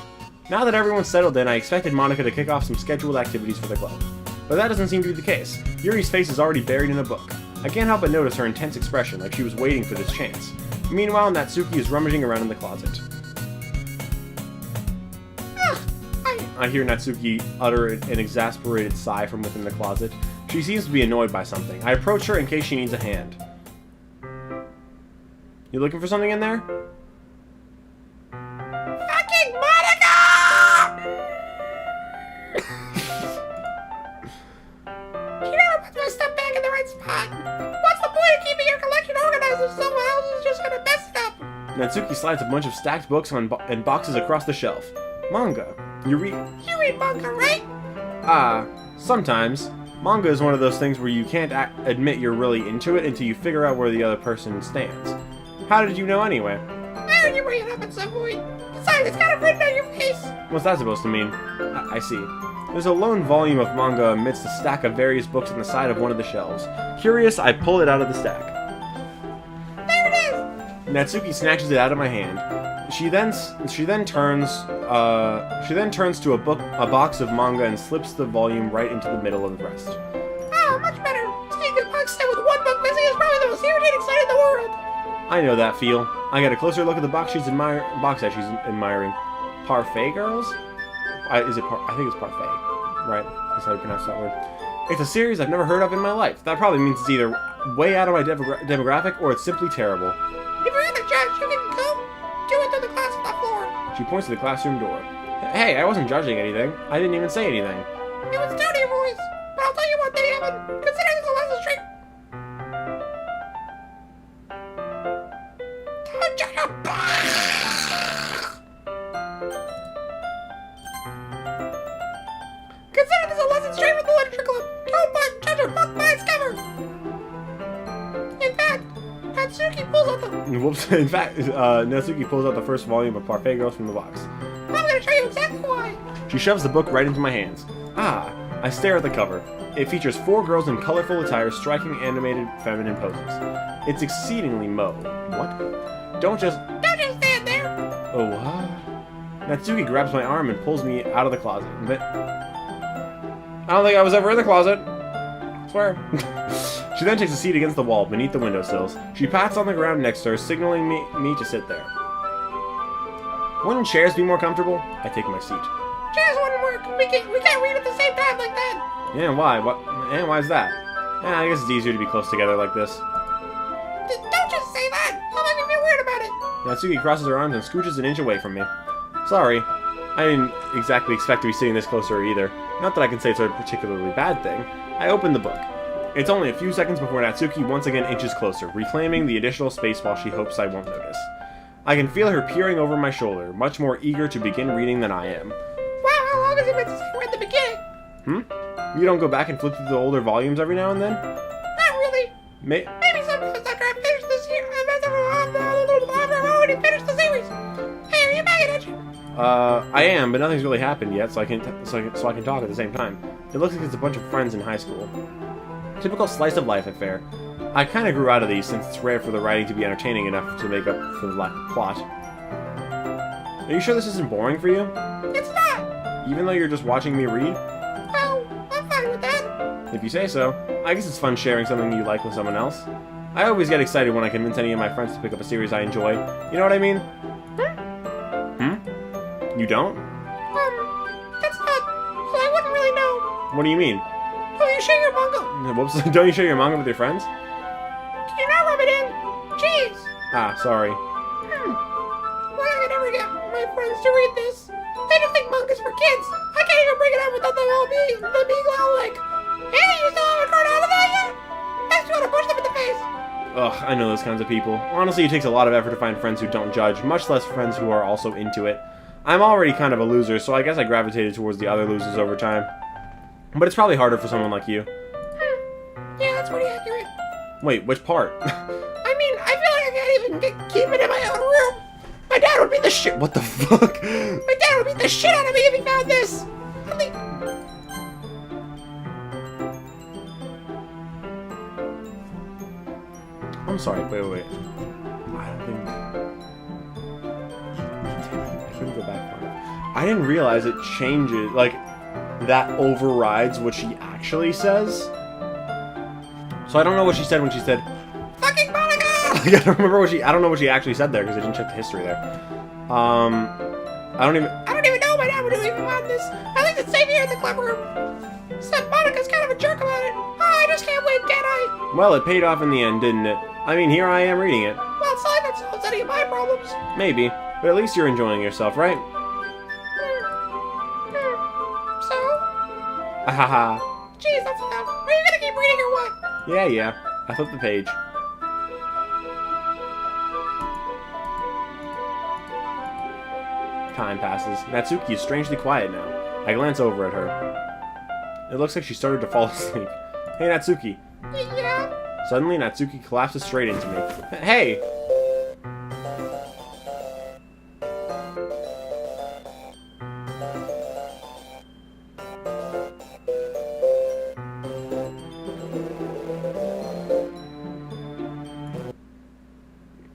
Now that everyone's settled in, I expected Monica to kick off some scheduled activities for the club. But that doesn't seem to be the case. Yuri's face is already buried in a book. I can't help but notice her intense expression, like she was waiting for this chance. Meanwhile, Natsuki is rummaging around in the closet. I hear Natsuki utter an exasperated sigh from within the closet. She seems to be annoyed by something. I approach her in case she needs a hand. You looking for something in there? Fucking Monica! She never puts my stuff back in the right spot. What's the point of keeping your collection organized if someone else is just gonna mess it up? Natsuki slides a bunch of stacked books and boxes across the shelf. Manga. You read manga, right? Sometimes. Manga is one of those things where you can't admit you're really into it until you figure out where the other person stands. How did you know anyway? I heard you bring it up at some point. Besides, it's got it written on your face. What's that supposed to mean? I see. There's a lone volume of manga amidst a stack of various books on the side of one of the shelves. Curious, I pull it out of the stack. There it is! Natsuki snatches it out of my hand. She then turns to a box of manga and slips the volume right into the middle of the rest. Ah, much better. Seeing a box set with one book missing is probably the most irritating sight in the world. I know that feel. I get a closer look at the box that she's admiring. Parfait Girls? I think it's Parfait, right? That's how you pronounce that word. It's a series I've never heard of in my life. That probably means it's either way out of my demographic or it's simply terrible. If you're in the judge, you can go do it through the class on the floor. She points to the classroom door. Hey, I wasn't judging anything. I didn't even say anything. It was down to your voice. But I'll tell you one thing, Evan. Consider this a lesson straight. Don't judge a Consider this a lesson straight from the literature club. Don't judge a book by its cover. In fact, Natsuki pulls out the... Natsuki pulls out the first volume of Parfait Girls from the box. I'm gonna show you exactly why. She shoves the book right into my hands. I stare at the cover. It features 4 girls in colorful attire striking animated feminine poses. It's exceedingly What? Don't just stand there. Oh, what? Natsuki grabs my arm and pulls me out of the closet. But I don't think I was ever in the closet. I swear. She then takes a seat against the wall beneath the windowsills. She pats on the ground next to her, signaling me to sit there. Wouldn't chairs be more comfortable? I take my seat. Chairs wouldn't work. We can't read at the same time like that. Yeah, why? What? And why is that? Yeah, I guess it's easier to be close together like this. Don't just say that. I'll make me feel weird about it. Natsuki crosses her arms and scooches an inch away from me. Sorry. I didn't exactly expect to be sitting this close to her either. Not that I can say it's a particularly bad thing. I open the book. It's only a few seconds before Natsuki once again inches closer, reclaiming the additional space while she hopes I won't notice. I can feel her peering over my shoulder, much more eager to begin reading than I am. Wow, how long has it been since I read the beginning? You don't go back and flip through the older volumes every now and then? Not really. May- Maybe sometimes after I finish this here, after I've already finished the series. Hey, are you paying attention? I am, but nothing's really happened yet, so I can talk at the same time. It looks like it's a bunch of friends in high school. Typical slice of life affair. I kind of grew out of these since it's rare for the writing to be entertaining enough to make up for the lack of plot. Are you sure this isn't boring for you? It's not. Even though you're just watching me read? Oh, I'm fine with that. If you say so. I guess it's fun sharing something you like with someone else. I always get excited when I convince any of my friends to pick up a series I enjoy. You know what I mean? You don't? That's not... Well, I wouldn't really know. What do you mean? Oh, you share your manga. Whoops, don't you share your manga with your friends? Can you not rub it in? Jeez. Ah, sorry. Why I could never get my friends to read this? They just think manga's for kids. I can't even bring it up without them being all like, hey, you still haven't grown out of that yet? Makes me want to push them in the face. Ugh, I know those kinds of people. Honestly, it takes a lot of effort to find friends who don't judge, much less friends who are also into it. I'm already kind of a loser, so I guess I gravitated towards the other losers over time. But it's probably harder for someone like you. Yeah, that's pretty accurate. Wait, which part? I mean, I feel like I can't even keep it in my own room. My dad would beat the shit. What the fuck? My dad would beat the shit out of me if he found this. I'm sorry, wait. I don't think... Damn it, I couldn't go back far enough. I didn't realize it changes, like, that overrides what she actually says. So I don't know what she said when she said, fucking Monica! I don't remember what I don't know what she actually said there, because I didn't check the history there. I don't even know my dad would do if he found this. I think it's safe here in the club room. Except Monica's kind of a jerk about it. Oh, I just can't wait, can I? Well, it paid off in the end, didn't it? I mean, here I am reading it. Well, it's not that solves any of my problems. Maybe, but at least you're enjoying yourself, right? So? Ahaha. Jeez, that's enough. Are you gonna keep reading or what? Yeah. I flipped the page. Time passes. Natsuki is strangely quiet now. I glance over at her. It looks like she started to fall asleep. Hey, Natsuki. Yeah? Suddenly, Natsuki collapses straight into me. Hey!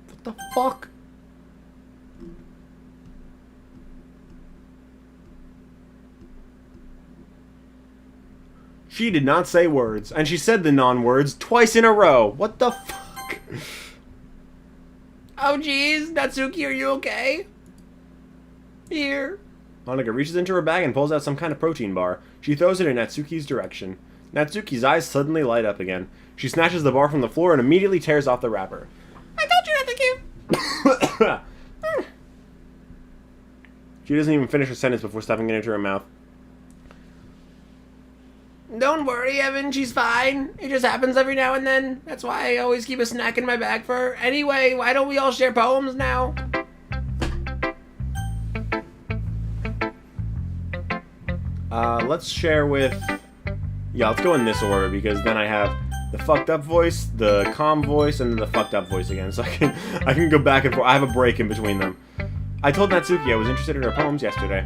What the fuck? She did not say words, and she said the non-words twice in a row. What the fuck? Oh, jeez. Natsuki, are you okay? Here. Monica reaches into her bag and pulls out some kind of protein bar. She throws it in Natsuki's direction. Natsuki's eyes suddenly light up again. She snatches the bar from the floor and immediately tears off the wrapper. I told you not to give. She doesn't even finish her sentence before stuffing it into her mouth. Don't worry, Evan. She's fine. It just happens every now and then. That's why I always keep a snack in my bag for her. Anyway, why don't we all share poems now? Let's share with... Yeah, let's go in this order, because then I have the fucked up voice, the calm voice, and then the fucked up voice again. So I can go back and forth. I have a break in between them. I told Natsuki I was interested in her poems yesterday.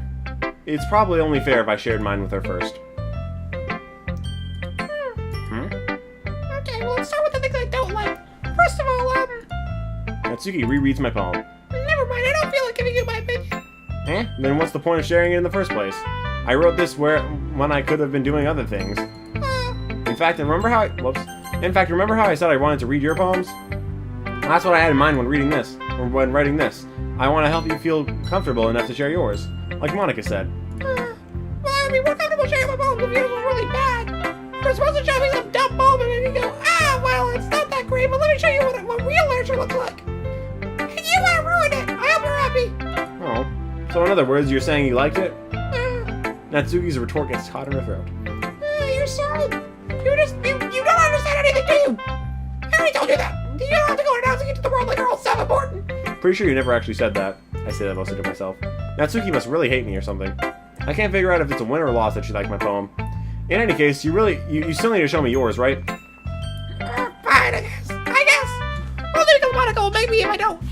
It's probably only fair if I shared mine with her first. Okay, well, let's start with the things I don't like. First of all, Natsuki rereads my poem. never mind, I don't feel like giving you my opinion. Then what's the point of sharing it in the first place? I wrote this when I could have been doing other things. In fact, remember how I said I wanted to read your poems? That's what I had in mind when reading this. when writing this. I want to help you feel comfortable enough to share yours, like Monica said. Well, I'd be more comfortable sharing my poems if yours was really bad. You're supposed to show me some dumb poem and then you go, well, it's not that great, but let me show you what real literature looks like. And you want to ruin it. I hope you're happy. Oh. So in other words, you're saying you liked it? Natsuki's retort gets caught in her throat. You're so... You don't understand anything, do you? I already told you that. You don't have to go announcing it to the world like you're all self-important. Pretty sure you never actually said that. I say that mostly to myself. Natsuki must really hate me or something. I can't figure out if it's a win or loss that she liked my poem. In any case, you still need to show me yours, right? Fine, I guess. Well, there goes Monica. Maybe if I don't.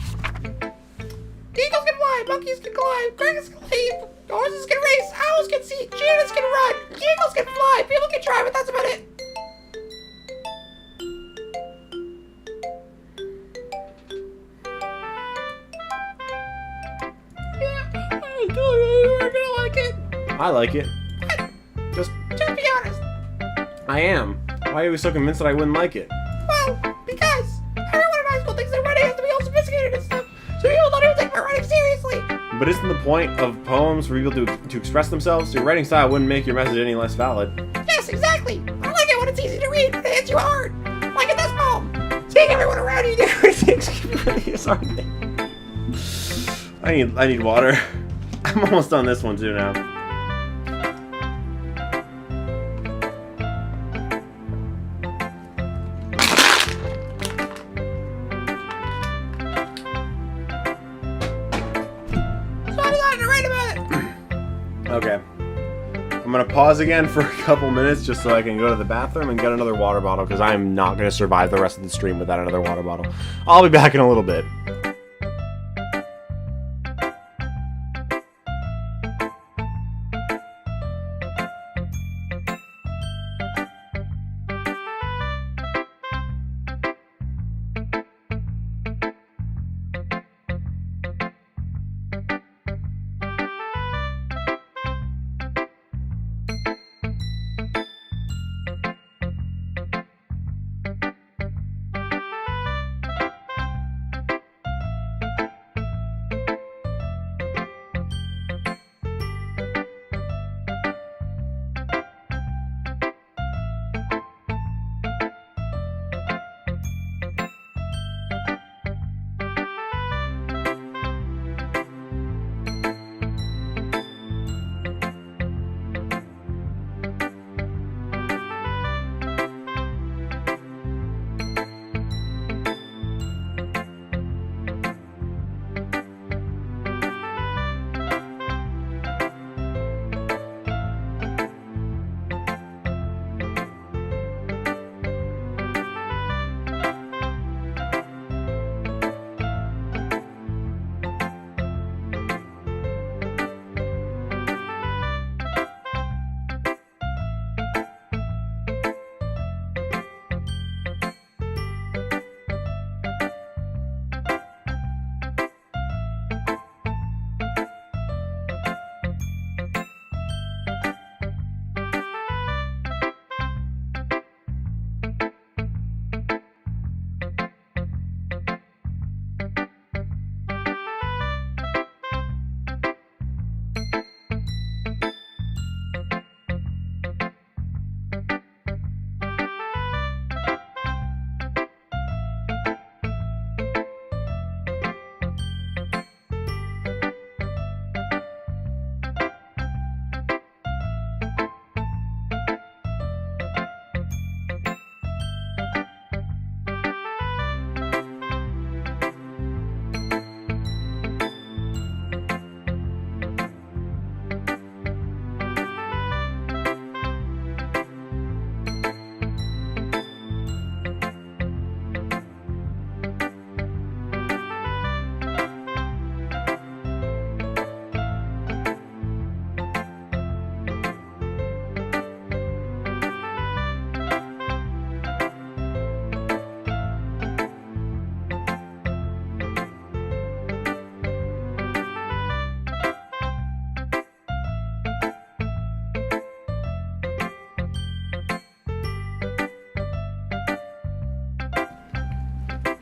Eagles can fly, monkeys can climb, dragons can leap, horses can race, owls can see, cheetahs can run, eagles can fly, people can try, but that's about it. You're gonna like it. I like it. Just be honest. I am. Why are you so convinced that I wouldn't like it? Well, because everyone in high school thinks their writing has to be all sophisticated and stuff, so people don't even take my writing seriously. But isn't the point of poems for people to express themselves? Your writing style wouldn't make your message any less valid. Yes, exactly. I like it when it's easy to read, but it hits you hard. Like in this poem. Seeing everyone around you do everything is hard. I need water. I'm almost done this one too now. Okay. I'm gonna pause again for a couple minutes just so I can go to the bathroom and get another water bottle because I'm not gonna survive the rest of the stream without another water bottle. I'll be back in a little bit.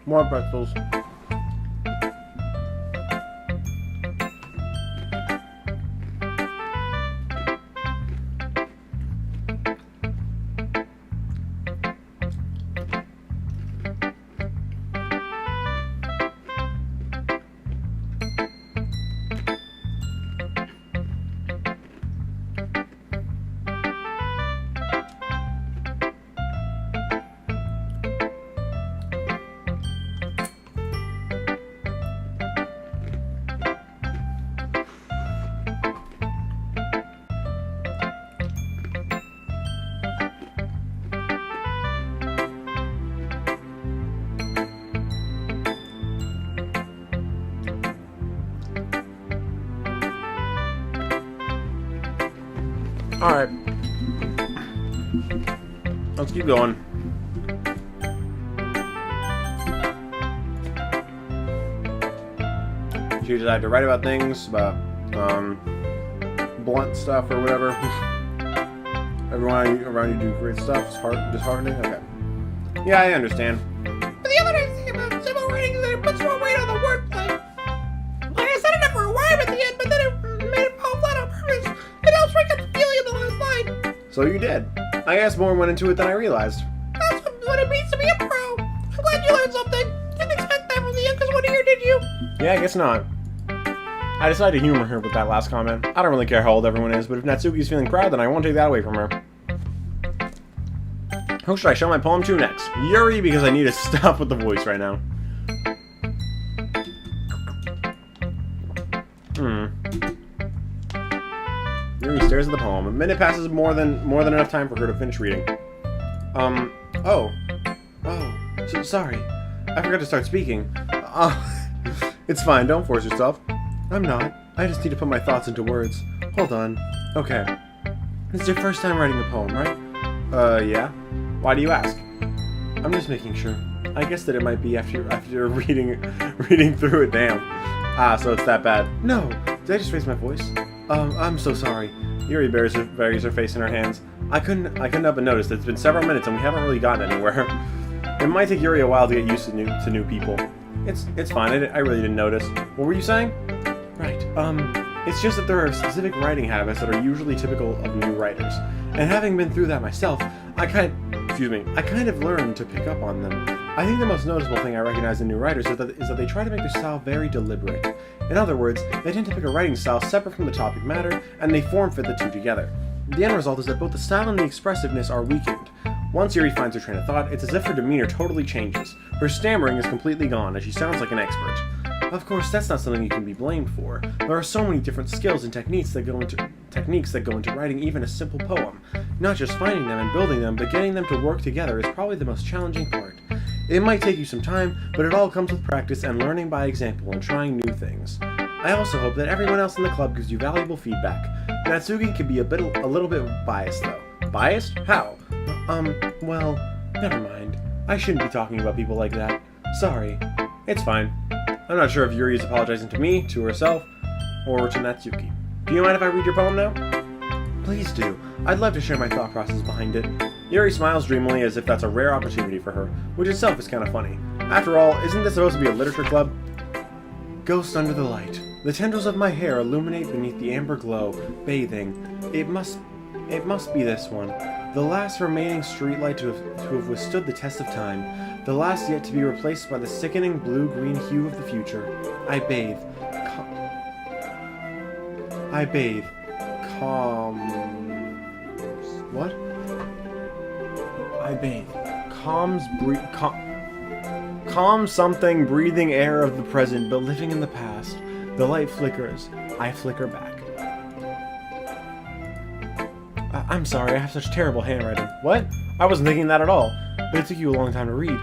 More pretzels. Alright. Let's keep going. You decide to write about things, about blunt stuff or whatever. Everyone around you do great stuff. It's disheartening. Okay. Yeah, I understand. But the other nice thing about civil writing is that it puts more weight on the wordplay. Like I set it up for a rhyme at the end, but then it made it fall flat on purpose. It helps break up the feeling in the last line. So you did. I guess more went into it than I realized. That's what it means to be a pro. I'm glad you learned something. Didn't expect that from the youngest one here, did you? Yeah, I guess not. I decided to humor her with that last comment. I don't really care how old everyone is, but if Natsuki's feeling proud, then I won't take that away from her. Who should I show my poem to next? Yuri, because I need to stop with the voice right now. Yuri stares at the poem. A minute passes more than enough time for her to finish reading. So sorry. I forgot to start speaking. It's fine, don't force yourself. I'm not. I just need to put my thoughts into words. Hold on. Okay. This is your first time writing a poem, right? Yeah. Why do you ask? I'm just making sure. I guess that it might be after reading through it, damn. So it's that bad. No! Did I just raise my voice? I'm so sorry. Yuri buries her face in her hands. I couldn't help but notice that it's been several minutes and we haven't really gotten anywhere. It might take Yuri a while to get used to new people. It's fine. I really didn't notice. What were you saying? Right. It's just that there are specific writing habits that are usually typical of new writers. And having been through that myself, I kind of learned to pick up on them. I think the most noticeable thing I recognize in new writers is that they try to make their style very deliberate. In other words, they tend to pick a writing style separate from the topic matter, and they form-fit the two together. The end result is that both the style and the expressiveness are weakened. Once Yuri finds her train of thought, it's as if her demeanor totally changes. Her stammering is completely gone, and she sounds like an expert. Of course, that's not something you can be blamed for. There are so many different skills and techniques that go into writing even a simple poem. Not just finding them and building them, but getting them to work together is probably the most challenging part. It might take you some time, but it all comes with practice and learning by example and trying new things. I also hope that everyone else in the club gives you valuable feedback. Natsuki can be a little bit biased though. Biased? How? Well, never mind. I shouldn't be talking about people like that. Sorry. It's fine. I'm not sure if Yuri is apologizing to me, to herself, or to Natsuki. Do you mind if I read your poem now? Please do. I'd love to share my thought process behind it. Yuri smiles dreamily as if that's a rare opportunity for her, which itself is kind of funny. After all, isn't this supposed to be a literature club? Ghost under the light. The tendrils of my hair illuminate beneath the amber glow, bathing. It must be this one. The last remaining streetlight to have withstood the test of time. The last yet to be replaced by the sickening blue-green hue of the future. I bathe. What? I bathe. Calm something, breathing air of the present, but living in the past. The light flickers. I flicker back. I'm sorry, I have such terrible handwriting. What? I wasn't thinking that at all. But it took you a long time to read.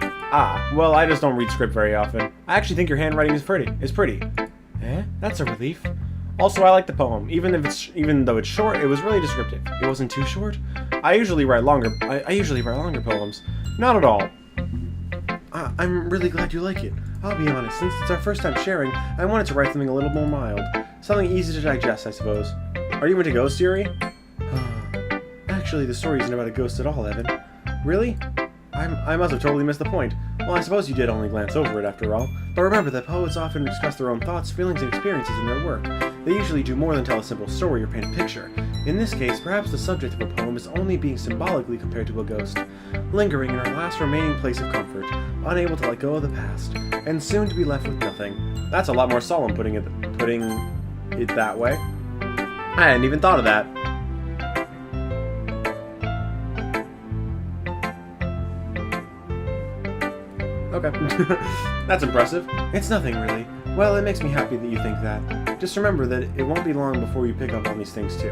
Well, I just don't read script very often. I actually think your handwriting is pretty. Eh? That's a relief. Also, I like the poem. Even though it's short, it was really descriptive. It wasn't too short. I usually write longer poems. Not at all. I'm really glad you like it. I'll be honest, since it's our first time sharing, I wanted to write something a little more mild. Something easy to digest, I suppose. Are you into ghosts, Yuri? Actually, the story isn't about a ghost at all, Evan. Really? I must have totally missed the point. Well, I suppose you did only glance over it after all. But remember that poets often express their own thoughts, feelings, and experiences in their work. They usually do more than tell a simple story or paint a picture. In this case, perhaps the subject of a poem is only being symbolically compared to a ghost, lingering in our last remaining place of comfort, unable to let go of the past, and soon to be left with nothing. That's a lot more solemn putting it that way. I hadn't even thought of that. Okay. That's impressive. It's nothing, really. Well, it makes me happy that you think that. Just remember that it won't be long before you pick up on these things, too.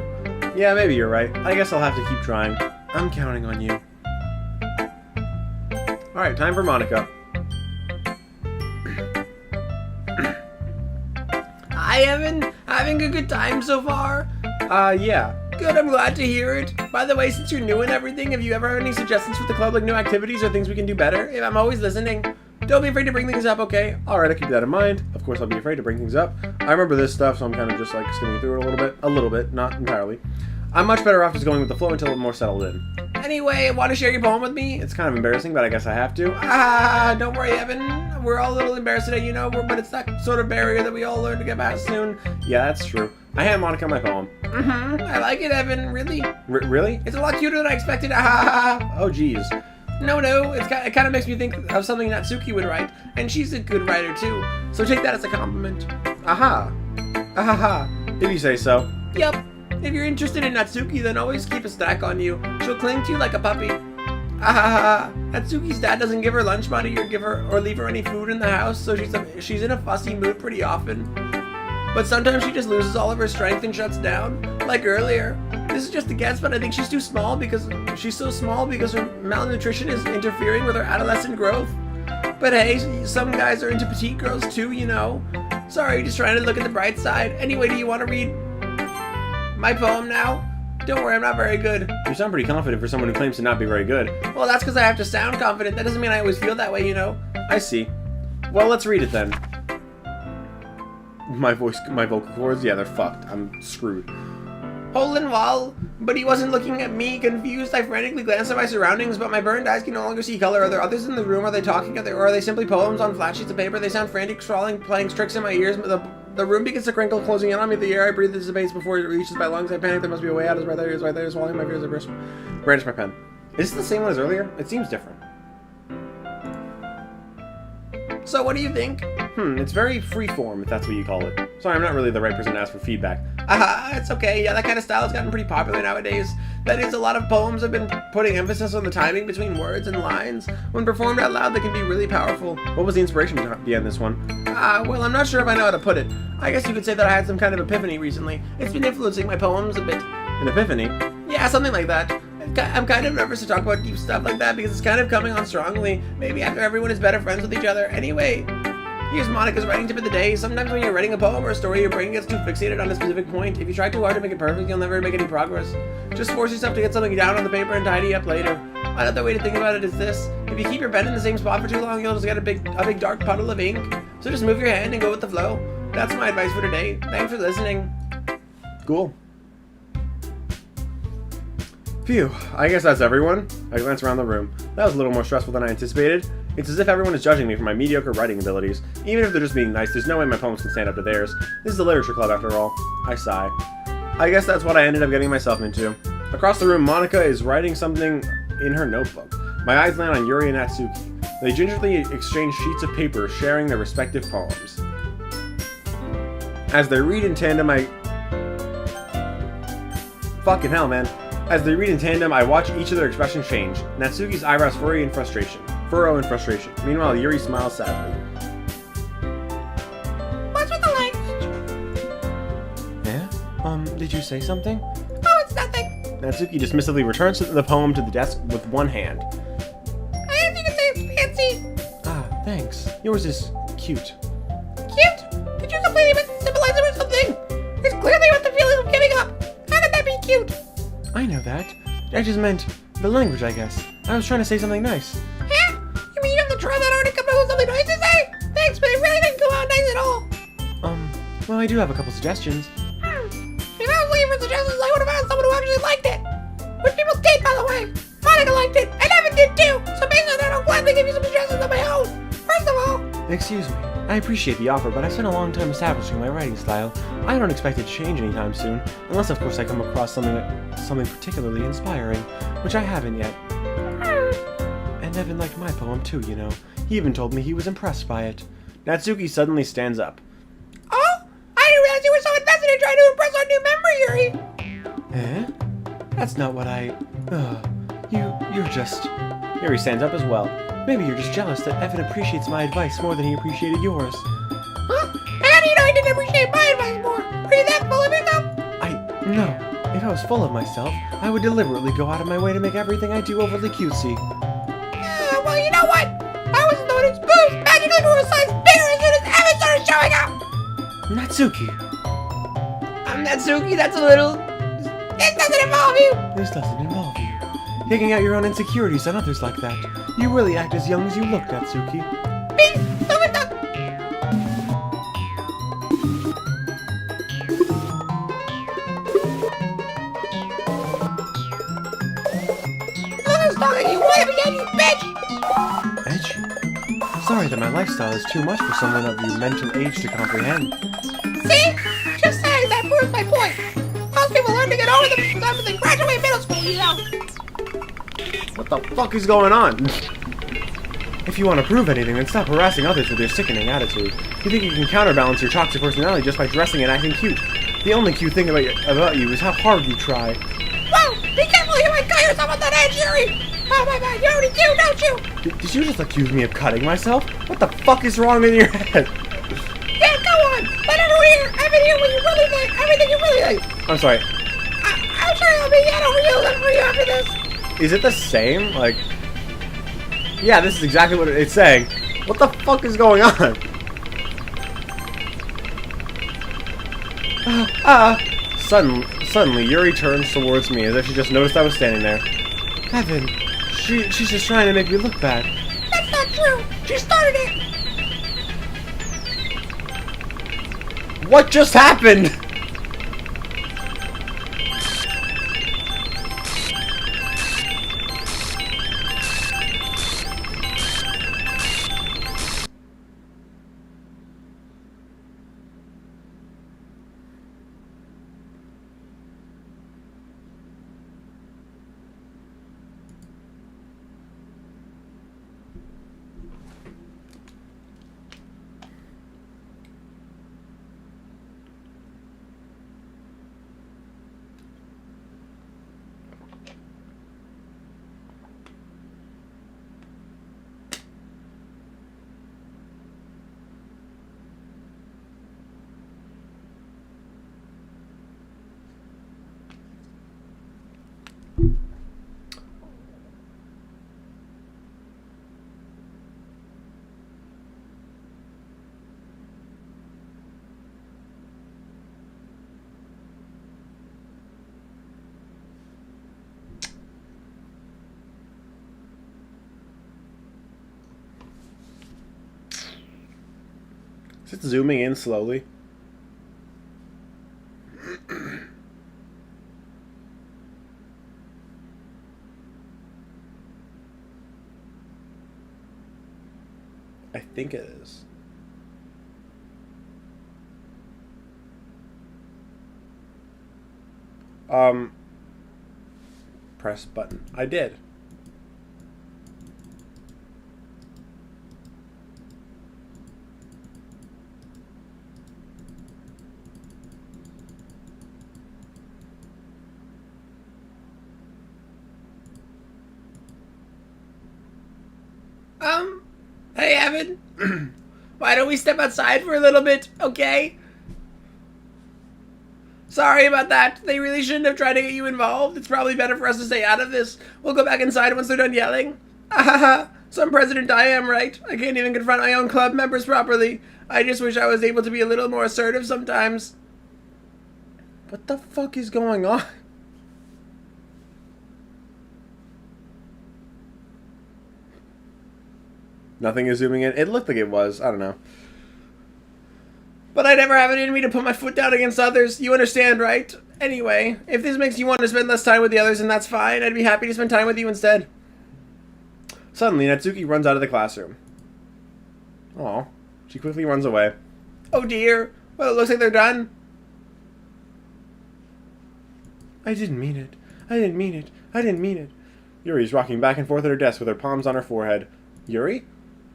Yeah, maybe you're right. I guess I'll have to keep trying. I'm counting on you. Alright, time for Monica. Hi, Evan. Having a good time so far? Yeah. Good, I'm glad to hear it. By the way, since you're new and everything, have you ever had any suggestions for the club, like new activities or things we can do better? If I'm always listening. Don't be afraid to bring things up, okay? Alright, I'll keep that in mind. Of course, I'll be afraid to bring things up. I remember this stuff, so I'm kind of just like skimming through it a little bit. A little bit, not entirely. I'm much better off just going with the flow until I'm more settled in. Anyway, want to share your poem with me? It's kind of embarrassing, but I guess I have to. Don't worry, Evan. We're all a little embarrassed today, you know, but it's that sort of barrier that we all learn to get past soon. Yeah, that's true. I hand Monica my poem. I like it, Evan. Really? Really? It's a lot cuter than I expected. Oh, geez. No, it kind of makes me think of something Natsuki would write, and she's a good writer too. So take that as a compliment. If you say so. Yep. If you're interested in Natsuki, then always keep a stack on you. She'll cling to you like a puppy. Natsuki's dad doesn't give her lunch money or leave her any food in the house, so she's in a fussy mood pretty often. But sometimes she just loses all of her strength and shuts down, like earlier. This is just a guess, but I think she's she's so small because her malnutrition is interfering with her adolescent growth. But hey, some guys are into petite girls too, you know. Sorry, just trying to look at the bright side. Anyway, do you want to read my poem now? Don't worry, I'm not very good. You sound pretty confident for someone who claims to not be very good. Well, that's because I have to sound confident. That doesn't mean I always feel that way, you know. I see. Well, let's read it then. My vocal cords, yeah, they're fucked. I'm screwed. Hole in wall, but he wasn't looking at me. Confused, I frantically glanced at my surroundings, but my burned eyes can no longer see color. Are there others in the room? Are they talking? Or are they simply poems on flat sheets of paper? They sound frantic, scrawling, playing tricks in my ears. The room begins to crinkle, closing in on me. The air I breathe dissipates before it reaches my lungs. I panic. There must be a way out. It's right there. Swallowing my fears. I brandish my pen. Is this the same one as earlier? It seems different. So what do you think? It's very freeform, if that's what you call it. Sorry, I'm not really the right person to ask for feedback. It's okay. Yeah, that kind of style has gotten pretty popular nowadays. That is, a lot of poems have been putting emphasis on the timing between words and lines. When performed out loud, they can be really powerful. What was the inspiration behind this one? Well, I'm not sure if I know how to put it. I guess you could say that I had some kind of epiphany recently. It's been influencing my poems a bit. An epiphany? Yeah, something like that. I'm kind of nervous to talk about deep stuff like that because it's kind of coming on strongly. Maybe after everyone is better friends with each other. Anyway, here's Monica's writing tip of the day. Sometimes when you're writing a poem or a story, your brain gets too fixated on a specific point. If you try too hard to make it perfect, you'll never make any progress. Just force yourself to get something down on the paper and tidy up later. Another way to think about it is this. If you keep your pen in the same spot for too long, you'll just get a big dark puddle of ink. So just move your hand and go with the flow. That's my advice for today. Thanks for listening. Cool. Phew, I guess that's everyone. I glance around the room. That was a little more stressful than I anticipated. It's as if everyone is judging me for my mediocre writing abilities. Even if they're just being nice, there's no way my poems can stand up to theirs. This is a literature club after all. I sigh. I guess that's what I ended up getting myself into. Across the room, Monica is writing something in her notebook. My eyes land on Yuri and Natsuki. They gingerly exchange sheets of paper, sharing their respective poems. As they read in tandem, Fucking hell, man. As they read in tandem, I watch each of their expressions change. Natsuki's eyebrows furrow in frustration. Meanwhile, Yuri smiles sadly. What's with the language? Yeah? Did you say something? Oh, it's nothing. Natsuki dismissively returns the poem to the desk with one hand. I guess you could say it's fancy. Thanks. Yours is cute. Cute? Did you completely miss the symbolizer or something? It's clearly what the feeling of giving up. How could that be cute? I know that. I just meant the language, I guess. I was trying to say something nice. Huh? You mean you have to try that hard to come up with something nice to say? Thanks, but it really didn't come out nice at all. Well, I do have a couple suggestions. If I was looking for suggestions, I would have asked someone who actually liked it. Which people did, by the way. Monica liked it, and Evan did too. So based on that, I'll gladly give you some suggestions of my own. First of all... Excuse me. I appreciate the offer, but I've spent a long time establishing my writing style. I don't expect it to change anytime soon, unless of course I come across something particularly inspiring, which I haven't yet. And Evan liked my poem too, you know. He even told me he was impressed by it. Natsuki suddenly stands up. Oh? I didn't realize you were so invested in trying to impress our new member, Yuri. That's not what I... You're just... Yuri stands up as well. Maybe you're just jealous that Evan appreciates my advice more than he appreciated yours. Huh? How do you know I didn't appreciate my advice more? Are you that full of yourself? No. If I was full of myself, I would deliberately go out of my way to make everything I do overly cutesy. Well, you know what? I was the one whose boobs magically grew a size bigger as soon as Evan started showing up! Natsuki. Natsuki, that's a little This doesn't involve you! This doesn't involve you. Taking out your own insecurities on others like that. You really act as young as you look, Natsuki. Me? Look at that! Look who's talking! You want it again, you bitch! Edge? Sorry that my lifestyle is too much for someone of your mental age to comprehend. See? Just saying that proves my point. Most people learn to get over them when they graduate middle school, you know. What the fuck is going on? If you want to prove anything, then stop harassing others with your sickening attitude. You think you can counterbalance your toxic personality just by dressing and acting cute. The only cute thing about you is how hard you try. Whoa! Be careful, you might cut yourself on that edge, Yuri! Oh my god, you already do, don't you? Did you just accuse me of cutting myself? What the fuck is wrong in your head? Yeah, go on! Let everyone hear everything you really think! Everything you really think! I'm sorry. I'm sure it'll be yet over you for you after this! Is it the same? Like, yeah, this is exactly what it's saying. What the fuck is going on? Suddenly, Yuri turns towards me as if she just noticed I was standing there. Evan, she's just trying to make me look bad. That's not true! She started it! What just happened? Is it zooming in slowly? I think it is. Press button. I did. Hey, Evan. Why don't we step outside for a little bit, okay? Sorry about that. They really shouldn't have tried to get you involved. It's probably better for us to stay out of this. We'll go back inside once they're done yelling. Ahaha. Some president I am, right? I can't even confront my own club members properly. I just wish I was able to be a little more assertive sometimes. What the fuck is going on? Nothing is zooming in. It looked like it was. I don't know. But I never have it in me to put my foot down against others. You understand, right? Anyway, if this makes you want to spend less time with the others, then that's fine. I'd be happy to spend time with you instead. Suddenly, Natsuki runs out of the classroom. Aw. She quickly runs away. Oh dear. Well, it looks like they're done. I didn't mean it. I didn't mean it. I didn't mean it. Yuri's rocking back and forth at her desk with her palms on her forehead. Yuri?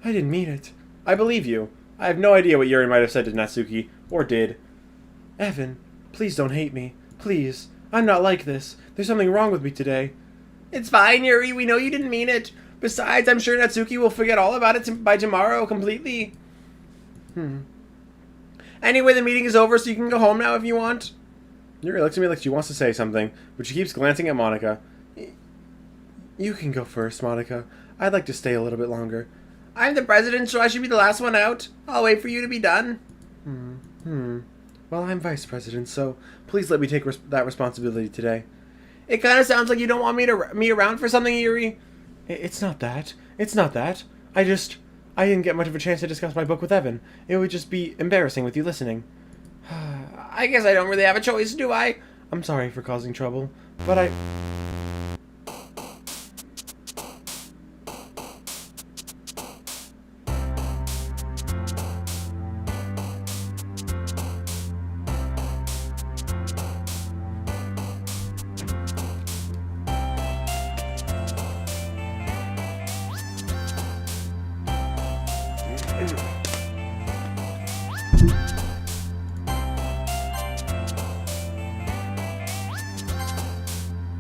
I didn't mean it. I believe you. I have no idea what Yuri might have said to Natsuki, or did. Evan, please don't hate me. Please. I'm not like this. There's something wrong with me today. It's fine, Yuri. We know you didn't mean it. Besides, I'm sure Natsuki will forget all about it by tomorrow completely. Anyway, the meeting is over, so you can go home now if you want. Yuri looks at me like she wants to say something, but she keeps glancing at Monica. You can go first, Monica. I'd like to stay a little bit longer. I'm the president, so I should be the last one out. I'll wait for you to be done. Well, I'm vice president, so please let me take that responsibility today. It kind of sounds like you don't want me around for something, Yuri. It's not that. It's not that. I didn't get much of a chance to discuss my book with Evan. It would just be embarrassing with you listening. I guess I don't really have a choice, do I? I'm sorry for causing trouble, but I...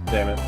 Damn it.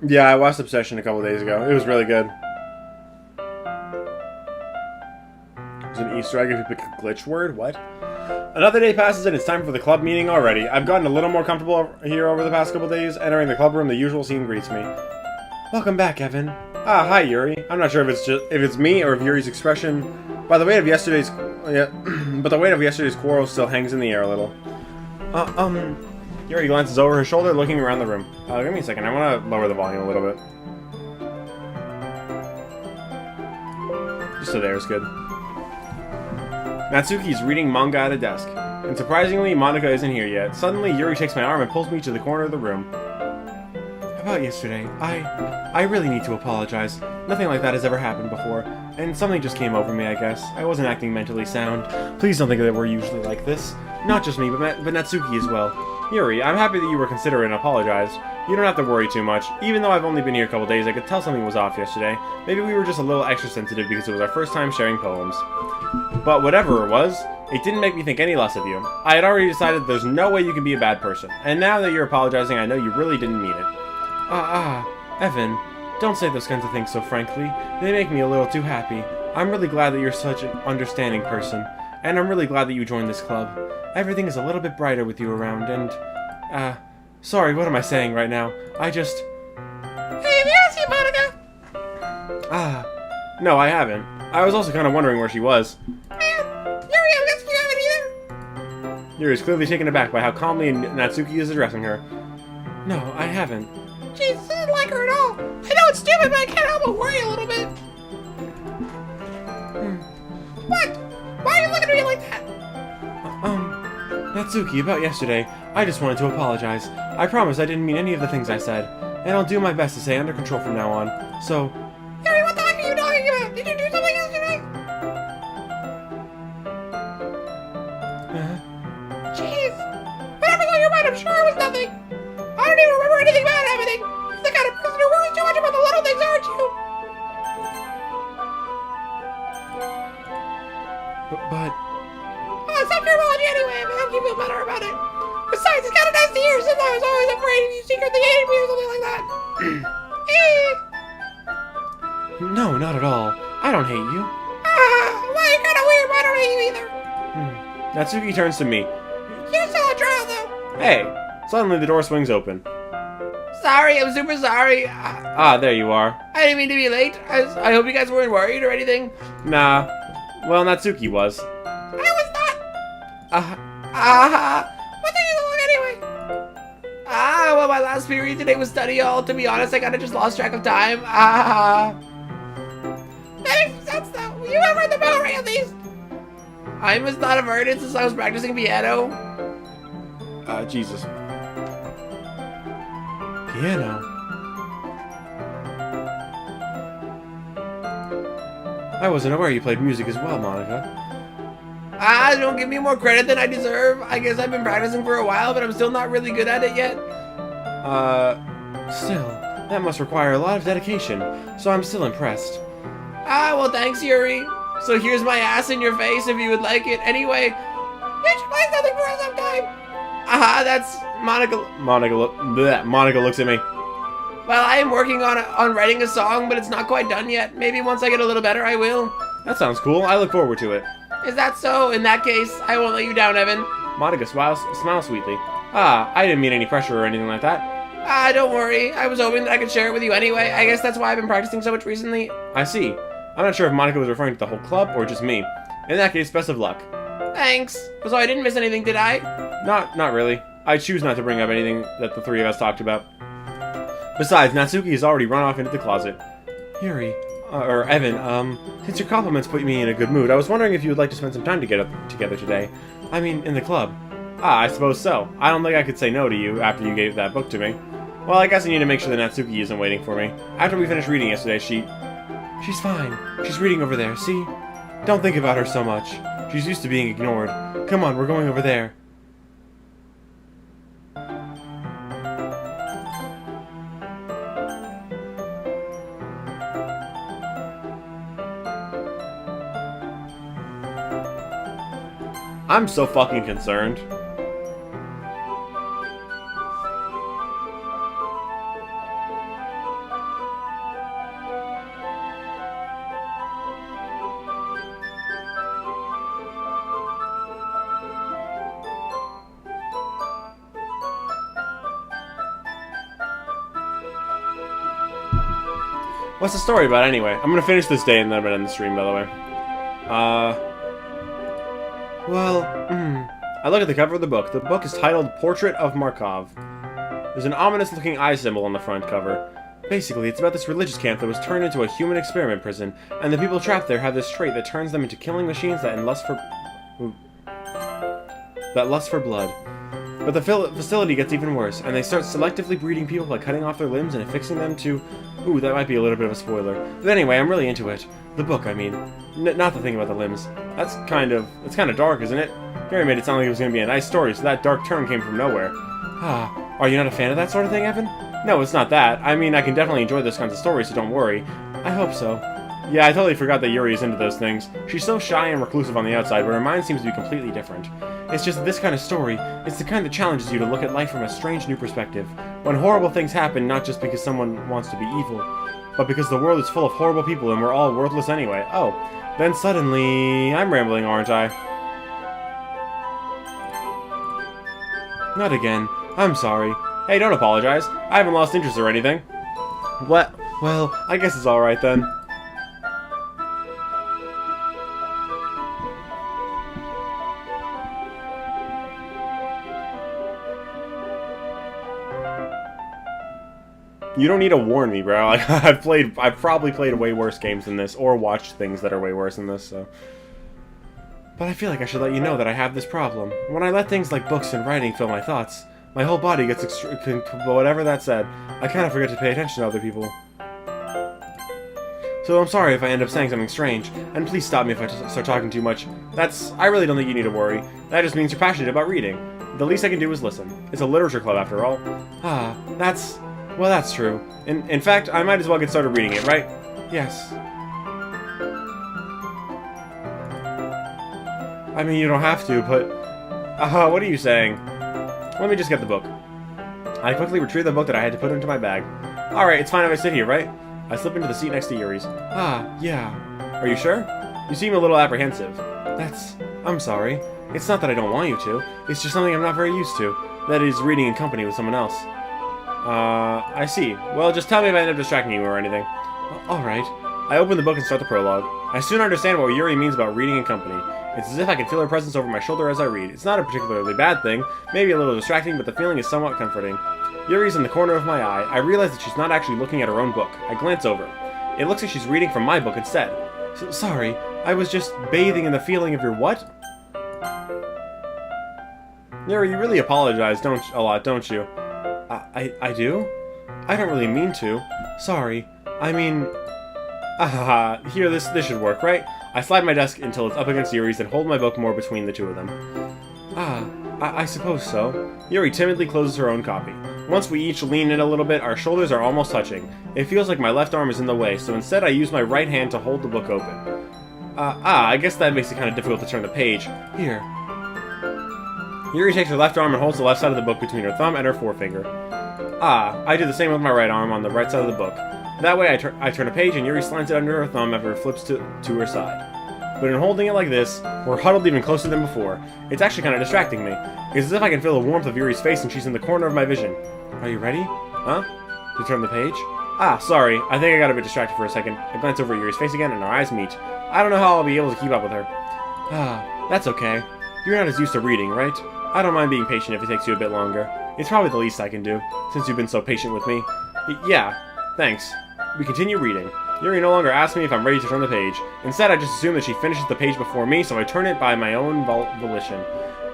Yeah, I watched Obsession a couple days ago. It was really good. There's an Easter egg if you pick a glitch word. What? Another day passes and it's time for the club meeting already. I've gotten a little more comfortable here over the past couple days. Entering the club room, the usual scene greets me. Welcome back, Evan. Ah, hi, Yuri. I'm not sure if it's me or if Yuri's expression. By the weight of yesterday's, but the weight of yesterday's quarrel still hangs in the air a little. Yuri glances over her shoulder, looking around the room. Give me a second. I want to lower the volume a little bit. Just so there's good. Natsuki's reading manga at a desk. And surprisingly, Monica isn't here yet. Suddenly, Yuri takes my arm and pulls me to the corner of the room. About yesterday, I really need to apologize. Nothing like that has ever happened before. And something just came over me, I guess. I wasn't acting mentally sound. Please don't think that we're usually like this. Not just me, but Natsuki as well. Yuri, I'm happy that you were considerate and apologized. You don't have to worry too much. Even though I've only been here a couple days, I could tell something was off yesterday. Maybe we were just a little extra sensitive because it was our first time sharing poems. But whatever it was, it didn't make me think any less of you. I had already decided there's no way you can be a bad person. And now that you're apologizing, I know you really didn't mean it. Evan, don't say those kinds of things so frankly. They make me a little too happy. I'm really glad that you're such an understanding person. And I'm really glad that you joined this club. Everything is a little bit brighter with you around, and, sorry, what am I saying right now? I just... Hey, have you ever seen Monica? No, I haven't. I was also kind of wondering where she was. Man, Yuri, I guess you haven't either. Yuri is clearly taken aback by how calmly Natsuki is addressing her. No, I haven't. Jeez, I didn't like her at all. I know it's stupid, but I can't help but worry a little bit. What? Why are you looking at me like that? Natsuki, about yesterday, I just wanted to apologize. I promise I didn't mean any of the things I said, and I'll do my best to stay under control from now on. So... Yuri, what the heck are you talking about? Did you do something yesterday? Jeez. Whatever's on your mind, I'm sure it was nothing. I don't even remember anything bad happening. You're the kind of person who worries too much about the little things, aren't you? But... Accept your apology anyway, but I'll keep feel better about it. Besides, it's kind of nice to hear since I was always afraid you secretly hated me or something like that. No, not at all. I don't hate you. Well, you're kind of weird, but I don't hate you either. Natsuki turns to me. You're still a trial, though. Hey! Suddenly the door swings open. Sorry, I'm super sorry. There you are. I didn't mean to be late. I hope you guys weren't worried or anything. Nah. Well, Natsuki was. I was not. What took you so long anyway? Well, my last period today was study hall. To be honest, I kind of just lost track of time. That makes sense, though. You have heard the bell ring at least. I must not have heard it since I was practicing piano. Jesus. Piano. I wasn't aware you played music as well, Monica. Don't give me more credit than I deserve. I guess I've been practicing for a while, but I'm still not really good at it yet. Still, That must require a lot of dedication, so I'm still impressed. Ah, well, thanks, Yuri. So here's my ass in your face if you would like it. Anyway, bitch, why nothing for us sometime? Aha, that's Monica. Monica looks at me. Well, I am working on writing a song, but it's not quite done yet. Maybe once I get a little better, I will. That sounds cool. I look forward to it. Is that so? In that case, I won't let you down, Evan. Monica smiles sweetly. Ah, I didn't mean any pressure or anything like that. Ah, don't worry. I was hoping that I could share it with you anyway. I guess that's why I've been practicing so much recently. I see. I'm not sure if Monica was referring to the whole club or just me. In that case, best of luck. Thanks. So I didn't miss anything, did I? Not really. I choose not to bring up anything that the three of us talked about. Besides, Natsuki has already run off into the closet. Yuri, or Evan, since your compliments put me in a good mood, I was wondering if you would like to spend some time together today. I mean, in the club. Ah, I suppose so. I don't think I could say no to you after you gave that book to me. Well, I guess I need to make sure that Natsuki isn't waiting for me. After we finished reading yesterday, She's fine. She's reading over there, see? Don't think about her so much. She's used to being ignored. Come on, we're going over there. I'm so fucking concerned. What's the story about anyway? I'm gonna finish this day and then I'm gonna end the stream, by the way. I look at the cover of the book. The book is titled Portrait of Markov. There's an ominous-looking eye symbol on the front cover. Basically, it's about this religious camp that was turned into a human experiment prison, and the people trapped there have this trait that turns them into killing machines that lust for blood. But the facility gets even worse, and they start selectively breeding people by cutting off their limbs and affixing them to... Ooh, that might be a little bit of a spoiler. But anyway, I'm really into it. The book, I mean. Not the thing about the limbs. It's kind of dark, isn't it? Gary made it sound like it was going to be a nice story, so that dark turn came from nowhere. Ah, are you not a fan of that sort of thing, Evan? No, it's not that. I mean, I can definitely enjoy those kinds of stories, so don't worry. I hope so. Yeah, I totally forgot that Yuri is into those things. She's so shy and reclusive on the outside, but her mind seems to be completely different. It's just this kind of story, it's the kind that challenges you to look at life from a strange new perspective. When horrible things happen, not just because someone wants to be evil, but because the world is full of horrible people and we're all worthless anyway. Oh, then suddenly... I'm rambling, aren't I? Not again. I'm sorry. Hey, don't apologize. I haven't lost interest or anything. What? Well, I guess it's alright then. You don't need to warn me, bro. Like, I've probably played way worse games than this, or watched things that are way worse than this, so... But I feel like I should let you know that I have this problem. When I let things like books and writing fill my thoughts, my whole body gets whatever that said, I kind of forget to pay attention to other people. So I'm sorry if I end up saying something strange, and please stop me if I start talking too much. I really don't think you need to worry. That just means you're passionate about reading. The least I can do is listen. It's a literature club after all. Ah, well, that's true. In fact, I might as well get started reading it, right? Yes. I mean, you don't have to, but... what are you saying? Let me just get the book. I quickly retrieve the book that I had to put into my bag. Alright, it's fine if I sit here, right? I slip into the seat next to Yuri's. Ah, yeah. Are you sure? You seem a little apprehensive. I'm sorry. It's not that I don't want you to. It's just something I'm not very used to. That is, reading in company with someone else. I see. Well, just tell me if I end up distracting you or anything. Alright. I open the book and start the prologue. I soon understand what Yuri means about reading in company. It's as if I can feel her presence over my shoulder as I read. It's not a particularly bad thing, maybe a little distracting, but the feeling is somewhat comforting. Yuri's in the corner of my eye. I realize that she's not actually looking at her own book. I glance over. It looks like she's reading from my book instead. Sorry, I was just bathing in the feeling of your what? Yuri, you really apologize a lot, don't you? I do? I don't really mean to. Sorry. I mean... here, this should work, right? I slide my desk until it's up against Yuri's and hold my book more between the two of them. I suppose so. Yuri timidly closes her own copy. Once we each lean in a little bit, our shoulders are almost touching. It feels like my left arm is in the way, so instead I use my right hand to hold the book open. I guess that makes it kind of difficult to turn the page. Here. Yuri takes her left arm and holds the left side of the book between her thumb and her forefinger. I do the same with my right arm on the right side of the book. That way I turn a page and Yuri slides it under her thumb after it flips to her side. But in holding it like this, we're huddled even closer than before. It's actually kind of distracting me. It's as if I can feel the warmth of Yuri's face and she's in the corner of my vision. Are you ready? Huh? To turn the page? Sorry. I think I got a bit distracted for a second. I glance over at Yuri's face again and our eyes meet. I don't know how I'll be able to keep up with her. That's okay. You're not as used to reading, right? I don't mind being patient if it takes you a bit longer. It's probably the least I can do, since you've been so patient with me. Yeah, thanks. We continue reading. Yuri no longer asks me if I'm ready to turn the page. Instead, I just assume that she finishes the page before me, so I turn it by my own volition.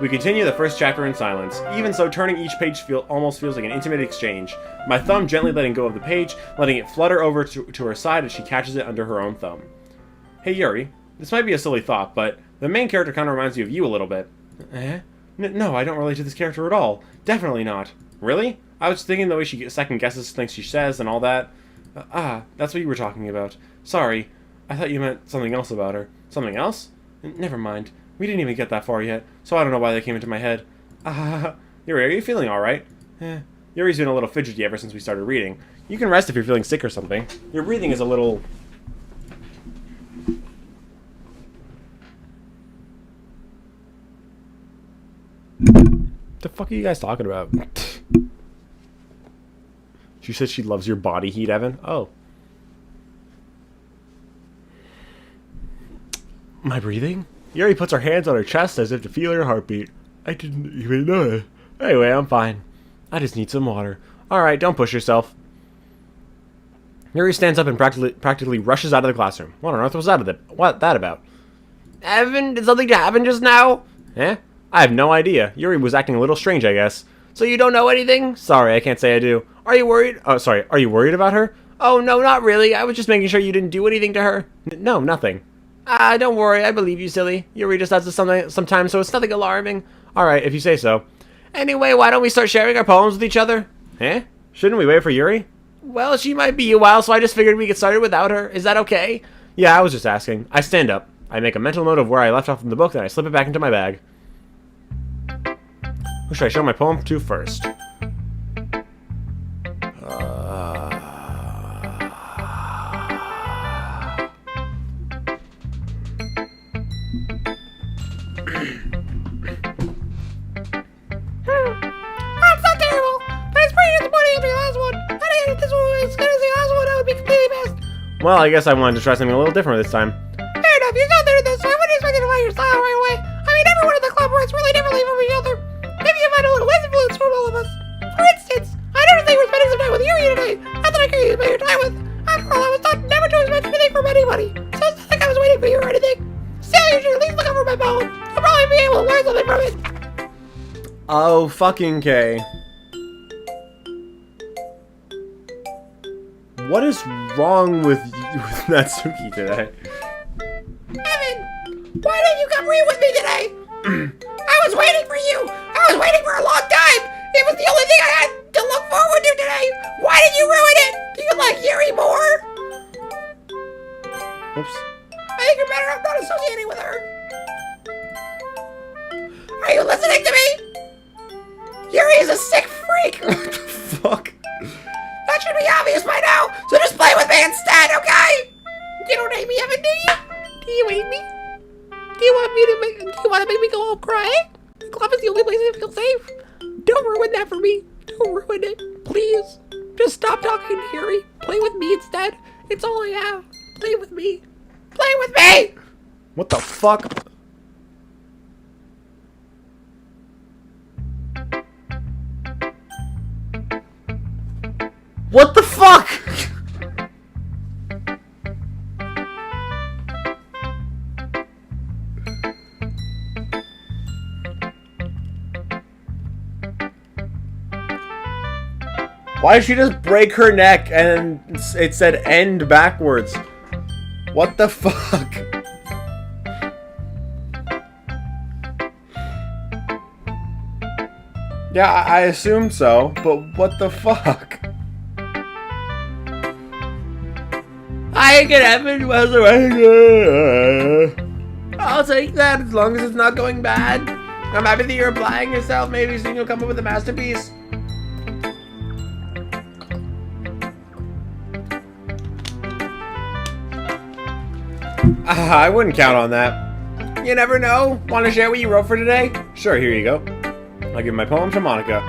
We continue the first chapter in silence. Even so, turning each page almost feels like an intimate exchange. My thumb gently letting go of the page, letting it flutter over to her side as she catches it under her own thumb. Hey Yuri, this might be a silly thought, but the main character kind of reminds me of you a little bit. No, I don't relate to this character at all. Definitely not. Really? I was thinking the way she second guesses things she says and all that. That's what you were talking about. Sorry, I thought you meant something else about her. Something else? Never mind. We didn't even get that far yet, so I don't know why they came into my head. Yuri, are you feeling alright? Yuri's been a little fidgety ever since we started reading. You can rest if you're feeling sick or something. Your breathing is a little... The fuck are you guys talking about? She said she loves your body heat, Evan. Oh. My breathing? Yuri puts her hands on her chest as if to feel her heartbeat. I didn't even know it. Anyway, I'm fine. I just need some water. Alright, don't push yourself. Yuri stands up and practically rushes out of the classroom. What on earth was that about? Evan, did something happen just now? I have no idea. Yuri was acting a little strange, I guess. So you don't know anything? Sorry, I can't say I do. Are you worried? Oh, sorry. Are you worried about her? Oh, no, not really. I was just making sure you didn't do anything to her. No, nothing. Don't worry. I believe you, silly. Yuri just does this sometimes, so it's nothing alarming. Alright, if you say so. Anyway, why don't we start sharing our poems with each other? Shouldn't we wait for Yuri? Well, she might be a while, so I just figured we get started without her. Is that okay? Yeah, I was just asking. I stand up. I make a mental note of where I left off in the book, then I slip it back into my bag. Who should I show my poem to first? That's not terrible, but it's pretty disappointing after the last one. I think if this one was as good as the last one, I would be completely pissed. Well, I guess I wanted to try something a little different this time. Fair enough, you got there to this, so I wouldn't expect you to find your style right away. I mean, everyone in the club writes really differently from each other. Maybe you find a little less influence from all of us. For instance, I noticed that you were spending some time with Yuri today. Not that I care who you spend your time with. After all, I was taught never to expect anything from anybody, so it's not like I was waiting for you or anything. Still, you should at least look over my poem. You'll probably be able to learn something from it. Oh, fucking K. What is wrong with Natsuki today? Evan, why didn't you come read with me today? I was waiting for you. I was waiting for a long time. It was the only thing I had to look forward to today. Why did you ruin it? Do you like Yuri more? Oops. I think you're better off not associating with her. Are you listening to me? Yuri is a sick freak. What the fuck? That should be obvious by now, so just play with me instead, okay? You don't hate me, Evan, do you? Do you hate me? Do you want to make me go all crying? The club is the only place I feel safe. Don't ruin that for me. Don't ruin it, please. Just stop talking to Yuri. Play with me instead. It's all I have. Play with me. Play with me! What the fuck? What the fuck? Why did she just break her neck and it said end backwards? What the fuck? Yeah, I assumed so, but what the fuck? I can Evan was I'll take that as long as it's not going bad. I'm happy that you're applying yourself. Maybe soon you'll come up with a masterpiece. I wouldn't count on that. You never know. Want to share what you wrote for today? Sure, here you go. I'll give my poem to Monica.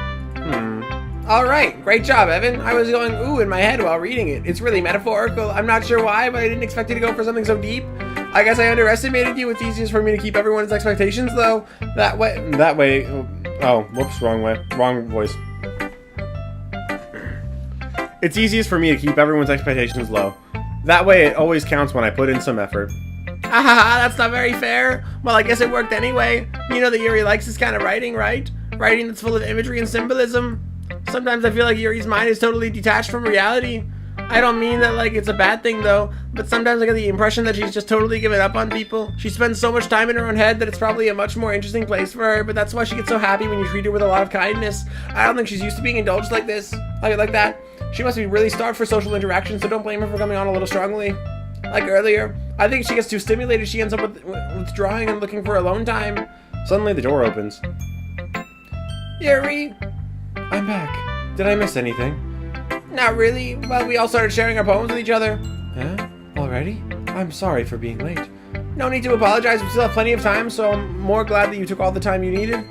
Alright, great job, Evan. I was going ooh in my head while reading it. It's really metaphorical. I'm not sure why, but I didn't expect you to go for something so deep. I guess I underestimated you. It's easiest for me to keep everyone's expectations low. That way. Oh, whoops, wrong way. Wrong voice. It's easiest for me to keep everyone's expectations low. That way it always counts when I put in some effort. Ahaha, that's not very fair. Well, I guess it worked anyway. You know that Yuri likes this kind of writing, right? Writing that's full of imagery and symbolism. Sometimes I feel like Yuri's mind is totally detached from reality. I don't mean that like it's a bad thing though, but sometimes I get the impression that she's just totally given up on people. She spends so much time in her own head that it's probably a much more interesting place for her, but that's why she gets so happy when you treat her with a lot of kindness. I don't think she's used to being indulged like this, like that. She must be really starved for social interaction, so don't blame her for coming on a little strongly. Like earlier, I think she gets too stimulated, she ends up withdrawing and looking for alone time. Suddenly the door opens. Yuri? I'm back. Did I miss anything? Not really. Well, we all started sharing our poems with each other. Huh? Already? I'm sorry for being late. No need to apologize, we still have plenty of time, so I'm more glad that you took all the time you needed.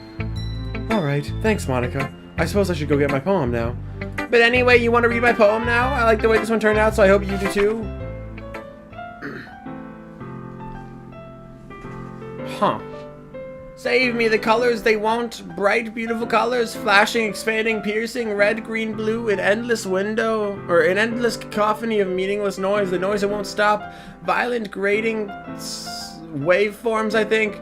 Alright, thanks Monica. I suppose I should go get my poem now. But anyway, you want to read my poem now? I like the way this one turned out, so I hope you do too. Huh. Save me the colors they won't, bright, beautiful colors, flashing, expanding, piercing, red, green, blue, an endless window, or an endless cacophony of meaningless noise, the noise that won't stop, violent, grating, waveforms, I think,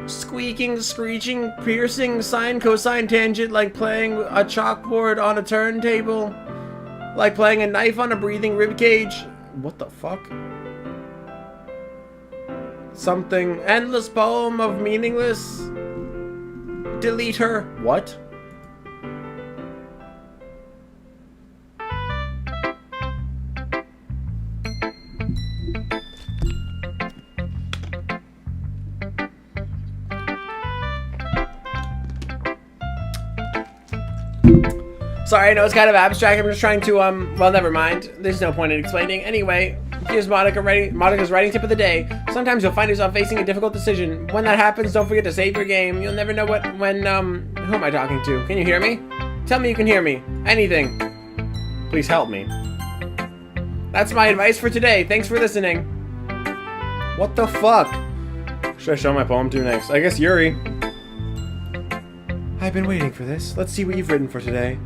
squeaking, screeching, piercing, sine, cosine, tangent, like playing a chalkboard on a turntable, like playing a knife on a breathing ribcage. What the fuck? Something. Endless poem of meaningless. Delete her. What? Sorry, I know it's kind of abstract. I'm just trying to, well, never mind. There's no point in explaining. Anyway, here's Monica's writing tip of the day. Sometimes you'll find yourself facing a difficult decision. When that happens, don't forget to save your game. You'll never know who am I talking to? Can you hear me? Tell me you can hear me. Anything. Please help me. That's my advice for today. Thanks for listening. What the fuck? Should I show my poem to next? I guess Yuri. I've been waiting for this. Let's see what you've written for today.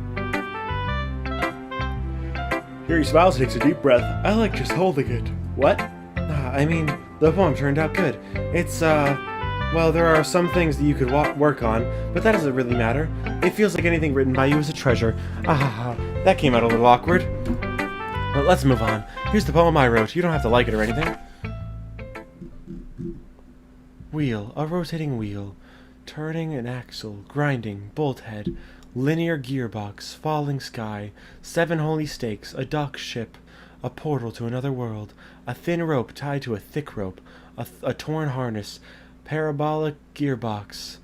Yuri smiles and takes a deep breath. I like just holding it. What? I mean, the poem turned out good. It's, well, there are some things that you could work on, but that doesn't really matter. It feels like anything written by you is a treasure. That came out a little awkward. Well, let's move on. Here's the poem I wrote. You don't have to like it or anything. Wheel, a rotating wheel. Turning an axle, grinding, bolt head, linear gearbox, falling sky, 7 holy stakes, a dock ship, a portal to another world, a thin rope tied to a thick rope, a torn harness, parabolic gearbox,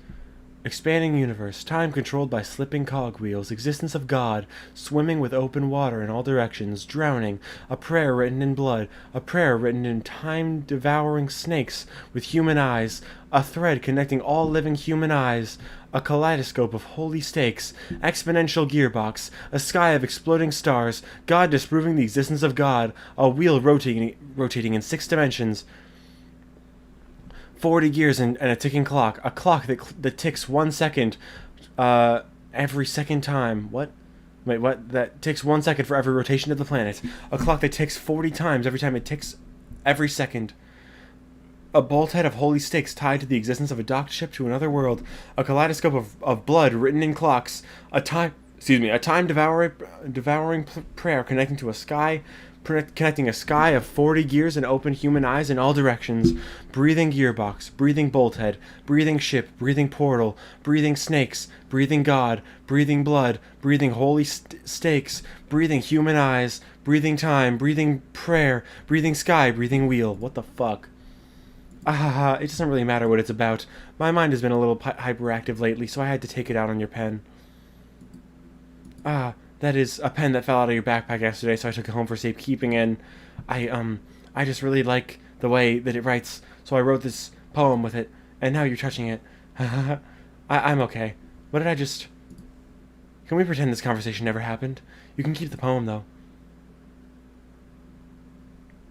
expanding universe, time controlled by slipping cogwheels, existence of God, swimming with open water in all directions, drowning, a prayer written in blood, a prayer written in time-devouring snakes with human eyes, a thread connecting all living human eyes, a kaleidoscope of holy stakes, exponential gearbox, a sky of exploding stars, God disproving the existence of God, a wheel rotating in 6 dimensions, 40 gears and a ticking clock. A clock that ticks 1 second every second time. What? Wait, what? That ticks 1 second for every rotation of the planet. A clock that ticks 40 times every time it ticks every second. A bolthead of holy stakes tied to the existence of a docked ship to another world. A kaleidoscope of blood written in clocks. A time devouring prayer connecting to a sky connecting a sky of 40 gears and open human eyes in all directions. Breathing gearbox, breathing bolthead, breathing ship, breathing portal, breathing snakes, breathing god, breathing blood, breathing holy stakes, breathing human eyes, breathing time, breathing prayer, breathing sky, breathing wheel. What the fuck? It doesn't really matter what it's about. My mind has been a little hyperactive lately, so I had to take it out on your pen. That is a pen that fell out of your backpack yesterday, so I took it home for safekeeping, and I just really like the way that it writes, so I wrote this poem with it, and now you're touching it. I'm okay. What did I just... Can we pretend this conversation never happened? You can keep the poem, though.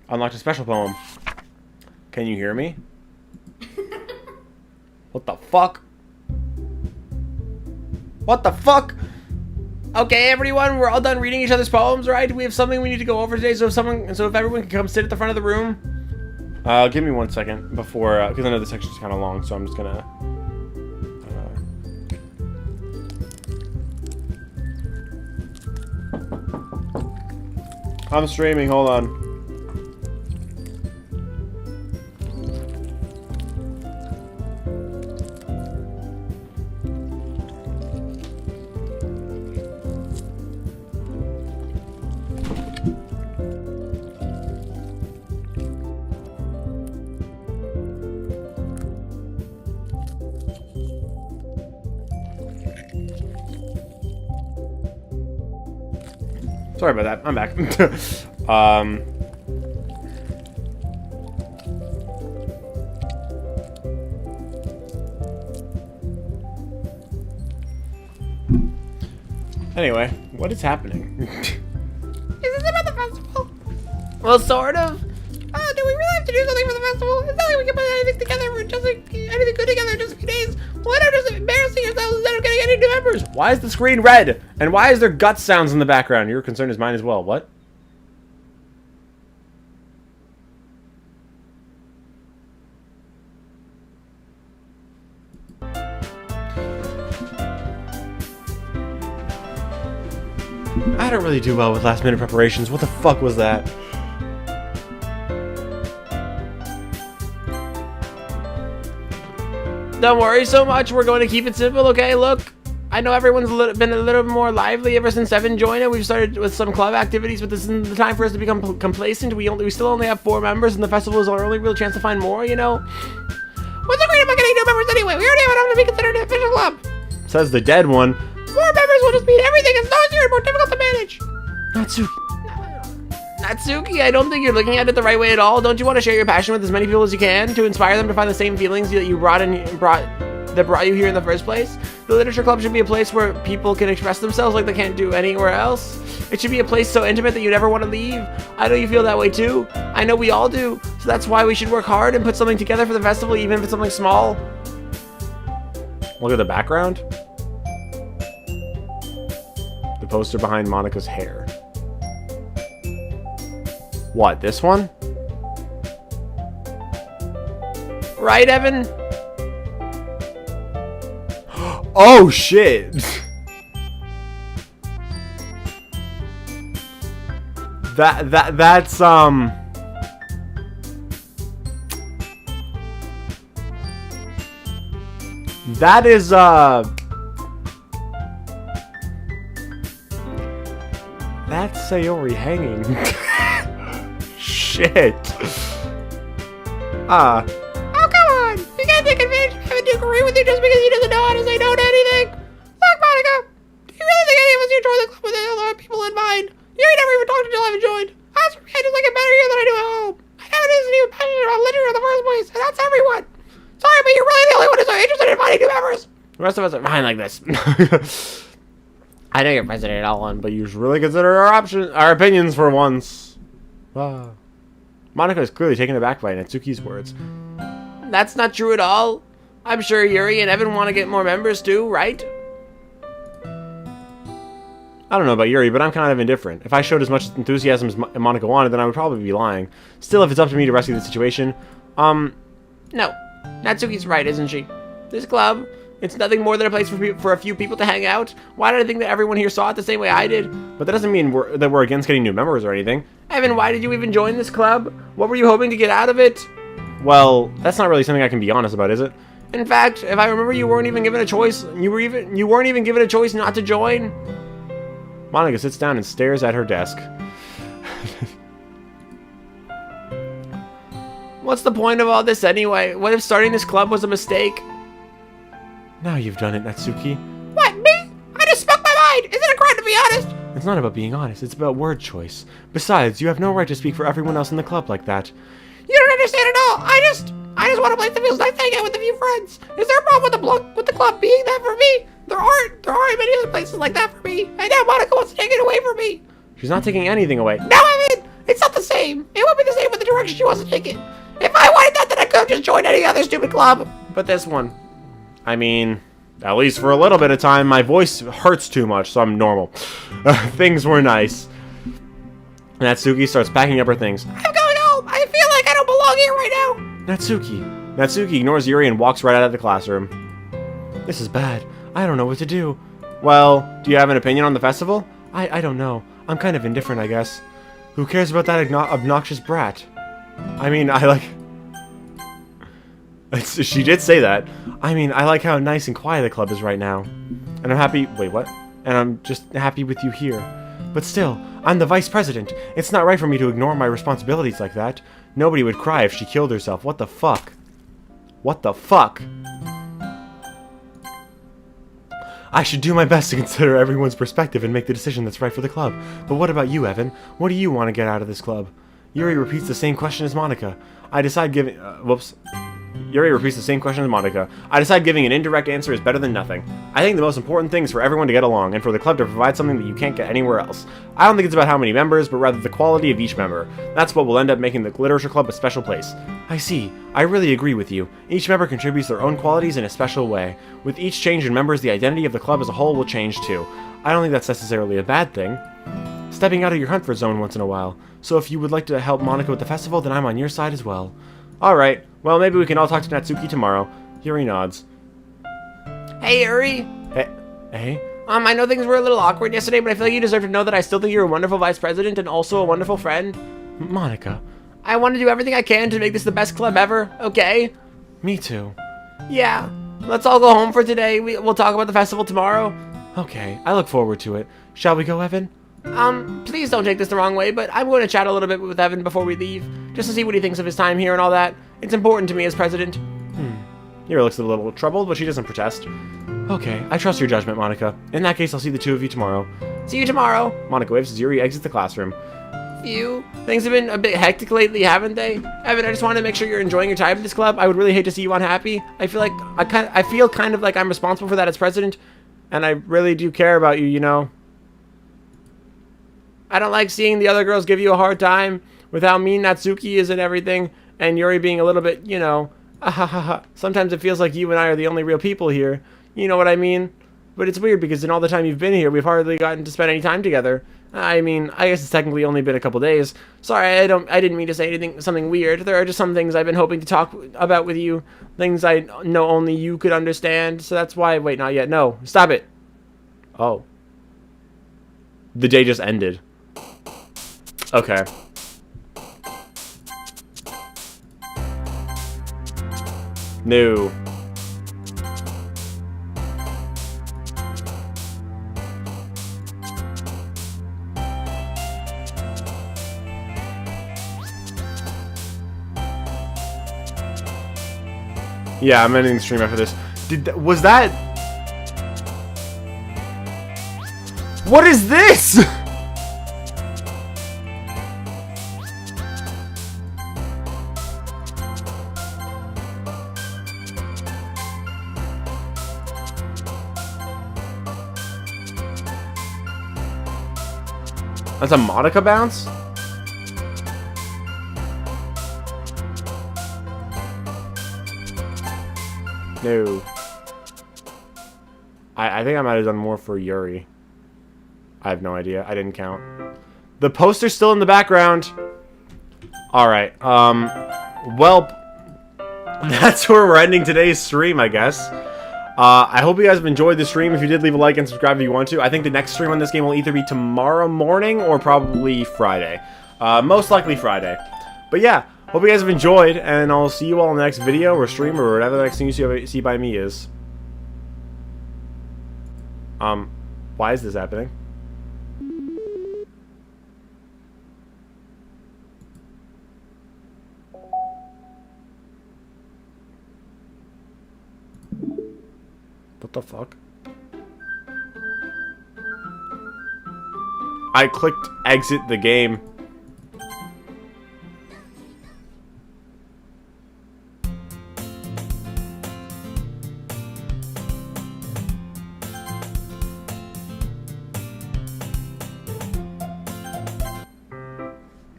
Unlocked a special poem. Can you hear me? What the fuck? What the fuck? Okay, everyone, we're all done reading each other's poems, right? We have something we need to go over today, so if everyone can come sit at the front of the room. Give me 1 second before, because I know this section's kind of long, so I'm just gonna... I'm streaming, hold on. Sorry about that. I'm back. Anyway, what is happening? Is this about the festival? Well, sort of. Do we really have to do something for the festival? It's not like we can put anything together for just like anything good together in just a few days. Why not just embarrassing yourselves instead of getting any new members? Why is the screen red? And why is there gut sounds in the background? Your concern is mine as well. What? I don't really do well with last minute preparations. What the fuck was that? Don't worry so much. We're going to keep it simple, okay? Look, I know everyone's been a little more lively ever since Evan joined it. We've started with some club activities, but this isn't the time for us to become complacent. We still only have 4 members, and the festival is our only real chance to find more, you know? What's so great about getting new members anyway? We already have enough to be considered an official club. Says the dead one. More members will just mean everything is noisier and more difficult to manage. Natsuki, I don't think you're looking at it the right way at all. Don't you want to share your passion with as many people as you can to inspire them to find the same feelings that you brought you here in the first place? The literature club should be a place where people can express themselves like they can't do anywhere else. It should be a place so intimate that you never want to leave. I know you feel that way too. I know we all do. So that's why we should work hard and put something together for the festival, even if it's something small. Look at the background. The poster behind Monica's hair. What, this one? Right, Evan? Oh shit! that's that is that's Sayori hanging. Shit. Oh, come on. You can't take advantage of having to agree with you just because he doesn't know how to say no to anything. Look, Monica, do you really think any of us here join the club with other people in mind? You ain't never even talked until I've joined. As for me, I just like it better here than I do at home. I haven't even passionate about literature in the first place, and that's everyone. Sorry, but you're really the only one who's so interested in finding new members. The rest of us are fine like this. I know you're President Ellen, but you should really consider our opinions for once. Monica is clearly taken aback by Natsuki's words. That's not true at all. I'm sure Yuri and Evan want to get more members too, right? I don't know about Yuri, but I'm kind of indifferent. If I showed as much enthusiasm as Monica wanted, then I would probably be lying. Still, if it's up to me to rescue the situation, No. Natsuki's right, isn't she? This club, It's nothing more than a place for a few people to hang out. Why did I think that everyone here saw it the same way I did? But that doesn't mean that we're against getting new members or anything. Evan, why did you even join this club? What were you hoping to get out of it? Well, that's not really something I can be honest about, is it? In fact, if I remember, you weren't even given a choice. You weren't even given a choice not to join. Monica sits down and stares at her desk. What's the point of all this anyway? What if starting this club was a mistake? Now you've done it, Natsuki. What, me? I just spoke my mind. Is it a crime to be honest? It's not about being honest, it's about word choice. Besides, you have no right to speak for everyone else in the club like that. You don't understand at all. I just want a place that feels nice to hang out with a few friends. Is there a problem with the club being that for me? There aren't many other places like that for me. And now Monica wants to take it away from me. She's not taking anything away. No, Evan, it's not the same. It won't be the same with the direction she wants to take it. If I wanted that, then I could have just joined any other stupid club. But this one, I mean, at least for a little bit of time, my voice hurts too much, so I'm normal. Things were nice. Natsuki starts packing up her things. I'm going home. I feel like I don't belong here right now. Natsuki ignores Yuri and walks right out of the classroom. This is bad. I don't know what to do. Well, do you have an opinion on the festival? I don't know. I'm kind of indifferent, I guess. Who cares about that obnoxious brat? I mean, she did say that. I mean, I like how nice and quiet the club is right now. And I'm happy... Wait, what? And I'm just happy with you here. But still, I'm the vice president. It's not right for me to ignore my responsibilities like that. Nobody would cry if she killed herself. What the fuck? What the fuck? I should do my best to consider everyone's perspective and make the decision that's right for the club. But what about you, Evan? What do you want to get out of this club? Yuri repeats the same question as Monica. Yuri repeats the same question as Monica. I decide giving an indirect answer is better than nothing. I think the most important thing is for everyone to get along, and for the club to provide something that you can't get anywhere else. I don't think it's about how many members, but rather the quality of each member. That's what will end up making the literature club a special place. I see. I really agree with you. Each member contributes their own qualities in a special way. With each change in members, the identity of the club as a whole will change too. I don't think that's necessarily a bad thing. Stepping out of your comfort zone once in a while. So if you would like to help Monica with the festival, then I'm on your side as well. Alright, well maybe we can all talk to Natsuki tomorrow. Yuri nods. Hey, Yuri. Hey? I know things were a little awkward yesterday, but I feel like you deserve to know that I still think you're a wonderful vice president and also a wonderful friend. Monica. I want to do everything I can to make this the best club ever, okay? Me too. Yeah. Let's all go home for today. We'll talk about the festival tomorrow. Okay, I look forward to it. Shall we go, Evan? Please don't take this the wrong way, but I'm going to chat a little bit with Evan before we leave, just to see what he thinks of his time here and all that. It's important to me as president. Yuri looks a little troubled, but she doesn't protest. Okay, I trust your judgment, Monica. In that case, I'll see the two of you tomorrow. See you tomorrow. Monica waves as Yuri exits the classroom. Phew. Things have been a bit hectic lately, haven't they? Evan, I just want to make sure you're enjoying your time at this club. I would really hate to see you unhappy. I feel kind of like I'm responsible for that as president, and I really do care about you, you know. I don't like seeing the other girls give you a hard time with how mean Natsuki is and everything, and Yuri being a little bit, you know, sometimes it feels like you and I are the only real people here. You know what I mean? But it's weird because in all the time you've been here, we've hardly gotten to spend any time together. I mean, I guess it's technically only been a couple days. Sorry, I didn't mean to say something weird. There are just some things I've been hoping to talk about with you, things I know only you could understand. So that's why. Wait, not yet. No, stop it. Oh, the day just ended. Okay. No. Yeah, I'm ending the stream after this. Was that? What is this? That's a Monica bounce? No. I think I might have done more for Yuri. I have no idea. I didn't count. The poster's still in the background. Alright. Well, that's where we're ending today's stream, I guess. I hope you guys have enjoyed the stream. If you did, leave a like and subscribe if you want to. I think the next stream on this game will either be tomorrow morning or probably Friday. Most likely Friday. But yeah, hope you guys have enjoyed, and I'll see you all in the next video or stream or whatever the next thing you see by me is. Why is this happening? What the fuck? I clicked exit the game.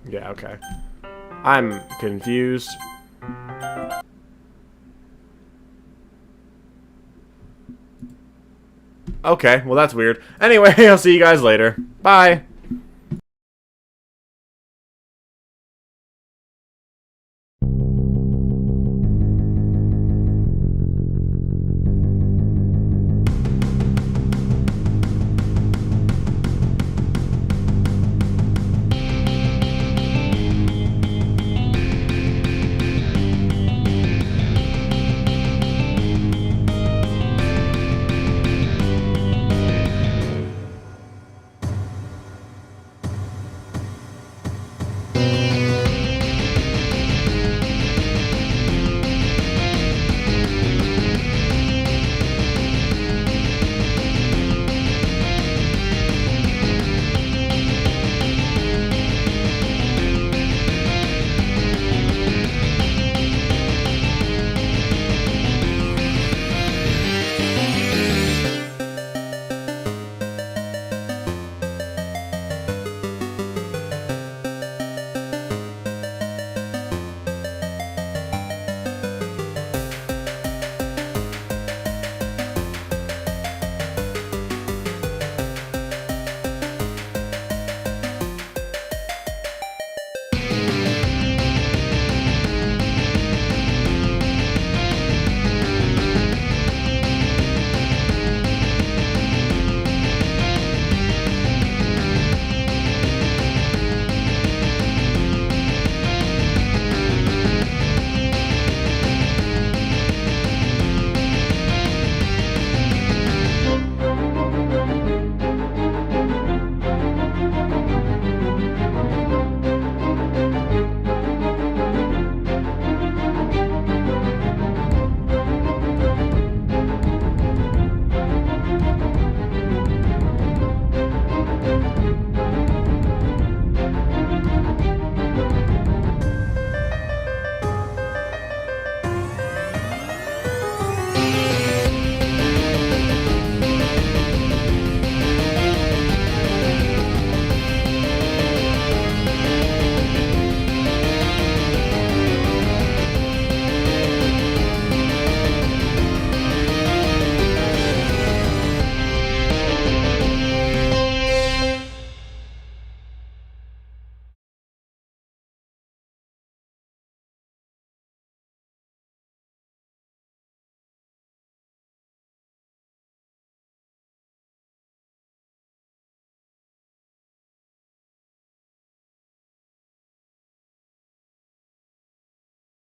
Yeah, okay. I'm confused. Okay, well that's weird. Anyway, I'll see you guys later. Bye!